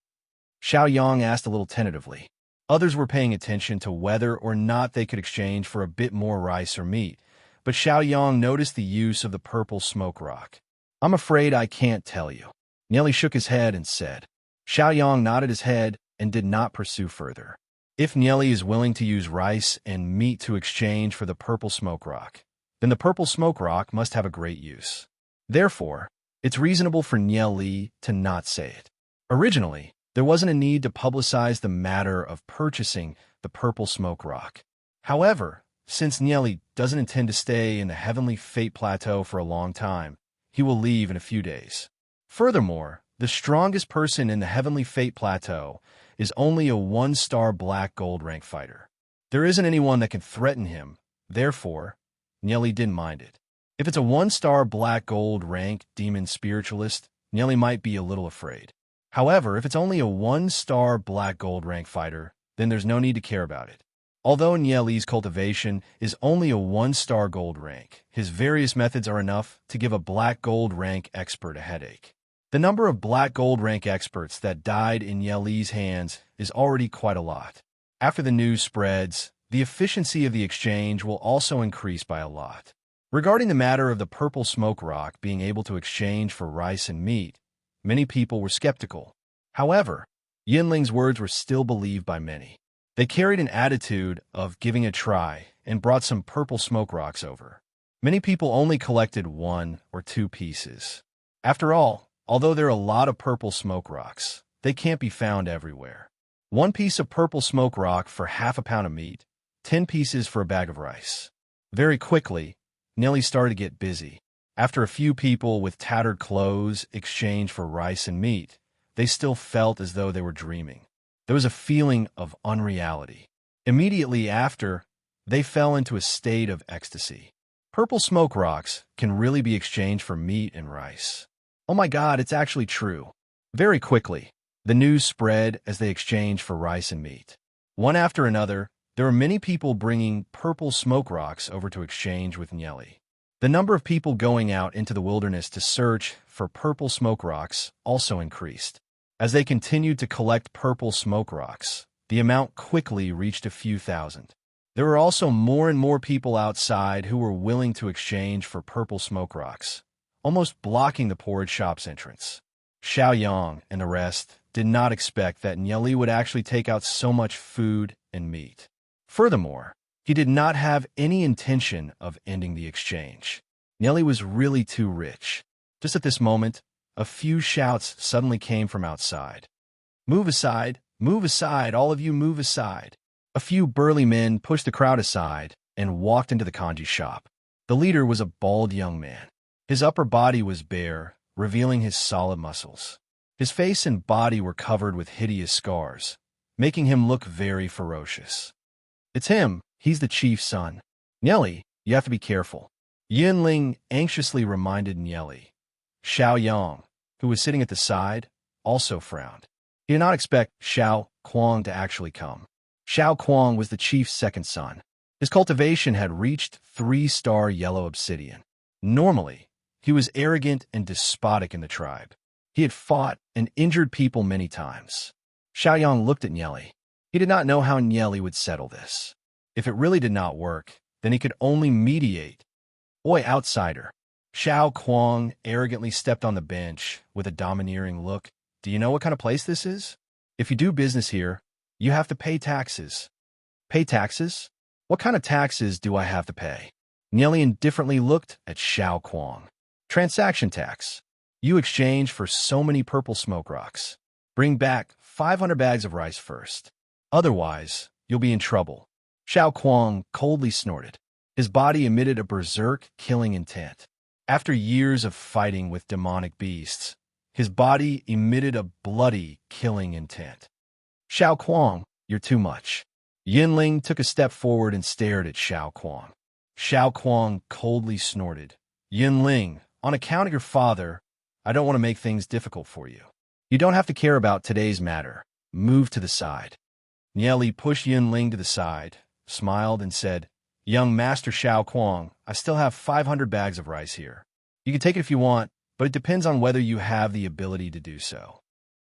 Xiao Yang asked a little tentatively. Others were paying attention to whether or not they could exchange for a bit more rice or meat, but Xiao Yang noticed the use of the purple smoke rock. I'm afraid I can't tell you. Nieli shook his head and said. Xiao Yang nodded his head and did not pursue further. If Nieli is willing to use rice and meat to exchange for the purple smoke rock, then the purple smoke rock must have a great use. Therefore, it's reasonable for Nieli to not say it. Originally, there wasn't a need to publicize the matter of purchasing the purple smoke rock. However, since Nieli doesn't intend to stay in the Heavenly Fate Plateau for a long time, he will leave in a few days. Furthermore, the strongest person in the Heavenly Fate Plateau is only a 1-star black gold rank fighter. There isn't anyone that can threaten him, therefore, Nieli didn't mind it. If it's a 1-star black gold rank demon spiritualist, Nieli might be a little afraid. However, if it's only a 1-star black gold rank fighter, then there's no need to care about it. Although Nieli's cultivation is only a 1-star gold rank, his various methods are enough to give a black gold rank expert a headache. The number of black gold rank experts that died in Nieli's hands is already quite a lot. After the news spreads, the efficiency of the exchange will also increase by a lot. Regarding the matter of the purple smoke rock being able to exchange for rice and meat, many people were skeptical. However, Yinling's words were still believed by many. They carried an attitude of giving a try and brought some purple smoke rocks over. Many people only collected 1 or 2 pieces. After all, although there are a lot of purple smoke rocks, they can't be found everywhere. 1 piece of purple smoke rock for half a pound of meat, 10 pieces for a bag of rice. Very quickly, Nieli started to get busy. After a few people with tattered clothes exchanged for rice and meat, they still felt as though they were dreaming. There was a feeling of unreality. Immediately after, they fell into a state of ecstasy. Purple smoke rocks can really be exchanged for meat and rice. Oh my God, it's actually true. Very quickly, the news spread as they exchanged for rice and meat. One after another, there were many people bringing purple smoke rocks over to exchange with Nieli. The number of people going out into the wilderness to search for purple smoke rocks also increased. As they continued to collect purple smoke rocks, the amount quickly reached a few thousand. There were also more and more people outside who were willing to exchange for purple smoke rocks, almost blocking the porridge shop's entrance. Xiao Yang and the rest did not expect that Nieli would actually take out so much food and meat. Furthermore, he did not have any intention of ending the exchange. Nieli was really too rich. Just at this moment, a few shouts suddenly came from outside. Move aside, all of you move aside. A few burly men pushed the crowd aside and walked into the kanji shop. The leader was a bald young man. His upper body was bare, revealing his solid muscles. His face and body were covered with hideous scars, making him look very ferocious. It's him. He's the chief's son. Nieli, you have to be careful. Yinling anxiously reminded Nieli. Xiao Yang, who was sitting at the side, also frowned. He did not expect Xiao Kuang to actually come. Xiao Kuang was the chief's second son. His cultivation had reached 3-star yellow obsidian. Normally, he was arrogant and despotic in the tribe. He had fought and injured people many times. Xiao Yang looked at Nieli. He did not know how Nieli would settle this. If it really did not work, then he could only mediate. Oi, outsider. Xiao Kuang arrogantly stepped on the bench with a domineering look. Do you know what kind of place this is? If you do business here, you have to pay taxes. Pay taxes? What kind of taxes do I have to pay? Nieli indifferently looked at Xiao Kuang. Transaction tax. You exchange for so many purple smoke rocks. Bring back 500 bags of rice first. Otherwise, you'll be in trouble. Xiao Kuang coldly snorted. His body emitted a berserk, killing intent. After years of fighting with demonic beasts, his body emitted a bloody, killing intent. Xiao Kuang, you're too much. Yinling took a step forward and stared at Xiao Kuang. Xiao Kuang coldly snorted. Yinling, on account of your father, I don't want to make things difficult for you. You don't have to care about today's matter. Move to the side. Nieli pushed Yinling to the side, smiled, and said, "Young Master Xiao Kuang, I still have 500 bags of rice here. You can take it if you want, but it depends on whether you have the ability to do so."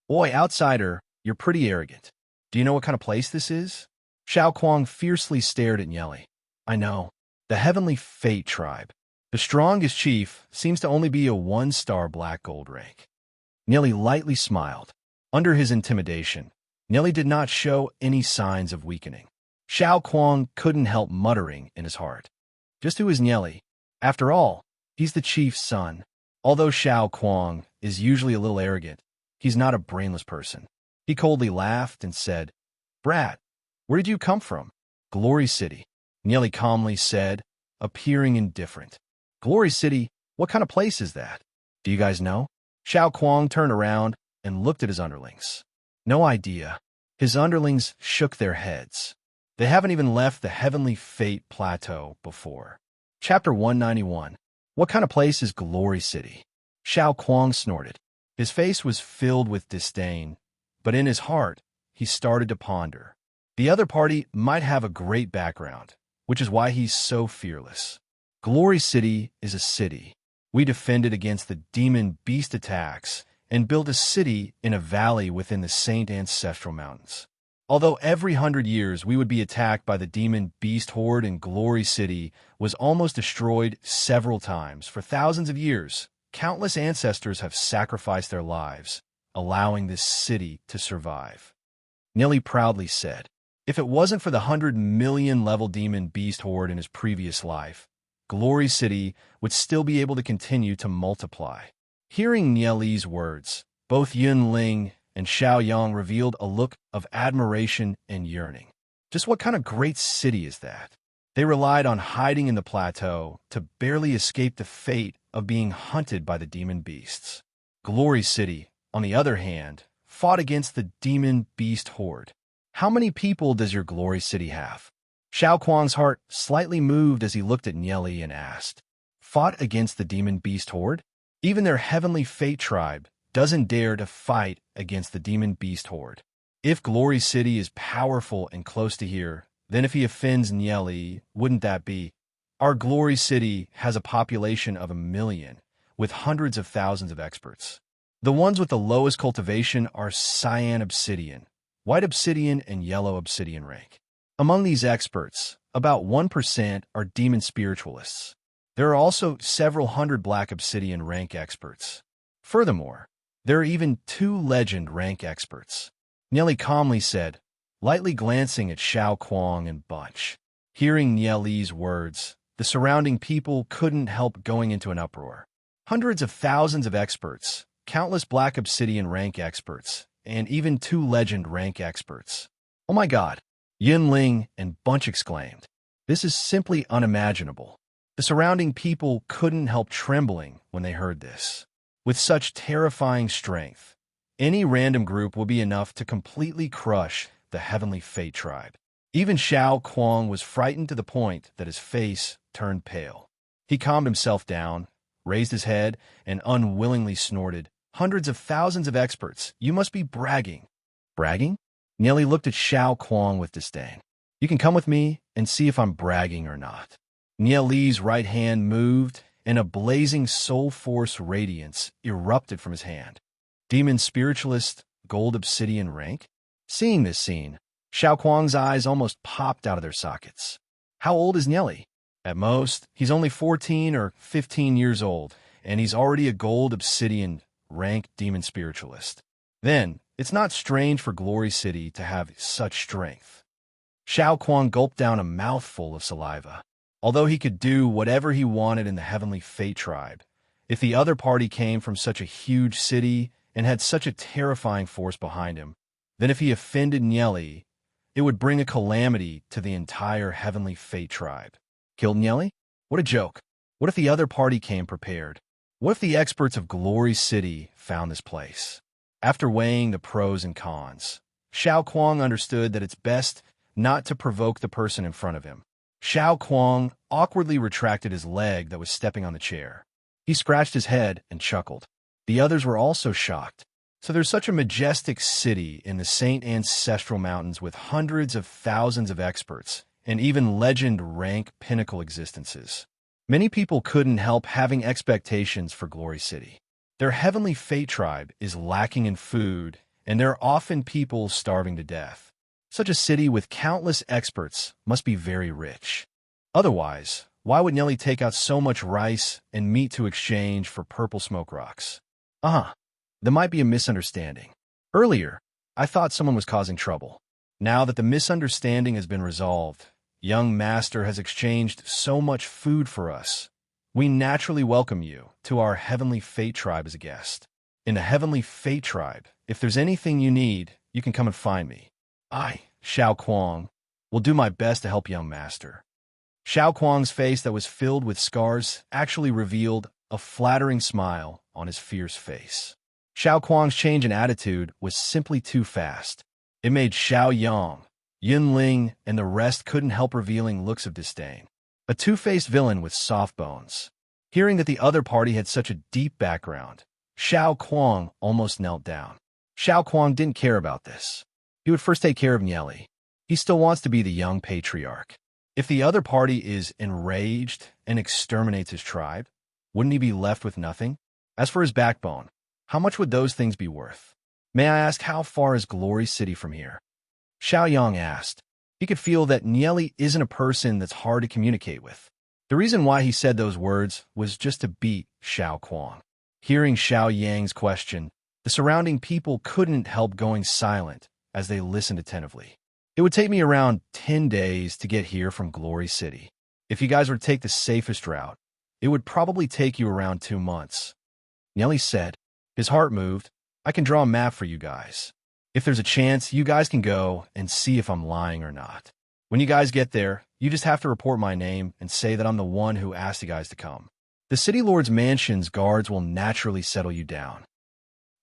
"Oi, outsider, you're pretty arrogant. Do you know what kind of place this is?" Xiao Kuang fiercely stared at Nieli. "I know. The Heavenly Fate Tribe. The strongest chief seems to only be a 1-star black gold rank." Nieli lightly smiled. Under his intimidation, Nieli did not show any signs of weakening. Xiao Kuang couldn't help muttering in his heart. Just who is Nieli? After all, he's the chief's son. Although Xiao Kuang is usually a little arrogant, he's not a brainless person. He coldly laughed and said, "Brat, where did you come from?" "Glory City," Nieli calmly said, appearing indifferent. "Glory City? What kind of place is that? Do you guys know?" Xiao Kuang turned around and looked at his underlings. "No idea." His underlings shook their heads. They haven't even left the Heavenly Fate Plateau before. Chapter 191. What kind of place is Glory City? Xiao Kuang snorted. His face was filled with disdain, but in his heart, he started to ponder. The other party might have a great background, which is why he's so fearless. Glory City is a city. We defended against the demon beast attacks and built a city in a valley within the Saint Ancestral Mountains. Although every 100 years we would be attacked by the demon beast horde, and Glory City was almost destroyed several times for thousands of years, countless ancestors have sacrificed their lives, allowing this city to survive. Nieli proudly said, if it wasn't for the 100 million level demon beast horde in his previous life, Glory City would still be able to continue to multiply. Hearing Nieli's words, both Yun Ling and Xiao Yang revealed a look of admiration and yearning. Just what kind of great city is that? They relied on hiding in the plateau to barely escape the fate of being hunted by the demon beasts. Glory City, on the other hand, fought against the demon beast horde. How many people does your Glory City have? Xiao Kuang's heart slightly moved as he looked at Nieli and asked, fought against the demon beast horde? Even their Heavenly Fate Tribe doesn't dare to fight against the demon beast horde. If Glory City is powerful and close to here, then if he offends Nieli, wouldn't that be? Our Glory City has a population of 1 million, with hundreds of thousands of experts. The ones with the lowest cultivation are cyan obsidian, white obsidian, and yellow obsidian rank. Among these experts, about 1% are demon spiritualists. There are also several hundred black obsidian rank experts. Furthermore, there are even 2 legend rank experts. Nieli calmly said, lightly glancing at Xiao Kuang and Bunch. Hearing Nieli's words, the surrounding people couldn't help going into an uproar. Hundreds of thousands of experts, countless black obsidian rank experts, and even 2 legend rank experts. Oh my god! Yin Ling and Bunch exclaimed. This is simply unimaginable. The surrounding people couldn't help trembling when they heard this. With such terrifying strength, any random group will be enough to completely crush the Heavenly Fate Tribe. Even Xiao Kuang was frightened to the point that his face turned pale. He calmed himself down, raised his head, and unwillingly snorted, hundreds of thousands of experts, you must be bragging. Bragging? Nieli looked at Xiao Kuang with disdain. You can come with me and see if I'm bragging or not. Nieli's right hand moved, and a blazing soul force radiance erupted from his hand. Demon spiritualist, gold obsidian rank? Seeing this scene, Xiao Kuang's eyes almost popped out of their sockets. How old is Nieli? At most, he's only 14 or 15 years old, and he's already a gold obsidian rank demon spiritualist. Then, it's not strange for Glory City to have such strength. Xiao Kuang gulped down a mouthful of saliva. Although he could do whatever he wanted in the Heavenly Fate Tribe, if the other party came from such a huge city and had such a terrifying force behind him, then if he offended Nieli, it would bring a calamity to the entire Heavenly Fate Tribe. Killed Nieli? What a joke. What if the other party came prepared? What if the experts of Glory City found this place? After weighing the pros and cons, Xiao Kuang understood that it's best not to provoke the person in front of him. Xiao Kuang awkwardly retracted his leg that was stepping on the chair. He scratched his head and chuckled. The others were also shocked. So there's such a majestic city in the Saint Ancestral Mountains with hundreds of thousands of experts, and even legend-rank pinnacle existences. Many people couldn't help having expectations for Glory City. Their heavenly fate tribe is lacking in food, and there are often people starving to death. Such a city with countless experts must be very rich. Otherwise, why would Nelly take out so much rice and meat to exchange for purple smoke rocks? There might be a misunderstanding. Earlier, I thought someone was causing trouble. Now that the misunderstanding has been resolved, young master has exchanged so much food for us. We naturally welcome you to our Heavenly Fate Tribe as a guest. In the Heavenly Fate Tribe, if there's anything you need, you can come and find me. I, Xiao Kuang, will do my best to help young master. Xiao Kuang's face that was filled with scars actually revealed a flattering smile on his fierce face. Xiao Kuang's change in attitude was simply too fast. It made Xiao Yang, Yun Ling, and the rest couldn't help revealing looks of disdain. A two-faced villain with soft bones. Hearing that the other party had such a deep background, Xiao Kuang almost knelt down. Xiao Kuang didn't care about this. He would first take care of Nieli. He still wants to be the young patriarch. If the other party is enraged and exterminates his tribe, wouldn't he be left with nothing? As for his backbone, how much would those things be worth? May I ask, how far is Glory City from here? Xiao Yang asked. He could feel that Nieli isn't a person that's hard to communicate with. The reason why he said those words was just to beat Xiao Kuang. Hearing Xiao Yang's question, the surrounding people couldn't help going silent as they listened attentively. It would take me around 10 days to get here from Glory City. If you guys were to take the safest route, it would probably take you around 2 months. Nieli said. His heart moved. I can draw a map for you guys. If there's a chance, you guys can go and see if I'm lying or not. When you guys get there, you just have to report my name and say that I'm the one who asked you guys to come. The City Lord's mansion's guards will naturally settle you down.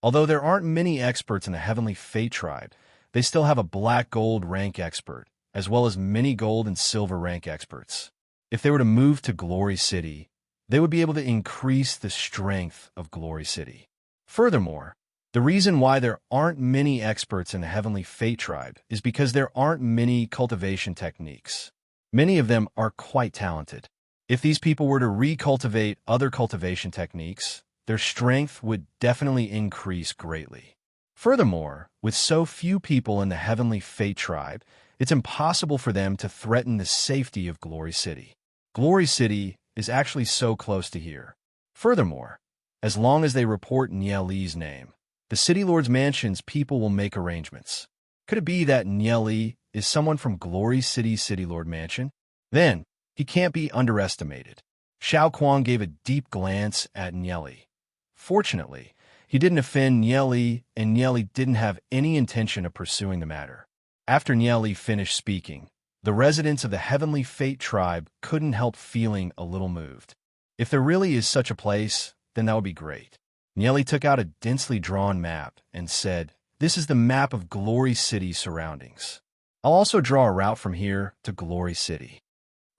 Although there aren't many experts in the Heavenly Fate Tribe, they still have a black gold rank expert, as well as many gold and silver rank experts. If they were to move to Glory City, they would be able to increase the strength of Glory City. Furthermore, the reason why there aren't many experts in the Heavenly Fate Tribe is because there aren't many cultivation techniques. Many of them are quite talented. If these people were to recultivate other cultivation techniques, their strength would definitely increase greatly. Furthermore, with so few people in the Heavenly Fate Tribe, it's impossible for them to threaten the safety of Glory City. Glory City is actually so close to here. Furthermore, as long as they report Nieli's name, the City Lord's mansion's people will make arrangements. Could it be that Nieli is someone from Glory City's City Lord mansion? Then, he can't be underestimated. Xiao Kuang gave a deep glance at Nieli. Fortunately, he didn't offend Nieli, and Nieli didn't have any intention of pursuing the matter. After Nieli finished speaking, the residents of the Heavenly Fate Tribe couldn't help feeling a little moved. If there really is such a place, then that would be great. Nieli took out a densely drawn map and said, "This is the map of Glory City's surroundings. I'll also draw a route from here to Glory City."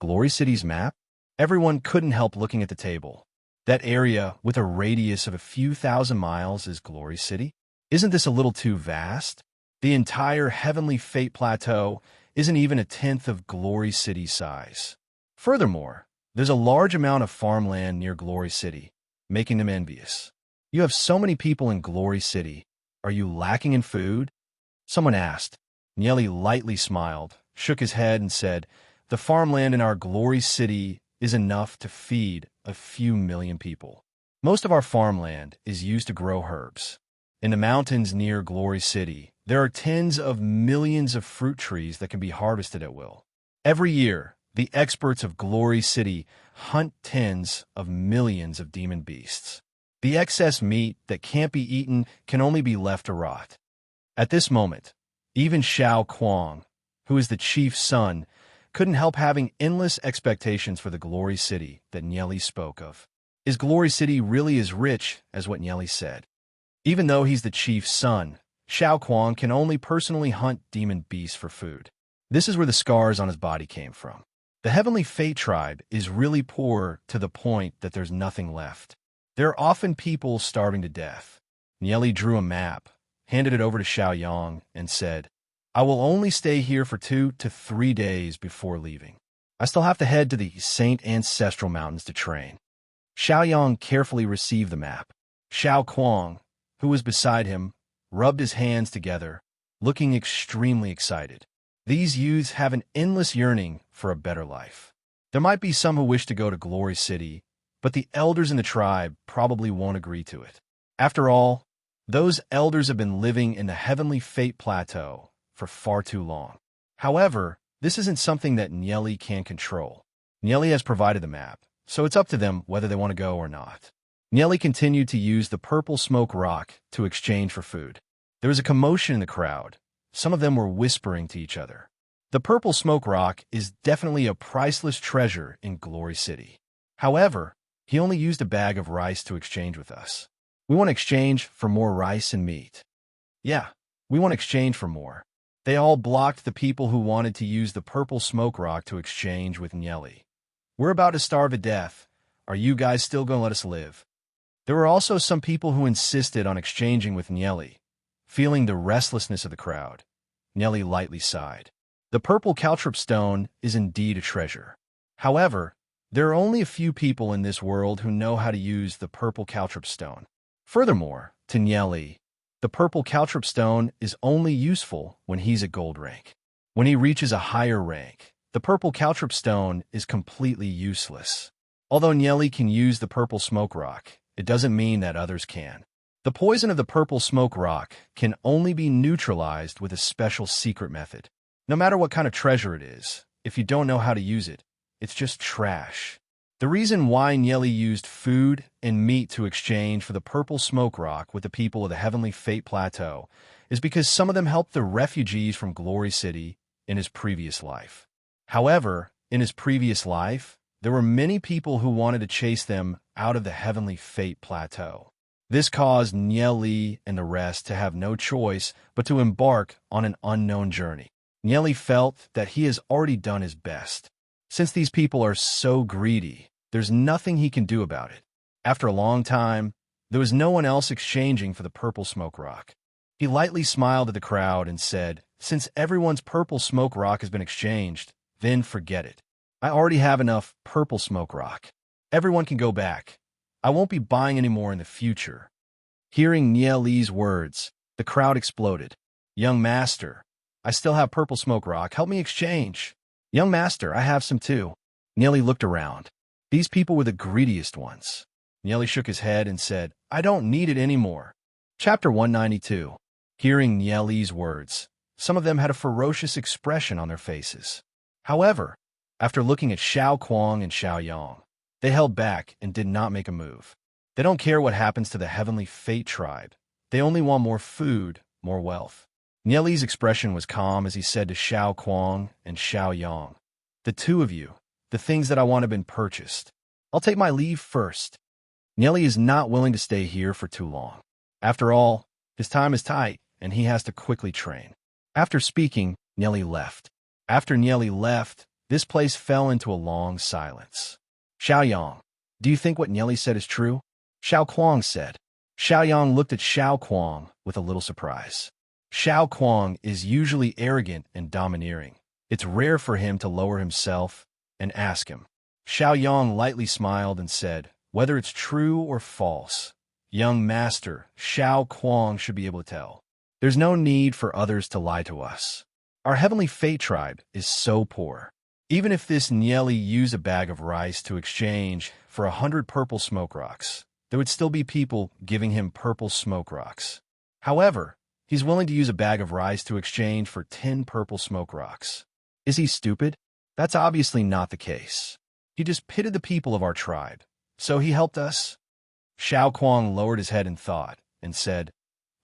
Glory City's map? Everyone couldn't help looking at the table. That area with a radius of a few thousand miles is Glory City? Isn't this a little too vast? The entire Heavenly Fate Plateau isn't even a tenth of Glory City's size. Furthermore, there's a large amount of farmland near Glory City, making them envious. You have so many people in Glory City. Are you lacking in food? Someone asked. Nieli lightly smiled, shook his head, and said, "The farmland in our Glory City is enough to feed a few million people. Most of our farmland is used to grow herbs. In the mountains near Glory City, there are tens of millions of fruit trees that can be harvested at will. Every year, the experts of Glory City hunt tens of millions of demon beasts. The excess meat that can't be eaten can only be left to rot." At this moment, even Xiao Kuang, who is the chief's son, couldn't help having endless expectations for the Glory City that Nieli spoke of. Is Glory City really as rich as what Nieli said? Even though he's the chief's son, Xiao Kuang can only personally hunt demon beasts for food. This is where the scars on his body came from. The Heavenly Fate Tribe is really poor to the point that there's nothing left. There are often people starving to death. Nieli drew a map, handed it over to Xiao Yang, and said, I will only stay here for 2 to 3 days before leaving. I still have to head to the Saint Ancestral Mountains to train. Xiaoyang carefully received the map. Xiao Kuang, who was beside him, rubbed his hands together, looking extremely excited. These youths have an endless yearning for a better life. There might be some who wish to go to Glory City, but the elders in the tribe probably won't agree to it. After all, those elders have been living in the Heavenly Fate Plateau for far too long. However, this isn't something that Nieli can control. Nieli has provided the map, so it's up to them whether they want to go or not. Nieli continued to use the purple smoke rock to exchange for food. There was a commotion in the crowd. Some of them were whispering to each other. The purple smoke rock is definitely a priceless treasure in Glory City. However, he only used a bag of rice to exchange with us. We want to exchange for more rice and meat. Yeah, we want to exchange for more. They all blocked the people who wanted to use the purple smoke rock to exchange with Nieli. We're about to starve to death. Are you guys still going to let us live? There were also some people who insisted on exchanging with Nieli. Feeling the restlessness of the crowd, Nieli lightly sighed. The purple caltrip stone is indeed a treasure. However, there are only a few people in this world who know how to use the purple caltrip stone. Furthermore, to Nieli, the purple caltrip stone is only useful when he's at gold rank. When he reaches a higher rank, the purple caltrip stone is completely useless. Although Nieli can use the purple smoke rock, it doesn't mean that others can. The poison of the purple smoke rock can only be neutralized with a special secret method. No matter what kind of treasure it is, if you don't know how to use it, it's just trash. The reason why Nieli used food and meat to exchange for the purple smoke rock with the people of the Heavenly Fate Plateau is because some of them helped the refugees from Glory City in his previous life. However, in his previous life, there were many people who wanted to chase them out of the Heavenly Fate Plateau. This caused Nieli and the rest to have no choice but to embark on an unknown journey. Nieli felt that he has already done his best. Since these people are so greedy, there's nothing he can do about it. After a long time, there was no one else exchanging for the purple smoke rock. He lightly smiled at the crowd and said, "Since everyone's purple smoke rock has been exchanged, then forget it. I already have enough purple smoke rock. Everyone can go back. I won't be buying any more in the future." Hearing Nieli's words, the crowd exploded. "Young master, I still have purple smoke rock. Help me exchange." "Young master, I have some too." Nieli looked around. These people were the greediest ones. Nieli shook his head and said, "I don't need it anymore." Chapter 192. Hearing Nieli's words, some of them had a ferocious expression on their faces. However, after looking at Xiao Kuang and Xiaoyang, they held back and did not make a move. They don't care what happens to the Heavenly Fate tribe. They only want more food, more wealth. Nieli's expression was calm as he said to Xiao Kuang and Xiaoyang, "The two of you, the things that I want have been purchased. I'll take my leave first." Nieli is not willing to stay here for too long. After all, his time is tight, and he has to quickly train. After speaking, Nieli left. After Nieli left, this place fell into a long silence. "Xiaoyang, do you think what Nieli said is true?" Xiao Kuang said. Xiaoyang looked at Xiao Kuang with a little surprise. Xiao Kuang is usually arrogant and domineering. It's rare for him to lower himself and ask him. Xiaoyang lightly smiled and said, "Whether it's true or false, young master, Xiao Kuang should be able to tell. There's no need for others to lie to us. Our Heavenly Fate tribe is so poor. Even if this Nieli used a bag of rice to exchange for 100 purple smoke rocks, there would still be people giving him purple smoke rocks. However, he's willing to use a bag of rice to exchange for 10 purple smoke rocks. Is he stupid? That's obviously not the case. He just pitied the people of our tribe, so he helped us." Xiao Kuang lowered his head in thought and said,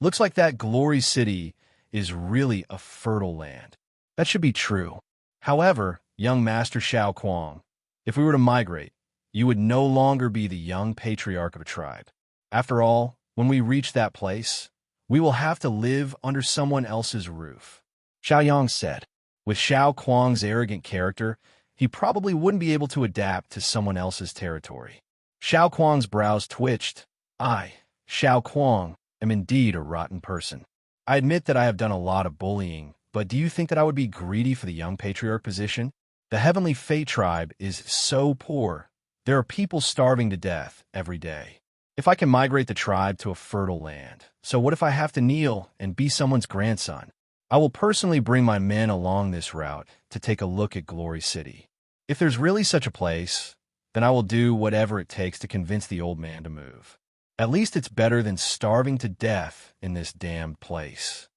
"Looks like that Glory City is really a fertile land. That should be true. However, young Master Xiao Kuang, if we were to migrate, you would no longer be the young patriarch of a tribe. After all, when we reach that place, we will have to live under someone else's roof." Xiaoyang said. With Xiao Kuang's arrogant character, he probably wouldn't be able to adapt to someone else's territory. Xiao Kuang's brows twitched. "I, Xiao Kuang, am indeed a rotten person. I admit that I have done a lot of bullying, but do you think that I would be greedy for the young patriarch position? The Heavenly Fate tribe is so poor. There are people starving to death every day. If I can migrate the tribe to a fertile land, so what if I have to kneel and be someone's grandson? I will personally bring my men along this route to take a look at Glory City. If there's really such a place, then I will do whatever it takes to convince the old man to move. At least it's better than starving to death in this damned place.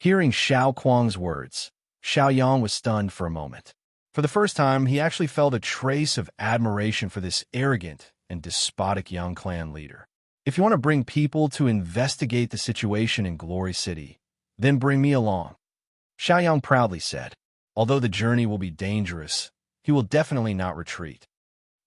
Hearing Xiao Kuang's words, Xiao Yang was stunned for a moment. For the first time, he actually felt a trace of admiration for this arrogant and despotic young clan leader. If you want to bring people to investigate the situation in Glory City, then bring me along, Xiao Yang proudly said. Although the journey will be dangerous, he will definitely not retreat.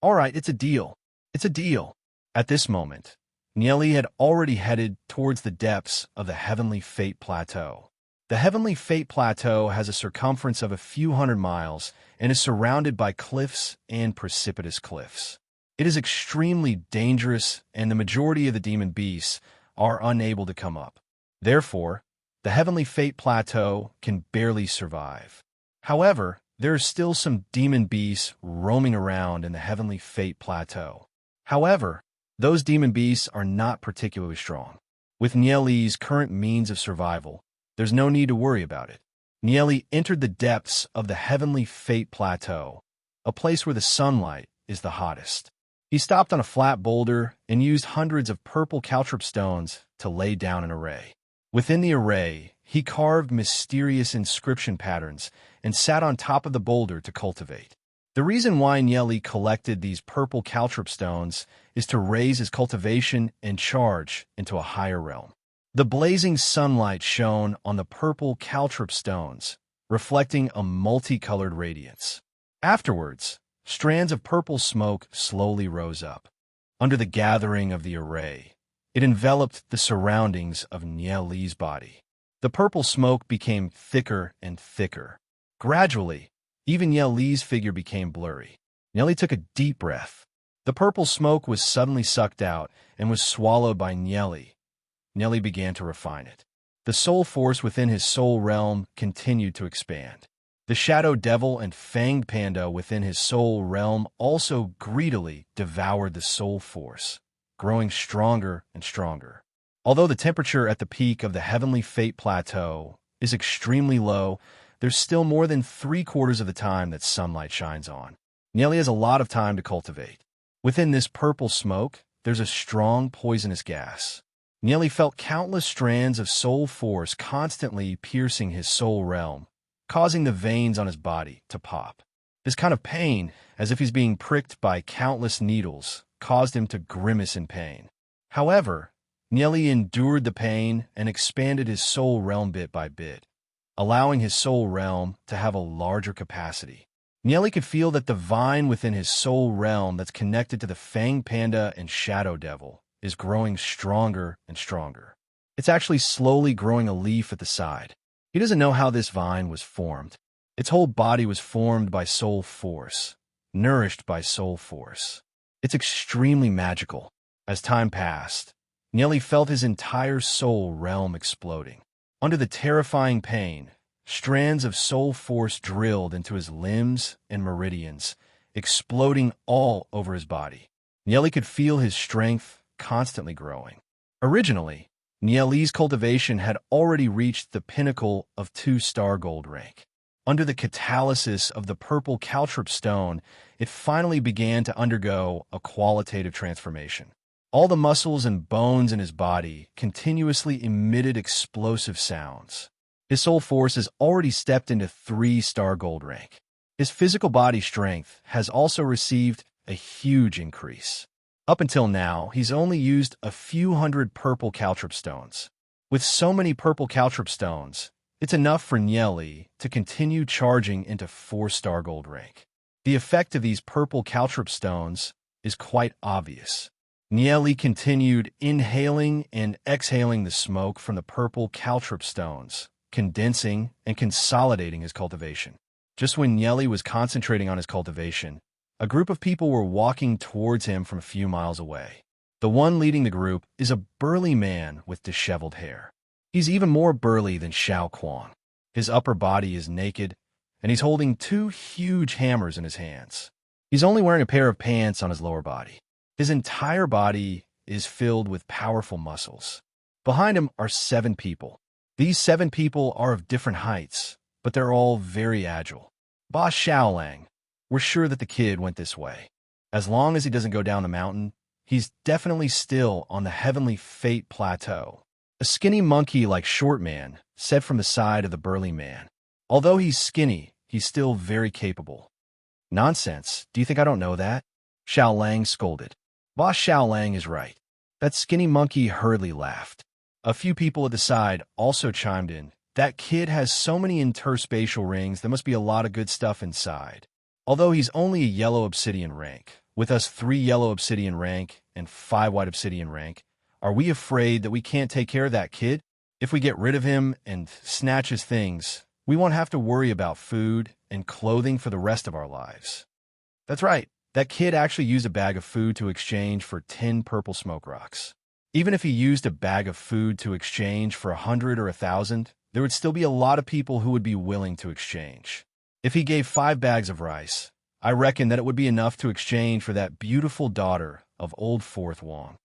All right, it's a deal. It's a deal. At this moment, Nieli had already headed towards the depths of the Heavenly Fate Plateau. The Heavenly Fate Plateau has a circumference of a few hundred miles and is surrounded by cliffs and precipitous cliffs. It is extremely dangerous, and the majority of the demon beasts are unable to come up. Therefore, the Heavenly Fate Plateau can barely survive. However, there are still some demon beasts roaming around in the Heavenly Fate Plateau. However, those demon beasts are not particularly strong. With Nieli's current means of survival, there's no need to worry about it. Nieli entered the depths of the Heavenly Fate Plateau, a place where the sunlight is the hottest. He stopped on a flat boulder and used hundreds of purple caltrop stones to lay down an array. Within the array, he carved mysterious inscription patterns and sat on top of the boulder to cultivate. The reason why Nieli collected these purple caltrop stones is to raise his cultivation and charge into a higher realm. The blazing sunlight shone on the purple caltrop stones, reflecting a multicolored radiance. Afterwards, strands of purple smoke slowly rose up. Under the gathering of the array, it enveloped the surroundings of Nieli's body. The purple smoke became thicker and thicker. Gradually, even Nieli's figure became blurry. Nieli took a deep breath. The purple smoke was suddenly sucked out and was swallowed by Nieli. Nieli began to refine it. The soul force within his soul realm continued to expand. The shadow devil and fanged panda within his soul realm also greedily devoured the soul force, growing stronger and stronger. Although the temperature at the peak of the Heavenly Fate Plateau is extremely low, there's still more than 3/4 of the time that sunlight shines on. Nieli has a lot of time to cultivate. Within this purple smoke, there's a strong poisonous gas. Nieli felt countless strands of soul force constantly piercing his soul realm, causing the veins on his body to pop. This kind of pain, as if he's being pricked by countless needles, caused him to grimace in pain. However, Nieli endured the pain and expanded his soul realm bit by bit, allowing his soul realm to have a larger capacity. Nieli could feel that the vine within his soul realm that's connected to the Fang Panda and Shadow Devil is growing stronger and stronger. It's actually slowly growing a leaf at the side. He doesn't know how this vine was formed. Its whole body was formed by soul force, nourished by soul force. It's extremely magical. As time passed, Nieli felt his entire soul realm exploding. Under the terrifying pain, strands of soul force drilled into his limbs and meridians, exploding all over his body. Nieli could feel his strength constantly growing. Originally, Nieli's cultivation had already reached the pinnacle of 2-star gold rank. Under the catalysis of the purple caltrop stone, it finally began to undergo a qualitative transformation. All the muscles and bones in his body continuously emitted explosive sounds. His soul force has already stepped into 3-star gold rank. His physical body strength has also received a huge increase. Up until now, he's only used a few hundred purple caltrop stones. With so many purple caltrop stones, it's enough for Nieli to continue charging into 4-star gold rank. The effect of these purple caltrop stones is quite obvious. Nieli continued inhaling and exhaling the smoke from the purple caltrop stones, condensing and consolidating his cultivation. Just when Nieli was concentrating on his cultivation, a group of people were walking towards him from a few miles away. The one leading the group is a burly man with disheveled hair. He's even more burly than Xiao Kuang. His upper body is naked, and he's holding two huge hammers in his hands. He's only wearing a pair of pants on his lower body. His entire body is filled with powerful muscles. Behind him are 7 people. These 7 people are of different heights, but they're all very agile. Boss Xiaolang, we're sure that the kid went this way. As long as he doesn't go down the mountain, he's definitely still on the Heavenly Fate Plateau. A skinny monkey like Short Man said from the side of the burly man. Although he's skinny, he's still very capable. Nonsense, do you think I don't know that? Xiaolang scolded. Boss Xiaolang is right. That skinny monkey hurriedly laughed. A few people at the side also chimed in. That kid has so many interspatial rings, there must be a lot of good stuff inside. Although he's only a yellow obsidian rank, with us 3 yellow obsidian rank and 5 white obsidian rank, are we afraid that we can't take care of that kid? If we get rid of him and snatch his things, we won't have to worry about food and clothing for the rest of our lives. That's right, that kid actually used a bag of food to exchange for 10 purple smoke rocks. Even if he used a bag of food to exchange for 100 or 1,000, there would still be a lot of people who would be willing to exchange. If he gave 5 bags of rice, I reckon that it would be enough to exchange for that beautiful daughter of Old Fourth Wong.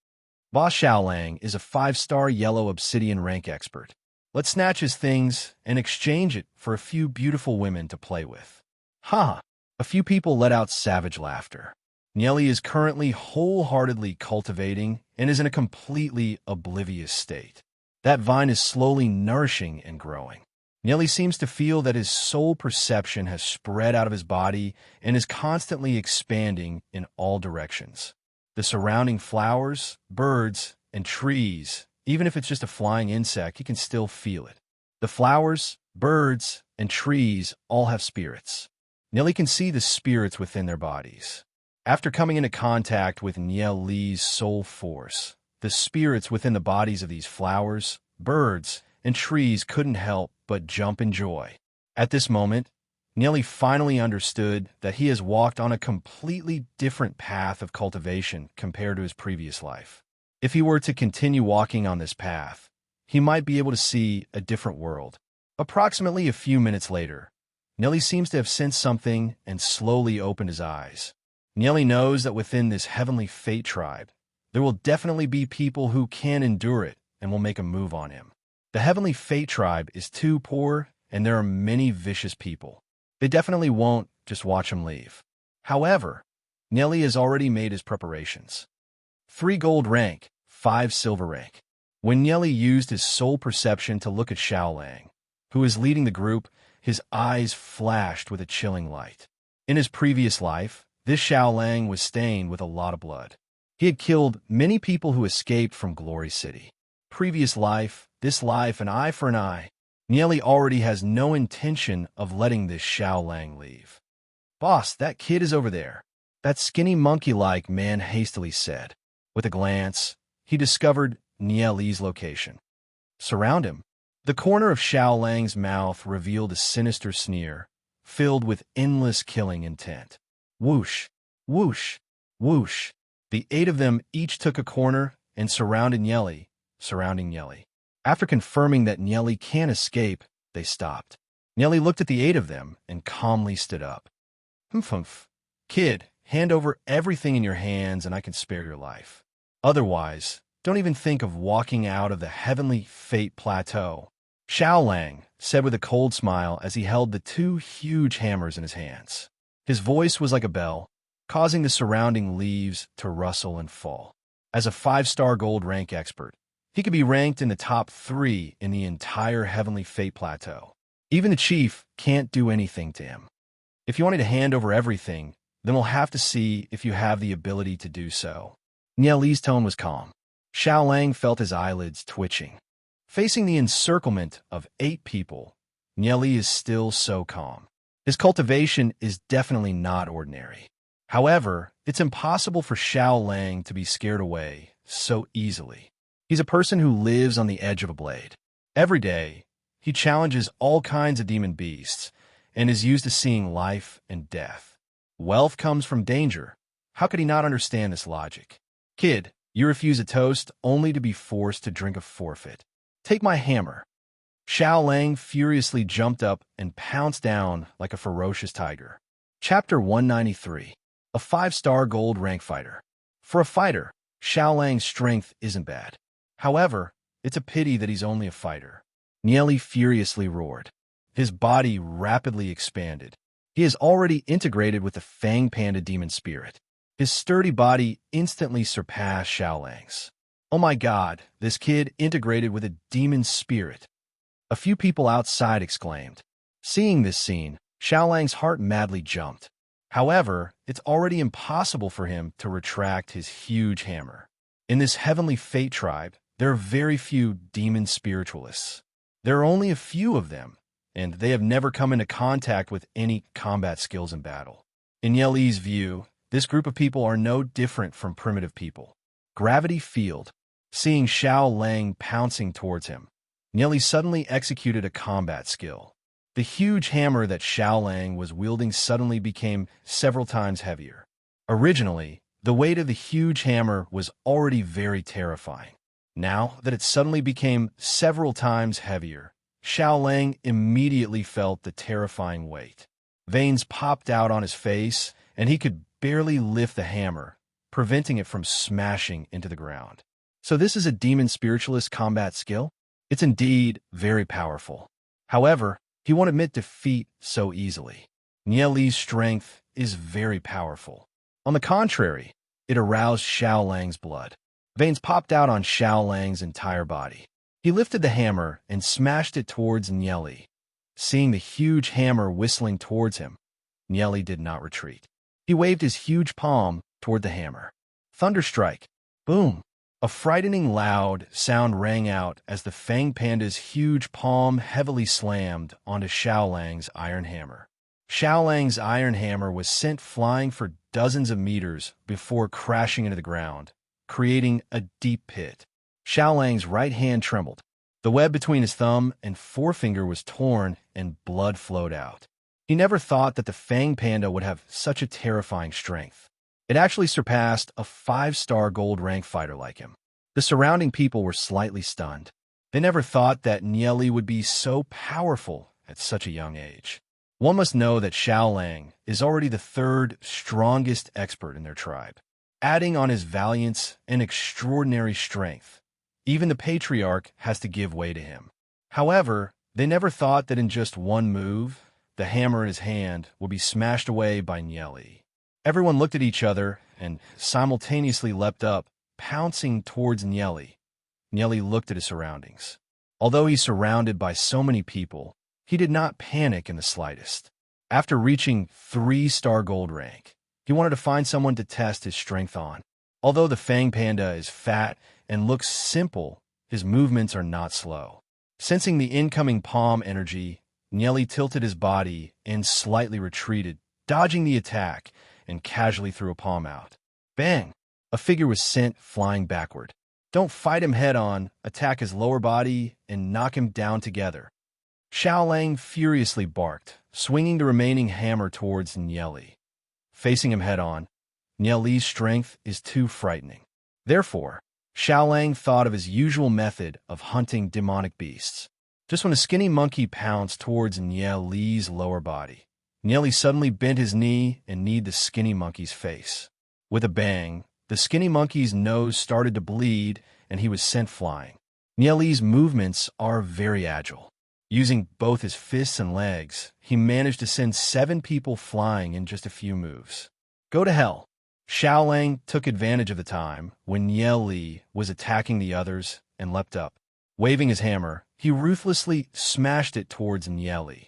Boss Xiaolang is a 5-star yellow obsidian rank expert. Let's snatch his things and exchange it for a few beautiful women to play with. Ha! A few people let out savage laughter. Nieli is currently wholeheartedly cultivating and is in a completely oblivious state. That vine is slowly nourishing and growing. Nieli seems to feel that his soul perception has spread out of his body and is constantly expanding in all directions. The surrounding flowers, birds, and trees, even if it's just a flying insect, he can still feel it. The flowers, birds, and trees all have spirits. Nieli can see the spirits within their bodies. After coming into contact with Nieli's soul force, the spirits within the bodies of these flowers, birds, and trees couldn't help but jump in joy. At this moment, Nieli finally understood that he has walked on a completely different path of cultivation compared to his previous life. If he were to continue walking on this path, he might be able to see a different world. Approximately a few minutes later, Nieli seems to have sensed something and slowly opened his eyes. Nieli knows that within this Heavenly Fate tribe, there will definitely be people who can endure it and will make a move on him. The Heavenly Fate tribe is too poor, and there are many vicious people. They definitely won't just watch him leave. However, Nieli has already made his preparations. 3 gold rank, 5 silver rank. When Nieli used his soul perception to look at Xiaolang, who is leading the group, his eyes flashed with a chilling light. In his previous life, this Xiaolang was stained with a lot of blood. He had killed many people who escaped from Glory City. Previous life, this life, an eye for an eye. Nieli already has no intention of letting this Xiaolang leave. Boss, that kid is over there. That skinny monkey-like man hastily said. With a glance, he discovered Nieli's location. Surround him. The corner of Xiaolang's mouth revealed a sinister sneer, filled with endless killing intent. Whoosh, whoosh, whoosh. The 8 of them each took a corner and surrounding Nieli. After confirming that Nieli can't escape, they stopped. Nieli looked at the 8 of them and calmly stood up. Humph. Kid, hand over everything in your hands and I can spare your life. Otherwise, don't even think of walking out of the Heavenly Fate Plateau. Xiaolang said with a cold smile as he held the 2 huge hammers in his hands. His voice was like a bell, causing the surrounding leaves to rustle and fall. As a 5-star gold rank expert, he could be ranked in the top 3 in the entire Heavenly Fate Plateau. Even the chief can't do anything to him. If you wanted to hand over everything, then we'll have to see if you have the ability to do so. Nieli's tone was calm. Xiaolang felt his eyelids twitching. Facing the encirclement of 8 people, Nieli is still so calm. His cultivation is definitely not ordinary. However, it's impossible for Xiaolang to be scared away so easily. He's a person who lives on the edge of a blade. Every day, he challenges all kinds of demon beasts and is used to seeing life and death. Wealth comes from danger. How could he not understand this logic? Kid, you refuse a toast only to be forced to drink a forfeit. Take my hammer. Xiao Lang furiously jumped up and pounced down like a ferocious tiger. Chapter 193. A 5-star gold rank fighter. For a fighter, Xiao Lang's strength isn't bad. However, it's a pity that he's only a fighter. Nieli furiously roared. His body rapidly expanded. He is already integrated with the Fang Panda demon spirit. His sturdy body instantly surpassed Xiao Lang's. Oh my god, this kid integrated with a demon spirit. A few people outside exclaimed. Seeing this scene, Xiao Lang's heart madly jumped. However, it's already impossible for him to retract his huge hammer. In this heavenly fate tribe, there are very few demon spiritualists. There are only a few of them, and they have never come into contact with any combat skills in battle. In Yeli's view, this group of people are no different from primitive people. Gravity field. Seeing Xiao Lang pouncing towards him, Nieli suddenly executed a combat skill. The huge hammer that Xiao Lang was wielding suddenly became several times heavier. Originally, the weight of the huge hammer was already very terrifying. Now that it suddenly became several times heavier, Xiao Lang immediately felt the terrifying weight. Veins popped out on his face, and he could barely lift the hammer, preventing it from smashing into the ground. So this is a demon spiritualist combat skill? It's indeed very powerful. However, he won't admit defeat so easily. Nieli's strength is very powerful. On the contrary, it aroused Xiao Lang's blood. Veins popped out on Xiao Lang's entire body. He lifted the hammer and smashed it towards Nieli. Seeing the huge hammer whistling towards him, Nieli did not retreat. He waved his huge palm toward the hammer. Thunderstrike! Boom! A frightening loud sound rang out as the Fang Panda's huge palm heavily slammed onto Xiao Lang's iron hammer. Xiao Lang's iron hammer was sent flying for dozens of meters before crashing into the ground, creating a deep pit. Xiao Lang's right hand trembled. The web between his thumb and forefinger was torn and blood flowed out. He never thought that the Fang Panda would have such a terrifying strength. It actually surpassed a 5-star gold rank fighter like him. The surrounding people were slightly stunned. They never thought that Nieli would be so powerful at such a young age. One must know that Xiao Lang is already the 3rd strongest expert in their tribe. Adding on his valiance and extraordinary strength, even the patriarch has to give way to him. However, they never thought that in just one move, the hammer in his hand would be smashed away by Nieli. Everyone looked at each other and simultaneously leapt up, pouncing towards Nieli. Nieli looked at his surroundings. Although he's surrounded by so many people, he did not panic in the slightest. After reaching 3-star gold rank, he wanted to find someone to test his strength on. Although the Fang Panda is fat and looks simple, his movements are not slow. Sensing the incoming palm energy, Nieli tilted his body and slightly retreated, dodging the attack, and casually threw a palm out. Bang! A figure was sent flying backward. Don't fight him head-on, attack his lower body, and knock him down together. Xiao Lang furiously barked, swinging the remaining hammer towards Nieli. Facing him head-on, Nieli's strength is too frightening. Therefore, Xiao Lang thought of his usual method of hunting demonic beasts. Just when a skinny monkey pounced towards Nieli's lower body, Nieli suddenly bent his knee and kneed the skinny monkey's face. With a bang, the skinny monkey's nose started to bleed and he was sent flying. Nieli's movements are very agile. Using both his fists and legs, he managed to send 7 people flying in just a few moves. Go to hell. Xiao Lang took advantage of the time when Nieli was attacking the others and leapt up. Waving his hammer, he ruthlessly smashed it towards Nieli.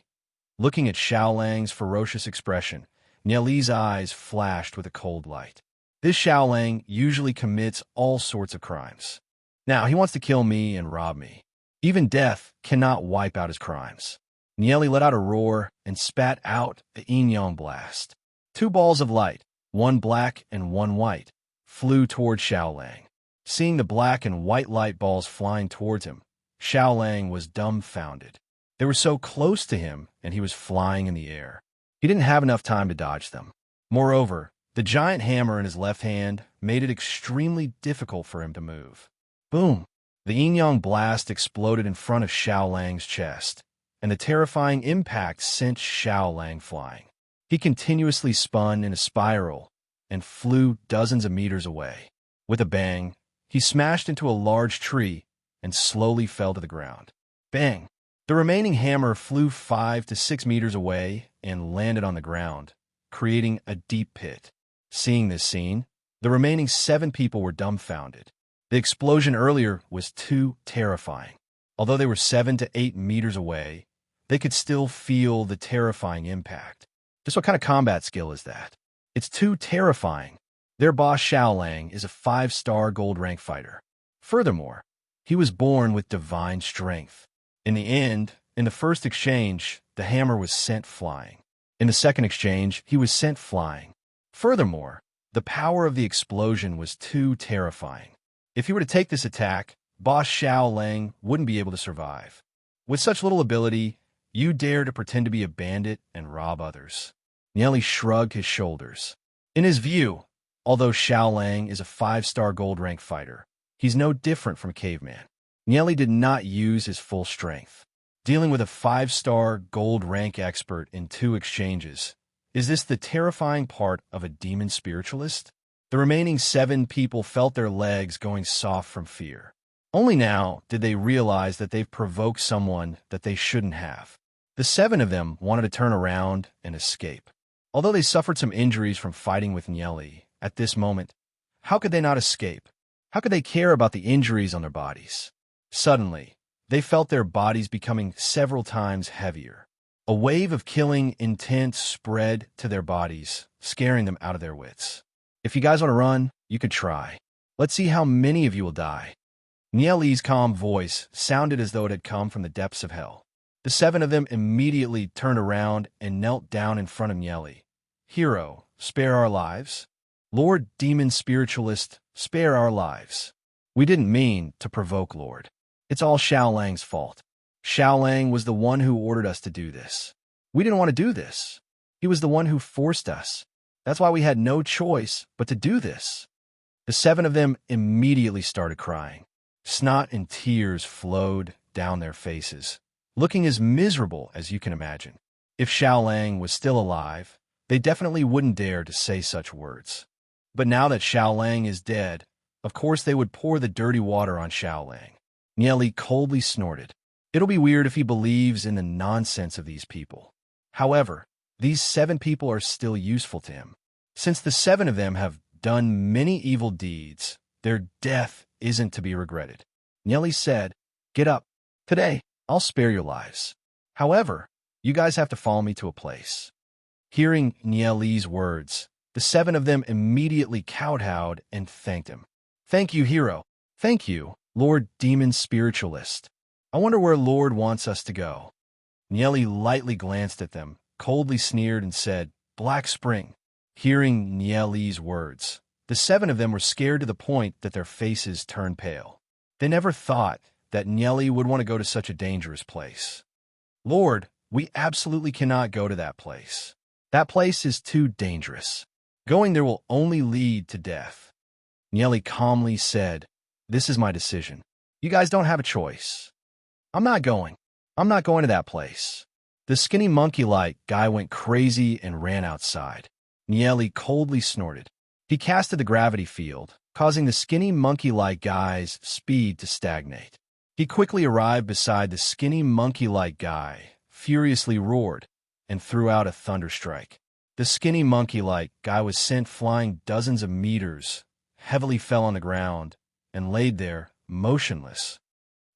Looking at Xiao Lang's ferocious expression, Nieli's eyes flashed with a cold light. This Xiao Lang usually commits all sorts of crimes. Now he wants to kill me and rob me. Even death cannot wipe out his crimes. Nieli let out a roar and spat out a yin-yang blast. 2 balls of light, one black and one white, flew toward Xiao Lang. Seeing the black and white light balls flying towards him, Xiao Lang was dumbfounded. They were so close to him, and he was flying in the air. He didn't have enough time to dodge them. Moreover, the giant hammer in his left hand made it extremely difficult for him to move. Boom! The yin-yang blast exploded in front of Xiao Lang's chest, and the terrifying impact sent Xiao Lang flying. He continuously spun in a spiral and flew dozens of meters away. With a bang, he smashed into a large tree and slowly fell to the ground. Bang! The remaining hammer flew 5 to 6 meters away and landed on the ground, creating a deep pit. Seeing this scene, the remaining 7 people were dumbfounded. The explosion earlier was too terrifying. Although they were 7 to 8 meters away, they could still feel the terrifying impact. Just what kind of combat skill is that? It's too terrifying. Their boss Xiao Lang is a 5-star gold rank fighter. Furthermore, he was born with divine strength. In the end, in the first exchange, the hammer was sent flying. In the second exchange, he was sent flying. Furthermore, the power of the explosion was too terrifying. If he were to take this attack, boss Xiao Lang wouldn't be able to survive. With such little ability, you dare to pretend to be a bandit and rob others. Nieli shrugged his shoulders. In his view, although Xiao Lang is a 5-star gold rank fighter, he's no different from a caveman. Nieli did not use his full strength. Dealing with a 5-star gold rank expert in 2 exchanges, is this the terrifying part of a demon spiritualist? The remaining 7 people felt their legs going soft from fear. Only now did they realize that they've provoked someone that they shouldn't have. The 7 of them wanted to turn around and escape. Although they suffered some injuries from fighting with Nieli, at this moment, how could they not escape? How could they care about the injuries on their bodies? Suddenly, they felt their bodies becoming several times heavier. A wave of killing intent spread to their bodies, scaring them out of their wits. If you guys want to run, you could try. Let's see how many of you will die. Nieli's calm voice sounded as though it had come from the depths of hell. The 7 of them immediately turned around and knelt down in front of Nieli. Hero, spare our lives. Lord Demon Spiritualist, spare our lives. We didn't mean to provoke Lord. It's all Xiao Lang's fault. Xiao Lang was the one who ordered us to do this. We didn't want to do this. He was the one who forced us. That's why we had no choice but to do this. The 7 of them immediately started crying. Snot and tears flowed down their faces, looking as miserable as you can imagine. If Xiao Lang was still alive, they definitely wouldn't dare to say such words. But now that Xiao Lang is dead, of course they would pour the dirty water on Xiao Lang. Nieli coldly snorted. It'll be weird if he believes in the nonsense of these people. However, these 7 people are still useful to him. Since the 7 of them have done many evil deeds, their death isn't to be regretted. Nieli said, "Get up. Today, I'll spare your lives. However, you guys have to follow me to a place." Hearing Nieli's words, the 7 of them immediately kowtowed and thanked him. "Thank you, hero. Thank you, Lord Demon Spiritualist. I wonder where Lord wants us to go." Nieli lightly glanced at them, coldly sneered, and said, "Black Spring." Hearing Nieli's words, the 7 of them were scared to the point that their faces turned pale. They never thought that Nieli would want to go to such a dangerous place. "Lord, we absolutely cannot go to that place. That place is too dangerous. Going there will only lead to death." Nieli calmly said, "This is my decision. You guys don't have a choice. I'm not going. I'm not going to that place." The skinny monkey-like guy went crazy and ran outside. Nieli coldly snorted. He casted the gravity field, causing the skinny monkey-like guy's speed to stagnate. He quickly arrived beside the skinny monkey-like guy, furiously roared, and threw out a thunderstrike. The skinny monkey-like guy was sent flying dozens of meters, heavily fell on the ground, and laid there, motionless.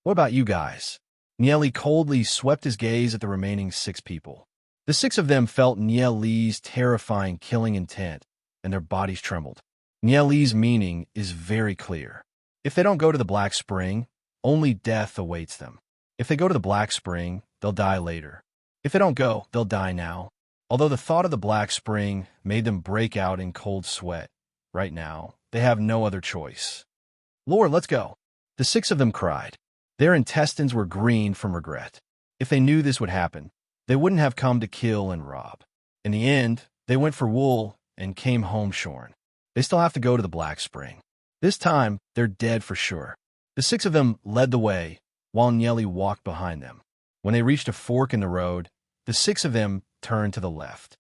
What about you guys? Nieli coldly swept his gaze at the remaining 6 people. The 6 of them felt Nieli's terrifying killing intent, and their bodies trembled. Nieli's meaning is very clear. If they don't go to the Black Spring, only death awaits them. If they go to the Black Spring, they'll die later. If they don't go, they'll die now. Although the thought of the Black Spring made them break out in cold sweat, right now, they have no other choice. "Lord, let's go." The 6 of them cried. Their intestines were green from regret. If they knew this would happen, they wouldn't have come to kill and rob. In the end, they went for wool and came home shorn. They still have to go to the Black Spring. This time, they're dead for sure. The 6 of them led the way, while Nieli walked behind them. When they reached a fork in the road, the 6 of them turned to the left.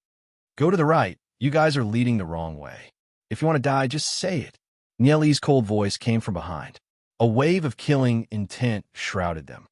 Go to the right. You guys are leading the wrong way. If you want to die, just say it. Nieli's cold voice came from behind. A wave of killing intent shrouded them.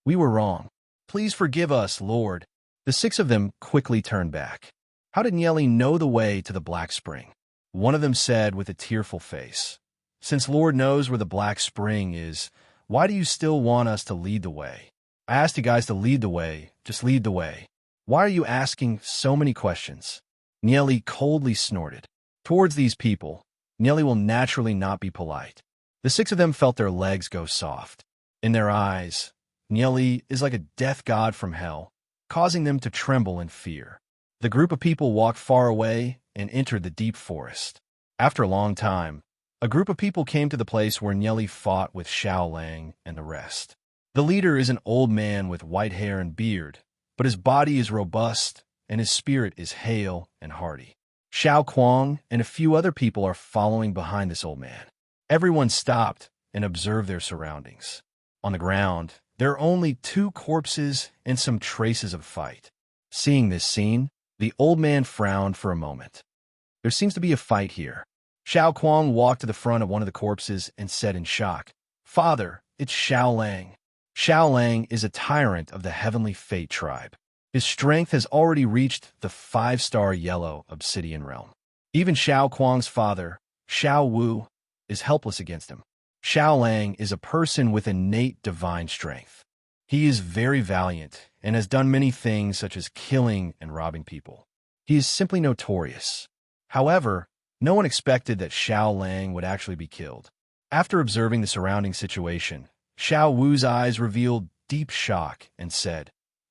We were wrong. Please forgive us, Lord. The 6 of them quickly turned back. How did Nieli know the way to the Black Spring? One of them said with a tearful face, Since Lord knows where the Black Spring is, why do you still want us to lead the way? I asked you guys to lead the way, just lead the way. Why are you asking so many questions? Nieli coldly snorted. Towards these people, Nieli will naturally not be polite. The 6 of them felt their legs go soft. In their eyes, Nieli is like a death god from hell, causing them to tremble in fear. The group of people walked far away and entered the deep forest. After a long time, a group of people came to the place where Nieli fought with Xiao Lang and the rest. The leader is an old man with white hair and beard, but his body is robust and his spirit is hale and hearty. Xiao Kuang and a few other people are following behind this old man. Everyone stopped and observed their surroundings. On the ground, there are only 2 corpses and some traces of fight. Seeing this scene, the old man frowned for a moment. There seems to be a fight here. Xiao Kuang walked to the front of one of the corpses and said in shock, Father, it's Xiao Lang. Xiao Lang is a tyrant of the Heavenly Fate tribe. His strength has already reached the 5-star yellow obsidian realm. Even Xiao Kuang's father, Xiao Wu, is helpless against him. Xiao Lang is a person with innate divine strength. He is very valiant and has done many things such as killing and robbing people. He is simply notorious. However, no one expected that Xiao Lang would actually be killed. After observing the surrounding situation, Xiao Wu's eyes revealed deep shock and said,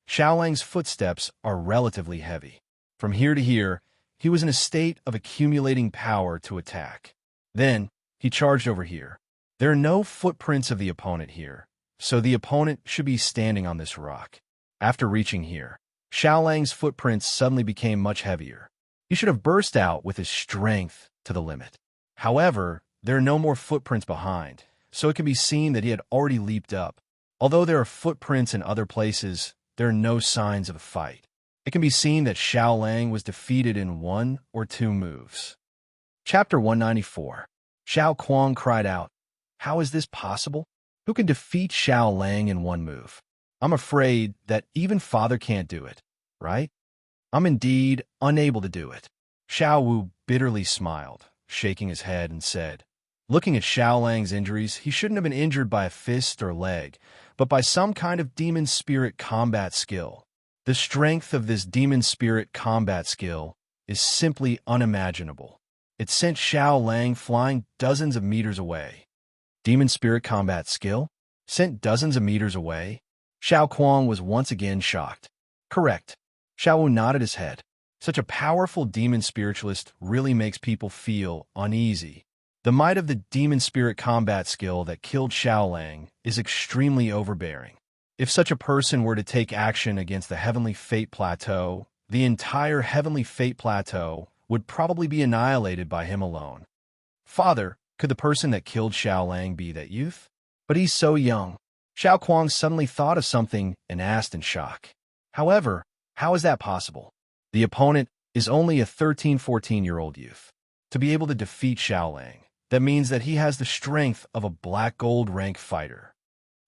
Xiao Lang's footsteps are relatively heavy. From here to here, he was in a state of accumulating power to attack. Then, he charged over here. There are no footprints of the opponent here, so the opponent should be standing on this rock. After reaching here, Xiao Lang's footprints suddenly became much heavier. He should have burst out with his strength to the limit. However, there are no more footprints behind, so it can be seen that he had already leaped up. Although there are footprints in other places, there are no signs of a fight. It can be seen that Xiao Lang was defeated in 1 or 2 moves. Chapter 194. Xiao Kuang cried out, How is this possible? Who can defeat Xiao Lang in 1 move? I'm afraid that even Father can't do it, right? I'm indeed unable to do it. Xiao Wu bitterly smiled, shaking his head and said, Looking at Xiao Lang's injuries, he shouldn't have been injured by a fist or leg, but by some kind of demon spirit combat skill. The strength of this demon spirit combat skill is simply unimaginable. It sent Xiao Lang flying dozens of meters away. Demon spirit combat skill? Sent dozens of meters away? Xiao Kuang was once again shocked. Correct. Xiao Wu nodded his head. Such a powerful demon spiritualist really makes people feel uneasy. The might of the demon spirit combat skill that killed Xiao Lang is extremely overbearing. If such a person were to take action against the Heavenly Fate Plateau, the entire Heavenly Fate Plateau would probably be annihilated by him alone. Father, could the person that killed Xiao Lang be that youth? But he's so young. Xiao Kuang suddenly thought of something and asked in shock. However, how is that possible? The opponent is only a 13-14-year-old youth. To be able to defeat Xiao Lang, that means that he has the strength of a black gold rank fighter.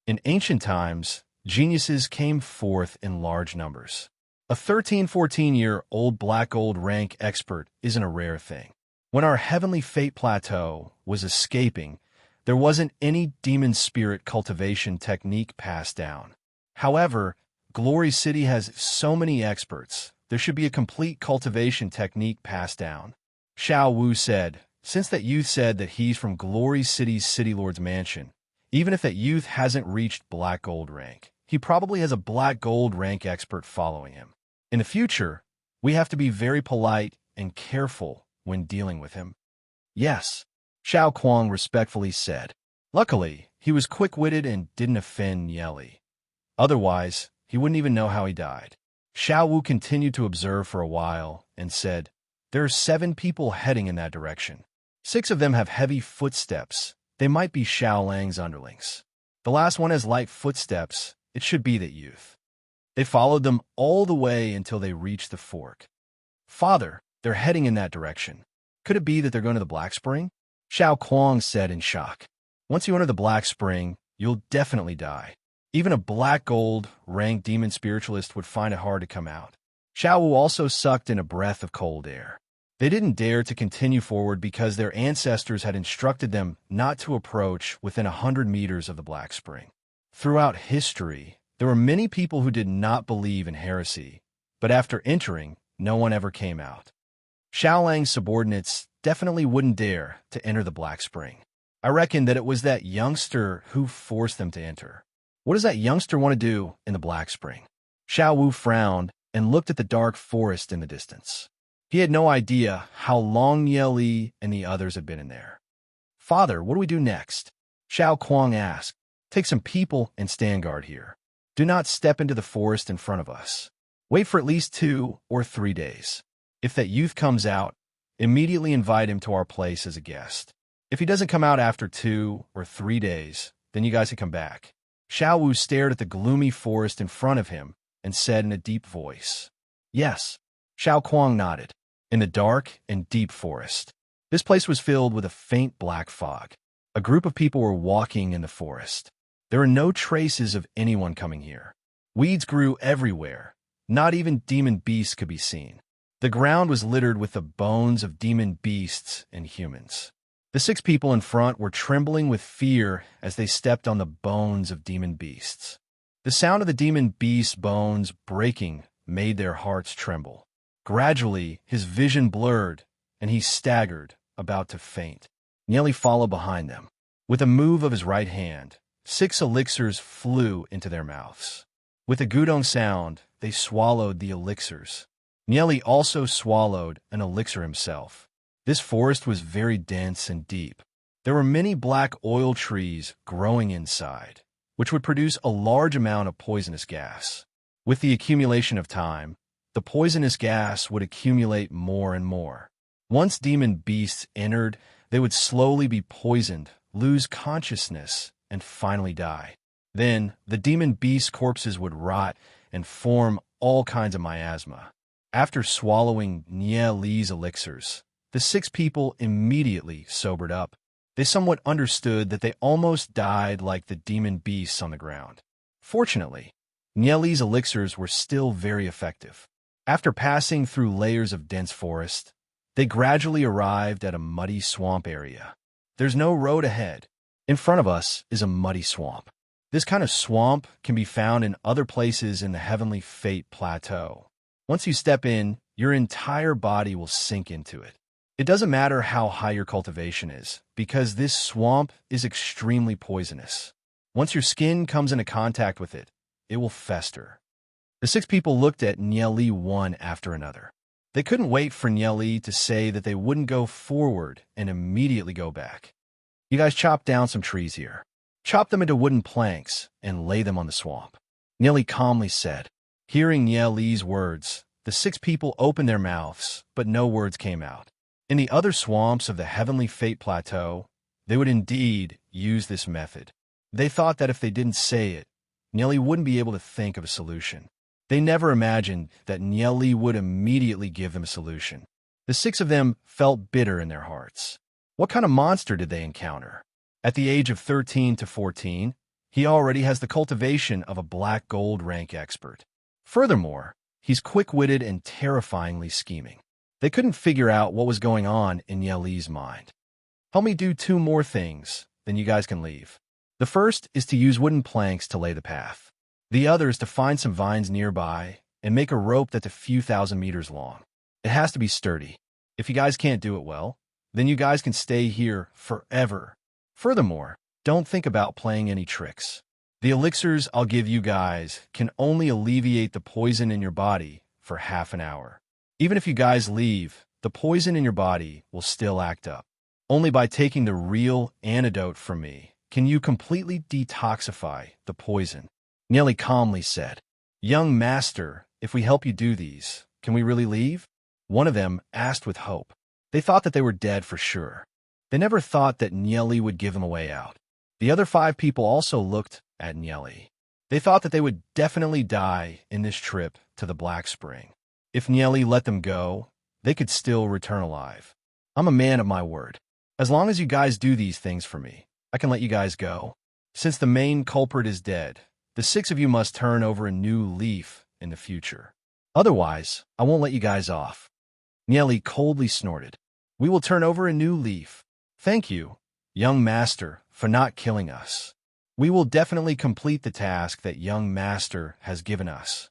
In ancient times, geniuses came forth in large numbers. A 13-14-year-old black gold rank expert isn't a rare thing. When our Heavenly Fate Plateau was escaping, there wasn't any demon spirit cultivation technique passed down. However, Glory City has so many experts, there should be a complete cultivation technique passed down. Xiao Wu said, Since that youth said that he's from Glory City's City Lord's mansion, even if that youth hasn't reached black gold rank, he probably has a black gold rank expert following him. In the future, we have to be very polite and careful when dealing with him. Yes, Xiao Kuang respectfully said. Luckily, he was quick-witted and didn't offend Nieli. Otherwise, he wouldn't even know how he died. Xiao Wu continued to observe for a while and said, There are 7 people heading in that direction. 6 of them have heavy footsteps. They might be Xiao Lang's underlings. The last one has light footsteps. It should be that youth. They followed them all the way until they reached the fork. Father, they're heading in that direction. Could it be that they're going to the Black Spring? Xiao Kuang said in shock. Once you enter the Black Spring, you'll definitely die. Even a black gold ranked demon spiritualist would find it hard to come out. Xiao Wu also sucked in a breath of cold air. They didn't dare to continue forward because their ancestors had instructed them not to approach within 100 meters of the Black Spring. Throughout history, there were many people who did not believe in heresy, but after entering, no one ever came out. Xiaolang's subordinates definitely wouldn't dare to enter the Black Spring. I reckon that it was that youngster who forced them to enter. What does that youngster want to do in the Black Spring? Xiao Wu frowned and looked at the dark forest in the distance. He had no idea how long Ye Li and the others had been in there. Father, what do we do next? Xiao Kuang asked. Take some people and stand guard here. Do not step into the forest in front of us. Wait for at least 2 or 3 days. If that youth comes out, immediately invite him to our place as a guest. If he doesn't come out after 2 or 3 days, then you guys can come back. Xiao Wu stared at the gloomy forest in front of him and said in a deep voice, Yes. Xiao Kuang nodded. In the dark and deep forest, this place was filled with a faint black fog. A group of people were walking in the forest. There were no traces of anyone coming here. Weeds grew everywhere. Not even demon beasts could be seen. The ground was littered with the bones of demon beasts and humans. The 6 people in front were trembling with fear as they stepped on the bones of demon beasts. The sound of the demon beast's bones breaking made their hearts tremble. Gradually, his vision blurred, and he staggered, about to faint. Nieli followed behind them. With a move of his right hand, 6 elixirs flew into their mouths. With a gudong sound, they swallowed the elixirs. Nieli also swallowed an elixir himself. This forest was very dense and deep. There were many black oil trees growing inside, which would produce a large amount of poisonous gas. With the accumulation of time, the poisonous gas would accumulate more and more. Once demon beasts entered, they would slowly be poisoned, lose consciousness, and finally die. Then, the demon beast corpses would rot and form all kinds of miasma. After swallowing Nie Li's elixirs, the 6 people immediately sobered up. They somewhat understood that they almost died like the demon beasts on the ground. Fortunately, Nie Li's elixirs were still very effective. After passing through layers of dense forest, they gradually arrived at a muddy swamp area. There's no road ahead. In front of us is a muddy swamp. This kind of swamp can be found in other places in the Heavenly Fate Plateau. Once you step in, your entire body will sink into it. It doesn't matter how high your cultivation is, because this swamp is extremely poisonous. Once your skin comes into contact with it, it will fester. The 6 people looked at Nieli one after another. They couldn't wait for Nieli to say that they wouldn't go forward and immediately go back. You guys chop down some trees here. Chop them into wooden planks and lay them on the swamp. Nieli calmly said. Hearing Nieli's words, the 6 people opened their mouths, but no words came out. In the other swamps of the Heavenly Fate Plateau, they would indeed use this method. They thought that if they didn't say it, Nieli wouldn't be able to think of a solution. They never imagined that Nieli would immediately give them a solution. The 6 of them felt bitter in their hearts. What kind of monster did they encounter? At the age of 13 to 14, he already has the cultivation of a black gold rank expert. Furthermore, he's quick-witted and terrifyingly scheming. They couldn't figure out what was going on in Nieli's mind. Help me do 2 more things, then you guys can leave. The first is to use wooden planks to lay the path. The other is to find some vines nearby and make a rope that's a few thousand meters long. It has to be sturdy. If you guys can't do it well, then you guys can stay here forever. Furthermore, don't think about playing any tricks. The elixirs I'll give you guys can only alleviate the poison in your body for half an hour. Even if you guys leave, the poison in your body will still act up. Only by taking the real antidote from me can you completely detoxify the poison. Nieli calmly said, Young master, if we help you do these, can we really leave? One of them asked with hope. They thought that they were dead for sure. They never thought that Nieli would give them a way out. The other 5 people also looked at Nieli. They thought that they would definitely die in this trip to the Black Spring. If Nieli let them go, they could still return alive. I'm a man of my word. As long as you guys do these things for me, I can let you guys go. Since the main culprit is dead, the 6 of you must turn over a new leaf in the future. Otherwise, I won't let you guys off. Nieli coldly snorted. We will turn over a new leaf. Thank you, young master, for not killing us. We will definitely complete the task that young master has given us.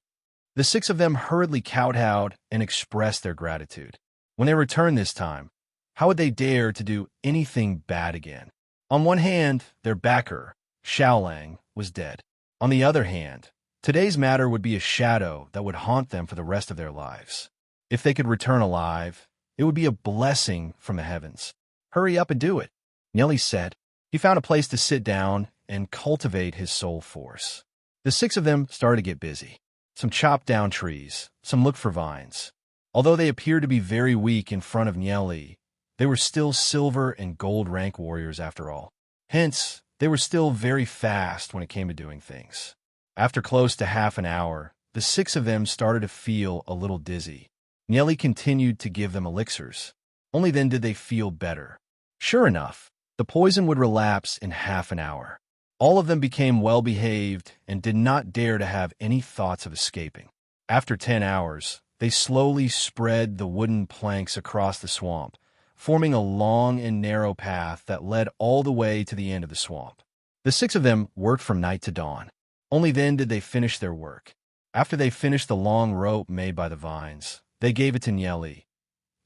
The 6 of them hurriedly kowtowed and expressed their gratitude. When they returned this time, how would they dare to do anything bad again? On one hand, their backer, Xiaolang, was dead. On the other hand, today's matter would be a shadow that would haunt them for the rest of their lives. If they could return alive, it would be a blessing from the heavens. Hurry up and do it, Nieli said. He found a place to sit down and cultivate his soul force. The 6 of them started to get busy. Some chopped down trees, some looked for vines. Although they appeared to be very weak in front of Nieli, they were still silver and gold rank warriors after all. Hence, they were still very fast when it came to doing things. After close to half an hour, the 6 of them started to feel a little dizzy. Nieli continued to give them elixirs. Only then did they feel better. Sure enough, the poison would relapse in half an hour. All of them became well-behaved and did not dare to have any thoughts of escaping. After 10 hours, they slowly spread the wooden planks across the swamp, forming a long and narrow path that led all the way to the end of the swamp. The 6 of them worked from night to dawn. Only then did they finish their work. After they finished the long rope made by the vines, they gave it to Nieli.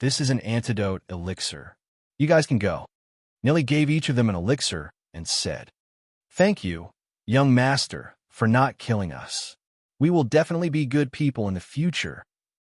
This is an antidote elixir. You guys can go. Nieli gave each of them an elixir and said, Thank you, young master, for not killing us. We will definitely be good people in the future.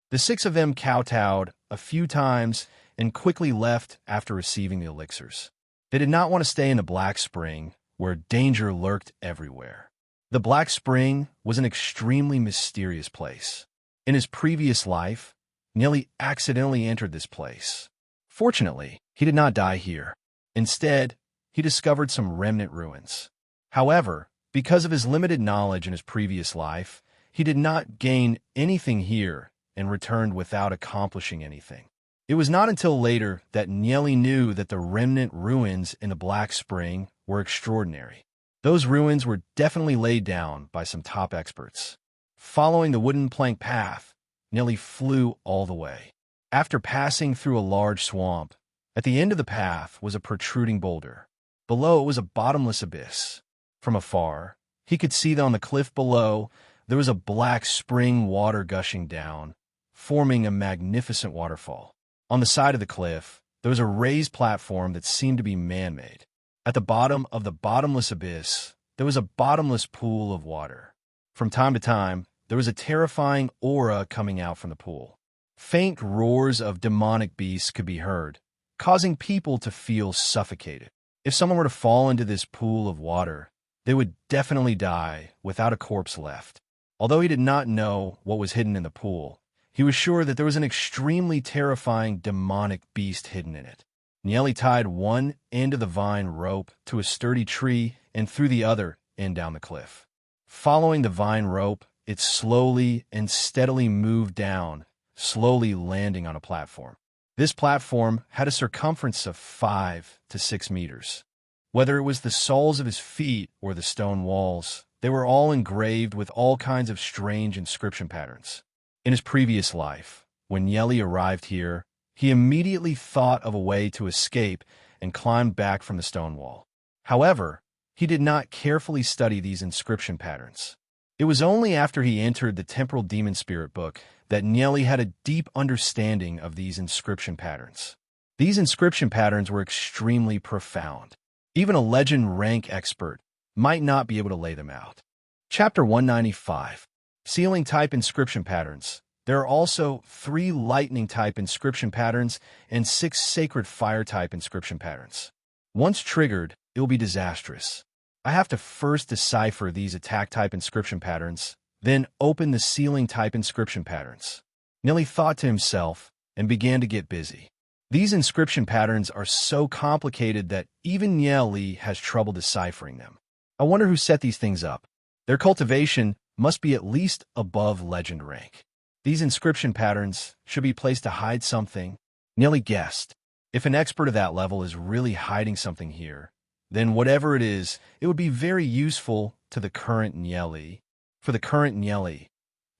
The 6 of them kowtowed a few times and quickly left after receiving the elixirs. They did not want to stay in the Black Spring, where danger lurked everywhere. The Black Spring was an extremely mysterious place. In his previous life, Nieli accidentally entered this place. Fortunately, he did not die here. Instead, he discovered some remnant ruins. However, because of his limited knowledge in his previous life, he did not gain anything here and returned without accomplishing anything. It was not until later that Nieli knew that the remnant ruins in the Black Spring were extraordinary. Those ruins were definitely laid down by some top experts. Following the wooden plank path, Nieli flew all the way. After passing through a large swamp, at the end of the path was a protruding boulder. Below it was a bottomless abyss. From afar, he could see that on the cliff below there was a black spring water gushing down, forming a magnificent waterfall. On the side of the cliff, there was a raised platform that seemed to be man-made. At the bottom of the bottomless abyss, there was a bottomless pool of water. From time to time, there was a terrifying aura coming out from the pool. Faint roars of demonic beasts could be heard, causing people to feel suffocated. If someone were to fall into this pool of water, they would definitely die without a corpse left. Although he did not know what was hidden in the pool, he was sure that there was an extremely terrifying demonic beast hidden in it. Nieli tied one end of the vine rope to a sturdy tree and threw the other end down the cliff. Following the vine rope, it slowly and steadily moved down, slowly landing on a platform. This platform had a circumference of 5 to 6 meters. Whether it was the soles of his feet or the stone walls, they were all engraved with all kinds of strange inscription patterns. In his previous life, when Nieli arrived here, he immediately thought of a way to escape and climbed back from the stone wall. However, he did not carefully study these inscription patterns. It was only after he entered the temporal demon spirit book that Nieli had a deep understanding of these inscription patterns. These inscription patterns were extremely profound. Even a legend rank expert might not be able to lay them out. Chapter 195. Sealing type inscription patterns. There are also 3 lightning type inscription patterns and 6 sacred fire type inscription patterns. Once triggered, it will be disastrous. I have to first decipher these attack type inscription patterns, then open the sealing type inscription patterns. Nieli thought to himself and began to get busy. These inscription patterns are so complicated that even Nieli has trouble deciphering them. I wonder who set these things up. Their cultivation must be at least above legend rank. These inscription patterns should be placed to hide something. Nieli guessed. If an expert of that level is really hiding something here, then whatever it is, it would be very useful to the current Nieli. For the current Nieli,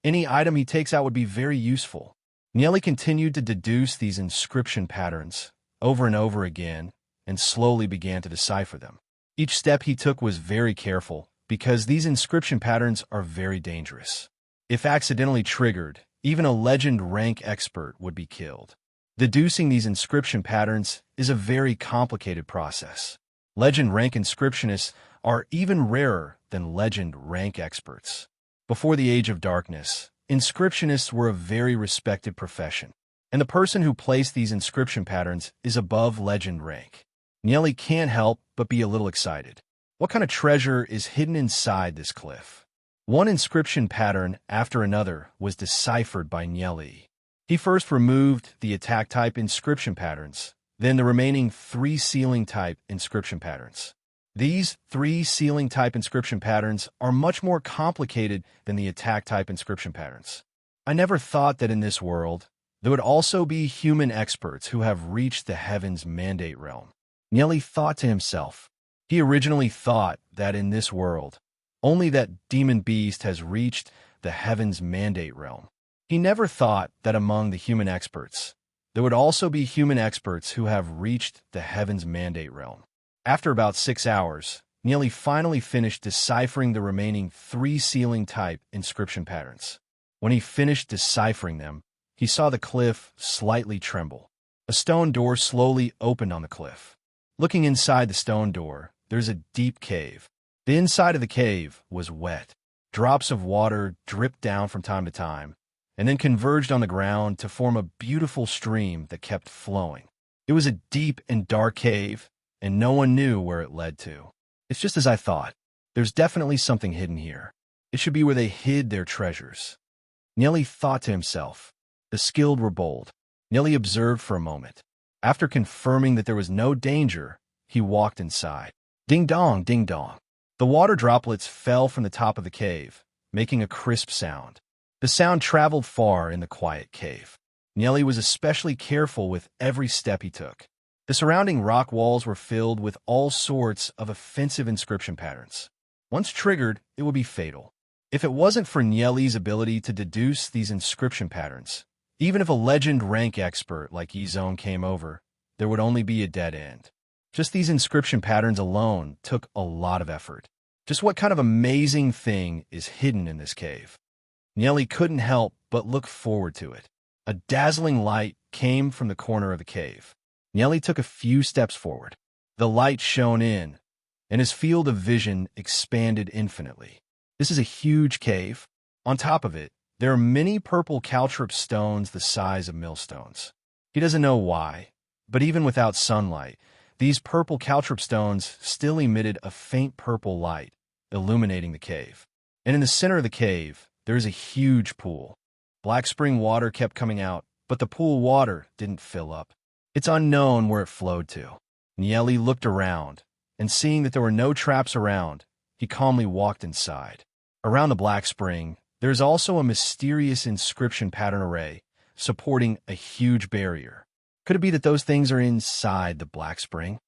any item he takes out would be very useful. Nieli continued to deduce these inscription patterns over and over again and slowly began to decipher them. Each step he took was very careful because these inscription patterns are very dangerous. If accidentally triggered, even a legend rank expert would be killed. Deducing these inscription patterns is a very complicated process. Legend rank inscriptionists are even rarer than legend rank experts. Before the Age of Darkness, inscriptionists were a very respected profession, and the person who placed these inscription patterns is above legend rank. Nieli can't help but be a little excited. What kind of treasure is hidden inside this cliff? One inscription pattern after another was deciphered by Nieli. He first removed the attack-type inscription patterns, then the remaining 3 sealing-type inscription patterns. These 3 sealing-type inscription patterns are much more complicated than the attack-type inscription patterns. I never thought that in this world, there would also be human experts who have reached the Heaven's Mandate realm. Nieli thought to himself. He originally thought that in this world, only that demon beast has reached the Heaven's Mandate realm. He never thought that among the human experts, there would also be human experts who have reached the Heaven's Mandate realm. After about 6 hours, Nieli finally finished deciphering the remaining 3 sealing-type inscription patterns. When he finished deciphering them, he saw the cliff slightly tremble. A stone door slowly opened on the cliff. Looking inside the stone door, there's a deep cave. The inside of the cave was wet. Drops of water dripped down from time to time, and then converged on the ground to form a beautiful stream that kept flowing. It was a deep and dark cave, and no one knew where it led to. It's just as I thought. There's definitely something hidden here. It should be where they hid their treasures. Nieli thought to himself. The skilled were bold. Nieli observed for a moment. After confirming that there was no danger, he walked inside. Ding dong, ding dong. The water droplets fell from the top of the cave, making a crisp sound. The sound traveled far in the quiet cave. Nieli was especially careful with every step he took. The surrounding rock walls were filled with all sorts of offensive inscription patterns. Once triggered, it would be fatal. If it wasn't for Nieli's ability to deduce these inscription patterns, even if a legend rank expert like Yizong came over, there would only be a dead end. Just these inscription patterns alone took a lot of effort. Just what kind of amazing thing is hidden in this cave? Nieli couldn't help but look forward to it. A dazzling light came from the corner of the cave. Nieli took a few steps forward. The light shone in, and his field of vision expanded infinitely. This is a huge cave. On top of it, there are many purple caltrop stones the size of millstones. He doesn't know why, but even without sunlight, these purple caltrop stones still emitted a faint purple light, illuminating the cave. And in the center of the cave, there is a huge pool. Black spring water kept coming out, but the pool water didn't fill up. It's unknown where it flowed to. Nieli looked around, and seeing that there were no traps around, he calmly walked inside. Around the black spring, there is also a mysterious inscription pattern array supporting a huge barrier. Could it be that those things are inside the black spring?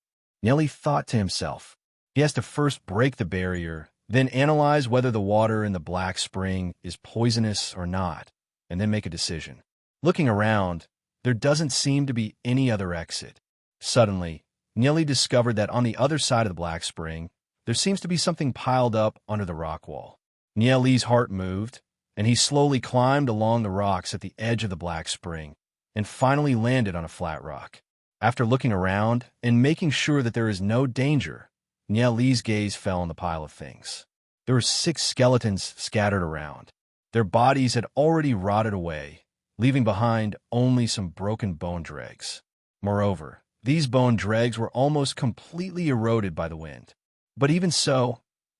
Nieli thought to himself. He has to first break the barrier, then analyze whether the water in the black spring is poisonous or not, and then make a decision. Looking around, there doesn't seem to be any other exit. Suddenly, Nieli discovered that on the other side of the black spring, there seems to be something piled up under the rock wall. Nieli's heart moved, and he slowly climbed along the rocks at the edge of the black spring, and finally landed on a flat rock. After looking around and making sure that there is no danger, Nieli's gaze fell on the pile of things. There were 6 skeletons scattered around. Their bodies had already rotted away, leaving behind only some broken bone dregs. Moreover, these bone dregs were almost completely eroded by the wind. But even so,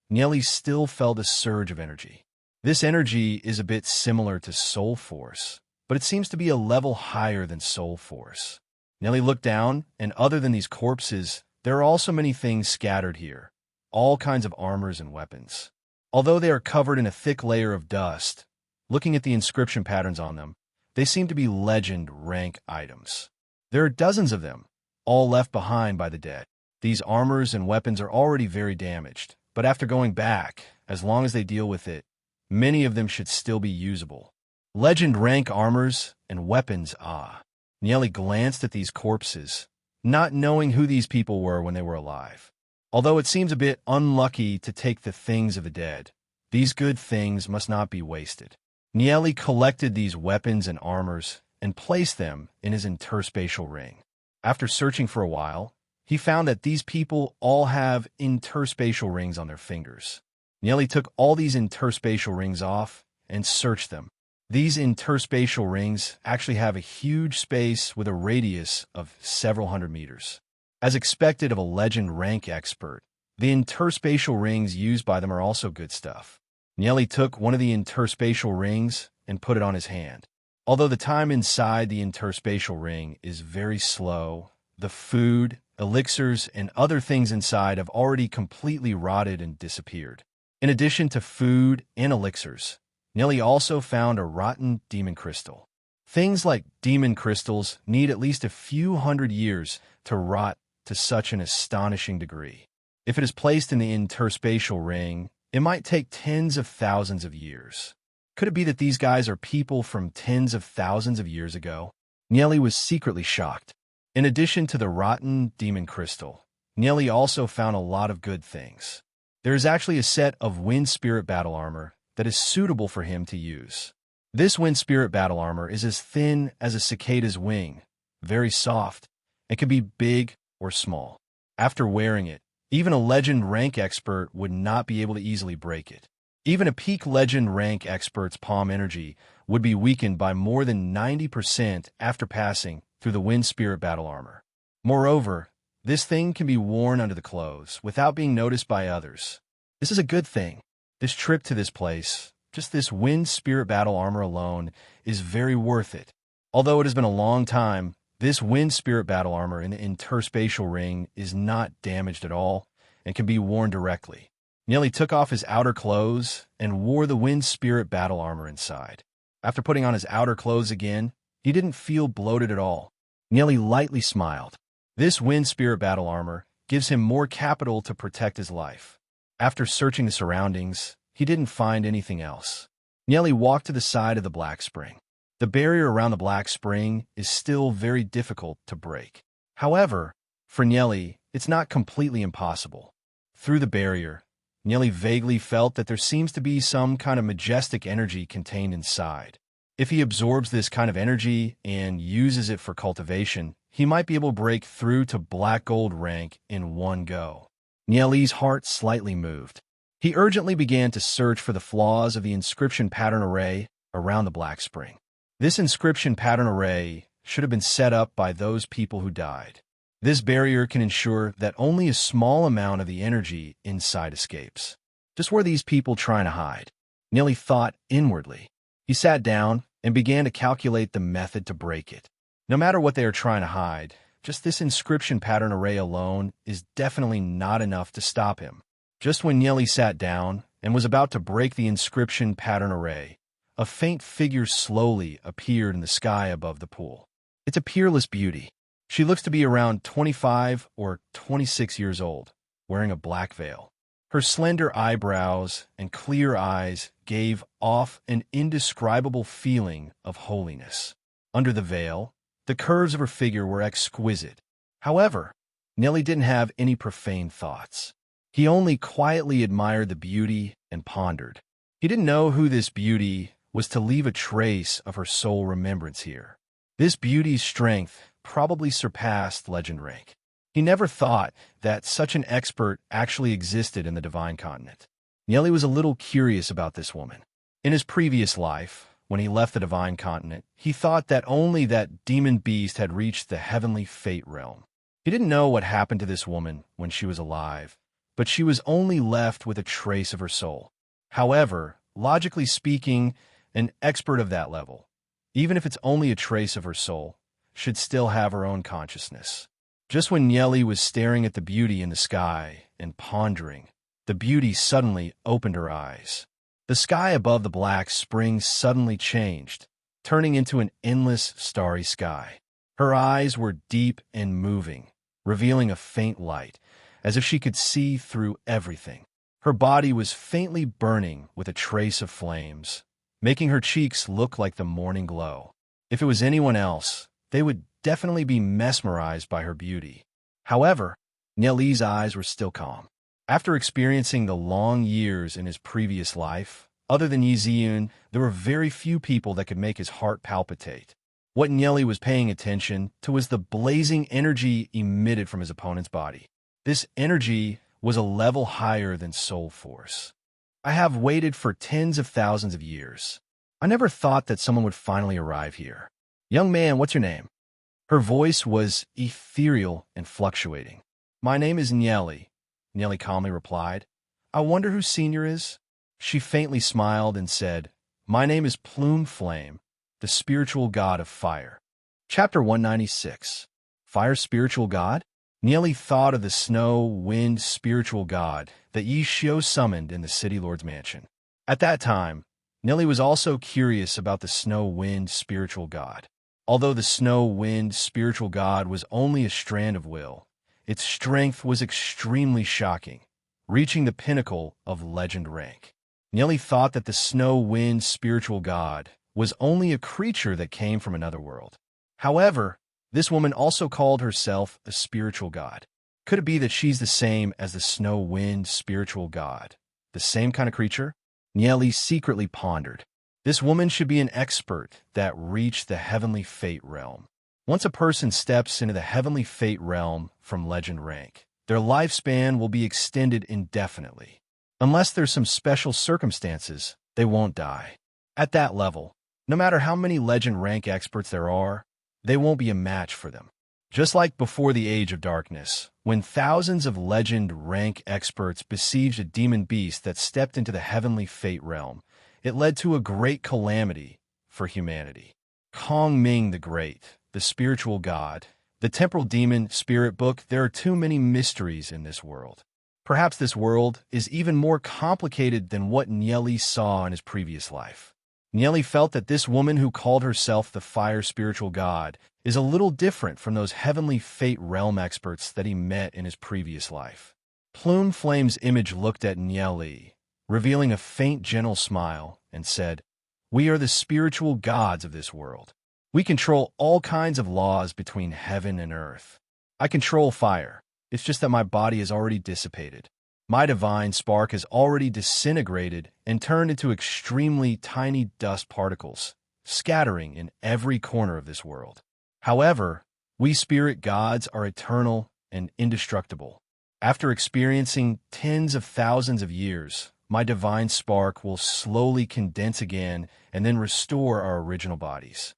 Nieli still felt a surge of energy. This energy is a bit similar to soul force, but it seems to be a level higher than soul force. Nellie looked down, and other than these corpses, there are also many things scattered here, all kinds of armors and weapons. Although they are covered in a thick layer of dust, looking at the inscription patterns on them, they seem to be legend rank items. There are dozens of them, all left behind by the dead. These armors and weapons are already very damaged, but after going back, as long as they deal with it, many of them should still be usable. Legend rank armors and weapons, ah. Nieli glanced at these corpses, not knowing who these people were when they were alive. Although it seems a bit unlucky to take the things of the dead, these good things must not be wasted. Nieli collected these weapons and armors and placed them in his interspatial ring. After searching for a while, he found that these people all have interspatial rings on their fingers. Nieli took all these interspatial rings off and searched them. These interspatial rings actually have a huge space with a radius of several hundred meters. As expected of a legend rank expert, the interspatial rings used by them are also good stuff. Nieli took one of the interspatial rings and put it on his hand. Although the time inside the interspatial ring is very slow, the food, elixirs, and other things inside have already completely rotted and disappeared. In addition to food and elixirs, Nieli also found a rotten demon crystal. Things like demon crystals need at least a few hundred years to rot to such an astonishing degree. If it is placed in the interspatial ring, it might take tens of thousands of years. Could it be that these guys are people from tens of thousands of years ago? Nieli was secretly shocked. In addition to the rotten demon crystal, Nieli also found a lot of good things. There is actually a set of wind spirit battle armor that is suitable for him to use. This wind spirit battle armor is as thin as a cicada's wing, very soft, and can be big or small. After wearing it, even a legend rank expert would not be able to easily break it. Even a peak legend rank expert's palm energy would be weakened by more than 90% after passing through the wind spirit battle armor. Moreover, this thing can be worn under the clothes without being noticed by others. This is a good thing. This trip to this place, just this wind spirit battle armor alone, is very worth it. Although it has been a long time, this wind spirit battle armor in the interspatial ring is not damaged at all and can be worn directly. Nieli took off his outer clothes and wore the wind spirit battle armor inside. After putting on his outer clothes again, he didn't feel bloated at all. Nieli lightly smiled. This wind spirit battle armor gives him more capital to protect his life. After searching the surroundings, he didn't find anything else. Nieli walked to the side of the black spring. The barrier around the black spring is still very difficult to break. However, for Nieli, it's not completely impossible. Through the barrier, Nieli vaguely felt that there seems to be some kind of majestic energy contained inside. If he absorbs this kind of energy and uses it for cultivation, he might be able to break through to black gold rank in one go. Nieli's heart slightly moved. He urgently began to search for the flaws of the inscription pattern array around the black spring. This inscription pattern array should have been set up by those people who died. This barrier can ensure that only a small amount of the energy inside escapes. Just where these people trying to hide? Nieli thought inwardly. He sat down and began to calculate the method to break it. No matter what they are trying to hide, just this inscription pattern array alone is definitely not enough to stop him. Just when Nieli sat down and was about to break the inscription pattern array, a faint figure slowly appeared in the sky above the pool. It's a peerless beauty. She looks to be around 25 or 26 years old, wearing a black veil. Her slender eyebrows and clear eyes gave off an indescribable feeling of holiness. Under the veil, the curves of her figure were exquisite. However, Nieli didn't have any profane thoughts. He only quietly admired the beauty and pondered. He didn't know who this beauty was to leave a trace of her soul remembrance here. This beauty's strength probably surpassed legend rank. He never thought that such an expert actually existed in the Divine Continent. Nieli was a little curious about this woman. In his previous life, when he left the Divine Continent, he thought that only that demon beast had reached the heavenly fate realm. He didn't know what happened to this woman when she was alive, but she was only left with a trace of her soul. However, logically speaking, an expert of that level, even if it's only a trace of her soul, should still have her own consciousness. Just when Nieli was staring at the beauty in the sky and pondering, the beauty suddenly opened her eyes. The sky above the black spring suddenly changed, turning into an endless starry sky. Her eyes were deep and moving, revealing a faint light, as if she could see through everything. Her body was faintly burning with a trace of flames, making her cheeks look like the morning glow. If it was anyone else, they would definitely be mesmerized by her beauty. However, Nieli's eyes were still calm. After experiencing the long years in his previous life, other than Yi Ziyun, there were very few people that could make his heart palpitate. What Nieli was paying attention to was the blazing energy emitted from his opponent's body. This energy was a level higher than soul force. I have waited for tens of thousands of years. I never thought that someone would finally arrive here. Young man, what's your name? Her voice was ethereal and fluctuating. My name is Nieli, Nieli calmly replied. I wonder who Senior is? She faintly smiled and said, My name is Plume Flame, the spiritual god of fire. Chapter 196. Fire Spiritual God? Nieli thought of the snow, wind, spiritual god that Yi Xiu summoned in the City Lord's mansion. At that time, Nieli was also curious about the snow, wind, spiritual god. Although the snow, wind, spiritual god was only a strand of will, its strength was extremely shocking, reaching the pinnacle of legend rank. Nieli thought that the snow, wind, spiritual god was only a creature that came from another world. However, this woman also called herself a spiritual god. Could it be that she's the same as the snow, wind, spiritual god? The same kind of creature? Nieli secretly pondered. This woman should be an expert that reached the heavenly fate realm. Once a person steps into the heavenly fate realm from legend rank, their lifespan will be extended indefinitely. Unless there's some special circumstances, they won't die. At that level, no matter how many legend rank experts there are, they won't be a match for them. Just like before the Age of Darkness, when thousands of legend rank experts besieged a demon beast that stepped into the heavenly fate realm, it led to a great calamity for humanity. Kong Ming the Great, the spiritual god, the temporal demon spirit book, there are too many mysteries in this world. Perhaps this world is even more complicated than what Nieli saw in his previous life. Nieli felt that this woman who called herself the fire spiritual god is a little different from those heavenly fate realm experts that he met in his previous life. Plume Flame's image looked at Nieli, revealing a faint gentle smile, and said, We are the spiritual gods of this world. We control all kinds of laws between heaven and earth. I control fire. It's just that my body has already dissipated. My divine spark has already disintegrated and turned into extremely tiny dust particles, scattering in every corner of this world. However, we spirit gods are eternal and indestructible. After experiencing tens of thousands of years, my divine spark will slowly condense again and then restore our original bodies.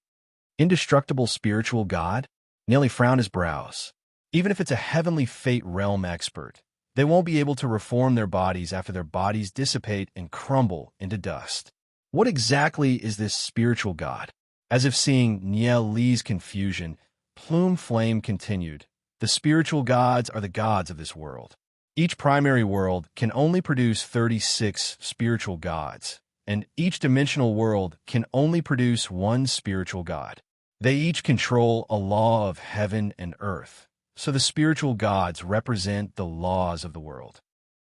Indestructible spiritual god? Nieli frowned his brows. Even if it's a heavenly fate realm expert, they won't be able to reform their bodies after their bodies dissipate and crumble into dust. What exactly is this spiritual god? As if seeing Nieli's confusion, Plume Flame continued, The spiritual gods are the gods of this world. Each primary world can only produce 36 spiritual gods, and each dimensional world can only produce one spiritual god. They each control a law of heaven and earth. So the spiritual gods represent the laws of the world.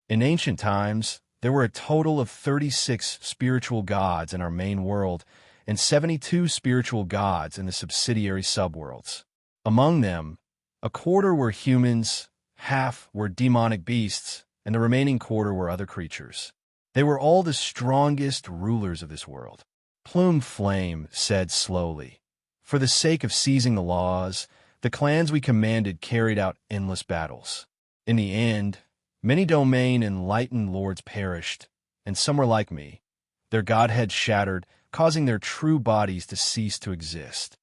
In ancient times, there were a total of 36 spiritual gods in our main world and 72 spiritual gods in the subsidiary subworlds. Among them, a quarter were humans, half were demonic beasts, and the remaining quarter were other creatures. They were all the strongest rulers of this world. Plume Flame said slowly, For the sake of seizing the laws, the clans we commanded carried out endless battles. In the end, many domain enlightened lords perished, and some were like me, their godheads shattered, causing their true bodies to cease to exist.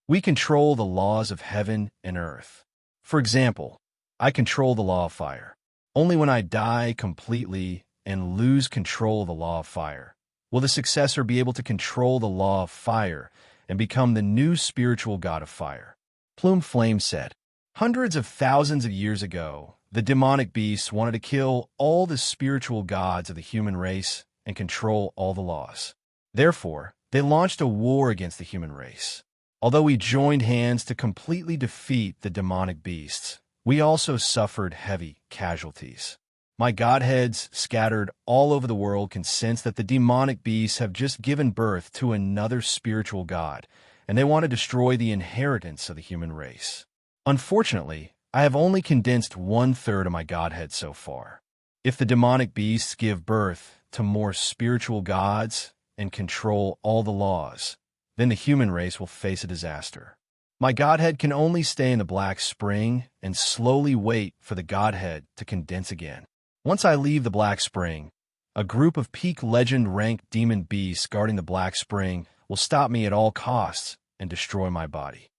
We control the laws of heaven and earth. For example, I control the law of fire. Only when I die completely and lose control of the law of fire will the successor be able to control the law of fire and become the new spiritual god of fire. Plume Flame said, "Hundreds of thousands of years ago, the demonic beasts wanted to kill all the spiritual gods of the human race and control all the laws. Therefore, they launched a war against the human race. Although we joined hands to completely defeat the demonic beasts, we also suffered heavy casualties. My godheads scattered all over the world can sense that the demonic beasts have just given birth to another spiritual god, and they want to destroy the inheritance of the human race. Unfortunately, I have only condensed 1/3 of my godhead so far. If the demonic beasts give birth to more spiritual gods and control all the laws, then the human race will face a disaster. My godhead can only stay in the Black Spring and slowly wait for the godhead to condense again. Once I leave the Black Spring, a group of peak legend ranked demon beasts guarding the Black Spring will stop me at all costs and destroy my body."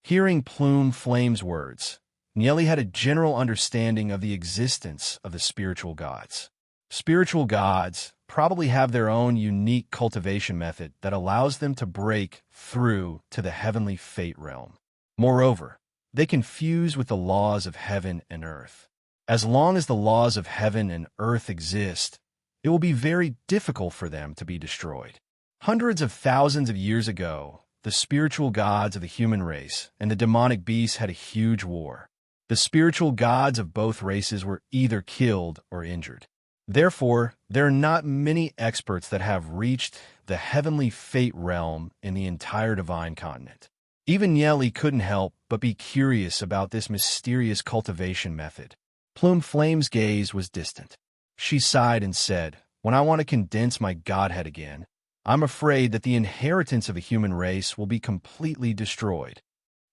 Hearing Plume Flame's words, Nieli had a general understanding of the existence of the spiritual gods. Spiritual gods probably have their own unique cultivation method that allows them to break through to the heavenly fate realm. Moreover, they can fuse with the laws of heaven and earth. As long as the laws of heaven and earth exist, it will be very difficult for them to be destroyed. Hundreds of thousands of years ago, the spiritual gods of the human race and the demonic beasts had a huge war. The spiritual gods of both races were either killed or injured. Therefore, there are not many experts that have reached the heavenly fate realm in the entire divine continent. Even Nieli couldn't help but be curious about this mysterious cultivation method. Plume Flame's gaze was distant. She sighed and said, "When I want to condense my godhead again, I'm afraid that the inheritance of the human race will be completely destroyed."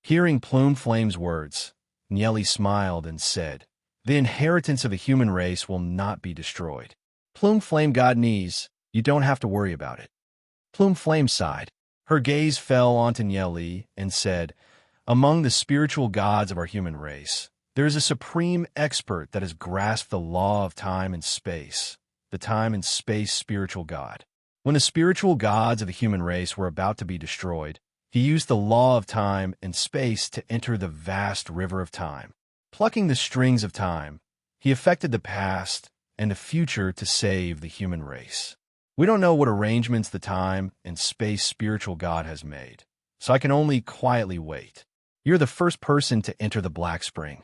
Hearing Plume Flame's words, Nieli smiled and said, "The inheritance of the human race will not be destroyed. Plume Flame Godnese, you don't have to worry about it." Plume Flame sighed. Her gaze fell onto Nieli and said, "Among the spiritual gods of our human race, there is a supreme expert that has grasped the law of time and space, the time and space spiritual god. When the spiritual gods of the human race were about to be destroyed, he used the law of time and space to enter the vast river of time. Plucking the strings of time, he affected the past and the future to save the human race. We don't know what arrangements the time and space spiritual god has made, so I can only quietly wait. You're the first person to enter the Black Spring."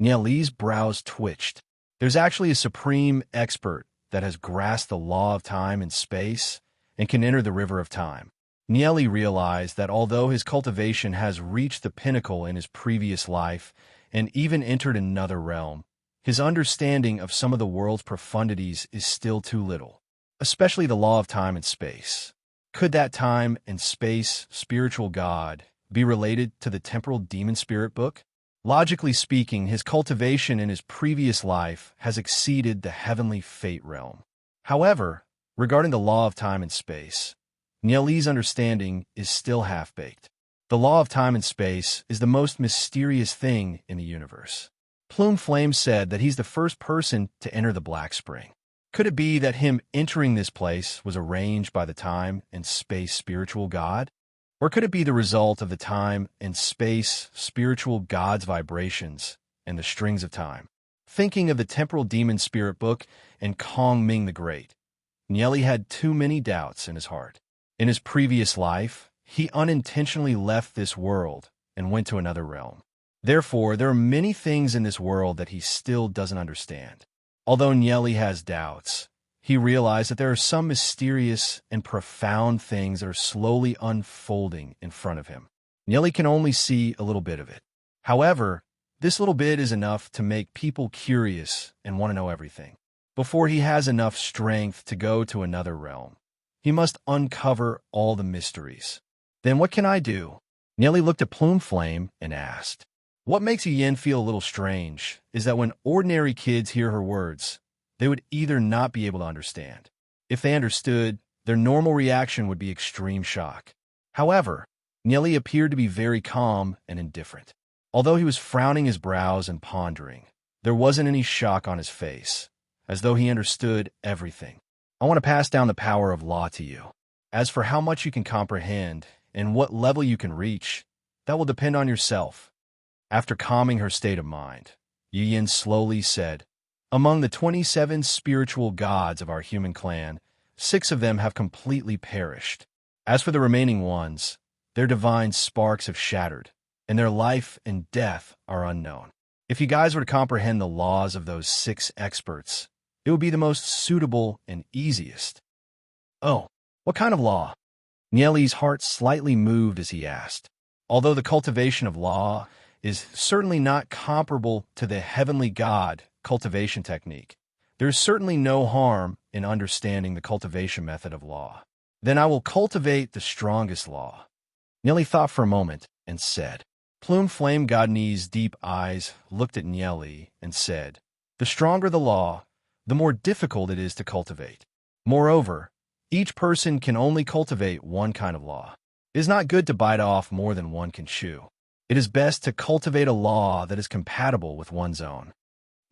Nieli's brows twitched. There's actually a supreme expert that has grasped the law of time and space and can enter the river of time. Nieli realized that although his cultivation has reached the pinnacle in his previous life and even entered another realm, his understanding of some of the world's profundities is still too little, especially the law of time and space. Could that time and space spiritual god be related to the temporal demon spirit book? Logically speaking, his cultivation in his previous life has exceeded the heavenly fate realm. However, regarding the law of time and space, Nieli's understanding is still half-baked. The law of time and space is the most mysterious thing in the universe. Plume Flame said that he's the first person to enter the Black Spring. Could it be that him entering this place was arranged by the time and space spiritual god? Or could it be the result of the time and space spiritual god's vibrations and the strings of time? Thinking of the temporal demon spirit book and Kong Ming the Great, Nieli had too many doubts in his heart. In his previous life, he unintentionally left this world and went to another realm. Therefore, there are many things in this world that he still doesn't understand. Although Nieli has doubts, he realized that there are some mysterious and profound things that are slowly unfolding in front of him. Nieli can only see a little bit of it. However, this little bit is enough to make people curious and want to know everything. Before he has enough strength to go to another realm, he must uncover all the mysteries. Then what can I do? Nieli looked at Plume Flame and asked. What makes Yin feel a little strange is that when ordinary kids hear her words, they would either not be able to understand. If they understood, their normal reaction would be extreme shock. However, Nieli appeared to be very calm and indifferent. Although he was frowning his brows and pondering, there wasn't any shock on his face, as though he understood everything. I want to pass down the power of law to you. As for how much you can comprehend and what level you can reach, that will depend on yourself. After calming her state of mind, Yin slowly said, among the 27 spiritual gods of our human clan, 6 of them have completely perished. As for the remaining ones, their divine sparks have shattered, and their life and death are unknown. If you guys were to comprehend the laws of those 6 experts, it would be the most suitable and easiest. Oh, what kind of law? Nieli's heart slightly moved as he asked. Although the cultivation of law is certainly not comparable to the heavenly god cultivation technique, there is certainly no harm in understanding the cultivation method of law. Then I will cultivate the strongest law. Nieli thought for a moment and said. Plume Flame Godney's deep eyes looked at Nieli and said, the stronger the law, the more difficult it is to cultivate. Moreover, each person can only cultivate one kind of law. It is not good to bite off more than one can chew. It is best to cultivate a law that is compatible with one's own.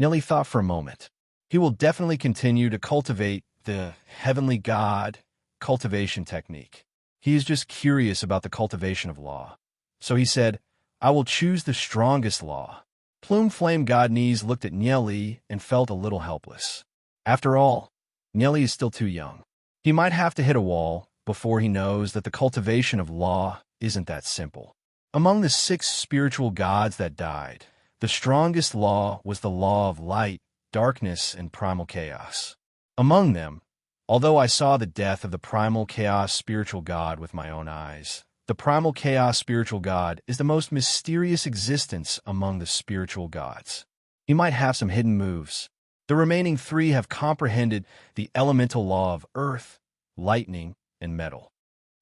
Nieli thought for a moment. He will definitely continue to cultivate the heavenly god cultivation technique. He is just curious about the cultivation of law. So he said, I will choose the strongest law. Plume Flame Godney's looked at Nieli and felt a little helpless. After all, Nieli is still too young. He might have to hit a wall before he knows that the cultivation of law isn't that simple. Among the 6 spiritual gods that died, the strongest law was the law of light, darkness, and primal chaos. Among them, although I saw the death of the primal chaos spiritual god with my own eyes, the primal chaos spiritual god is the most mysterious existence among the spiritual gods. He might have some hidden moves. The remaining 3 have comprehended the elemental law of earth, lightning, and metal.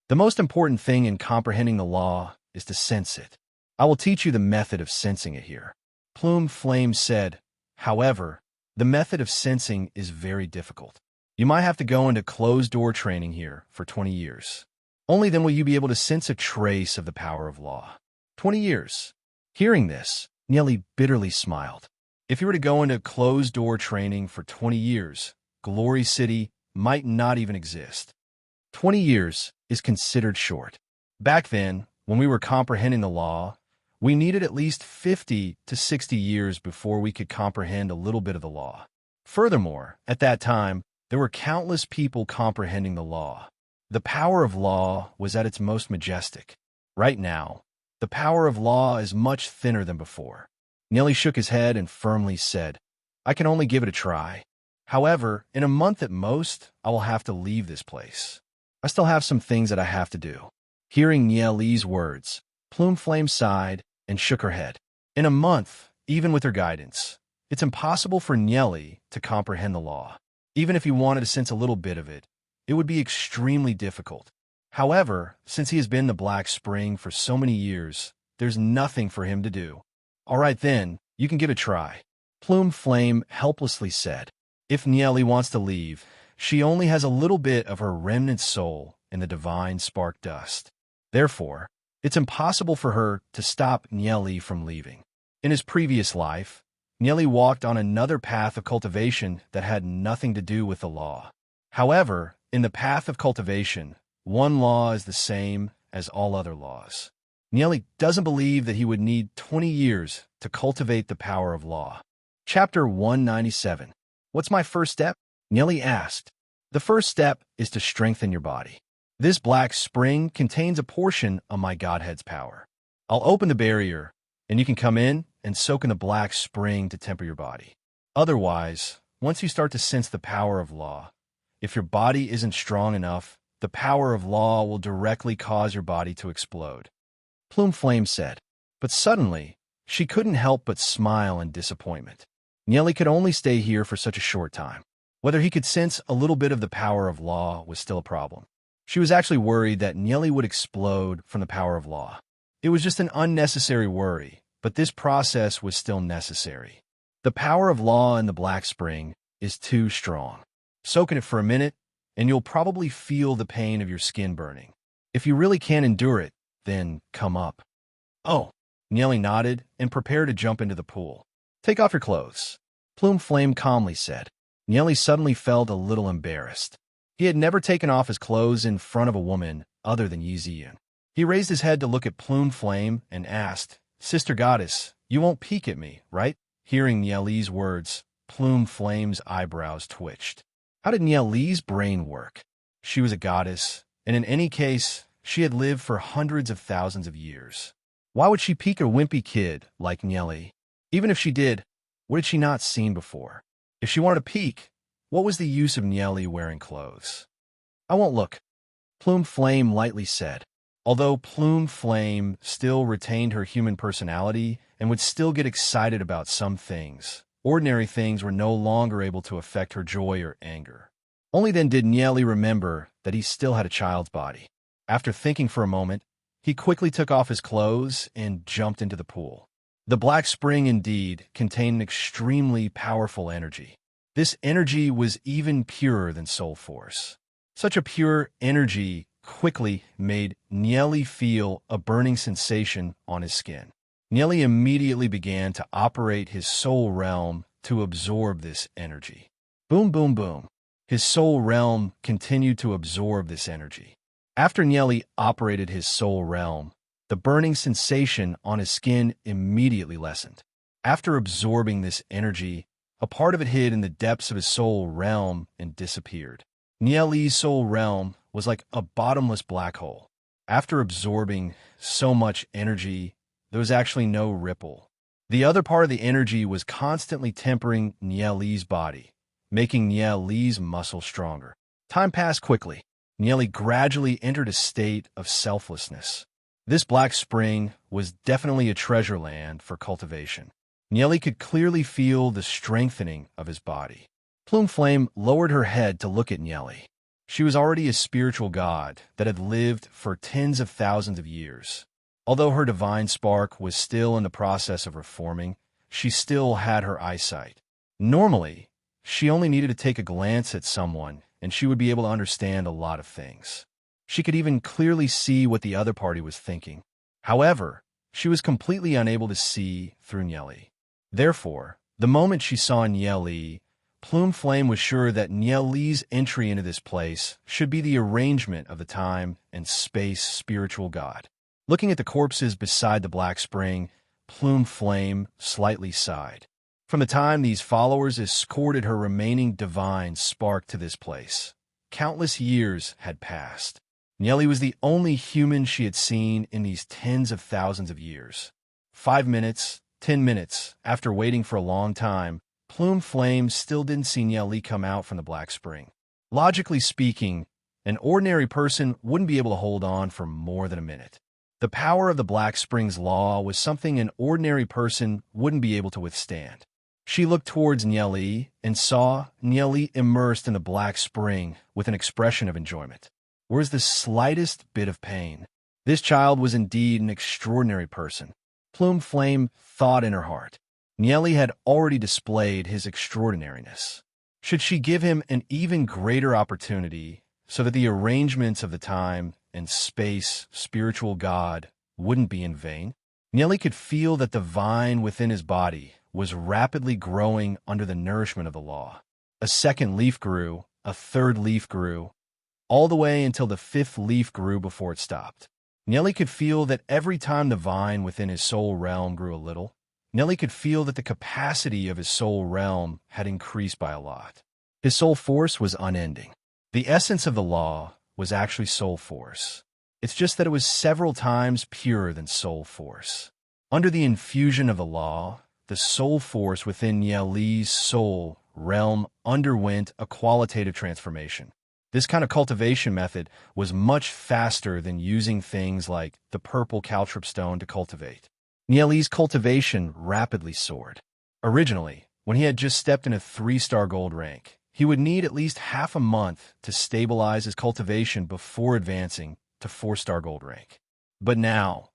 The most important thing in comprehending the law is to sense it. I will teach you the method of sensing it here. Plume Flame said, however, the method of sensing is very difficult. You might have to go into closed-door training here for 20 years. Only then will you be able to sense a trace of the power of law. 20 years. Hearing this, Nieli bitterly smiled. If you were to go into closed-door training for 20 years, Glory City might not even exist. 20 years is considered short. Back then, when we were comprehending the law, we needed at least 50 to 60 years before we could comprehend a little bit of the law. Furthermore, at that time, there were countless people comprehending the law. The power of law was at its most majestic. Right now, the power of law is much thinner than before. Nieli shook his head and firmly said, I can only give it a try. However, in a month at most, I will have to leave this place. I still have some things that I have to do. Hearing Nieli's words, Plume Flame sighed and shook her head. In a month, even with her guidance, it's impossible for Nieli to comprehend the law. Even if he wanted to sense a little bit of it, it would be extremely difficult. However, since he has been in the Black Spring for so many years, there's nothing for him to do. All right then, you can give it a try. Plume Flame helplessly said. If Nieli wants to leave, she only has a little bit of her remnant soul in the divine spark dust. Therefore, it's impossible for her to stop Nieli from leaving. In his previous life, Nieli walked on another path of cultivation that had nothing to do with the law. However, in the path of cultivation, one law is the same as all other laws. Nieli doesn't believe that he would need 20 years to cultivate the power of law. Chapter 197. What's my first step? Nieli asked. The first step is to strengthen your body. This Black Spring contains a portion of my Godhead's power. I'll open the barrier, and you can come in and soak in the Black Spring to temper your body. Otherwise, once you start to sense the power of law, if your body isn't strong enough, the power of law will directly cause your body to explode. Plume Flame said. But suddenly, she couldn't help but smile in disappointment. Nieli could only stay here for such a short time. Whether he could sense a little bit of the power of law was still a problem. She was actually worried that Nieli would explode from the power of law. It was just an unnecessary worry, but this process was still necessary. The power of law in the Black Spring is too strong. Soak in it for a minute, and you'll probably feel the pain of your skin burning. If you really can't endure it, then come up. Oh, Nieli nodded and prepared to jump into the pool. Take off your clothes, Plume Flame calmly said. Nieli suddenly felt a little embarrassed. He had never taken off his clothes in front of a woman other than Yi Ziyun. He raised his head to look at Plume Flame and asked, "Sister Goddess, you won't peek at me, right?" Hearing Nieli's words, Plume Flame's eyebrows twitched. How did Nieli's brain work? She was a goddess, and in any case, she had lived for hundreds of thousands of years. Why would she peek a wimpy kid like Nieli? Even if she did, what had she not seen before? If she wanted to peek, what was the use of Nieli wearing clothes? "I won't look," Plume Flame lightly said. Although Plume Flame still retained her human personality and would still get excited about some things, ordinary things were no longer able to affect her joy or anger. Only then did Nieli remember that he still had a child's body. After thinking for a moment, he quickly took off his clothes and jumped into the pool. The Black Spring indeed contained an extremely powerful energy. This energy was even purer than Soul Force. Such a pure energy quickly made Nieli feel a burning sensation on his skin. Nieli immediately began to operate his soul realm to absorb this energy. Boom, boom, boom. His soul realm continued to absorb this energy. After Nieli operated his soul realm, the burning sensation on his skin immediately lessened. After absorbing this energy, a part of it hid in the depths of his soul realm and disappeared. Nieli's soul realm was like a bottomless black hole. After absorbing so much energy, there was actually no ripple. The other part of the energy was constantly tempering Nieli's body, making Nieli's muscles stronger. Time passed quickly. Nieli gradually entered a state of selflessness. This Black Spring was definitely a treasure land for cultivation. Nieli could clearly feel the strengthening of his body. Plume Flame lowered her head to look at Nieli. She was already a spiritual god that had lived for tens of thousands of years. Although her divine spark was still in the process of reforming, she still had her eyesight. Normally, she only needed to take a glance at someone, and she would be able to understand a lot of things. She could even clearly see what the other party was thinking. However, she was completely unable to see through Nieli. Therefore, the moment she saw Nieli, Plume Flame was sure that Nieli's entry into this place should be the arrangement of the time and space spiritual god. Looking at the corpses beside the Black Spring, Plume Flame slightly sighed. From the time these followers escorted her remaining divine spark to this place, countless years had passed. Nieli was the only human she had seen in these tens of thousands of years. 5 minutes, 10 minutes, after waiting for a long time, Plume Flame still didn't see Nieli come out from the Black Spring. Logically speaking, an ordinary person wouldn't be able to hold on for more than a minute. The power of the Black Spring's law was something an ordinary person wouldn't be able to withstand. She looked towards Nieli and saw Nieli immersed in the Black Spring with an expression of enjoyment. Where's the slightest bit of pain? This child was indeed an extraordinary person. Plume Flame thought in her heart. Nieli had already displayed his extraordinariness. Should she give him an even greater opportunity so that the arrangements of the time and space spiritual god wouldn't be in vain? Nieli could feel that the vine within his body was rapidly growing under the nourishment of the law. A second leaf grew, a third leaf grew, all the way until the fifth leaf grew before it stopped. Nieli could feel that every time the vine within his soul realm grew a little, Nieli could feel that the capacity of his soul realm had increased by a lot. His soul force was unending. The essence of the law was actually soul force. It's just that it was several times purer than soul force. Under the infusion of the law, the soul force within Nieli's soul realm underwent a qualitative transformation. This kind of cultivation method was much faster than using things like the purple caltrip stone to cultivate. Nieli's cultivation rapidly soared. Originally, when he had just stepped in a 3-star gold rank, he would need at least half a month to stabilize his cultivation before advancing to 4-star gold rank. But now,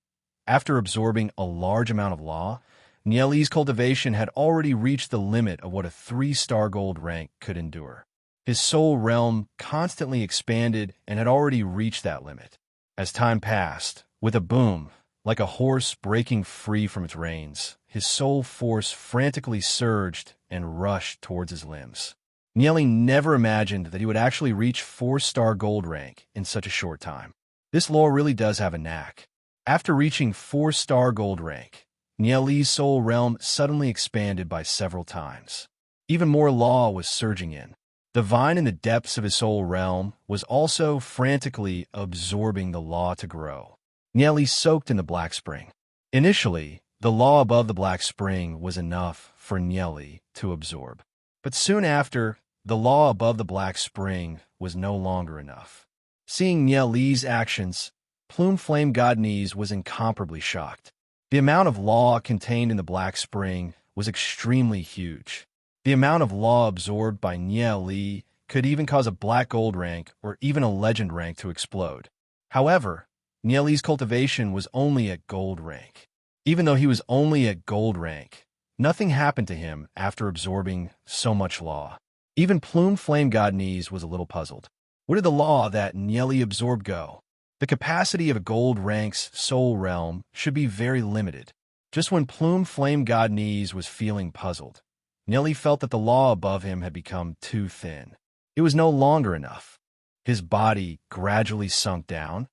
after absorbing a large amount of law, Nieli's cultivation had already reached the limit of what a 3-star gold rank could endure. His soul realm constantly expanded and had already reached that limit. As time passed, with a boom, like a horse breaking free from its reins, his soul force frantically surged and rushed towards his limbs. Nieli never imagined that he would actually reach 4-star gold rank in such a short time. This law really does have a knack. After reaching 4-star gold rank, Nieli's soul realm suddenly expanded by several times. Even more law was surging in. The vine in the depths of his soul realm was also frantically absorbing the law to grow. Nieli soaked in the black spring. Initially, the law above the black spring was enough for Nieli to absorb. But soon after, the law above the black spring was no longer enough. Seeing Nieli's actions, Plume Flame God Knees was incomparably shocked. The amount of law contained in the black spring was extremely huge. The amount of law absorbed by Nieli could even cause a black gold rank or even a legend rank to explode. However, Nieli's cultivation was only at gold rank. Even though he was only at gold rank, nothing happened to him after absorbing so much law. Even Plume Flame God Knees was a little puzzled. Where did the law that Nieli absorbed go? The capacity of a gold rank's soul realm should be very limited. Just when Plume Flame God Knees was feeling puzzled, Nieli felt that the law above him had become too thin. It was no longer enough. His body gradually sunk down.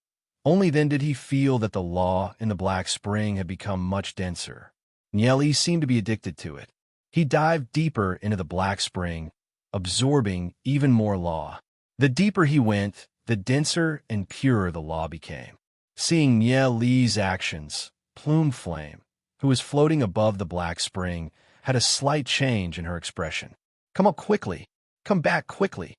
Only then did he feel that the law in the black spring had become much denser. Nieli seemed to be addicted to it. He dived deeper into the black spring, absorbing even more law. The deeper he went, the denser and purer the law became. Seeing Nieli's actions, Plume Flame, who was floating above the black spring, had a slight change in her expression. "Come up quickly! Come back quickly!"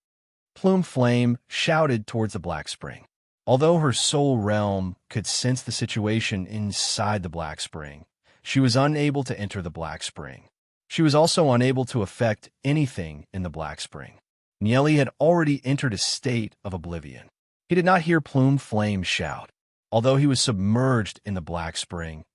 Plume Flame shouted towards the black spring. Although her soul realm could sense the situation inside the black spring, she was unable to enter the black spring. She was also unable to affect anything in the black spring. Nieli had already entered a state of oblivion. He did not hear Plume Flame shout. Although he was submerged in the black spring,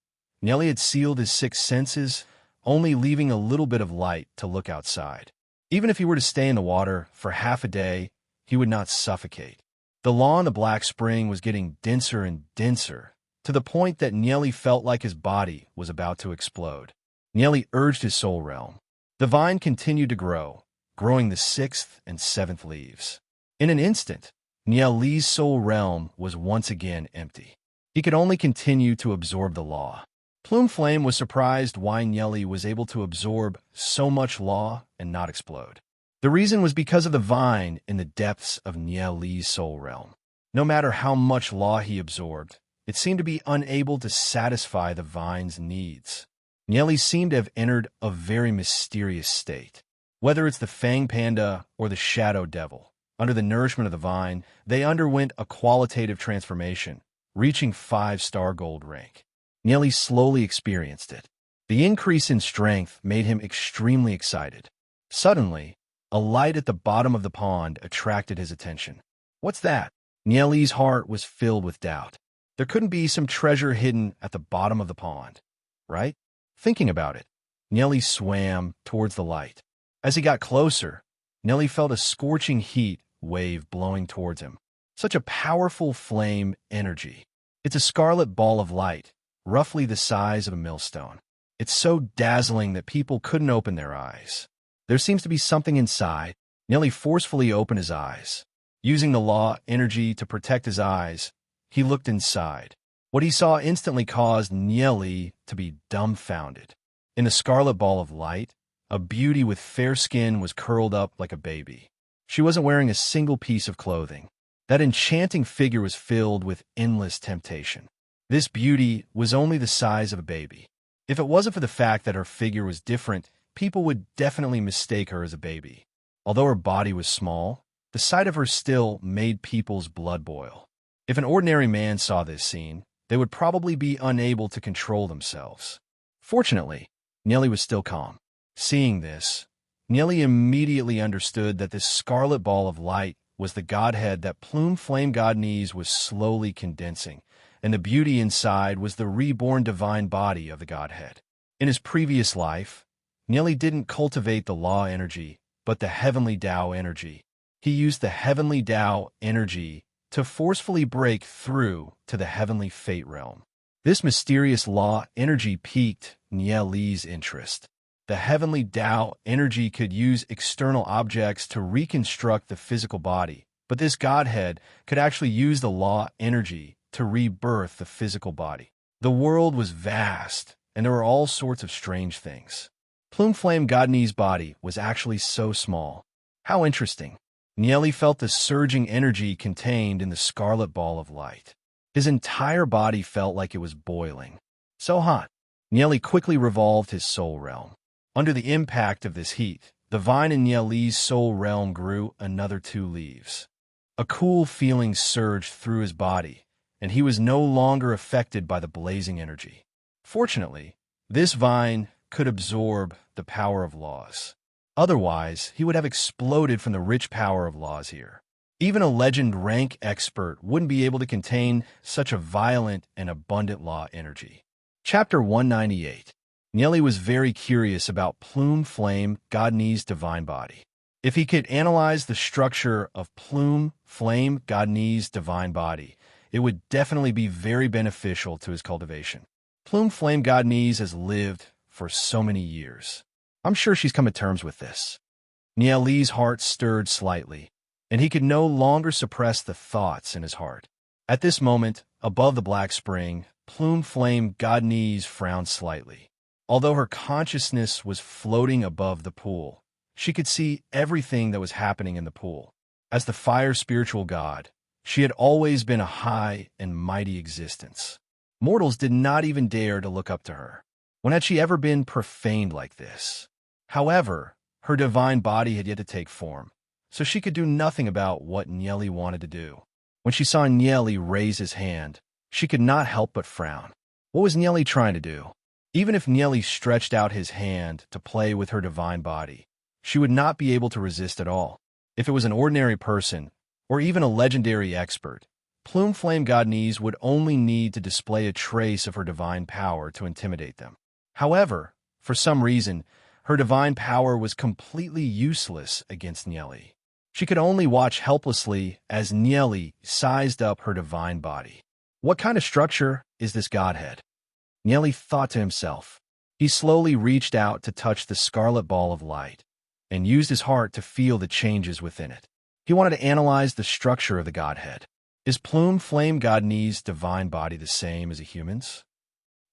Nieli had sealed his 6 senses, only leaving a little bit of light to look outside. Even if he were to stay in the water for half a day, he would not suffocate. The law in the black spring was getting denser and denser, to the point that Nieli felt like his body was about to explode. Nieli urged his soul realm. The vine continued to grow, growing the 6th and 7th leaves. In an instant, Nieli's soul realm was once again empty. He could only continue to absorb the law. Plume Flame was surprised why Nieli was able to absorb so much law and not explode. The reason was because of the vine in the depths of Nieli's soul realm. No matter how much law he absorbed, it seemed to be unable to satisfy the vine's needs. Nieli seemed to have entered a very mysterious state. Whether it's the Fang Panda or the Shadow Devil, under the nourishment of the vine, they underwent a qualitative transformation, reaching 5-star gold rank. Nieli slowly experienced it. The increase in strength made him extremely excited. Suddenly, a light at the bottom of the pond attracted his attention. What's that? Nieli's heart was filled with doubt. There couldn't be some treasure hidden at the bottom of the pond, right? Thinking about it, Nieli swam towards the light. As he got closer, Nieli felt a scorching heat wave blowing towards him. Such a powerful flame energy. It's a scarlet ball of light, roughly the size of a millstone. It's so dazzling that people couldn't open their eyes. There seems to be something inside. Nieli forcefully opened his eyes. Using the law energy to protect his eyes, he looked inside. What he saw instantly caused Nieli to be dumbfounded. In the scarlet ball of light, a beauty with fair skin was curled up like a baby. She wasn't wearing a single piece of clothing. That enchanting figure was filled with endless temptation. This beauty was only the size of a baby. If it wasn't for the fact that her figure was different, people would definitely mistake her as a baby. Although her body was small, the sight of her still made people's blood boil. If an ordinary man saw this scene, they would probably be unable to control themselves. Fortunately, Nieli was still calm. Seeing this, Nieli immediately understood that this scarlet ball of light was the godhead that Plume Flame God Knees was slowly condensing, and the beauty inside was the reborn divine body of the godhead. In his previous life, Nieli didn't cultivate the law energy, but the heavenly Tao energy. He used the heavenly Tao energy to forcefully break through to the heavenly fate realm. This mysterious law energy piqued Nieli's interest. The heavenly Tao energy could use external objects to reconstruct the physical body, But this godhead could actually use the law energy to rebirth the physical body. The world was vast, and there were all sorts of strange things. Plume Flame Godnee's body was actually so small. How interesting. Nieli felt the surging energy contained in the scarlet ball of light. His entire body felt like it was boiling. So hot. Nieli quickly revolved his soul realm. Under the impact of this heat, the vine in Nieli's soul realm grew another 2 leaves. A cool feeling surged through his body, and he was no longer affected by the blazing energy. Fortunately, this vine could absorb the power of laws. Otherwise, he would have exploded from the rich power of laws here. Even a legend rank expert wouldn't be able to contain such a violent and abundant law energy. Chapter 198. Nieli was very curious about Plume Flame Godnee's divine body. If he could analyze the structure of Plume Flame Godnee's divine body, it would definitely be very beneficial to his cultivation. Plume Flame Godnees has lived for so many years. I'm sure she's come to terms with this. Nieli's heart stirred slightly, and he could no longer suppress the thoughts in his heart. At this moment, above the black spring, Plume Flame Godnees frowned slightly. Although her consciousness was floating above the pool, she could see everything that was happening in the pool. As the fire spiritual god, she had always been a high and mighty existence. Mortals did not even dare to look up to her. When had she ever been profaned like this? However, her divine body had yet to take form, so she could do nothing about what Nieli wanted to do. When she saw Nieli raise his hand, she could not help but frown. What was Nieli trying to do? Even if Nieli stretched out his hand to play with her divine body, she would not be able to resist at all. If it was an ordinary person, or even a legendary expert, Plume Flame Godnees would only need to display a trace of her divine power to intimidate them. However, for some reason, her divine power was completely useless against Nieli. She could only watch helplessly as Nieli sized up her divine body. What kind of structure is this godhead? Nieli thought to himself. He slowly reached out to touch the scarlet ball of light, and used his heart to feel the changes within it. He wanted to analyze the structure of the godhead. Is Plume Flame Godnee's divine body the same as a human's?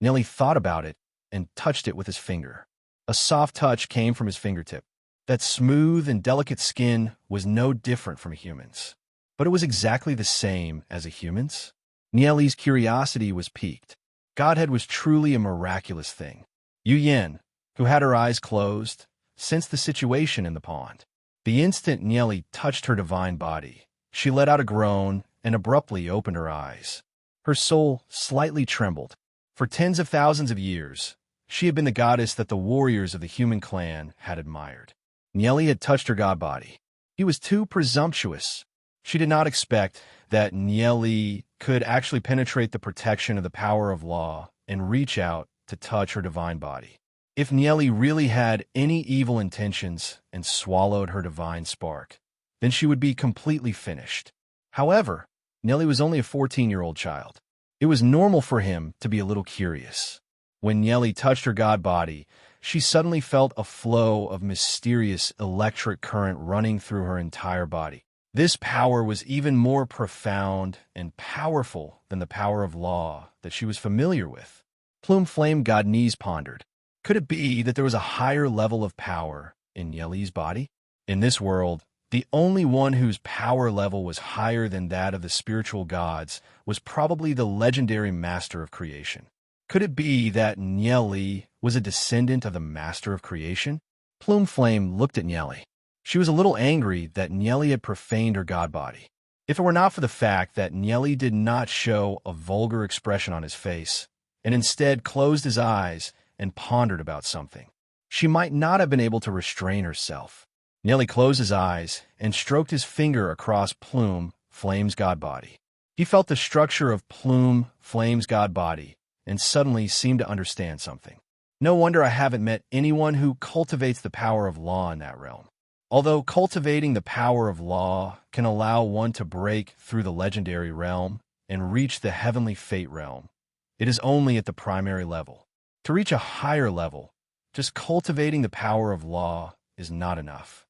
Nieli thought about it and touched it with his finger. A soft touch came from his fingertip. That smooth and delicate skin was no different from a human's. But it was exactly the same as a human's. Nieli's curiosity was piqued. Godhead was truly a miraculous thing. Yu Yin, who had her eyes closed, sensed the situation in the pond. The instant Nieli touched her divine body, she let out a groan and abruptly opened her eyes. Her soul slightly trembled. For tens of thousands of years, she had been the goddess that the warriors of the human clan had admired. Nieli had touched her god body. He was too presumptuous. She did not expect that Nieli could actually penetrate the protection of the power of law and reach out to touch her divine body. If Nieli really had any evil intentions and swallowed her divine spark, then she would be completely finished. However, Nieli was only a 14-year-old child. It was normal for him to be a little curious. When Nieli touched her god body, she suddenly felt a flow of mysterious electric current running through her entire body. This power was even more profound and powerful than the power of law that she was familiar with. Plume Flame Godnees pondered. Could it be that there was a higher level of power in Nieli's body? In this world, the only one whose power level was higher than that of the spiritual gods was probably the legendary master of creation. Could it be that Nieli was a descendant of the master of creation? Plume Flame looked at Nieli. She was a little angry that Nieli had profaned her god body. If it were not for the fact that Nieli did not show a vulgar expression on his face, and instead closed his eyes and pondered about something, she might not have been able to restrain herself. Nieli closed his eyes and stroked his finger across Plume Flame's god body. He felt the structure of Plume Flame's god body and suddenly seemed to understand something. No wonder I haven't met anyone who cultivates the power of law in that realm. Although cultivating the power of law can allow one to break through the legendary realm and reach the heavenly fate realm, it is only at the primary level. To reach a higher level, just cultivating the power of law is not enough.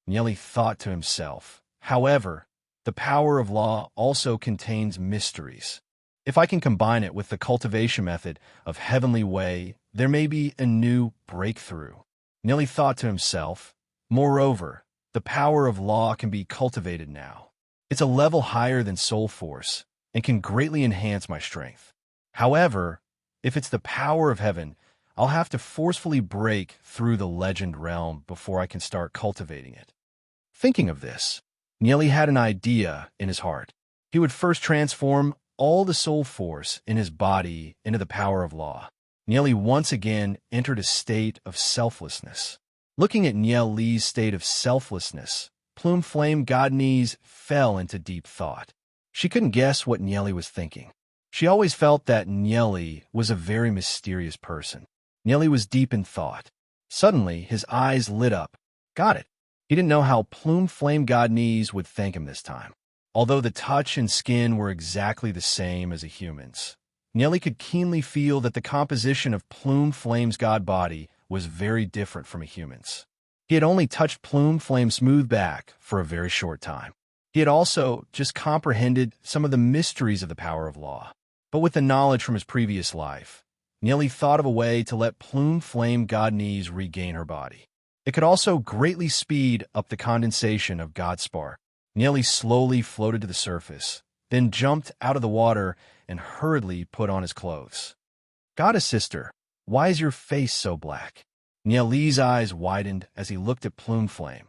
Nieli thought to himself. However, The power of law also contains mysteries. If I can combine it with the cultivation method of heavenly way, there may be a new breakthrough. Nearly thought to himself, moreover, the power of law can be cultivated now. It's a level higher than soul force and can greatly enhance my strength. However, if it's the power of heaven, I'll have to forcefully break through the legend realm before I can start cultivating it. Thinking of this, Nearly had an idea in his heart. He would first transform all the soul force in his body into the power of law. Nearly once again entered a state of selflessness. Looking at Li's state of selflessness, Plume Flame Godnese fell into deep thought. She couldn't guess what Nearly was thinking. She always felt that Nearly was a very mysterious person. Nearly was deep in thought. Suddenly, his eyes lit up. Got it. He didn't know how Plume Flame Godnese would thank him this time. Although the touch and skin were exactly the same as a human's, Nearly could keenly feel that the composition of Plume Flame's god body was very different from a human's. He had only touched Plume Flame's smooth back for a very short time. He had also just comprehended some of the mysteries of the power of law. But with the knowledge from his previous life, Nearly thought of a way to let Plume Flame Godnese regain her body. It could also greatly speed up the condensation of Godspark. Nearly slowly floated to the surface, then jumped out of the water and hurriedly put on his clothes. Goddess sister, why is your face so black? Nearly's eyes widened as he looked at Plume Flame.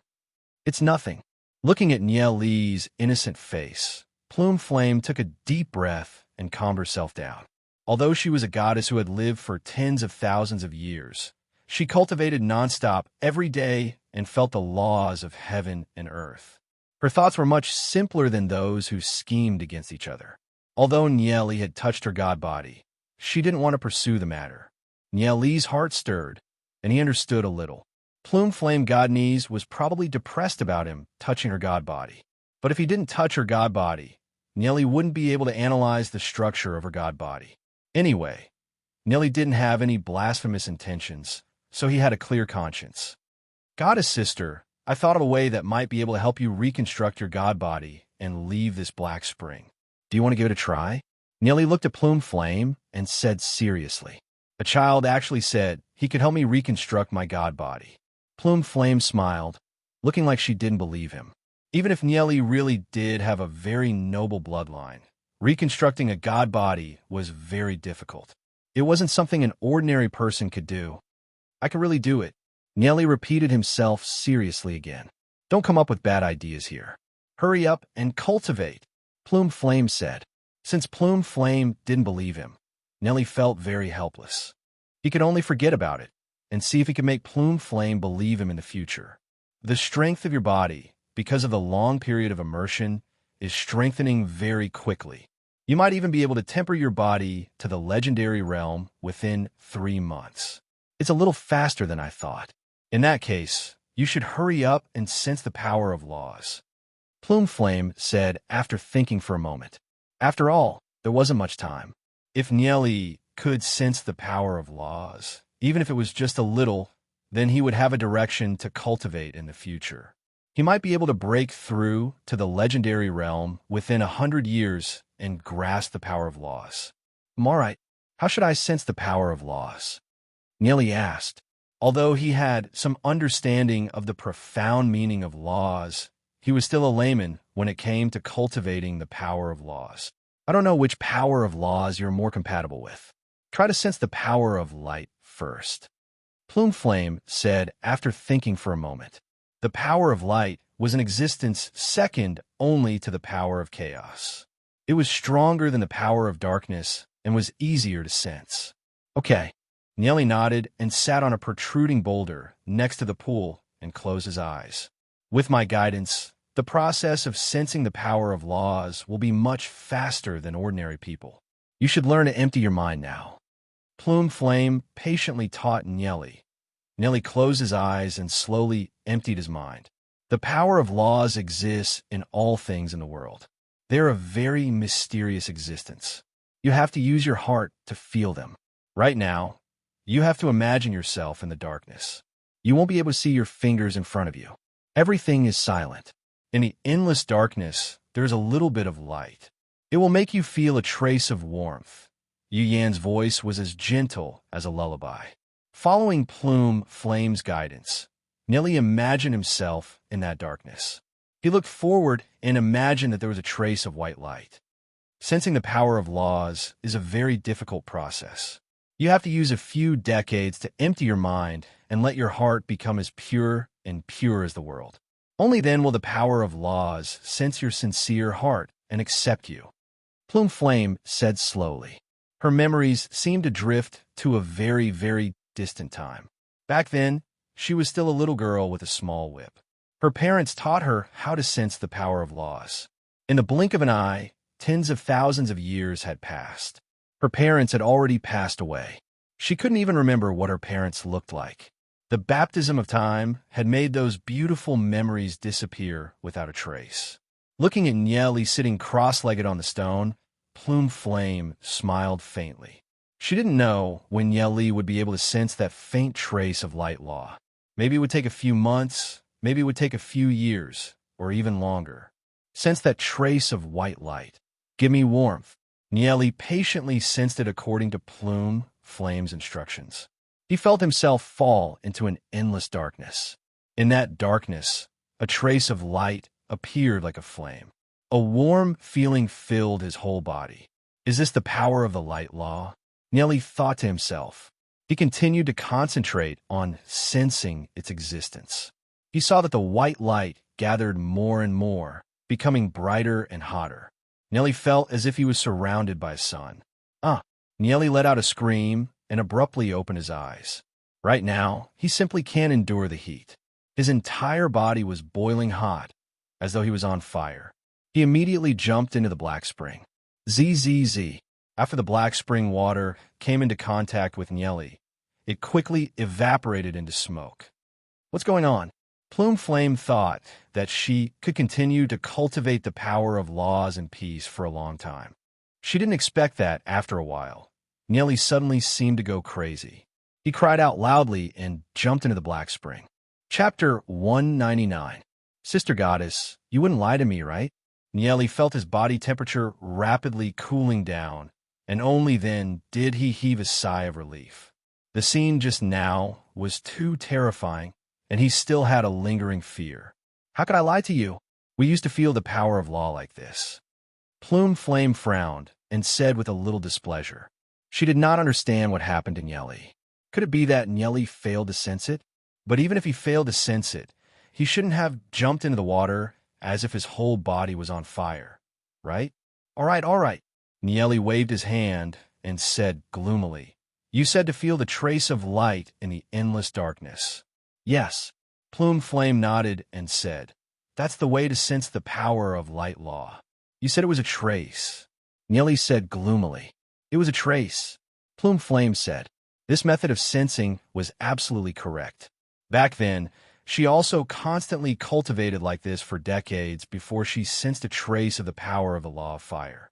It's nothing. Looking at Nearly's innocent face, Plume Flame took a deep breath and calmed herself down. Although she was a goddess who had lived for tens of thousands of years, she cultivated nonstop every day and felt the laws of heaven and earth. Her thoughts were much simpler than those who schemed against each other. Although Nearly had touched her god body, she didn't want to pursue the matter. Nearly's heart stirred, and he understood a little. Plume Flame Godnese was probably depressed about him touching her god body. But if he didn't touch her god body, Nearly wouldn't be able to analyze the structure of her god body. Anyway, Nearly didn't have any blasphemous intentions, so he had a clear conscience. Goddess sister, I thought of a way that might be able to help you reconstruct your god body and leave this black spring. Do you want to give it a try? Nearly looked at Plume Flame and said seriously. A child actually said he could help me reconstruct my god body. Plume Flame smiled, looking like she didn't believe him. Even if Nearly really did have a very noble bloodline, reconstructing a god body was very difficult. It wasn't something an ordinary person could do. I could really do it. Nearly repeated himself seriously again. Don't come up with bad ideas here. Hurry up and cultivate, Plume Flame said. Since Plume Flame didn't believe him, Nearly felt very helpless. He could only forget about it and see if he could make Plume Flame believe him in the future. The strength of your body, because of the long period of immersion, is strengthening very quickly. You might even be able to temper your body to the legendary realm within 3 months. It's a little faster than I thought. In that case, you should hurry up and sense the power of laws, Plume Flame said after thinking for a moment. After all, there wasn't much time. If Nearly could sense the power of laws, even if it was just a little, then he would have a direction to cultivate in the future. He might be able to break through to the legendary realm within 100 years and grasp the power of laws. All right, how should I sense the power of laws? Nearly asked. Although he had some understanding of the profound meaning of laws, he was still a layman when it came to cultivating the power of laws. I don't know which power of laws you're more compatible with. Try to sense the power of light first, Plume Flame said after thinking for a moment. The power of light was an existence second only to the power of chaos. It was stronger than the power of darkness and was easier to sense. Okay. Nearly nodded and sat on a protruding boulder next to the pool and closed his eyes. With my guidance, the process of sensing the power of laws will be much faster than ordinary people. You should learn to empty your mind now. Plume Flame patiently taught Nearly. Nearly closed his eyes and slowly emptied his mind. The power of laws exists in all things in the world. They're a very mysterious existence. You have to use your heart to feel them. Right now, you have to imagine yourself in the darkness. You won't be able to see your fingers in front of you. Everything is silent. In the endless darkness, there's a little bit of light. It will make you feel a trace of warmth. Yu Yan's voice was as gentle as a lullaby. Following Plume Flame's guidance, Nilly imagined himself in that darkness. He looked forward and imagined that there was a trace of white light. Sensing the power of laws is a very difficult process. You have to use a few decades to empty your mind and let your heart become as pure and pure as the world. Only then will the power of laws sense your sincere heart and accept you. Plume Flame said slowly. Her memories seemed to drift to a very, very distant time. Back then, she was still a little girl with a small whip. Her parents taught her how to sense the power of laws. In the blink of an eye, tens of thousands of years had passed. Her parents had already passed away. She couldn't even remember what her parents looked like. The baptism of time had made those beautiful memories disappear without a trace. Looking at Nilly sitting cross-legged on the stone, Plume Flame smiled faintly. She didn't know when Nilly would be able to sense that faint trace of light law. Maybe it would take a few months, maybe it would take a few years, or even longer. Sense that trace of white light. Give me warmth. Nilly patiently sensed it according to Plume Flame's instructions. He felt himself fall into an endless darkness. In that darkness, a trace of light appeared like a flame. A warm feeling filled his whole body. Is this the power of the light law? Nilly thought to himself. He continued to concentrate on sensing its existence. He saw that the white light gathered more and more, becoming brighter and hotter. Nilly felt as if he was surrounded by a sun. Nilly let out a scream and abruptly opened his eyes. Right now, he simply can't endure the heat. His entire body was boiling hot, as though he was on fire. He immediately jumped into the black spring. Zzz. After the black spring water came into contact with Nilly, it quickly evaporated into smoke. What's going on? Plume Flame thought that she could continue to cultivate the power of laws and peace for a long time. She didn't expect that after a while. Nilly suddenly seemed to go crazy. He cried out loudly and jumped into the black spring. Chapter 199. Sister Goddess, you wouldn't lie to me, right? Nilly felt his body temperature rapidly cooling down, and only then did he heave a sigh of relief. The scene just now was too terrifying, and he still had a lingering fear. How could I lie to you? We used to feel the power of law like this. Plume Flame frowned and said with a little displeasure. She did not understand what happened to Nilly. Could it be that Nilly failed to sense it? But even if he failed to sense it, he shouldn't have jumped into the water as if his whole body was on fire, right? All right. Nilly waved his hand and said gloomily, You said to feel the trace of light in the endless darkness. Yes. Plume Flame nodded and said, That's the way to sense the power of light law. You said it was a trace. Nilly said gloomily, It was a trace. Plume Flame said, This method of sensing was absolutely correct. Back then, she also constantly cultivated like this for decades before she sensed a trace of the power of the law of fire.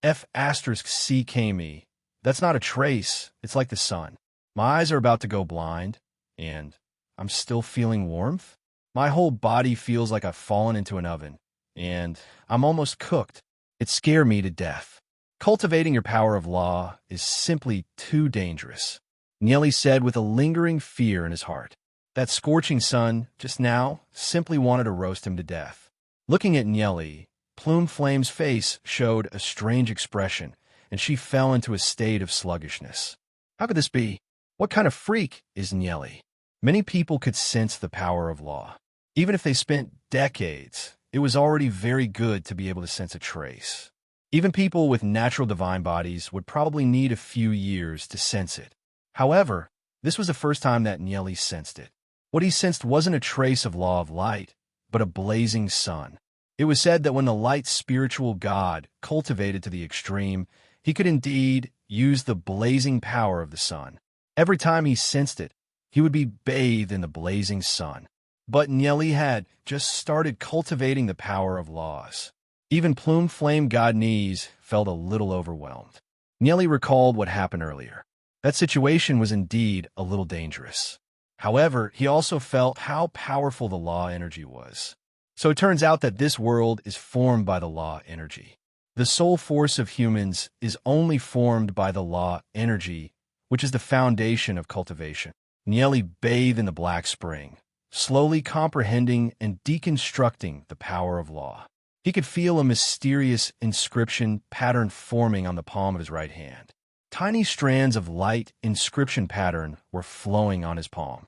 F***CKME. That's not a trace, it's like the sun. My eyes are about to go blind, and I'm still feeling warmth. My whole body feels like I've fallen into an oven, and I'm almost cooked. It scared me to death. Cultivating your power of law is simply too dangerous, Nilly said with a lingering fear in his heart. That scorching sun, just now, simply wanted to roast him to death. Looking at Nilly, Plume Flame's face showed a strange expression, and she fell into a state of sluggishness. How could this be? What kind of freak is Nilly? Many people could sense the power of law. Even if they spent decades, it was already very good to be able to sense a trace. Even people with natural divine bodies would probably need a few years to sense it. However, this was the first time that Nilly sensed it. What he sensed wasn't a trace of law of light, but a blazing sun. It was said that when the light spiritual god cultivated to the extreme, he could indeed use the blazing power of the sun. Every time he sensed it, he would be bathed in the blazing sun. But Nilly had just started cultivating the power of laws. Even Plume Flame God Knees felt a little overwhelmed. Nilly recalled what happened earlier. That situation was indeed a little dangerous. However, he also felt how powerful the law energy was. So it turns out that this world is formed by the law energy. The soul force of humans is only formed by the law energy, which is the foundation of cultivation. Nieli bathed in the black spring, slowly comprehending and deconstructing the power of law. He could feel a mysterious inscription pattern forming on the palm of his right hand. Tiny strands of light inscription pattern were flowing on his palm.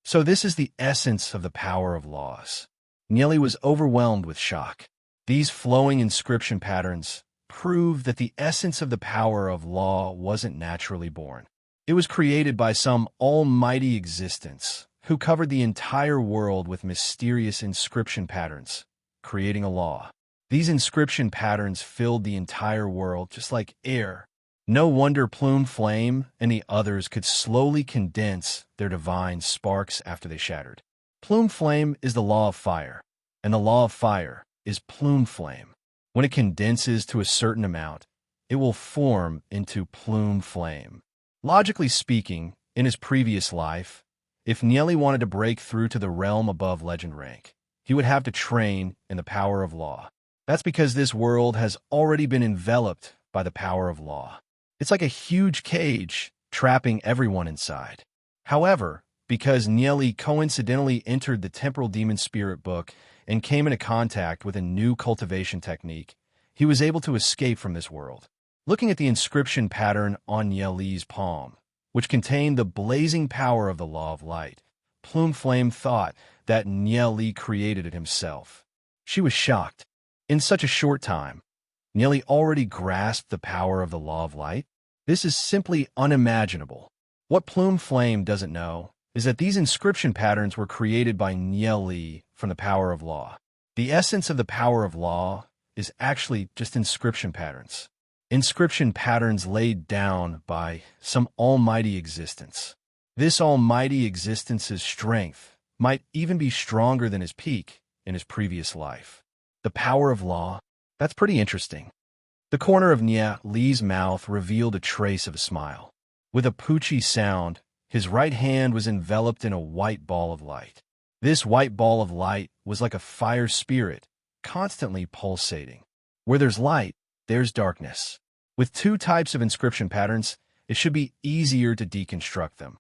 So this is the essence of the power of laws. Nieli was overwhelmed with shock. These flowing inscription patterns prove that the essence of the power of law wasn't naturally born. It was created by some almighty existence who covered the entire world with mysterious inscription patterns, creating a law. These inscription patterns filled the entire world just like air. No wonder Plume Flame and the others could slowly condense their divine sparks after they shattered. Plume Flame is the law of fire, and the law of fire is Plume Flame. When it condenses to a certain amount, it will form into Plume Flame. Logically speaking, in his previous life, if Nieli wanted to break through to the realm above legend rank, he would have to train in the power of law. That's because this world has already been enveloped by the power of law. It's like a huge cage trapping everyone inside. However, because Nieli coincidentally entered the Temporal Demon Spirit book and came into contact with a new cultivation technique, he was able to escape from this world. Looking at the inscription pattern on Nieli's palm, which contained the blazing power of the law of light, Plume Flame thought that Nieli created it himself. She was shocked. In such a short time, Nieli already grasped the power of the law of light? This is simply unimaginable. What Plume Flame doesn't know is that these inscription patterns were created by Nieli from the power of law. The essence of the power of law is actually just inscription patterns. Inscription patterns laid down by some almighty existence. This almighty existence's strength might even be stronger than his peak in his previous life. The power of law? That's pretty interesting. The corner of Nieli's mouth revealed a trace of a smile. With a poochy sound, his right hand was enveloped in a white ball of light. This white ball of light was like a fire spirit, constantly pulsating. Where there's light, there's darkness. With two types of inscription patterns, it should be easier to deconstruct them.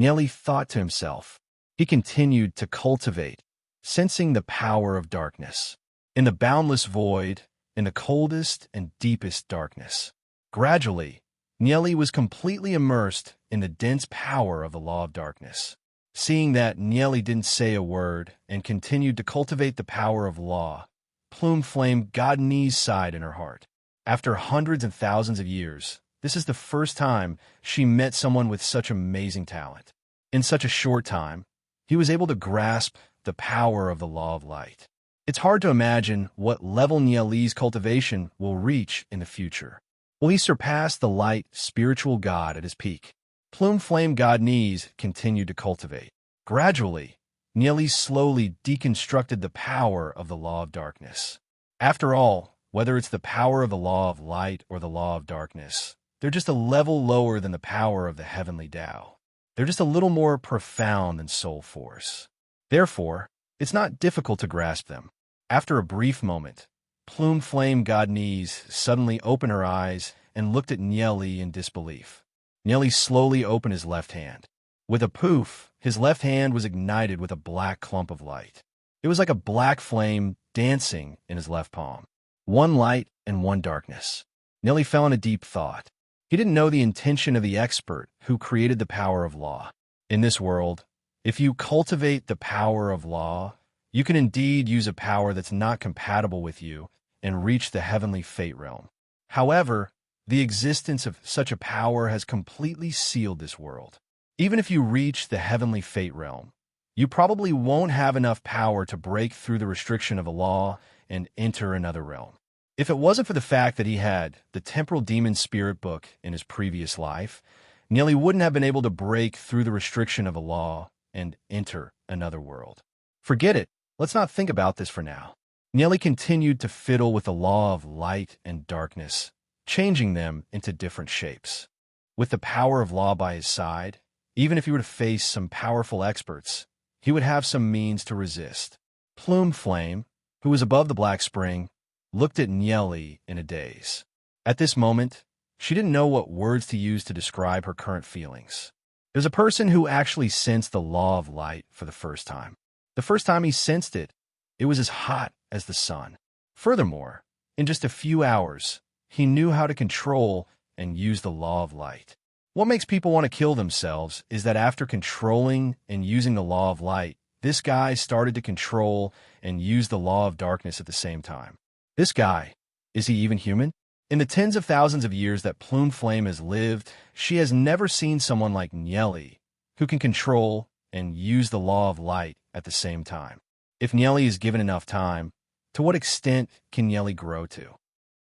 Nieli thought to himself. He continued to cultivate, sensing the power of darkness. In the boundless void, in the coldest and deepest darkness. Gradually, Nieli was completely immersed in the dense power of the law of darkness. Seeing that Nieli didn't say a word and continued to cultivate the power of law, Plume Flame got Nieli's side in her heart. After hundreds and thousands of years, this is the first time she met someone with such amazing talent. In such a short time, he was able to grasp the power of the law of light. It's hard to imagine what level Nieli's cultivation will reach in the future. Will he surpass the light spiritual god at his peak? Plume Flame God Nieli continued to cultivate. Gradually, Nieli slowly deconstructed the power of the law of darkness. After all, whether it's the power of the law of light or the law of darkness, they're just a level lower than the power of the heavenly Tao. They're just a little more profound than soul force. Therefore, it's not difficult to grasp them. After a brief moment, Plume Flame God Nieli suddenly opened her eyes and looked at Nieli in disbelief. Nieli slowly opened his left hand. With a poof, his left hand was ignited with a black clump of light. It was like a black flame dancing in his left palm. One light and one darkness. Nieli fell in a deep thought. He didn't know the intention of the expert who created the power of law. In this world, if you cultivate the power of law, you can indeed use a power that's not compatible with you and reach the heavenly fate realm. However, the existence of such a power has completely sealed this world. Even if you reach the heavenly fate realm, you probably won't have enough power to break through the restriction of a law and enter another realm. If it wasn't for the fact that he had the Temporal Demon Spirit book in his previous life, Nieli wouldn't have been able to break through the restriction of a law and enter another world. Forget it. Let's not think about this for now. Nieli continued to fiddle with the law of light and darkness, changing them into different shapes. With the power of law by his side, even if he were to face some powerful experts, he would have some means to resist. Plume Flame, who was above the black spring, looked at Nieli in a daze. At this moment, she didn't know what words to use to describe her current feelings. It was a person who actually sensed the law of light for the first time. The first time he sensed it, it was as hot as the sun. Furthermore, in just a few hours, he knew how to control and use the law of light. What makes people want to kill themselves is that after controlling and using the law of light, this guy started to control and use the law of darkness at the same time. This guy, is he even human? In the tens of thousands of years that Plume Flame has lived, she has never seen someone like Nieli, who can control and use the law of light at the same time. If Nieli is given enough time, to what extent can Nieli grow to?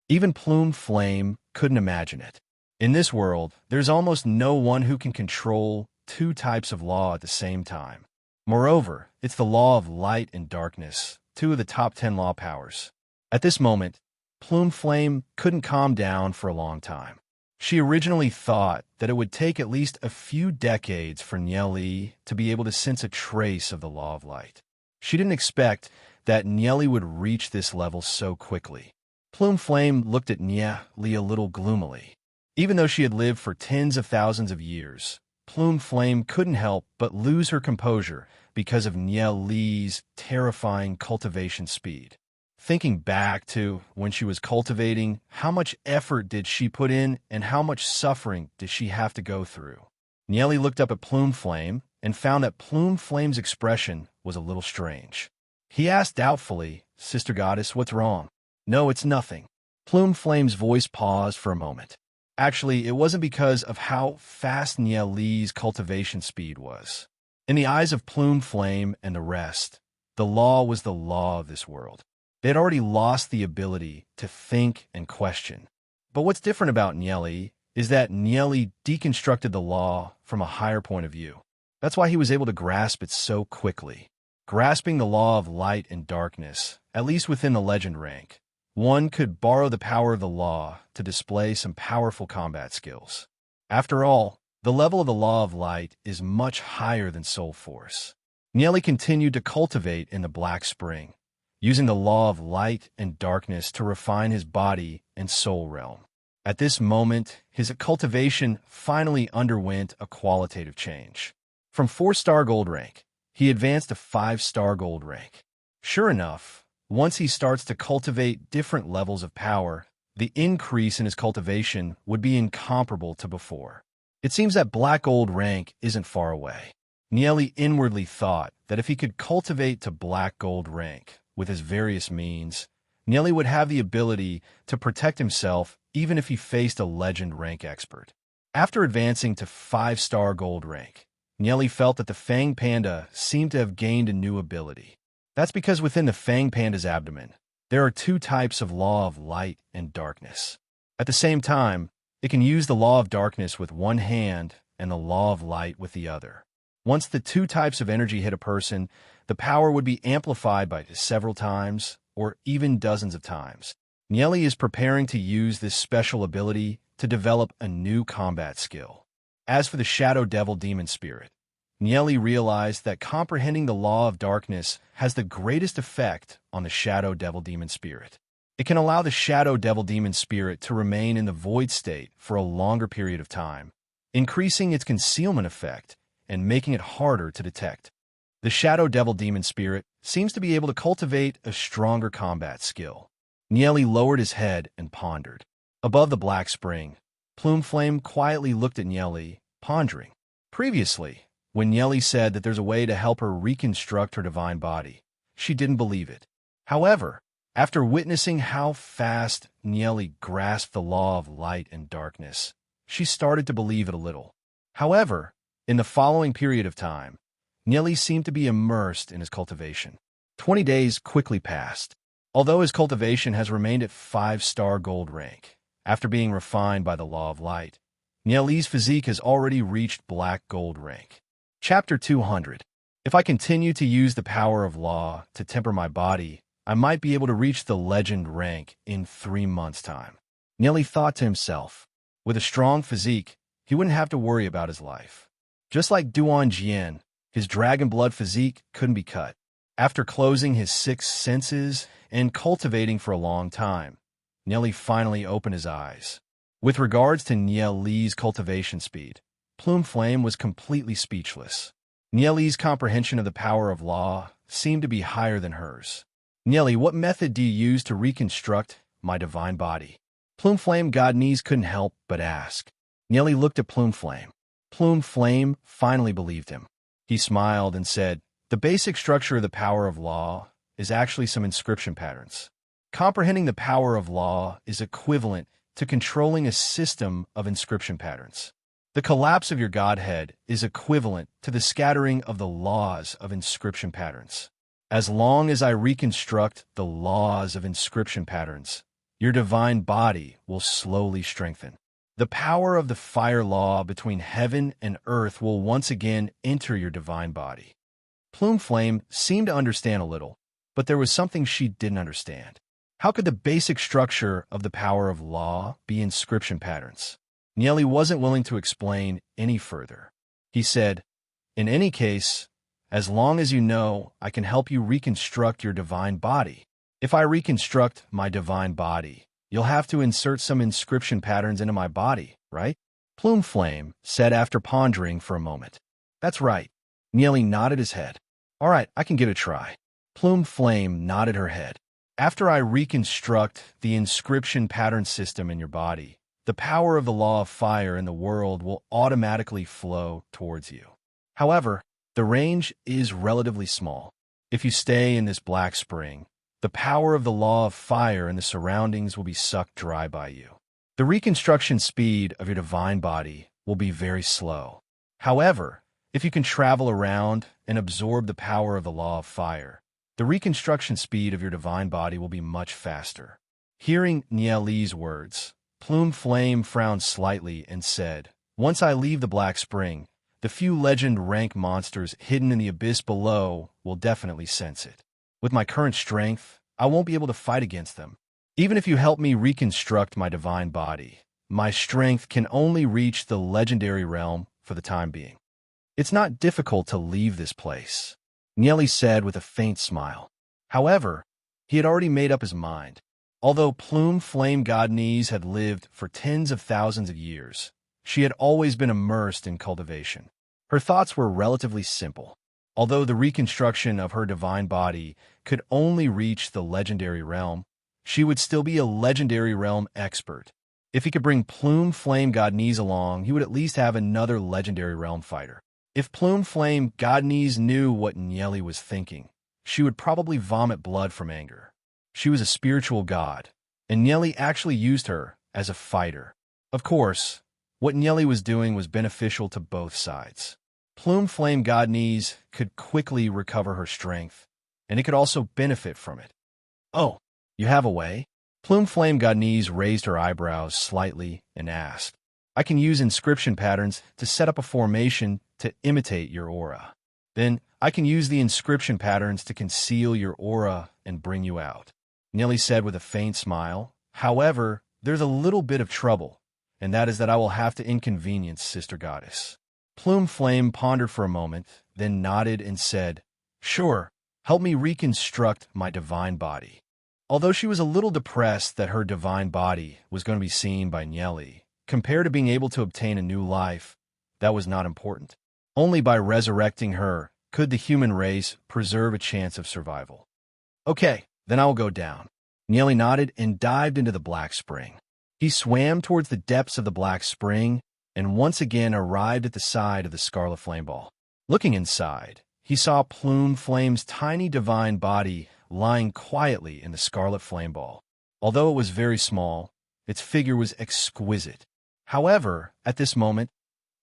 Even Plume Flame couldn't imagine it. In this world, there's almost no one who can control two types of law at the same time. Moreover, it's the law of light and darkness, two of the top 10 law powers. At this moment, Plume Flame couldn't calm down for a long time. She originally thought that it would take at least a few decades for Nieli to be able to sense a trace of the law of light. She didn't expect that Nieli would reach this level so quickly. Plume Flame looked at Nieli a little gloomily. Even though she had lived for tens of thousands of years, Plume Flame couldn't help but lose her composure because of Nieli's terrifying cultivation speed. Thinking back to when she was cultivating, how much effort did she put in and how much suffering did she have to go through? Nieli looked up at Plume Flame and found that Plume Flame's expression was a little strange. He asked doubtfully, "Sister Goddess, what's wrong?" "No, it's nothing." Plume Flame's voice paused for a moment. Actually, it wasn't because of how fast Nieli's cultivation speed was. In the eyes of Plume Flame and the rest, the law was the law of this world. They had already lost the ability to think and question. But what's different about Nieli is that Nieli deconstructed the law from a higher point of view. That's why he was able to grasp it so quickly. Grasping the law of light and darkness, at least within the legend rank, one could borrow the power of the law to display some powerful combat skills. After all, the level of the law of light is much higher than soul force. Nieli continued to cultivate in the Black Spring, using the law of light and darkness to refine his body and soul realm. At this moment, his cultivation finally underwent a qualitative change. From 4-star gold rank, he advanced to 5-star gold rank. Sure enough, once he starts to cultivate different levels of power, the increase in his cultivation would be incomparable to before. It seems that black gold rank isn't far away. Nieli inwardly thought that if he could cultivate to black gold rank with his various means, Nieli would have the ability to protect himself even if he faced a legend rank expert. After advancing to 5-star gold rank, Nieli felt that the Fang Panda seemed to have gained a new ability. That's because within the Fang Panda's abdomen, there are two types of law of light and darkness. At the same time, it can use the law of darkness with one hand and the law of light with the other. Once the two types of energy hit a person, the power would be amplified by several times or even dozens of times. Nieli is preparing to use this special ability to develop a new combat skill. As for the Shadow Devil Demon Spirit, Nieli realized that comprehending the law of darkness has the greatest effect on the Shadow Devil Demon Spirit. It can allow the Shadow Devil Demon Spirit to remain in the void state for a longer period of time, increasing its concealment effect and making it harder to detect. The Shadow Devil Demon Spirit seems to be able to cultivate a stronger combat skill. Nieli lowered his head and pondered. Above the Black Spring, Plume Flame quietly looked at Nieli, pondering. Previously, when Nieli said that there's a way to help her reconstruct her divine body, she didn't believe it. However, after witnessing how fast Nieli grasped the law of light and darkness, she started to believe it a little. However, in the following period of time, Nieli seemed to be immersed in his cultivation. 20 days quickly passed. Although his cultivation has remained at 5-star gold rank, after being refined by the law of light, Nieli's physique has already reached black gold rank. Chapter 200. If I continue to use the power of law to temper my body, I might be able to reach the legend rank in 3 months' time. Nieli thought to himself. With a strong physique, he wouldn't have to worry about his life. Just like Duan Jian, his dragon blood physique couldn't be cut. After closing his six senses and cultivating for a long time, Nelly finally opened his eyes. With regards to Nieli's cultivation speed, Plume Flame was completely speechless. Nieli's comprehension of the power of law seemed to be higher than hers. Nieli, what method do you use to reconstruct my divine body? Plume Flame Godnese couldn't help but ask. Nieli looked at Plume Flame. Plume Flame finally believed him. He smiled and said, the basic structure of the power of law is actually some inscription patterns. Comprehending the power of law is equivalent to controlling a system of inscription patterns. The collapse of your Godhead is equivalent to the scattering of the laws of inscription patterns. As long as I reconstruct the laws of inscription patterns, your divine body will slowly strengthen. The power of the fire law between heaven and earth will once again enter your divine body. Plume Flame seemed to understand a little, but there was something she didn't understand. How could the basic structure of the power of law be inscription patterns? Nieli wasn't willing to explain any further. He said, in any case, as long as you know, I can help you reconstruct your divine body. If I reconstruct my divine body, you'll have to insert some inscription patterns into my body, right? Plume Flame said after pondering for a moment. That's right. Nieli nodded his head. All right, I can give it a try. Plume Flame nodded her head. After I reconstruct the inscription pattern system in your body, the power of the law of fire in the world will automatically flow towards you. However, the range is relatively small. If you stay in this black spring, the power of the law of fire in the surroundings will be sucked dry by you. The reconstruction speed of your divine body will be very slow. However, if you can travel around and absorb the power of the law of fire, the reconstruction speed of your divine body will be much faster. Hearing Nieli's words, Plume Flame frowned slightly and said, once I leave the Black Spring, the few legend rank monsters hidden in the abyss below will definitely sense it. With my current strength, I won't be able to fight against them. Even if you help me reconstruct my divine body, my strength can only reach the legendary realm for the time being. It's not difficult to leave this place, Nieli said with a faint smile. However, he had already made up his mind. Although Plume Flame Godnese had lived for tens of thousands of years, she had always been immersed in cultivation. Her thoughts were relatively simple. Although the reconstruction of her divine body could only reach the legendary realm, she would still be a legendary realm expert. If he could bring Plume Flame Godnese along, he would at least have another legendary realm fighter. If Plume Flame Godnese knew what Nieli was thinking, she would probably vomit blood from anger. She was a spiritual god, and Nieli actually used her as a fighter. Of course, what Nieli was doing was beneficial to both sides. Plume Flame Godnese could quickly recover her strength, and it could also benefit from it. Oh, you have a way? Plume Flame Godnese raised her eyebrows slightly and asked, I can use inscription patterns to set up a formation to imitate your aura. Then I can use the inscription patterns to conceal your aura and bring you out. Nieli said with a faint smile. However, there's a little bit of trouble, and that is that I will have to inconvenience Sister Goddess. Plume Flame pondered for a moment, then nodded and said, Sure, help me reconstruct my divine body. Although she was a little depressed that her divine body was going to be seen by Nieli, compared to being able to obtain a new life, that was not important. Only by resurrecting her could the human race preserve a chance of survival. Okay, then I will go down. Nieli nodded and dived into the Black Spring. He swam towards the depths of the Black Spring and once again arrived at the side of the Scarlet Flame Ball. Looking inside, he saw Plume Flame's tiny divine body lying quietly in the Scarlet Flame Ball. Although it was very small, its figure was exquisite. However, at this moment,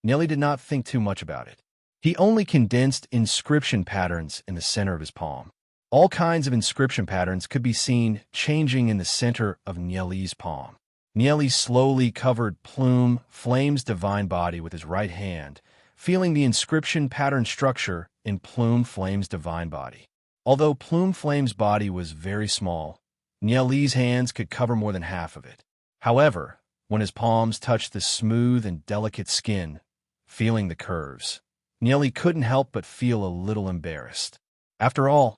Nieli did not think too much about it. He only condensed inscription patterns in the center of his palm. All kinds of inscription patterns could be seen changing in the center of Nieli's palm. Nieli slowly covered Plume Flame's divine body with his right hand, feeling the inscription pattern structure in Plume Flame's divine body. Although Plume Flame's body was very small, Nieli's hands could cover more than half of it. However, when his palms touched the smooth and delicate skin, feeling the curves, Nieli couldn't help but feel a little embarrassed. After all,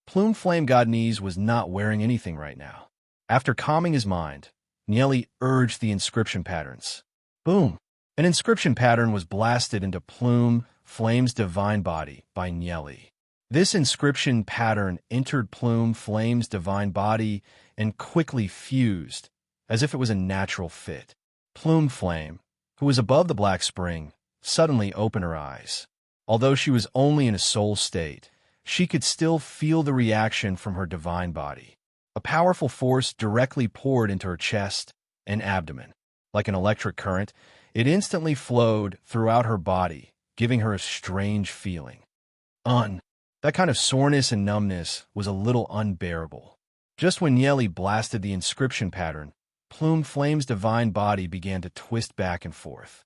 Plume Flame Godnese was not wearing anything right now. After calming his mind, Nieli urged the inscription patterns. Boom! An inscription pattern was blasted into Plume Flame's divine body by Nieli. This inscription pattern entered Plume Flame's divine body and quickly fused, as if it was a natural fit. Plume Flame, who was above the black spring, suddenly opened her eyes. Although she was only in a soul state, she could still feel the reaction from her divine body. A powerful force directly poured into her chest and abdomen. Like an electric current, it instantly flowed throughout her body, giving her a strange feeling. That kind of soreness and numbness was a little unbearable. Just when Nieli blasted the inscription pattern, Plume Flame's divine body began to twist back and forth.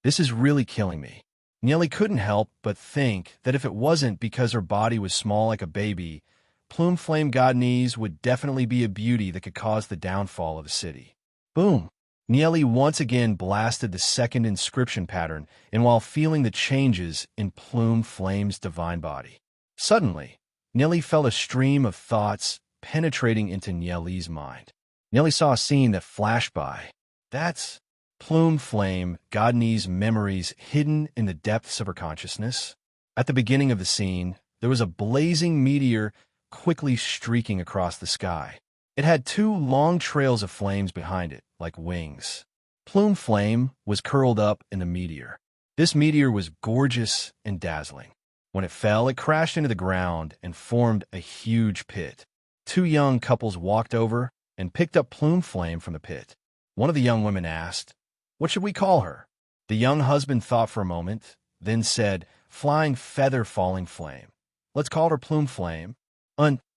This is really killing me. Nieli couldn't help but think that if it wasn't because her body was small like a baby, Plume Flame Godnese would definitely be a beauty that could cause the downfall of a city. Boom! Nieli once again blasted the second inscription pattern, and while feeling the changes in Plume Flame's divine body. Suddenly, Nieli felt a stream of thoughts penetrating into Nieli's mind. Nieli saw a scene that flashed by. That's Plume Flame Godnese's memories hidden in the depths of her consciousness. At the beginning of the scene, there was a blazing meteor quickly streaking across the sky. It had two long trails of flames behind it, like wings. Plume Flame was curled up in the meteor. This meteor was gorgeous and dazzling. When it fell, it crashed into the ground and formed a huge pit. Two young couples walked over and picked up Plume Flame from the pit. One of the young women asked, "What should we call her?" The young husband thought for a moment, then said, "Flying Feather Falling Flame. Let's call her Plume Flame.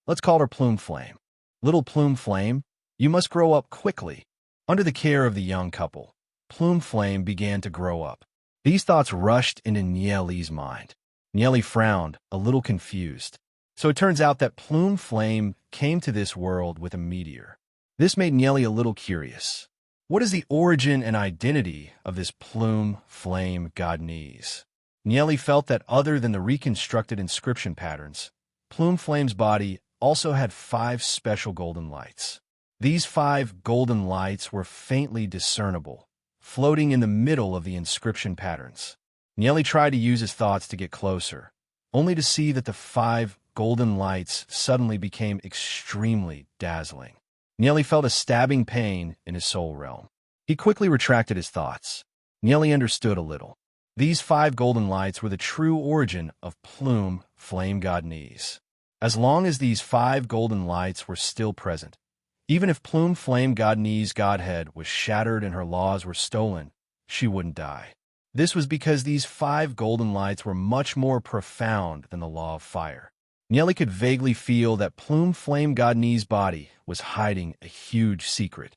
Let's call her Plume Flame. Little Plume Flame, you must grow up quickly." Under the care of the young couple, Plume Flame began to grow up. These thoughts rushed into Nieli's mind. Nieli frowned, a little confused. So it turns out that Plume Flame came to this world with a meteor. This made Nieli a little curious. What is the origin and identity of this Plume Flame Godnese? Nieli felt that other than the reconstructed inscription patterns, Plume Flame's body also had 5 special golden lights. These 5 golden lights were faintly discernible, floating in the middle of the inscription patterns. Nieli tried to use his thoughts to get closer, only to see that the 5 golden lights suddenly became extremely dazzling. Nieli felt a stabbing pain in his soul realm. He quickly retracted his thoughts. Nieli understood a little. These 5 golden lights were the true origin of Plume Flame Godnese. As long as these 5 golden lights were still present, even if Plume Flame Godnese's godhead was shattered and her laws were stolen, she wouldn't die. This was because these 5 golden lights were much more profound than the law of fire. Nieli could vaguely feel that Plume Flame Godnese's body was hiding a huge secret.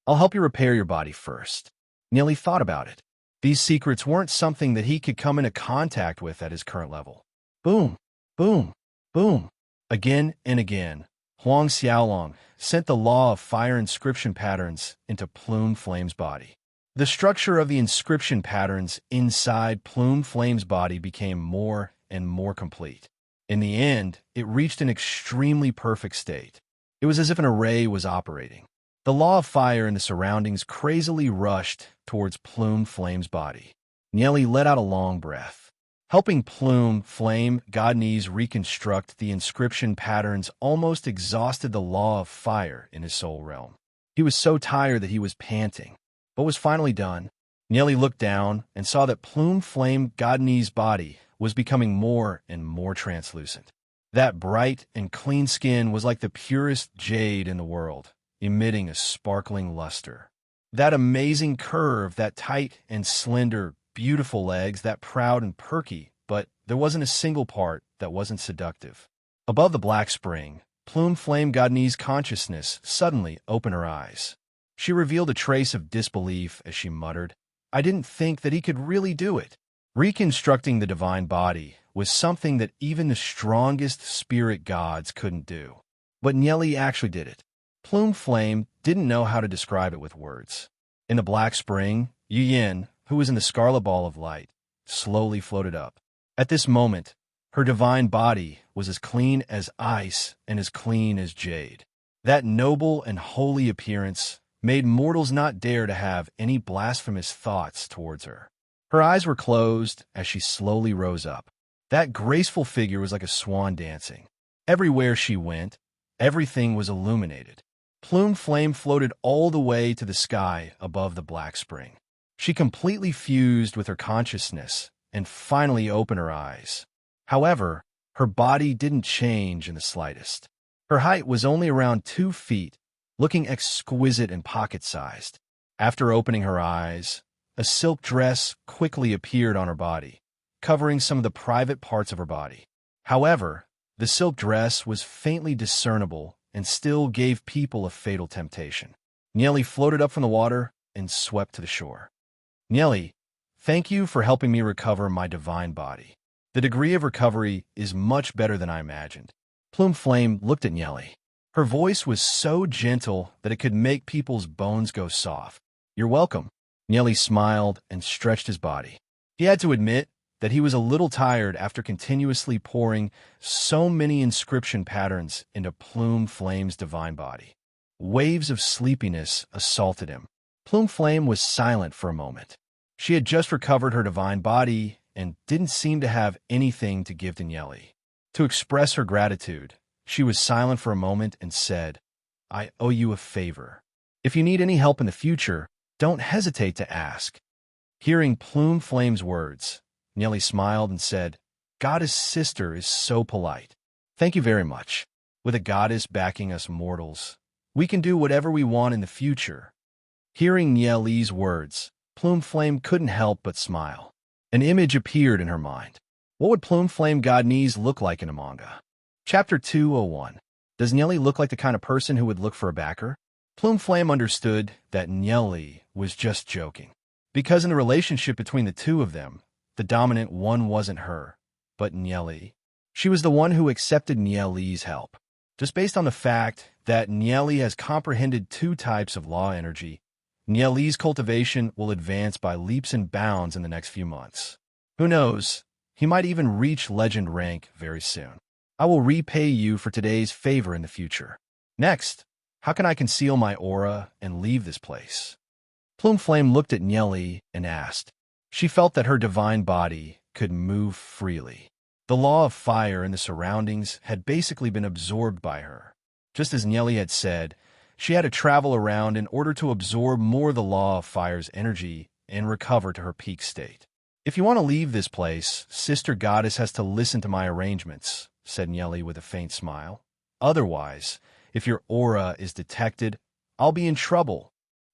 "I'll help you repair your body first." Nieli thought about it. These secrets weren't something that he could come into contact with at his current level. Boom, boom, boom. Again and again, Huang Xiaolong sent the law of fire inscription patterns into Plume Flame's body. The structure of the inscription patterns inside Plume Flame's body became more and more complete. In the end, it reached an extremely perfect state. It was as if an array was operating. The law of fire in the surroundings crazily rushed towards Plume Flame's body. Nieli let out a long breath. Helping Plume Flame Godnese reconstruct the inscription patterns almost exhausted the law of fire in his soul realm. He was so tired that he was panting, but was finally done. Nieli looked down and saw that Plume Flame Godnese's body was becoming more and more translucent. That bright and clean skin was like the purest jade in the world, emitting a sparkling luster. That amazing curve, that tight and slender, beautiful legs, that proud and perky, but there wasn't a single part that wasn't seductive. Above the black spring, Plume Flame Godnese's consciousness suddenly opened her eyes. She revealed a trace of disbelief as she muttered, "I didn't think that he could really do it." Reconstructing the divine body was something that even the strongest spirit gods couldn't do. But Nieli actually did it. Plume Flame didn't know how to describe it with words. In the black spring, Yu Yin, who was in the scarlet ball of light, slowly floated up. At this moment, Her divine body was as clean as ice and as clean as jade. That noble and holy appearance made mortals not dare to have any blasphemous thoughts towards her. Her eyes were closed as she slowly rose up. That graceful figure was like a swan dancing. Everywhere she went, everything was illuminated. Plume flame floated all the way to the sky above the black spring. She completely fused with her consciousness and finally opened her eyes. However, her body didn't change in the slightest. Her height was only around 2 feet, looking exquisite and pocket-sized. After opening her eyes, a silk dress quickly appeared on her body, covering some of the private parts of her body. However, the silk dress was faintly discernible and still gave people a fatal temptation. Nieli floated up from the water and swept to the shore. Nieli, thank you for helping me recover my divine body. The degree of recovery is much better than I imagined. Plume Flame looked at Nieli. Her voice was so gentle that it could make people's bones go soft. You're welcome. Nieli smiled and stretched his body. He had to admit that he was a little tired after continuously pouring so many inscription patterns into Plume Flame's divine body. Waves of sleepiness assaulted him. Plume Flame was silent for a moment. She had just recovered her divine body and didn't seem to have anything to give to Nieli. To express her gratitude, she was silent for a moment and said, I owe you a favor. If you need any help in the future, don't hesitate to ask. Hearing Plume Flame's words, Nieli smiled and said, Goddess Sister is so polite. Thank you very much. With a goddess backing us mortals, we can do whatever we want in the future. Hearing Nieli's words, Plume Flame couldn't help but smile. An image appeared in her mind. What would Plume Flame Godnese look like in a manga? Chapter 201. Does Nieli look like the kind of person who would look for a backer? Plume Flame understood that Nieli was just joking. Because in the relationship between the two of them, the dominant one wasn't her, but Nieli. She was the one who accepted Nieli's help. Just based on the fact that Nieli has comprehended 2 types of law energy, Nieli's cultivation will advance by leaps and bounds in the next few months. Who knows, he might even reach legend rank very soon. I will repay you for today's favor in the future. Next, how can I conceal my aura and leave this place? Plume Flame looked at Nieli and asked. She felt that her divine body could move freely. The law of fire in the surroundings had basically been absorbed by her. Just as Nieli had said, she had to travel around in order to absorb more of the law of fire's energy and recover to her peak state. If you want to leave this place, Sister Goddess has to listen to my arrangements, said Nieli with a faint smile. Otherwise, if your aura is detected, I'll be in trouble.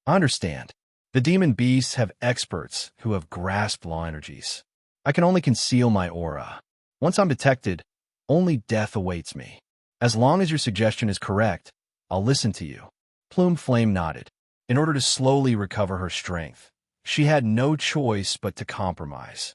I understand. The demon beasts have experts who have grasped law energies. I can only conceal my aura. Once I'm detected, only death awaits me. As long as your suggestion is correct, I'll listen to you. Plume Flame nodded. In order to slowly recover her strength, she had no choice but to compromise.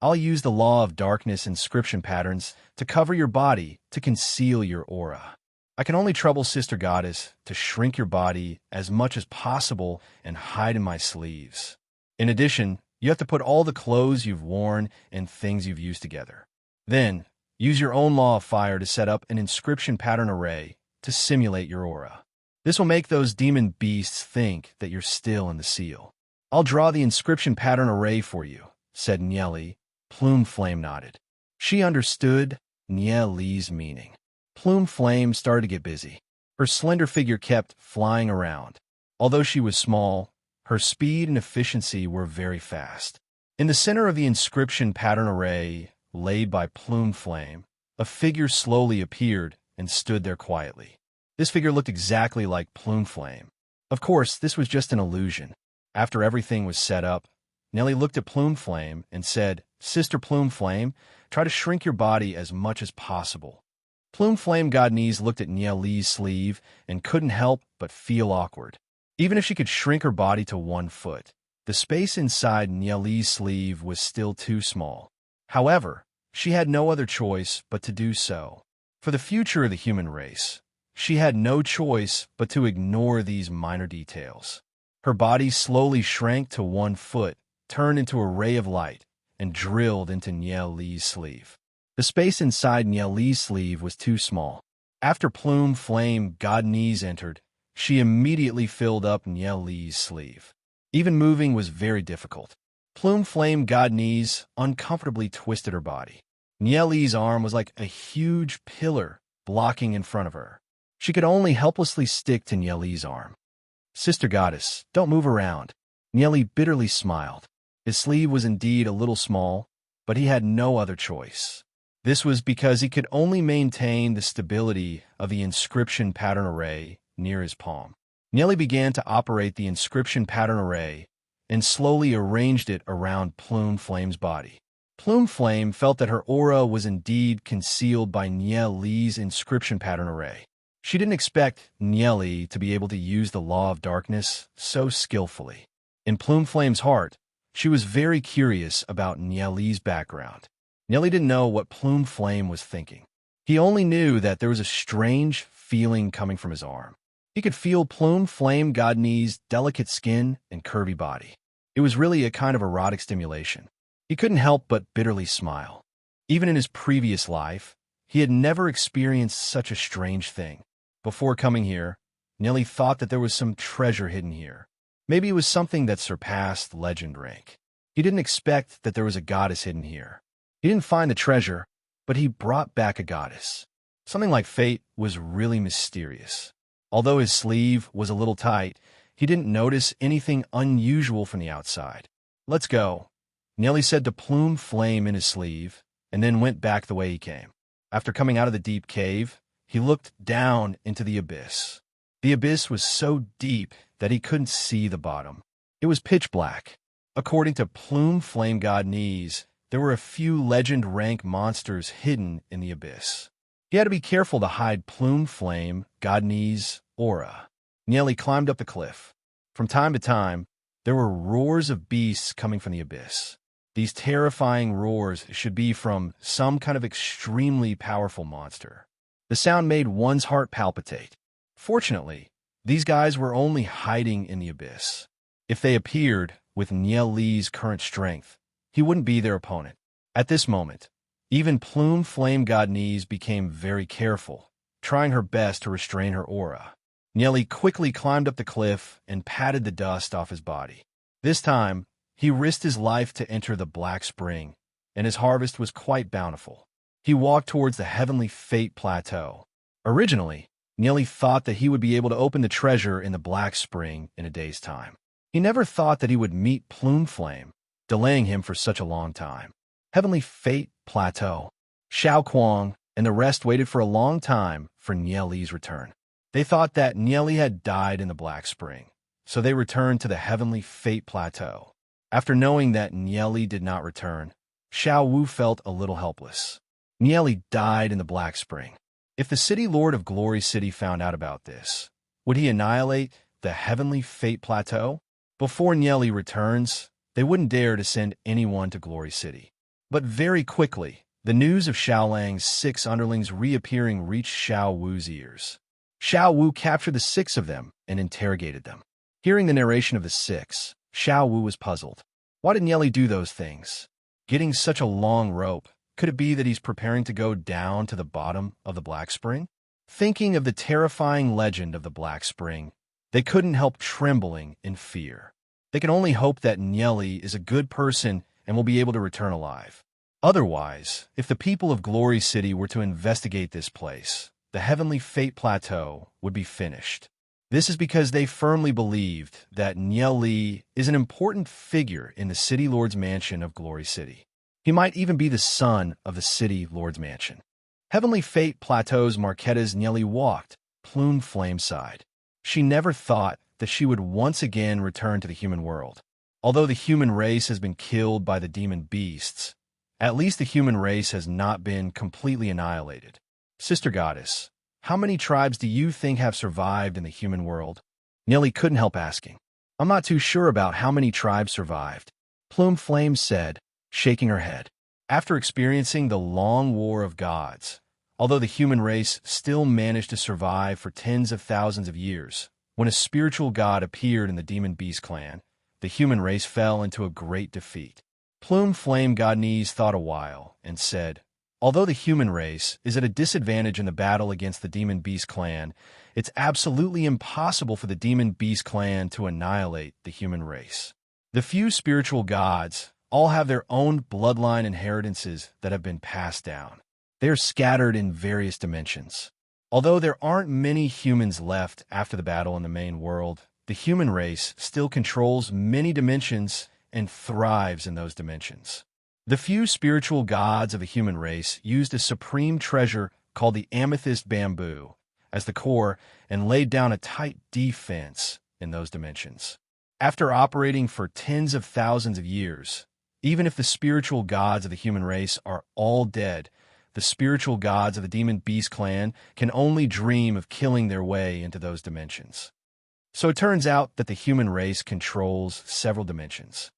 I'll use the law of darkness inscription patterns to cover your body to conceal your aura. I can only trouble Sister Goddess to shrink your body as much as possible and hide in my sleeves. In addition, you have to put all the clothes you've worn and things you've used together. Then, use your own law of fire to set up an inscription pattern array to simulate your aura. This will make those demon beasts think that you're still in the seal. I'll draw the inscription pattern array for you, said Nieli. Plume Flame nodded. She understood Nieli's meaning. Plume Flame started to get busy. Her slender figure kept flying around. Although she was small, her speed and efficiency were very fast. In the center of the inscription pattern array laid by Plume Flame, a figure slowly appeared and stood there quietly. This figure looked exactly like Plume Flame. Of course, this was just an illusion. After everything was set up, Nieli looked at Plume Flame and said, Sister Plume Flame, try to shrink your body as much as possible. Plume Flame Godnese looked at Nieli's sleeve and couldn't help but feel awkward. Even if she could shrink her body to 1 foot, the space inside Nieli's sleeve was still too small. However, she had no other choice but to do so. For the future of the human race, she had no choice but to ignore these minor details. Her body slowly shrank to 1 foot, turned into a ray of light, and drilled into Nieli's sleeve. The space inside Nieli's sleeve was too small. After Plume Flame Godnese entered, she immediately filled up Nieli's sleeve. Even moving was very difficult. Plume Flame Godnese uncomfortably twisted her body. Nieli's arm was like a huge pillar blocking in front of her. She could only helplessly stick to Nieli's arm. "Sister Goddess, don't move around." Nieli bitterly smiled. His sleeve was indeed a little small, but he had no other choice. This was because he could only maintain the stability of the inscription pattern array near his palm. Nieli began to operate the inscription pattern array and slowly arranged it around Plume Flame's body. Plume Flame felt that her aura was indeed concealed by Nieli's inscription pattern array. She didn't expect Nieli to be able to use the law of darkness so skillfully. In Plume Flame's heart, she was very curious about Nieli's background. Nieli didn't know what Plume Flame was thinking. He only knew that there was a strange feeling coming from his arm. He could feel Plume Flame Godnese's delicate skin and curvy body. It was really a kind of erotic stimulation. He couldn't help but bitterly smile. Even in his previous life, he had never experienced such a strange thing. Before coming here, Nieli thought that there was some treasure hidden here. Maybe it was something that surpassed legend rank. He didn't expect that there was a goddess hidden here. He didn't find the treasure, but he brought back a goddess. Something like fate was really mysterious. Although his sleeve was a little tight, he didn't notice anything unusual from the outside. "Let's go," Nieli said to Plume Flame in his sleeve, and then went back the way he came. After coming out of the deep cave, he looked down into the abyss. The abyss was so deep that he couldn't see the bottom. It was pitch black. According to Plume Flame Godnese, there were a few legend rank monsters hidden in the abyss. He had to be careful to hide Plume Flame Godnese's aura. Nieli climbed up the cliff. From time to time, there were roars of beasts coming from the abyss. These terrifying roars should be from some kind of extremely powerful monster. The sound made one's heart palpitate. Fortunately, these guys were only hiding in the abyss. If they appeared with Nieli's current strength, he wouldn't be their opponent. At this moment, even Plume Flame Godnese became very careful, trying her best to restrain her aura. Nieli quickly climbed up the cliff and patted the dust off his body. This time, he risked his life to enter the Black Spring, and his harvest was quite bountiful. He walked towards the Heavenly Fate Plateau. Originally, Nieli thought that he would be able to open the treasure in the Black Spring in a day's time. He never thought that he would meet Plume Flame, delaying him for such a long time. Heavenly Fate Plateau. Xiao Kuang and the rest waited for a long time for Nieli's return. They thought that Nieli had died in the Black Spring, so they returned to the Heavenly Fate Plateau. After knowing that Nieli did not return, Xiao Wu felt a little helpless. Nieli died in the Black Spring. If the City Lord of Glory City found out about this, would he annihilate the Heavenly Fate Plateau? Before Nieli returns, they wouldn't dare to send anyone to Glory City. But very quickly, the news of Xiaolang's 6 underlings reappearing reached Xiao Wu's ears. Xiao Wu captured the 6 of them and interrogated them. Hearing the narration of the 6, Xiao Wu was puzzled. Why did Nieli do those things? Getting such a long rope, could it be that he's preparing to go down to the bottom of the Black Spring? Thinking of the terrifying legend of the Black Spring, they couldn't help trembling in fear. They can only hope that Nieli is a good person and will be able to return alive. Otherwise, if the people of Glory City were to investigate this place, the Heavenly Fate Plateau would be finished. This is because they firmly believed that Nieli is an important figure in the City Lord's Mansion of Glory City. He might even be the son of the City Lord's Mansion. Heavenly Fate Plateau's Marquetta's Nieli walked, Plume Flame side. She never thought that she would once again return to the human world. Although the human race has been killed by the demon beasts, at least the human race has not been completely annihilated. Sister Goddess, how many tribes do you think have survived in the human world? Nieli couldn't help asking. I'm not too sure about how many tribes survived, Plume Flame said, shaking her head. After experiencing the long war of gods, although the human race still managed to survive for tens of thousands of years, when a spiritual god appeared in the Demon Beast clan, the human race fell into a great defeat. Plume Flame Godnese thought a while and said, Although the human race is at a disadvantage in the battle against the Demon Beast clan, it's absolutely impossible for the Demon Beast clan to annihilate the human race. The few spiritual gods all have their own bloodline inheritances that have been passed down. They are scattered in various dimensions. Although there aren't many humans left after the battle in the main world, the human race still controls many dimensions and thrives in those dimensions. The few spiritual gods of the human race used a supreme treasure called the amethyst bamboo as the core and laid down a tight defense in those dimensions. After operating for tens of thousands of years, even if the spiritual gods of the human race are all dead, the spiritual gods of the Demon Beast clan can only dream of killing their way into those dimensions. So it turns out that the human race controls several dimensions.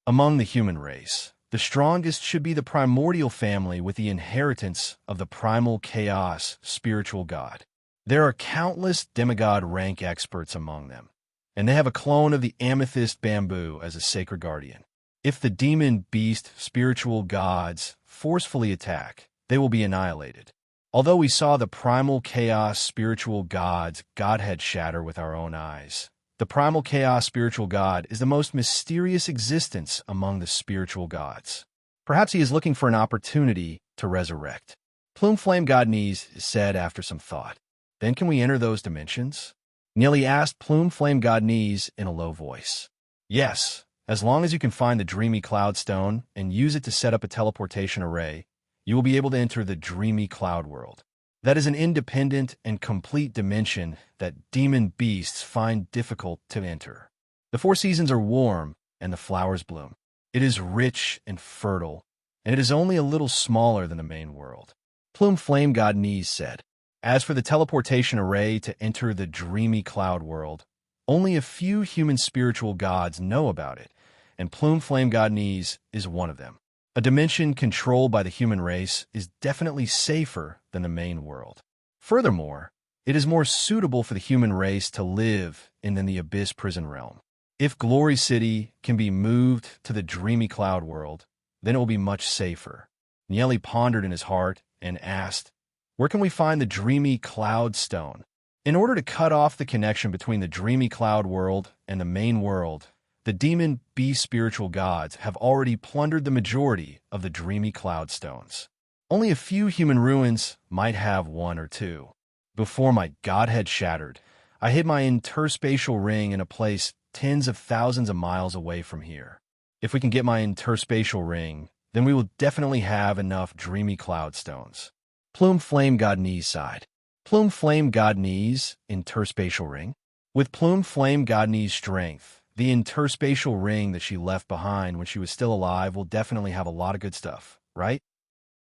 Among the human race, the strongest should be the primordial family with the inheritance of the primal chaos spiritual god. There are countless demigod rank experts among them, and they have a clone of the amethyst bamboo as a sacred guardian. If the demon beast spiritual gods forcefully attack, they will be annihilated. Although we saw the primal chaos spiritual god's godhead shatter with our own eyes, the primal chaos spiritual god is the most mysterious existence among the spiritual gods. Perhaps he is looking for an opportunity to resurrect. Plume Flame God Knees said after some thought. Then can we enter those dimensions? Nearly asked Plume Flame God Knees in a low voice. Yes, as long as you can find the Dreamy Cloud Stone and use it to set up a teleportation array, you will be able to enter the Dreamy Cloud World. That is an independent and complete dimension that demon beasts find difficult to enter. The 4 seasons are warm and the flowers bloom. It is rich and fertile, and it is only a little smaller than the main world. Plume Flame God Knees said. As for the teleportation array to enter the Dreamy Cloud World, only a few human spiritual gods know about it, and Plume Flame God Knees is one of them. A dimension controlled by the human race is definitely safer than the main world. Furthermore, it is more suitable for the human race to live in than the Abyss Prison Realm. If Glory City can be moved to the Dreamy Cloud World, then it will be much safer. Nieli pondered in his heart and asked, where can we find the Dreamy Cloud Stone? In order to cut off the connection between the Dreamy Cloud World and the main world, the demon beast spiritual gods have already plundered the majority of the Dreamy Cloud Stones. Only a few human ruins might have 1 or 2. Before my godhead shattered, I hid my interspatial ring in a place tens of thousands of miles away from here. If we can get my interspatial ring, then we will definitely have enough Dreamy Cloud Stones. Plume Flame God Knees sighed. Plume Flame God Knees, interspatial ring? With Plume Flame God Knees' strength, the interspatial ring that she left behind when she was still alive will definitely have a lot of good stuff, right?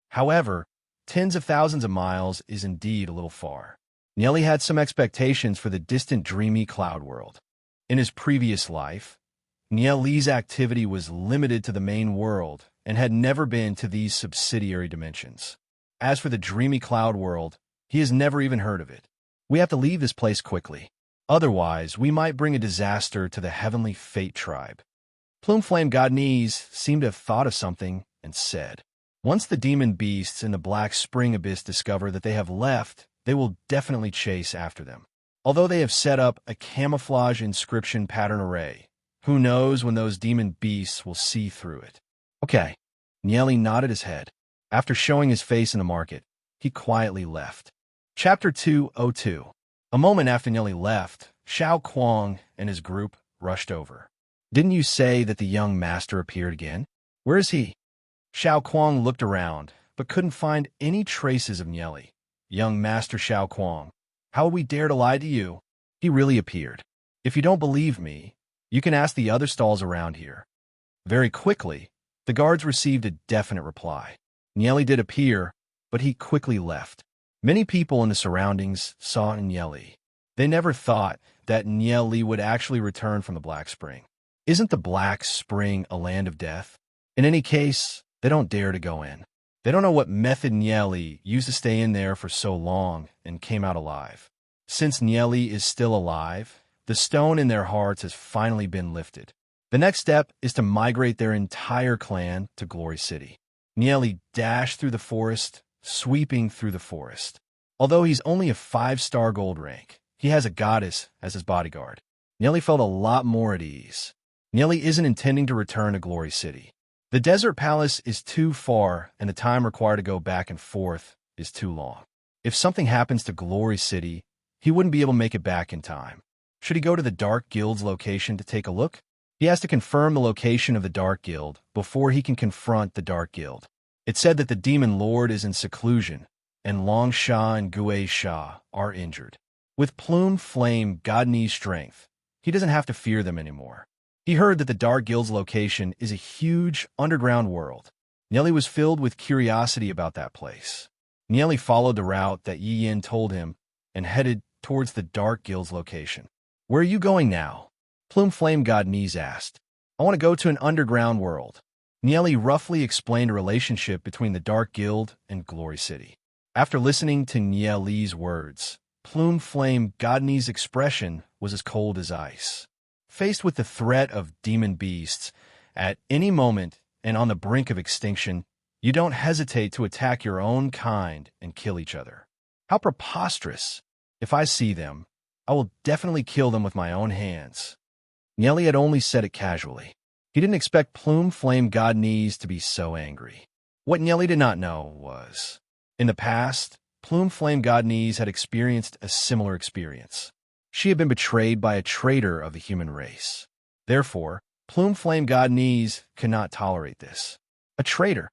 However, tens of thousands of miles is indeed a little far. Nieli had some expectations for the distant Dreamy Cloud World. In his previous life, Nieli's activity was limited to the main world and had never been to these subsidiary dimensions. As for the Dreamy Cloud World, he has never even heard of it. We have to leave this place quickly. Otherwise, we might bring a disaster to the Heavenly Fate tribe. Plume Flame God Knees seemed to have thought of something and said, once the demon beasts in the Black Spring Abyss discover that they have left, they will definitely chase after them. Although they have set up a camouflage inscription pattern array, who knows when those demon beasts will see through it. Okay. Nieli nodded his head. After showing his face in the market, he quietly left. Chapter 202. A moment after Nieli left, Xiao Kuang and his group rushed over. Didn't you say that the young master appeared again? Where is he? Xiao Kuang looked around, but couldn't find any traces of Nieli. Young Master Xiao Kuang, how would we dare to lie to you? He really appeared. If you don't believe me, you can ask the other stalls around here. Very quickly, the guards received a definite reply. Nieli did appear, but he quickly left. Many people in the surroundings saw Nieli. They never thought that Nieli would actually return from the Black Spring. Isn't the Black Spring a land of death? In any case, they don't dare to go in. They don't know what method Nieli used to stay in there for so long and came out alive. Since Nieli is still alive, the stone in their hearts has finally been lifted. The next step is to migrate their entire clan to Glory City. Nieli dashed through the forest, sweeping through the forest. Although he's only a 5-star gold rank, he has a goddess as his bodyguard. Nieli felt a lot more at ease. Nieli isn't intending to return to Glory City. The desert palace is too far, and the time required to go back and forth is too long. If something happens to Glory City, he wouldn't be able to make it back in time. Should he go to the Dark Guild's location to take a look? He has to confirm the location of the Dark Guild before he can confront the Dark Guild. It said that the Demon Lord is in seclusion, and Long Sha and Gui Sha are injured. With Plume Flame Godni's strength, he doesn't have to fear them anymore. He heard that the Dark Guild's location is a huge underground world. Nieli was filled with curiosity about that place. Nieli followed the route that Yi Yin told him and headed towards the Dark Guild's location. "Where are you going now?" Plume Flame Godni's asked. "I want to go to an underground world." Nieli roughly explained a relationship between the Dark Guild and Glory City. After listening to Nieli's words, Plume Flame Godni's expression was as cold as ice. Faced with the threat of demon beasts at any moment and on the brink of extinction, you don't hesitate to attack your own kind and kill each other. How preposterous! If I see them, I will definitely kill them with my own hands. Nieli had only said it casually. He didn't expect Plume Flame Godni's to be so angry. What Nieli did not know was, in the past, Plume Flame Godni's had experienced a similar experience. She had been betrayed by a traitor of the human race. Therefore, Plume Flame Godni's could not tolerate this. A traitor.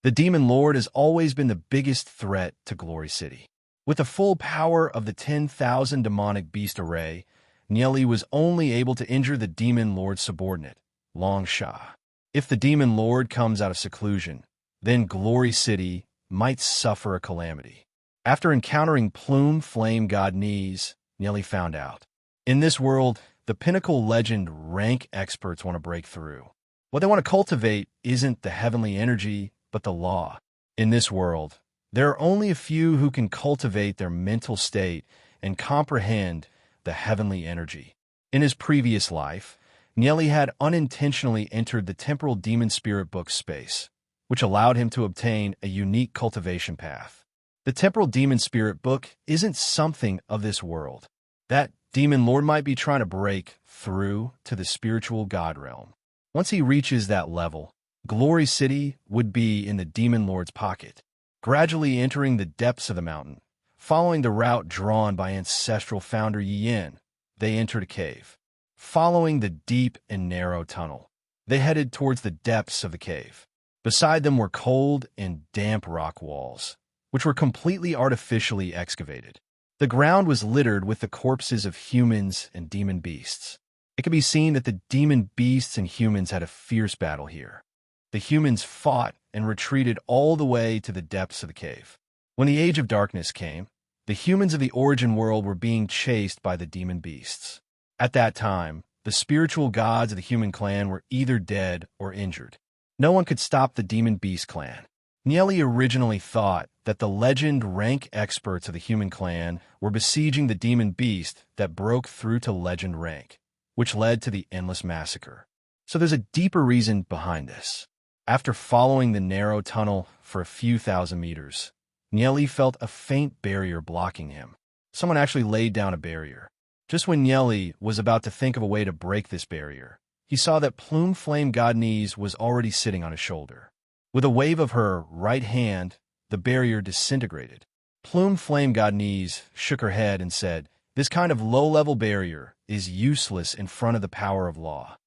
The Demon Lord has always been the biggest threat to Glory City. With the full power of the 10,000 demonic beast array, Nieli was only able to injure the Demon Lord's subordinate, Long Sha. If the Demon Lord comes out of seclusion, then Glory City might suffer a calamity. After encountering Plume Flame Godni's, Nieli found out. In this world, the pinnacle legend rank experts want to break through. What they want to cultivate isn't the heavenly energy, but the law. In this world, there are only a few who can cultivate their mental state and comprehend the heavenly energy. In his previous life, Nieli had unintentionally entered the temporal demon spirit book space, which allowed him to obtain a unique cultivation path. The temporal demon spirit book isn't something of this world. That demon lord might be trying to break through to the spiritual god realm. Once he reaches that level, Glory City would be in the demon lord's pocket. Gradually entering the depths of the mountain, following the route drawn by ancestral founder Yi Yin, they entered a cave. Following the deep and narrow tunnel, they headed towards the depths of the cave. Beside them were cold and damp rock walls, which were completely artificially excavated. The ground was littered with the corpses of humans and demon beasts. It could be seen that the demon beasts and humans had a fierce battle here. The humans fought and retreated all the way to the depths of the cave. When the Age of Darkness came, the humans of the origin world were being chased by the demon beasts. At that time, the spiritual gods of the human clan were either dead or injured. No one could stop the demon beast clan. Nieli originally thought that the legend rank experts of the human clan were besieging the demon beast that broke through to legend rank, which led to the endless massacre. So there's a deeper reason behind this. After following the narrow tunnel for a few thousand meters, Nieli felt a faint barrier blocking him. Someone actually laid down a barrier. Just when Nieli was about to think of a way to break this barrier, he saw that Plume Flame Godni's was already sitting on his shoulder. With a wave of her right hand, the barrier disintegrated. Plume Flame Godni's shook her head and said, "This kind of low-level barrier is useless in front of the power of law.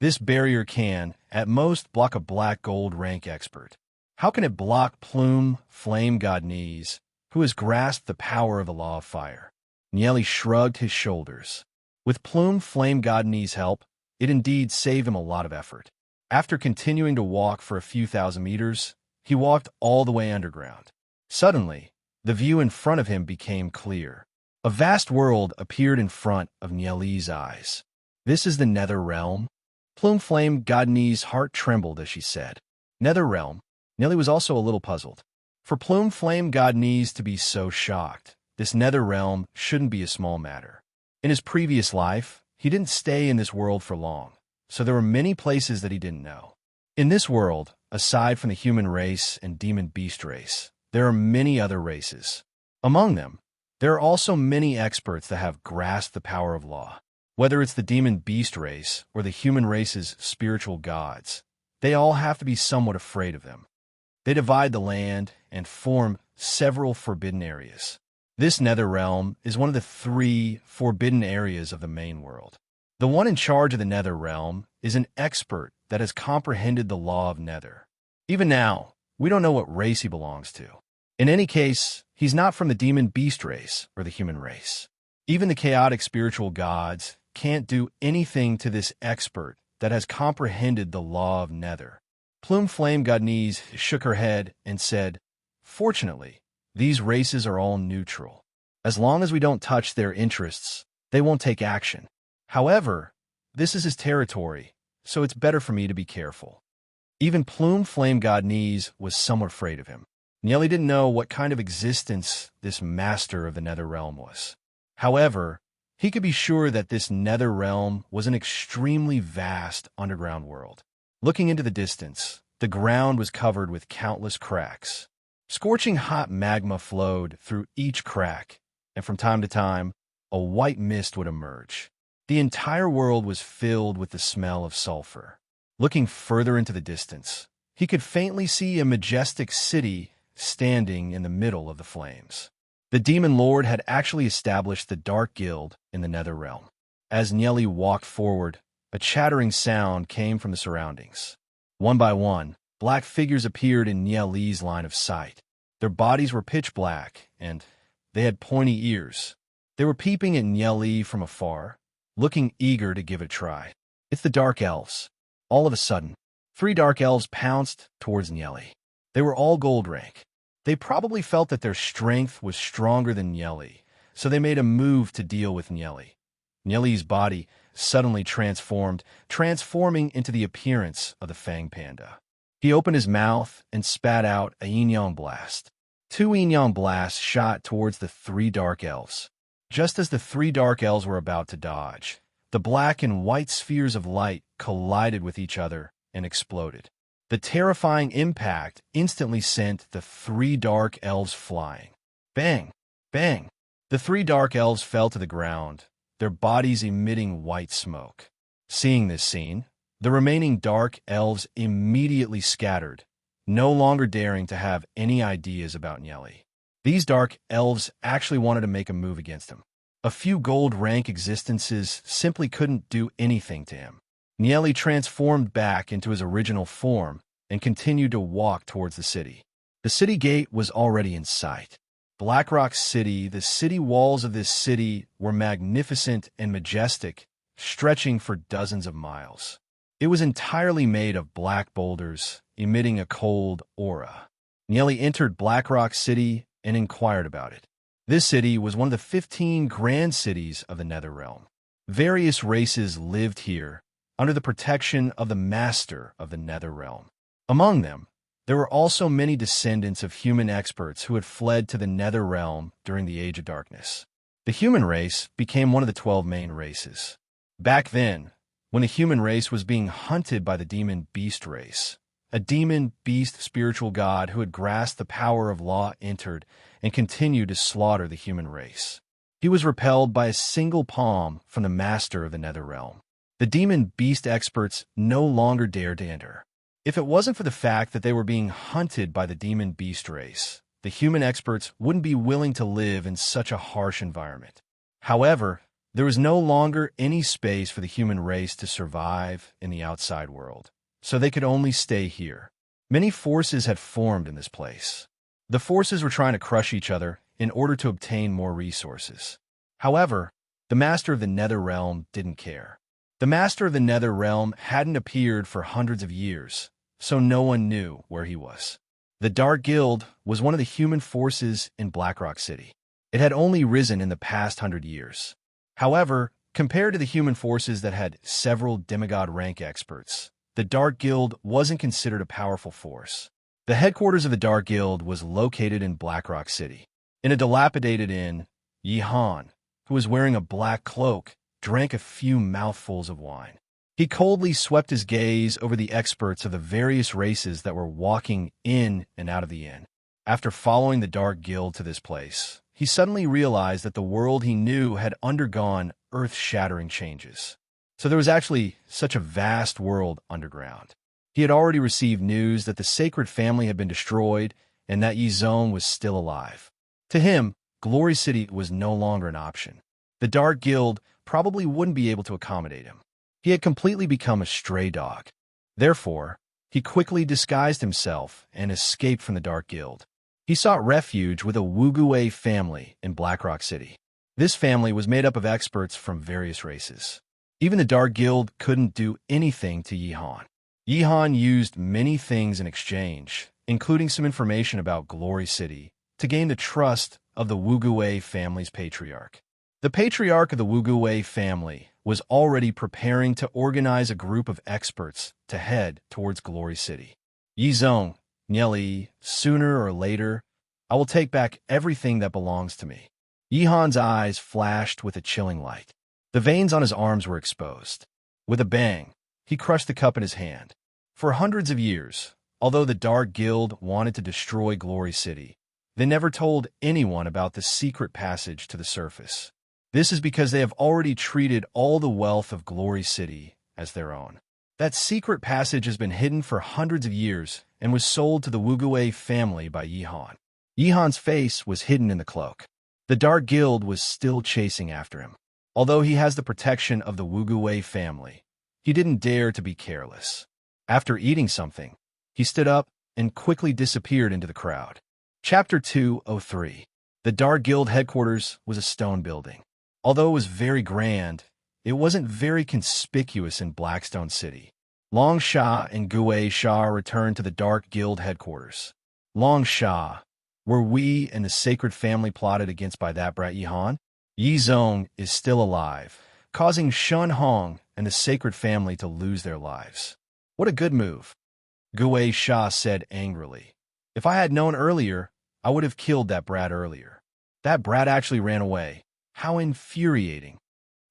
This barrier can, at most, block a black gold rank expert. How can it block Plume Flame Godni's, who has grasped the power of the law of fire?" Nieli shrugged his shoulders. With Plume Flame Godni's help, it indeed saved him a lot of effort. After continuing to walk for a few thousand meters, he walked all the way underground. Suddenly, the view in front of him became clear. A vast world appeared in front of Nieli's eyes. "This is the Nether Realm?" Plume Flame Godni's heart trembled as she said. Nether Realm? Nieli was also a little puzzled. For Plume Flame Godni's to be so shocked, this Nether Realm shouldn't be a small matter. In his previous life, he didn't stay in this world for long, so there were many places that he didn't know. In this world, aside from the human race and demon beast race, there are many other races. Among them, there are also many experts that have grasped the power of law. Whether it's the demon beast race or the human race's spiritual gods, they all have to be somewhat afraid of them. They divide the land and form several forbidden areas. This nether realm is one of the 3 forbidden areas of the main world. The one in charge of the nether realm is an expert that has comprehended the law of nether. Even now, we don't know what race he belongs to. In any case, he's not from the demon beast race or the human race. Even the chaotic spiritual gods can't do anything to this expert that has comprehended the law of nether. Plume Flame Godnese shook her head and said, "Fortunately, these races are all neutral. As long as we don't touch their interests, they won't take action. However, this is his territory, so it's better for me to be careful." Even Plume Flame Godnese was somewhat afraid of him. Nieli didn't know what kind of existence this master of the nether realm was. However, he could be sure that this nether realm was an extremely vast underground world. Looking into the distance, the ground was covered with countless cracks. Scorching hot magma flowed through each crack, and from time to time, a white mist would emerge. The entire world was filled with the smell of sulfur. Looking further into the distance, he could faintly see a majestic city standing in the middle of the flames. The demon lord had actually established the Dark Guild in the nether realm. As Nieli walked forward, a chattering sound came from the surroundings. One by one, black figures appeared in Nieli's line of sight. Their bodies were pitch black, and they had pointy ears. They were peeping at Nieli from afar, looking eager to give it a try. "It's the Dark Elves." All of a sudden, 3 Dark Elves pounced towards Nieli. They were all gold rank. They probably felt that their strength was stronger than Nieli, so they made a move to deal with Nieli. Nieli's body suddenly transforming into the appearance of the Fang Panda. He opened his mouth and spat out a yin-yang blast. 2 yin-yang blasts shot towards the 3 Dark Elves. Just as the 3 Dark Elves were about to dodge, the black and white spheres of light collided with each other and exploded. The terrifying impact instantly sent the 3 Dark Elves flying. Bang! Bang! The 3 Dark Elves fell to the ground, their bodies emitting white smoke. Seeing this scene, the remaining Dark Elves immediately scattered, no longer daring to have any ideas about Nieli. These Dark Elves actually wanted to make a move against him. A few gold rank existences simply couldn't do anything to him. Nieli transformed back into his original form and continued to walk towards the city. The city gate was already in sight. Blackrock City, the city walls of this city were magnificent and majestic, stretching for dozens of miles. It was entirely made of black boulders, emitting a cold aura. Nieli entered Blackrock City and inquired about it. This city was one of the 15 grand cities of the Netherrealm. Various races lived here, under the protection of the master of the Netherrealm. Among them, there were also many descendants of human experts who had fled to the Netherrealm during the Age of Darkness. The human race became one of the 12 main races. Back then, when the human race was being hunted by the demon beast race, a demon beast spiritual god who had grasped the power of law entered and continued to slaughter the human race. He was repelled by a single palm from the master of the Netherrealm. The demon beast experts no longer dared to enter. If it wasn't for the fact that they were being hunted by the demon beast race, the human experts wouldn't be willing to live in such a harsh environment. However, there was no longer any space for the human race to survive in the outside world, so they could only stay here. Many forces had formed in this place. The forces were trying to crush each other in order to obtain more resources. However, the master of the Netherrealm didn't care. The master of the Netherrealm hadn't appeared for hundreds of years, so no one knew where he was. The Dark Guild was one of the human forces in Blackrock City. It had only risen in the past 100 years. However, compared to the human forces that had several demigod rank experts, the Dark Guild wasn't considered a powerful force. The headquarters of the Dark Guild was located in Blackrock City. In a dilapidated inn, Yihan, who was wearing a black cloak, drank a few mouthfuls of wine. He coldly swept his gaze over the experts of the various races that were walking in and out of the inn. After following the Dark Guild to this place, he suddenly realized that the world he knew had undergone earth-shattering changes. So there was actually such a vast world underground. He had already received news that the sacred family had been destroyed and that Yi Zhong was still alive. To him, Glory City was no longer an option. The Dark Guild probably wouldn't be able to accommodate him. He had completely become a stray dog. Therefore, he quickly disguised himself and escaped from the Dark Guild. He sought refuge with a Wuguwei family in Blackrock City. This family was made up of experts from various races. Even the Dark Guild couldn't do anything to Yi Han. Yi Han used many things in exchange, including some information about Glory City, to gain the trust of the Wuguwei family's patriarch. The patriarch of the Wuguwei family was already preparing to organize a group of experts to head towards Glory City. Yi Zhong, Nieli, sooner or later, I will take back everything that belongs to me. Yi Han's eyes flashed with a chilling light. The veins on his arms were exposed. With a bang, he crushed the cup in his hand. For hundreds of years, although the Dark Guild wanted to destroy Glory City, they never told anyone about the secret passage to the surface. This is because they have already treated all the wealth of Glory City as their own. That secret passage has been hidden for hundreds of years and was sold to the Wuguwei family by Yi Han. Yi Han's face was hidden in the cloak. The Dark Guild was still chasing after him. Although he has the protection of the Wuguwei family, he didn't dare to be careless. After eating something, he stood up and quickly disappeared into the crowd. Chapter 203. The Dark Guild headquarters was a stone building. Although it was very grand, it wasn't very conspicuous in Blackstone City. Long Sha and Guwei Sha returned to the Dark Guild headquarters. Long Sha, were we and the sacred family plotted against by that brat Yi Han? Yi Zhong is still alive, causing Shun Hong and the sacred family to lose their lives. What a good move, Guwei Sha said angrily. If I had known earlier, I would have killed that brat earlier. That brat actually ran away. How infuriating.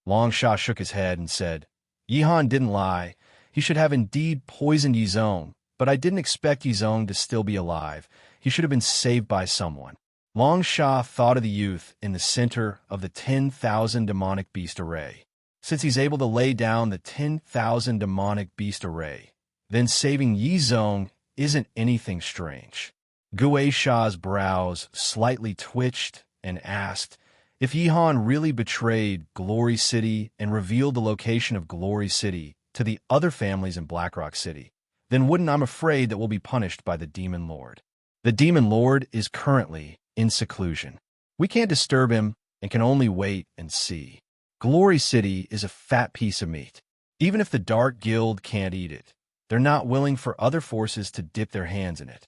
Long Sha shook his head and said, Yi Han didn't lie. He should have indeed poisoned Yi Zhong, but I didn't expect Yi Zhong to still be alive. He should have been saved by someone. Long Sha thought of the youth in the center of the 10,000 demonic beast array. Since he's able to lay down the 10,000 demonic beast array, then saving Yi Zhong isn't anything strange. Guwei Sha's brows slightly twitched and asked, if Yi Han really betrayed Glory City and revealed the location of Glory City to the other families in Blackrock City, then wouldn't I'm afraid that we'll be punished by the Demon Lord. The Demon Lord is currently in seclusion. We can't disturb him and can only wait and see. Glory City is a fat piece of meat. Even if the Dark Guild can't eat it, they're not willing for other forces to dip their hands in it.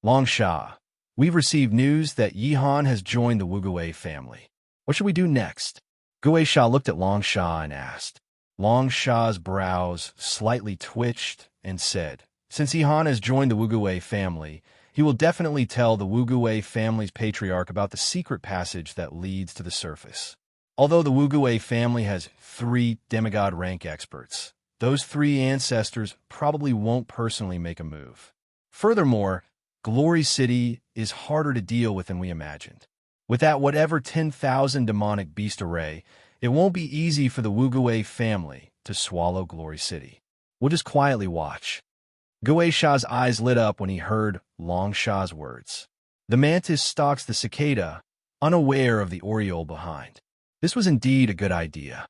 Long Sha, we've received news that Yi Han has joined the Wuguwei family. What should we do next? Guwei Sha looked at Long Sha and asked. Long Sha's brows slightly twitched and said, since Yi Han has joined the Wuguwei family, he will definitely tell the Wuguwei family's patriarch about the secret passage that leads to the surface. Although the Wuguwei family has 3 demigod rank experts, those 3 ancestors probably won't personally make a move. Furthermore, Glory City is harder to deal with than we imagined. With that whatever 10,000 demonic beast array, it won't be easy for the Wuguwei family to swallow Glory City. We'll just quietly watch. Guwei Sha's eyes lit up when he heard Long Sha's words. The mantis stalks the cicada, unaware of the oriole behind. This was indeed a good idea.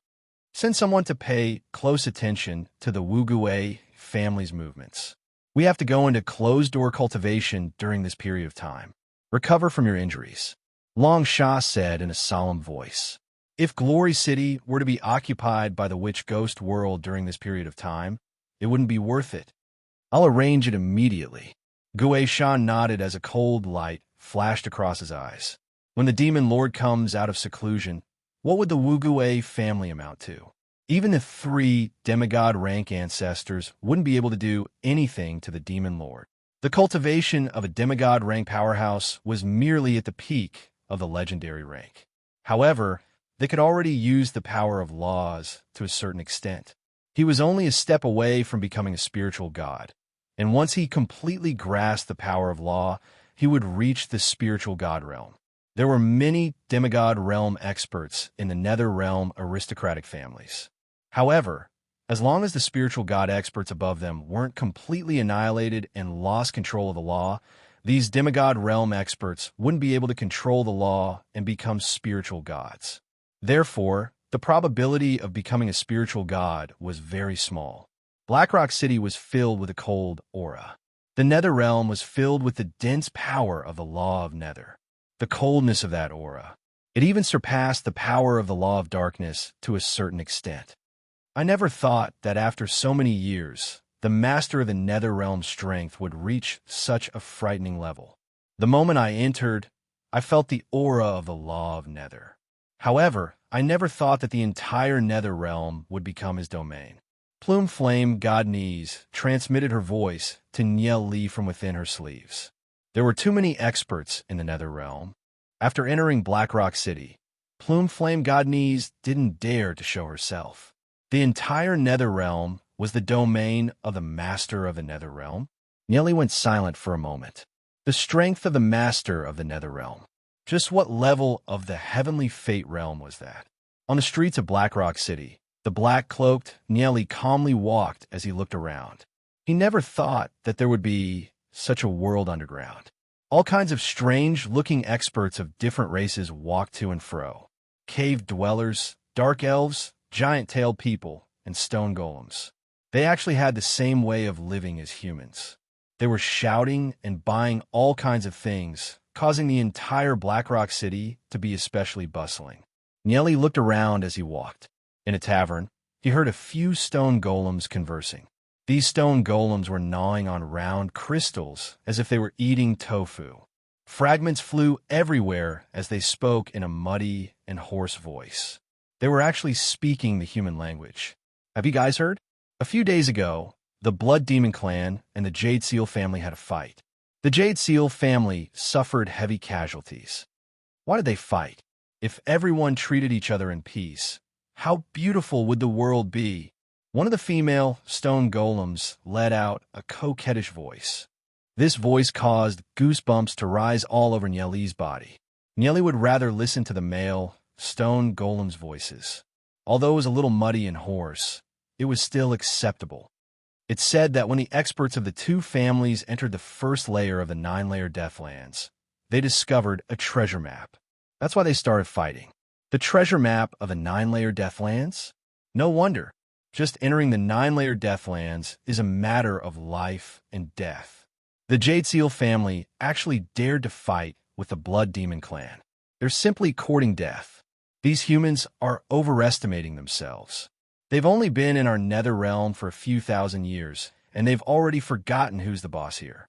Send someone to pay close attention to the Wuguwei family's movements. We have to go into closed-door cultivation during this period of time. Recover from your injuries. Long Sha said in a solemn voice. If Glory City were to be occupied by the witch ghost world during this period of time, it wouldn't be worth it. I'll arrange it immediately. Guwei Sha nodded as a cold light flashed across his eyes. When the Demon Lord comes out of seclusion, what would the Wuguwei family amount to? Even the 3 demigod rank ancestors wouldn't be able to do anything to the Demon Lord. The cultivation of a demigod rank powerhouse was merely at the peak of the legendary rank. However, they could already use the power of laws to a certain extent. He was only a step away from becoming a spiritual god, and once he completely grasped the power of law, he would reach the spiritual god realm. There were many demigod realm experts in the nether realm aristocratic families. However, as long as the spiritual god experts above them weren't completely annihilated and lost control of the law, these demigod realm experts wouldn't be able to control the law and become spiritual gods. Therefore, the probability of becoming a spiritual god was very small. Blackrock City was filled with a cold aura. The nether realm was filled with the dense power of the law of nether. The coldness of that aura. It even surpassed the power of the law of darkness to a certain extent. I never thought that after so many years, the master of the nether realm's strength would reach such a frightening level. The moment I entered, I felt the aura of the law of nether. However, I never thought that the entire nether realm would become his domain. Plume Flame Godnese transmitted her voice to Niel Lee from within her sleeves. There were too many experts in the nether realm. After entering Blackrock City, Plume Flame Godnese didn't dare to show herself. The entire nether realm was the domain of the master of the nether realm. Nieli went silent for a moment. The strength of the master of the nether realm. Just what level of the heavenly fate realm was that? On the streets of Blackrock City, the black-cloaked Nieli calmly walked as he looked around. He never thought that there would be such a world underground. All kinds of strange-looking experts of different races walked to and fro. Cave dwellers, dark elves, giant-tailed people, and stone golems. They actually had the same way of living as humans. They were shouting and buying all kinds of things, causing the entire Blackrock City to be especially bustling. Nieli looked around as he walked. In a tavern, he heard a few stone golems conversing. These stone golems were gnawing on round crystals as if they were eating tofu. Fragments flew everywhere as they spoke in a muddy and hoarse voice. They were actually speaking the human language. Have you guys heard? A few days ago, the Blood Demon clan and the Jade Seal family had a fight. The Jade Seal family suffered heavy casualties. Why did they fight? If everyone treated each other in peace, how beautiful would the world be? One of the female stone golems let out a coquettish voice. This voice caused goosebumps to rise all over Nieli's body. Nieli would rather listen to the male stone golem's voices. Although it was a little muddy and hoarse, it was still acceptable. It said that when the experts of the two families entered the first layer of the 9-layer Deathlands, they discovered a treasure map. That's why they started fighting. The treasure map of the 9-layer Deathlands? No wonder. Just entering the 9-layer Deathlands is a matter of life and death. The Jade Seal family actually dared to fight with the Blood Demon clan. They're simply courting death. These humans are overestimating themselves. They've only been in our nether realm for a few thousand years, and they've already forgotten who's the boss here.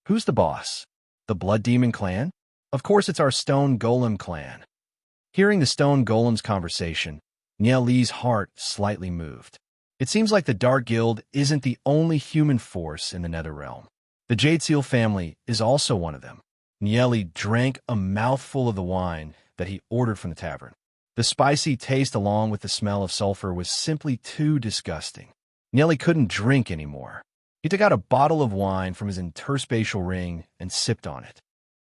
Who's the boss? The Blood Demon clan? Of course it's our Stone Golem clan. Hearing the Stone Golem's conversation, Niel Lee's heart slightly moved. It seems like the Dark Guild isn't the only human force in the nether realm. The Jade Seal family is also one of them. Nieli drank a mouthful of the wine that he ordered from the tavern. The spicy taste along with the smell of sulfur was simply too disgusting. Nieli couldn't drink anymore. He took out a bottle of wine from his interspatial ring and sipped on it.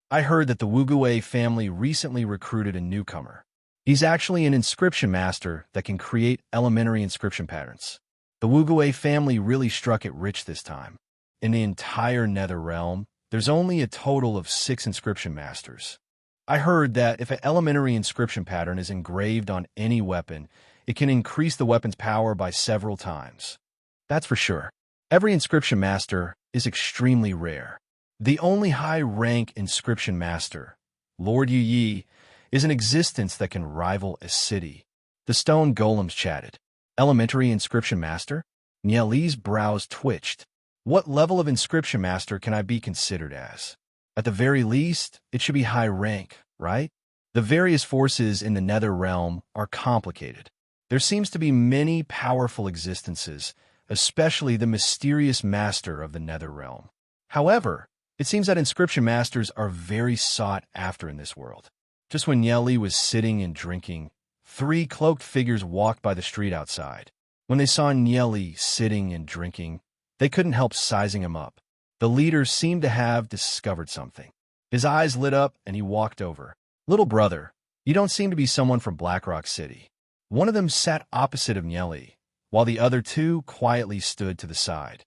I heard that the Wuguwei family recently recruited a newcomer. He's actually an inscription master that can create elementary inscription patterns. The Wuguwei family really struck it rich this time. In the entire nether realm, there's only a total of 6 inscription masters. I heard that if an elementary inscription pattern is engraved on any weapon, it can increase the weapon's power by several times. That's for sure. Every inscription master is extremely rare. The only high-rank inscription master, Lord Yu Yi, is an existence that can rival a city. The stone golems chatted. Elementary inscription master? Nieli's brows twitched. What level of inscription master can I be considered as? At the very least, it should be high rank, right? The various forces in the nether realm are complicated. There seems to be many powerful existences, especially the mysterious master of the nether realm. However, it seems that inscription masters are very sought after in this world. Just when Nieli was sitting and drinking, 3 cloaked figures walked by the street outside. When they saw Nieli sitting and drinking, they couldn't help sizing him up. The leader seemed to have discovered something. His eyes lit up and he walked over. "Little brother, you don't seem to be someone from Blackrock City." One of them sat opposite of Nieli, while the other two quietly stood to the side.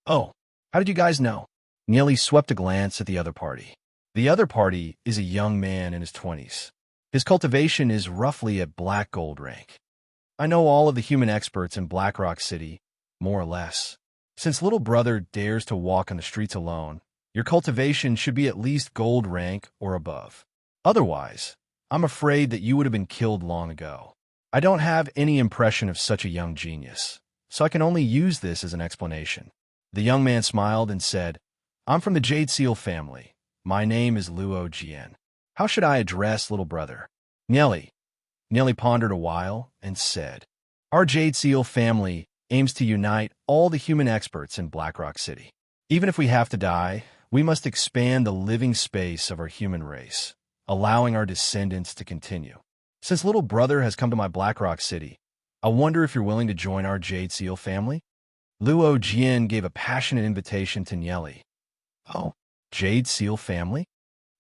"Oh, how did you guys know?" Nieli swept a glance at the other party. The other party is a young man in his 20s. His cultivation is roughly at black gold rank. "I know all of the human experts in Blackrock City, more or less. Since little brother dares to walk on the streets alone, your cultivation should be at least gold rank or above. Otherwise, I'm afraid that you would have been killed long ago. I don't have any impression of such a young genius, so I can only use this as an explanation." The young man smiled and said, "I'm from the Jade Seal family. My name is Luo Jian. How should I address little brother?" "Nieli." Nieli pondered a while and said, "Our Jade Seal family aims to unite all the human experts in Blackrock City. Even if we have to die, we must expand the living space of our human race, allowing our descendants to continue. Since little brother has come to my Blackrock City, I wonder if you're willing to join our Jade Seal family?" Luo Jian gave a passionate invitation to Nieli. "Oh, Jade Seal family?"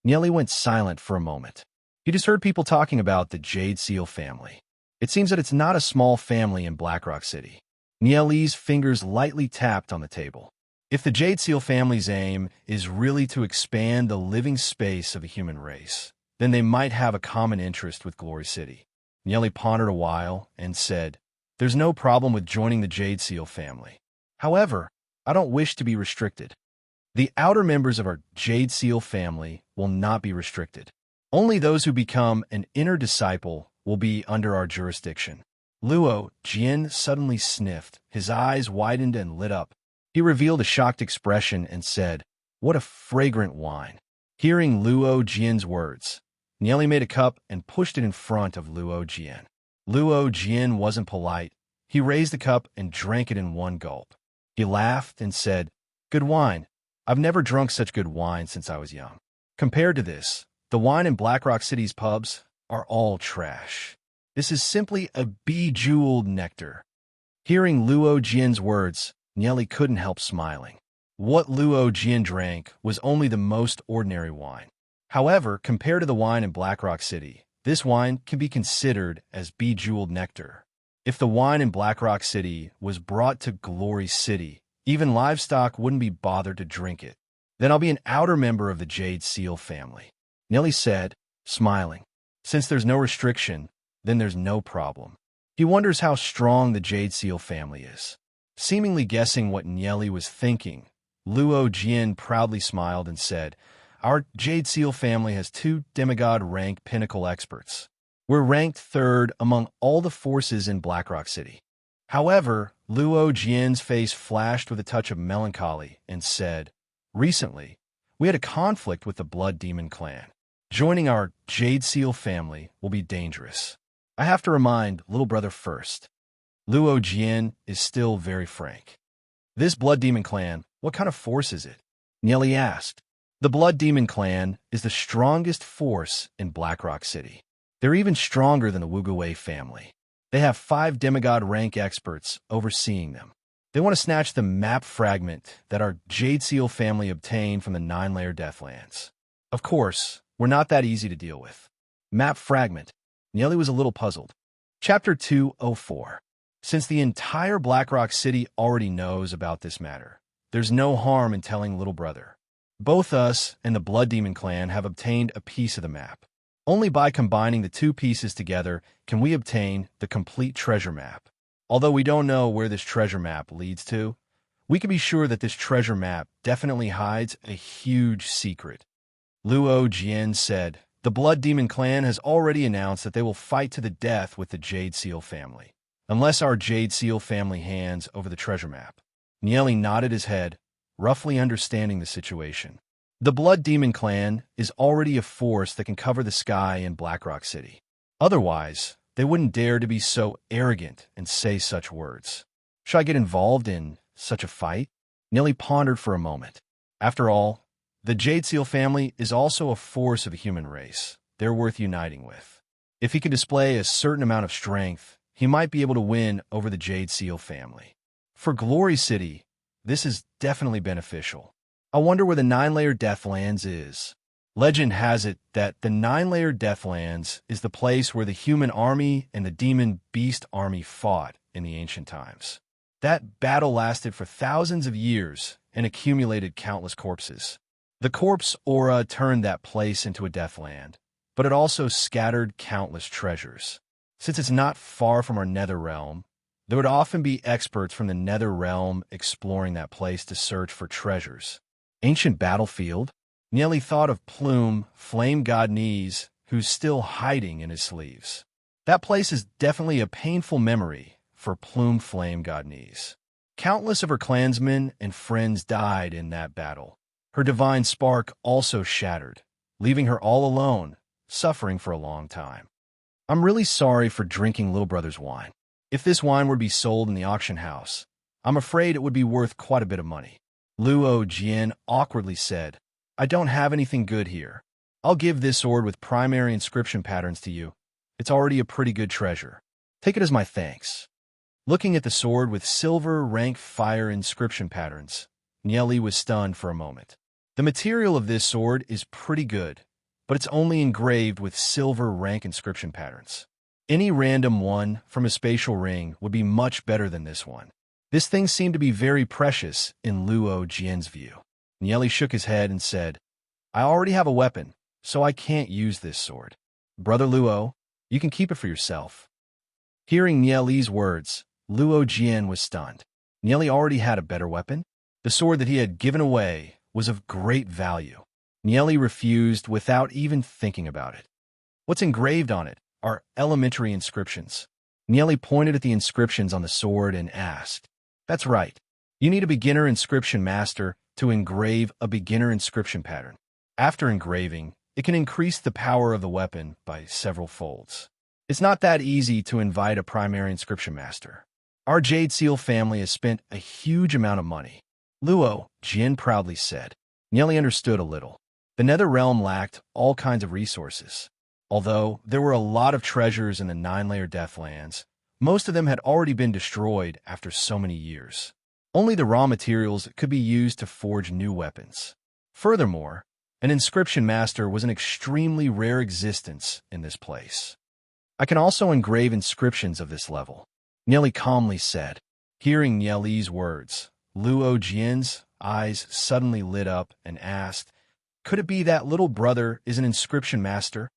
Nieli went silent for a moment. He just heard people talking about the Jade Seal family. It seems that it's not a small family in Blackrock City. Nieli's fingers lightly tapped on the table. If the Jade Seal family's aim is really to expand the living space of the human race, then they might have a common interest with Glory City. Nieli pondered a while and said, "There's no problem with joining the Jade Seal family. However, I don't wish to be restricted. The outer members of our Jade Seal family will not be restricted. Only those who become an inner disciple will be under our jurisdiction." Luo Jian suddenly sniffed. His eyes widened and lit up. He revealed a shocked expression and said, "What a fragrant wine." Hearing Luo Jian's words, Nieli made a cup and pushed it in front of Luo Jian. Luo Jian wasn't polite. He raised the cup and drank it in one gulp. He laughed and said, "Good wine. I've never drunk such good wine since I was young. Compared to this, the wine in Blackrock City's pubs are all trash. This is simply a bejeweled nectar." Hearing Luo Jian's words, Nieli couldn't help smiling. What Luo Jian drank was only the most ordinary wine. However, compared to the wine in Blackrock City, this wine can be considered as bejeweled nectar. If the wine in Blackrock City was brought to Glory City, even livestock wouldn't be bothered to drink it. "Then I'll be an outer member of the Jade Seal family," Nieli said, smiling. Since there's no restriction, then there's no problem. He wonders how strong the Jade Seal family is. Seemingly guessing what Nieli was thinking, Luo Jian proudly smiled and said, "Our Jade Seal family has 2 demigod-rank pinnacle experts. We're ranked 3rd among all the forces in Blackrock City." However, Luo Jian's face flashed with a touch of melancholy and said, "Recently, we had a conflict with the Blood Demon clan. Joining our Jade Seal family will be dangerous. I have to remind little brother first." Luo Jian is still very frank. "This Blood Demon clan, what kind of force is it?" Nieli asked. The Blood Demon clan is the strongest force in Blackrock City. They're even stronger than the Wuguwei family. They have 5 demigod rank experts overseeing them. They want to snatch the map fragment that our Jade Seal family obtained from the 9-layer Deathlands. Of course, we're not that easy to deal with. Map fragment. Nieli was a little puzzled. Chapter 204. Since the entire Blackrock City already knows about this matter, there's no harm in telling little brother. Both us and the Blood Demon clan have obtained a piece of the map. Only by combining the 2 pieces together can we obtain the complete treasure map. Although we don't know where this treasure map leads to, we can be sure that this treasure map definitely hides a huge secret. Luo Jian said, "The Blood Demon clan has already announced that they will fight to the death with the Jade Seal family, unless our Jade Seal family hands over the treasure map." Nieli nodded his head, roughly understanding the situation. The Blood Demon clan is already a force that can cover the sky in Blackrock City. Otherwise, they wouldn't dare to be so arrogant and say such words. Should I get involved in such a fight? Nieli pondered for a moment. After all, the Jade Seal family is also a force of the human race. They're worth uniting with. If he can display a certain amount of strength, he might be able to win over the Jade Seal family. For Glory City, this is definitely beneficial. I wonder where the 9-layer Deathlands is. Legend has it that the 9-layer Deathlands is the place where the human army and the demon beast army fought in the ancient times. That battle lasted for thousands of years and accumulated countless corpses. The corpse aura turned that place into a Deathland, but it also scattered countless treasures. Since it's not far from our nether realm, there would often be experts from the nether realm exploring that place to search for treasures. Ancient battlefield? Nelly thought of Plume, flame god Knees, who's still hiding in his sleeves. That place is definitely a painful memory for Plume flame god Knees. Countless of her clansmen and friends died in that battle. Her divine spark also shattered, leaving her all alone, suffering for a long time. I'm really sorry for drinking little brother's wine. If this wine were to be sold in the auction house, I'm afraid it would be worth quite a bit of money. Luo Jian awkwardly said, I don't have anything good here. I'll give this sword with primary inscription patterns to you. It's already a pretty good treasure. Take it as my thanks. Looking at the sword with silver rank fire inscription patterns, Nieli was stunned for a moment. The material of this sword is pretty good, but it's only engraved with silver rank inscription patterns. Any random one from a spatial ring would be much better than this one. This thing seemed to be very precious in Luo Jian's view. Nieli shook his head and said, I already have a weapon, so I can't use this sword. Brother Luo, you can keep it for yourself. Hearing Nieli's words, Luo Jian was stunned. Nieli already had a better weapon? The sword that he had given away was of great value. Nieli refused without even thinking about it. What's engraved on it are elementary inscriptions. Nieli pointed at the inscriptions on the sword and asked, That's right. You need a beginner inscription master to engrave a beginner inscription pattern. After engraving, it can increase the power of the weapon by several folds. It's not that easy to invite a primary inscription master. Our Jade Seal family has spent a huge amount of money. Luo, Jin proudly said. Nieli understood a little. The Nether Realm lacked all kinds of resources. Although there were a lot of treasures in the 9-layer Deathlands, most of them had already been destroyed after so many years. Only the raw materials could be used to forge new weapons. Furthermore, an inscription master was an extremely rare existence in this place. I can also engrave inscriptions of this level, Nieli calmly said. Hearing Nieli's words, Luo Jian's eyes suddenly lit up and asked, Could it be that little brother is an inscription master?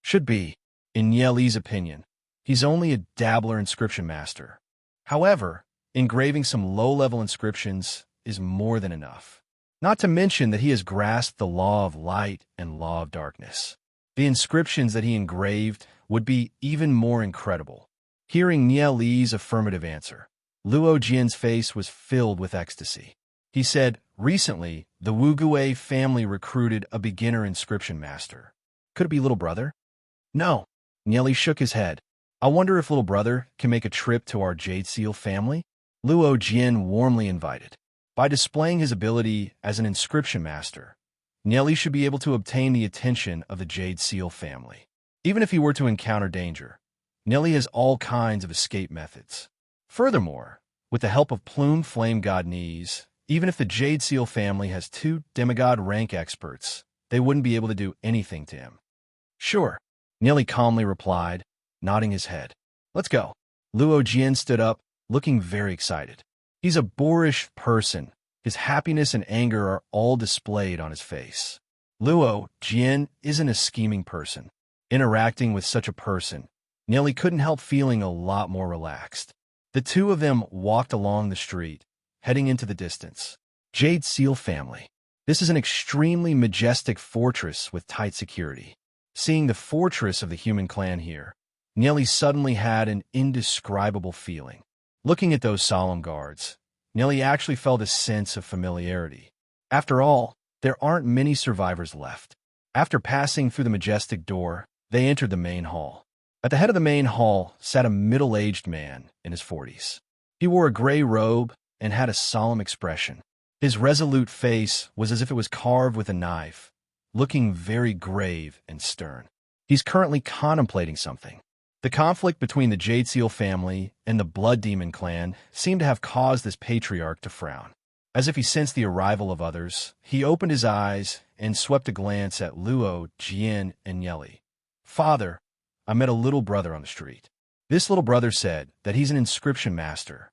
Should be. In Nieli's opinion, he's only a dabbler inscription master. However, engraving some low-level inscriptions is more than enough. Not to mention that he has grasped the law of light and law of darkness. The inscriptions that he engraved would be even more incredible. Hearing Nieli's affirmative answer, Luo Jian's face was filled with ecstasy. He said, Recently, the Wugue family recruited a beginner inscription master. Could it be little brother? No. Nieli shook his head. I wonder if little brother can make a trip to our Jade Seal family? Luo Jian warmly invited. By displaying his ability as an inscription master, Nieli should be able to obtain the attention of the Jade Seal family. Even if he were to encounter danger, Nieli has all kinds of escape methods. Furthermore, with the help of Plume Flame God Knees, even if the Jade Seal family has 2 demigod rank experts, they wouldn't be able to do anything to him. Sure, Nieli calmly replied, nodding his head. Let's go. Luo Jian stood up, looking very excited. He's a boorish person. His happiness and anger are all displayed on his face. Luo Jian isn't a scheming person. Interacting with such a person, Nieli couldn't help feeling a lot more relaxed. The two of them walked along the street, heading into the distance. Jade Seal family. This is an extremely majestic fortress with tight security. Seeing the fortress of the human clan here, Nieli suddenly had an indescribable feeling. Looking at those solemn guards, Nieli actually felt a sense of familiarity. After all, there aren't many survivors left. After passing through the majestic door, they entered the main hall. At the head of the main hall sat a middle-aged man in his 40s. He wore a gray robe and had a solemn expression. His resolute face was as if it was carved with a knife, looking very grave and stern. He's currently contemplating something. The conflict between the Jade Seal family and the Blood Demon clan seemed to have caused this patriarch to frown. As if he sensed the arrival of others, he opened his eyes and swept a glance at Luo, Jian, and Yeli. "Father, I met a little brother on the street. This little brother said that he's an inscription master,"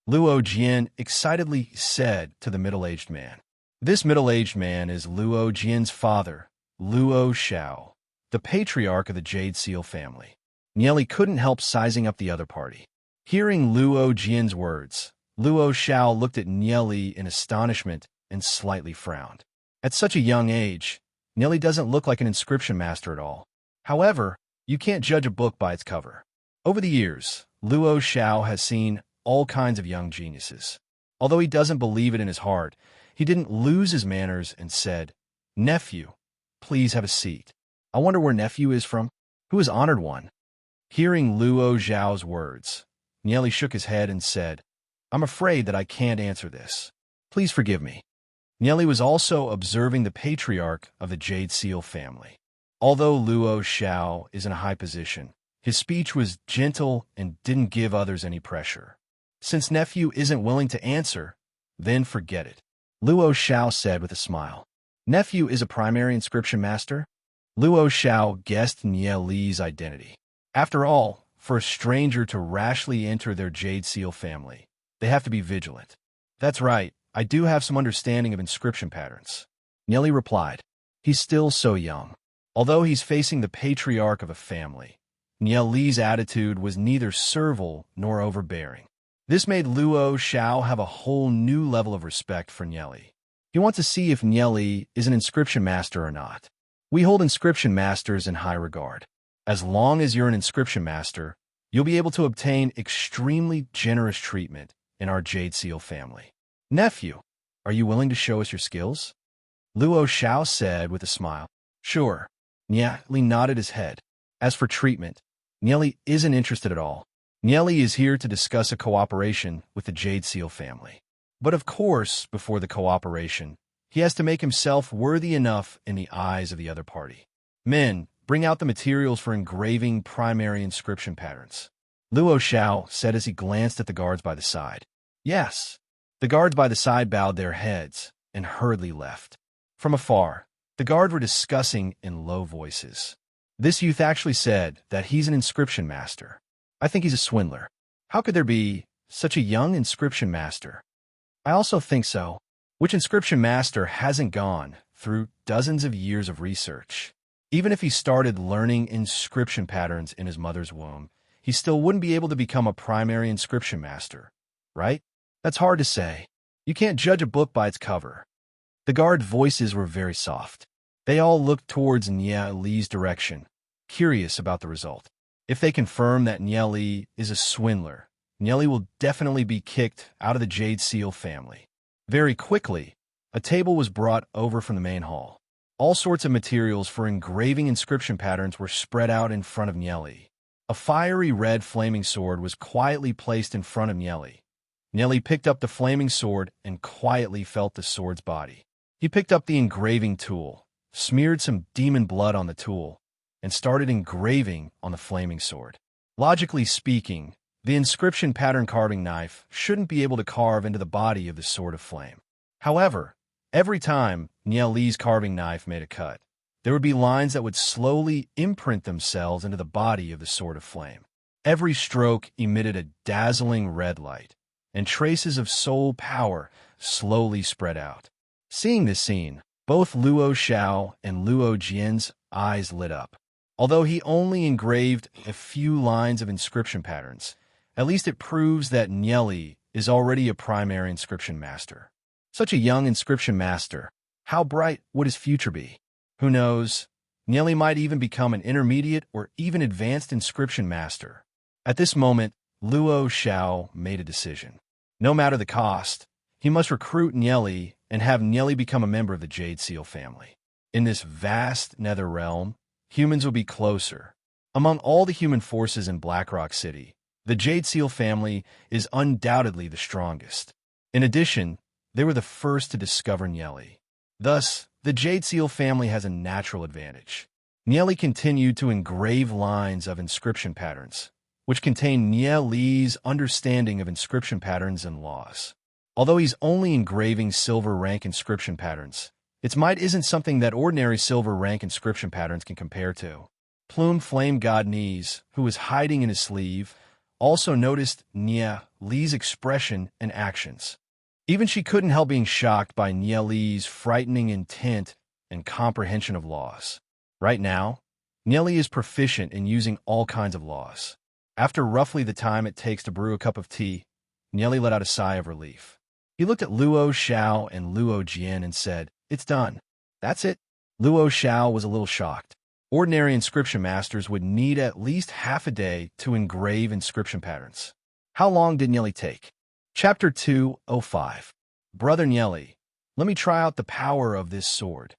Luo Jian excitedly said to the middle-aged man. This middle-aged man is Luo Jian's father, Luo Xiao, the patriarch of the Jade Seal family. Nieli couldn't help sizing up the other party. Hearing Luo Jian's words, Luo Xiao looked at Nieli in astonishment and slightly frowned. At such a young age, Nieli doesn't look like an inscription master at all. However, you can't judge a book by its cover. Over the years, Luo Xiao has seen all kinds of young geniuses. Although he doesn't believe it in his heart, he didn't lose his manners and said, "Nephew, please have a seat. I wonder where nephew is from? Who is honored one?" Hearing Luo Xiao's words, Nieli shook his head and said, "I'm afraid that I can't answer this. Please forgive me." Nieli was also observing the patriarch of the Jade Seal family. Although Luo Xiao is in a high position, his speech was gentle and didn't give others any pressure. "Since nephew isn't willing to answer, then forget it," Luo Xiao said with a smile. "Nephew is a primary inscription master?" Luo Xiao guessed Nieli's identity. After all, for a stranger to rashly enter their Jade Seal family, they have to be vigilant. "That's right, I do have some understanding of inscription patterns," Nieli replied. He's still so young. Although he's facing the patriarch of a family, Nieli's attitude was neither servile nor overbearing. This made Luo Xiao have a whole new level of respect for Nieli. He wants to see if Nieli is an inscription master or not. We hold inscription masters in high regard. As long as you're an inscription master, you'll be able to obtain extremely generous treatment in our Jade Seal family. "Nephew, are you willing to show us your skills?" Luo Xiao said with a smile. "Sure." Nieli nodded his head. As for treatment, Nieli isn't interested at all. Nieli is here to discuss a cooperation with the Jade Seal family. But of course, before the cooperation, he has to make himself worthy enough in the eyes of the other party. "Men, bring out the materials for engraving primary inscription patterns," Luo Xiao said as he glanced at the guards by the side. "Yes." The guards by the side bowed their heads and hurriedly left. From afar, the guards were discussing in low voices. "This youth actually said that he's an inscription master. I think he's a swindler. How could there be such a young inscription master?" "I also think so. Which inscription master hasn't gone through dozens of years of research? Even if he started learning inscription patterns in his mother's womb, he still wouldn't be able to become a primary inscription master, right? That's hard to say. You can't judge a book by its cover." The guard voices were very soft. They all looked towards Nieli's direction, curious about the result. If they confirm that Nieli is a swindler, Nieli will definitely be kicked out of the Jade Seal family. Very quickly, a table was brought over from the main hall. All sorts of materials for engraving inscription patterns were spread out in front of Nieli. A fiery red flaming sword was quietly placed in front of Nieli. Nieli picked up the flaming sword and quietly felt the sword's body. He picked up the engraving tool, smeared some demon blood on the tool, and started engraving on the flaming sword. Logically speaking, the inscription pattern carving knife shouldn't be able to carve into the body of the sword of flame. However, every time Nieli's carving knife made a cut, there would be lines that would slowly imprint themselves into the body of the sword of flame. Every stroke emitted a dazzling red light, and traces of soul power slowly spread out. Seeing this scene, both Luo Xiao and Luo Jian's eyes lit up. Although he only engraved a few lines of inscription patterns, at least it proves that Nieli is already a primary inscription master. Such a young inscription master, how bright would his future be? Who knows? Nieli might even become an intermediate or even advanced inscription master. At this moment, Luo Xiao made a decision. No matter the cost, he must recruit Nieli and have Nieli become a member of the Jade Seal family. In this vast nether realm, humans will be closer. Among all the human forces in Blackrock City, the Jade Seal family is undoubtedly the strongest. In addition, they were the first to discover Nieli. Thus, the Jade Seal family has a natural advantage. Nieli continued to engrave lines of inscription patterns, which contained Nieli's understanding of inscription patterns and laws. Although he's only engraving silver rank inscription patterns, its might isn't something that ordinary silver rank inscription patterns can compare to. Plumed Flame God Nies, who was hiding in his sleeve, also noticed Nieli's expression and actions. Even she couldn't help being shocked by Nieli's frightening intent and comprehension of laws. Right now, Nieli is proficient in using all kinds of laws. After roughly the time it takes to brew a cup of tea, Nieli let out a sigh of relief. He looked at Luo Xiao and Luo Jian and said, "It's done." "That's it?" Luo Xiao was a little shocked. Ordinary inscription masters would need at least half a day to engrave inscription patterns. How long did Nieli take? Chapter 205. Brother Nieli, let me try out the power of this sword,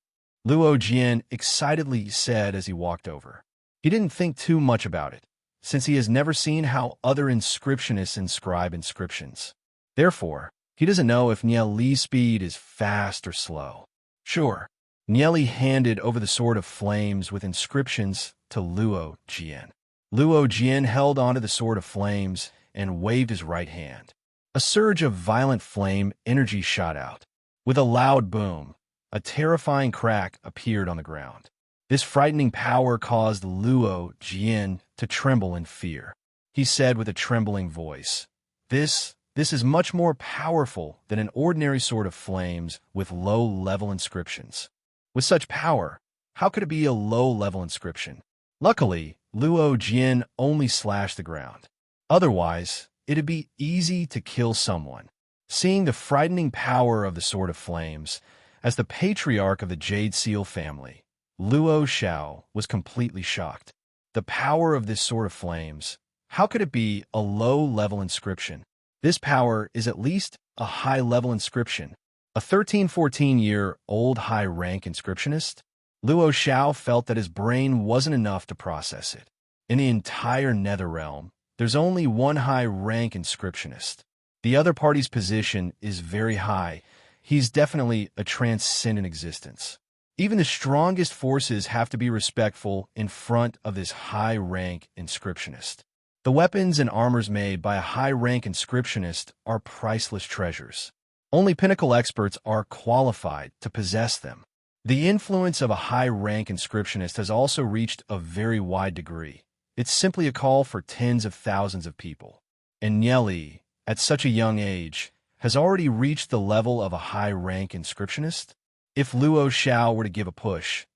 Luo Jian excitedly said as he walked over. He didn't think too much about it, since he has never seen how other inscriptionists inscribe inscriptions. Therefore, he doesn't know if Nieli's speed is fast or slow. Sure. Nieli handed over the sword of flames with inscriptions to Luo Jian. Luo Jian held onto the sword of flames and waved his right hand. A surge of violent flame energy shot out. With a loud boom, a terrifying crack appeared on the ground. This frightening power caused Luo Jian to tremble in fear. He said with a trembling voice, This is much more powerful than an ordinary sword of flames with low-level inscriptions. With such power, how could it be a low-level inscription? Luckily, Luo Jian only slashed the ground. Otherwise, it'd be easy to kill someone. Seeing the frightening power of the Sword of Flames, as the patriarch of the Jade Seal family, Luo Xiao was completely shocked. The power of this Sword of Flames, how could it be a low-level inscription? This power is at least a high-level inscription. A 13-14-year-old high-rank inscriptionist? Luo Xiao felt that his brain wasn't enough to process it. In the entire Netherrealm, there's only one high-rank inscriptionist. The other party's position is very high. He's definitely a transcendent existence. Even the strongest forces have to be respectful in front of this high-rank inscriptionist. The weapons and armors made by a high-rank inscriptionist are priceless treasures. Only pinnacle experts are qualified to possess them. The influence of a high-rank inscriptionist has also reached a very wide degree. It's simply a call for tens of thousands of people. And Nieli, at such a young age, has already reached the level of a high-rank inscriptionist. If Luo Xiao were to give a push,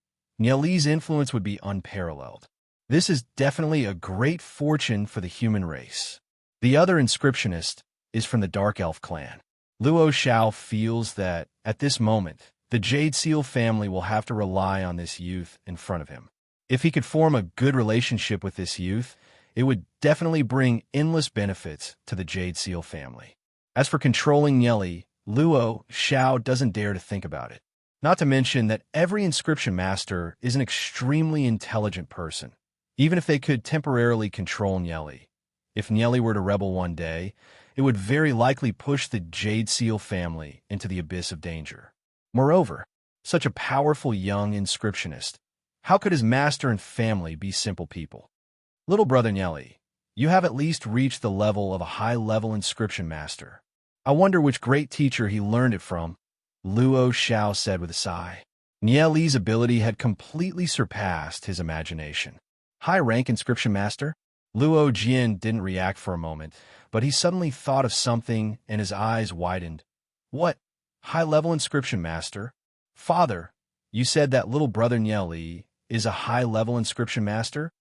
Nieli's influence would be unparalleled. This is definitely a great fortune for the human race. The other inscriptionist is from the Dark Elf clan. Luo Xiao feels that, at this moment, the Jade Seal family will have to rely on this youth in front of him. If he could form a good relationship with this youth, it would definitely bring endless benefits to the Jade Seal family. As for controlling Nieli, Luo Xiao doesn't dare to think about it. Not to mention that every inscription master is an extremely intelligent person, even if they could temporarily control Nieli. If Nieli were to rebel one day, it would very likely push the Jade Seal family into the abyss of danger. Moreover, such a powerful young inscriptionist, how could his master and family be simple people? Little brother Nieli, you have at least reached the level of a high-level inscription master. I wonder which great teacher he learned it from, Luo Xiao said with a sigh. Nieli's ability had completely surpassed his imagination. High-rank inscription master? Luo Jian didn't react for a moment, but he suddenly thought of something and his eyes widened. What? High-level inscription master? Father, you said that little brother Nieli is a high-level inscription master?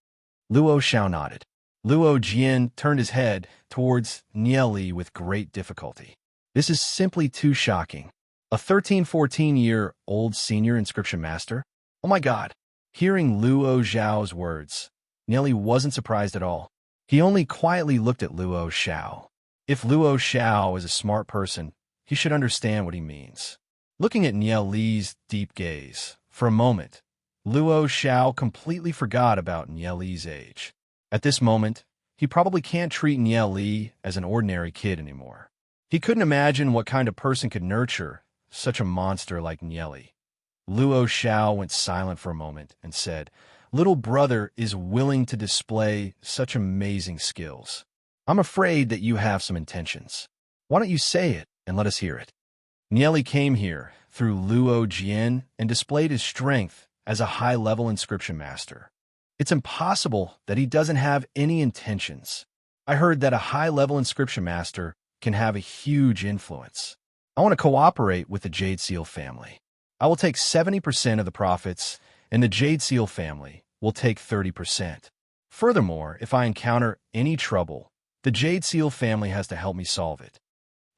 Luo Xiao nodded. Luo Jian turned his head towards Nieli with great difficulty. This is simply too shocking. A 13-14-year-old senior inscription master? Oh my God! Hearing Luo Xiao's words, Nieli wasn't surprised at all. He only quietly looked at Luo Xiao. If Luo Xiao is a smart person, he should understand what he means. Looking at Nieli's deep gaze, for a moment, Luo Xiao completely forgot about Nieli's age. At this moment, he probably can't treat Nieli as an ordinary kid anymore. He couldn't imagine what kind of person could nurture such a monster like Nieli. Luo Xiao went silent for a moment and said, little brother is willing to display such amazing skills. I'm afraid that you have some intentions. Why don't you say it and let us hear it? Nieli came here through Luo Jian and displayed his strength as a high-level inscription master. It's impossible that he doesn't have any intentions. I heard that a high-level inscription master can have a huge influence. I want to cooperate with the Jade Seal family. I will take 70% of the profits, and the Jade Seal family will take 30%. Furthermore, if I encounter any trouble, the Jade Seal family has to help me solve it.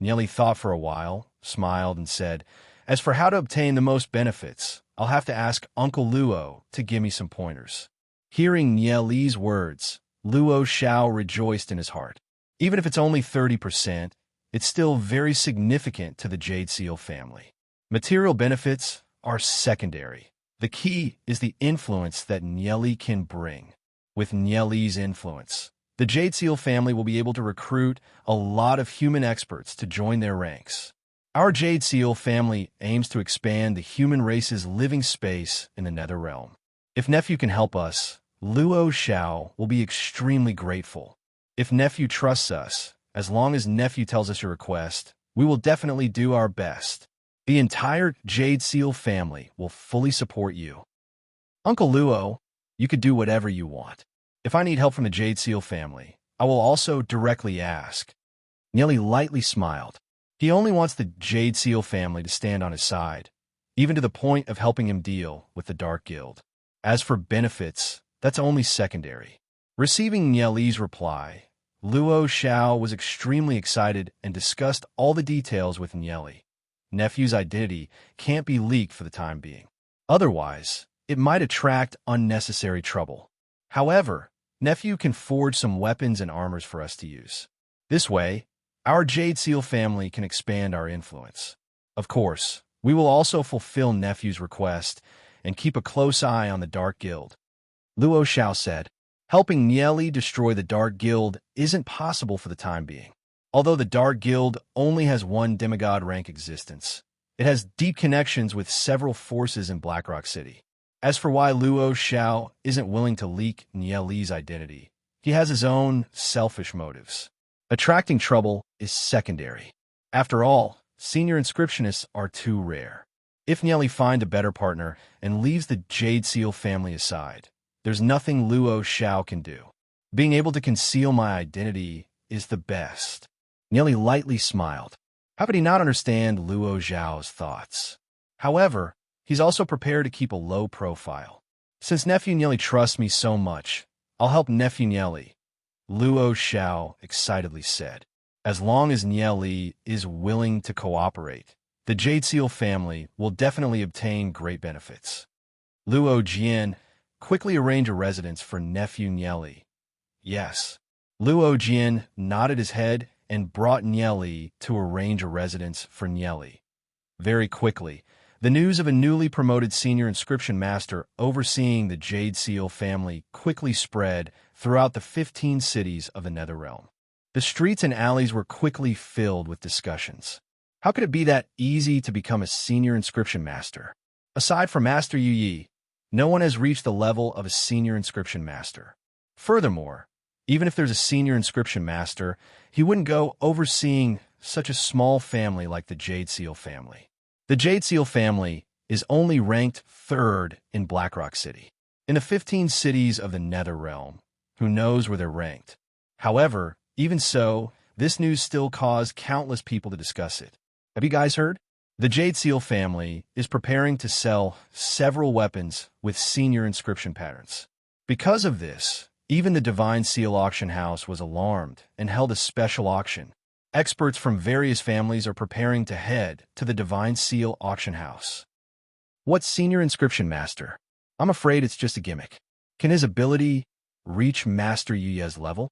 Nieli thought for a while, smiled, and said, "As for how to obtain the most benefits, I'll have to ask Uncle Luo to give me some pointers." Hearing Nieli's words, Luo Xiao rejoiced in his heart. Even if it's only 30%, it's still very significant to the Jade Seal family. Material benefits are secondary. The key is the influence that Nieli can bring. With Nieli's influence, the Jade Seal family will be able to recruit a lot of human experts to join their ranks. Our Jade Seal family aims to expand the human race's living space in the Nether Realm. If nephew can help us, Luo Xiao will be extremely grateful. If nephew trusts us, as long as nephew tells us your request, we will definitely do our best. The entire Jade Seal family will fully support you. Uncle Luo, you could do whatever you want. If I need help from the Jade Seal family, I will also directly ask. Nieli lightly smiled. He only wants the Jade Seal family to stand on his side, even to the point of helping him deal with the Dark Guild. As for benefits, that's only secondary. Receiving Nieli's reply, Luo Xiao was extremely excited and discussed all the details with Nieli. Nephew's identity can't be leaked for the time being. Otherwise, it might attract unnecessary trouble. However, nephew can forge some weapons and armors for us to use. This way, our Jade Seal family can expand our influence. Of course, we will also fulfill nephew's request and keep a close eye on the Dark Guild. Luo Xiao said, helping Nieli destroy the Dark Guild isn't possible for the time being. Although the Dark Guild only has one demigod rank existence, it has deep connections with several forces in Blackrock City. As for why Luo Xiao isn't willing to leak Nieli's identity, he has his own selfish motives. Attracting trouble is secondary. After all, senior inscriptionists are too rare. If Nieli finds a better partner and leaves the Jade Seal family aside, there's nothing Luo Xiao can do. Being able to conceal my identity is the best. Nieli lightly smiled. How could he not understand Luo Xiao's thoughts? However, he's also prepared to keep a low profile. Since nephew Nieli trusts me so much, I'll help nephew Nieli, Luo Xiao excitedly said. As long as Nieli is willing to cooperate, the Jade Seal family will definitely obtain great benefits. Luo Jian, quickly arrange a residence for nephew Nieli. Yes. Luo Jian nodded his head and brought Nieli to arrange a residence for Nieli. Very quickly, the news of a newly promoted senior inscription master overseeing the Jade Seal family quickly spread throughout the 15 cities of the Netherrealm. The streets and alleys were quickly filled with discussions. How could it be that easy to become a senior inscription master? Aside from Master Yu Yi, no one has reached the level of a senior inscription master. Furthermore, even if there's a senior inscription master, he wouldn't go overseeing such a small family like the Jade Seal family. The Jade Seal family is only ranked 3rd in Blackrock City. In the 15 cities of the Netherrealm, who knows where they're ranked? However, even so, this news still caused countless people to discuss it. Have you guys heard? The Jade Seal family is preparing to sell several weapons with senior inscription patterns. Because of this, even the Divine Seal Auction House was alarmed and held a special auction. Experts from various families are preparing to head to the Divine Seal Auction House. What senior inscription master? I'm afraid it's just a gimmick. Can his ability reach Master Yu Ye's level?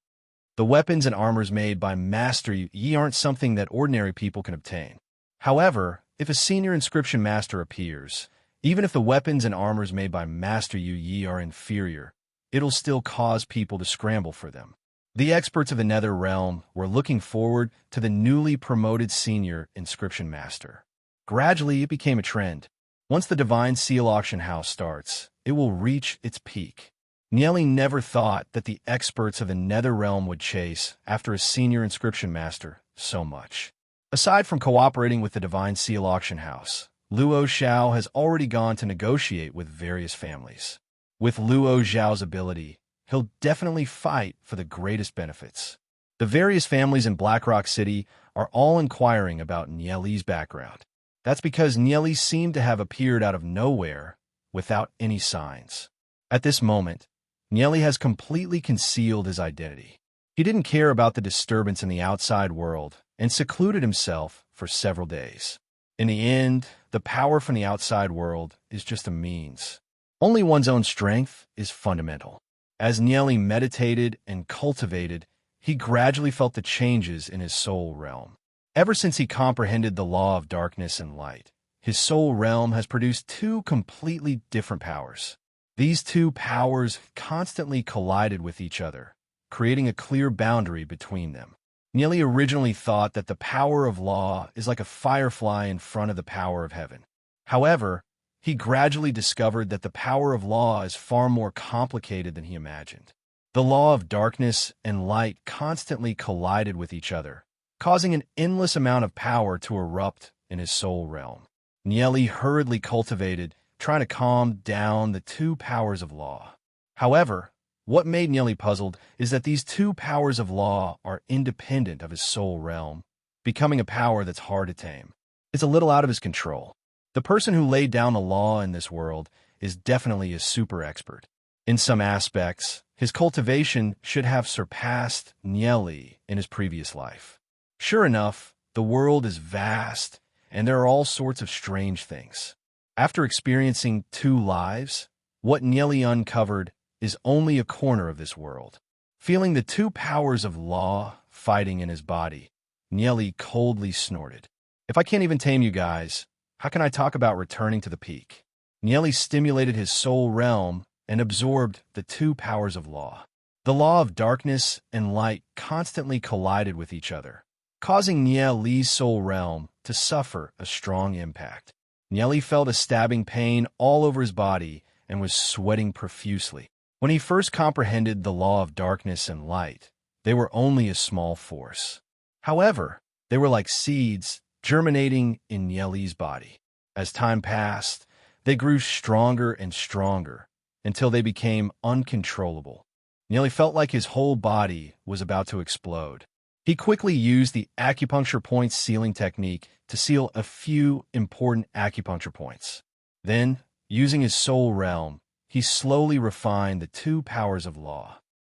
The weapons and armors made by Master Yu Ye aren't something that ordinary people can obtain. However, if a senior inscription master appears, even if the weapons and armors made by Master Yu Yi are inferior, it'll still cause people to scramble for them. The experts of the Nether Realm were looking forward to the newly promoted senior inscription master. Gradually, it became a trend. Once the Divine Seal Auction House starts, it will reach its peak. Nieli never thought that the experts of the Nether Realm would chase after a senior inscription master so much. Aside from cooperating with the Divine Seal Auction House, Luo Xiao has already gone to negotiate with various families. With Luo Xiao's ability, he'll definitely fight for the greatest benefits. The various families in Blackrock City are all inquiring about Nieli's background. That's because Nieli seemed to have appeared out of nowhere without any signs. At this moment, Nieli has completely concealed his identity. He didn't care about the disturbance in the outside world and secluded himself for several days. In the end, the power from the outside world is just a means. Only one's own strength is fundamental. As Nieli meditated and cultivated, he gradually felt the changes in his soul realm. Ever since he comprehended the law of darkness and light, his soul realm has produced two completely different powers. These two powers constantly collided with each other, creating a clear boundary between them. Nieli originally thought that the power of law is like a firefly in front of the power of heaven. However, he gradually discovered that the power of law is far more complicated than he imagined. The law of darkness and light constantly collided with each other, causing an endless amount of power to erupt in his soul realm. Nieli hurriedly cultivated, trying to calm down the two powers of law. However, what made Nieli puzzled is that these two powers of law are independent of his soul realm, becoming a power that's hard to tame. It's a little out of his control. The person who laid down the law in this world is definitely a super expert. In some aspects, his cultivation should have surpassed Nieli in his previous life. Sure enough, the world is vast, and there are all sorts of strange things. After experiencing two lives, what Nieli uncovered is only a corner of this world. Feeling the two powers of law fighting in his body, Nieli coldly snorted. If I can't even tame you guys, how can I talk about returning to the peak? Nieli stimulated his soul realm and absorbed the two powers of law. The law of darkness and light constantly collided with each other, causing Nieli's soul realm to suffer a strong impact. Nieli felt a stabbing pain all over his body and was sweating profusely. When he first comprehended the law of darkness and light, they were only a small force. However, they were like seeds germinating in Nieli's body. As time passed, they grew stronger and stronger until they became uncontrollable. Nieli felt like his whole body was about to explode. He quickly used the acupuncture point sealing technique to seal a few important acupuncture points. Then, using his soul realm, he slowly refined the two powers of law.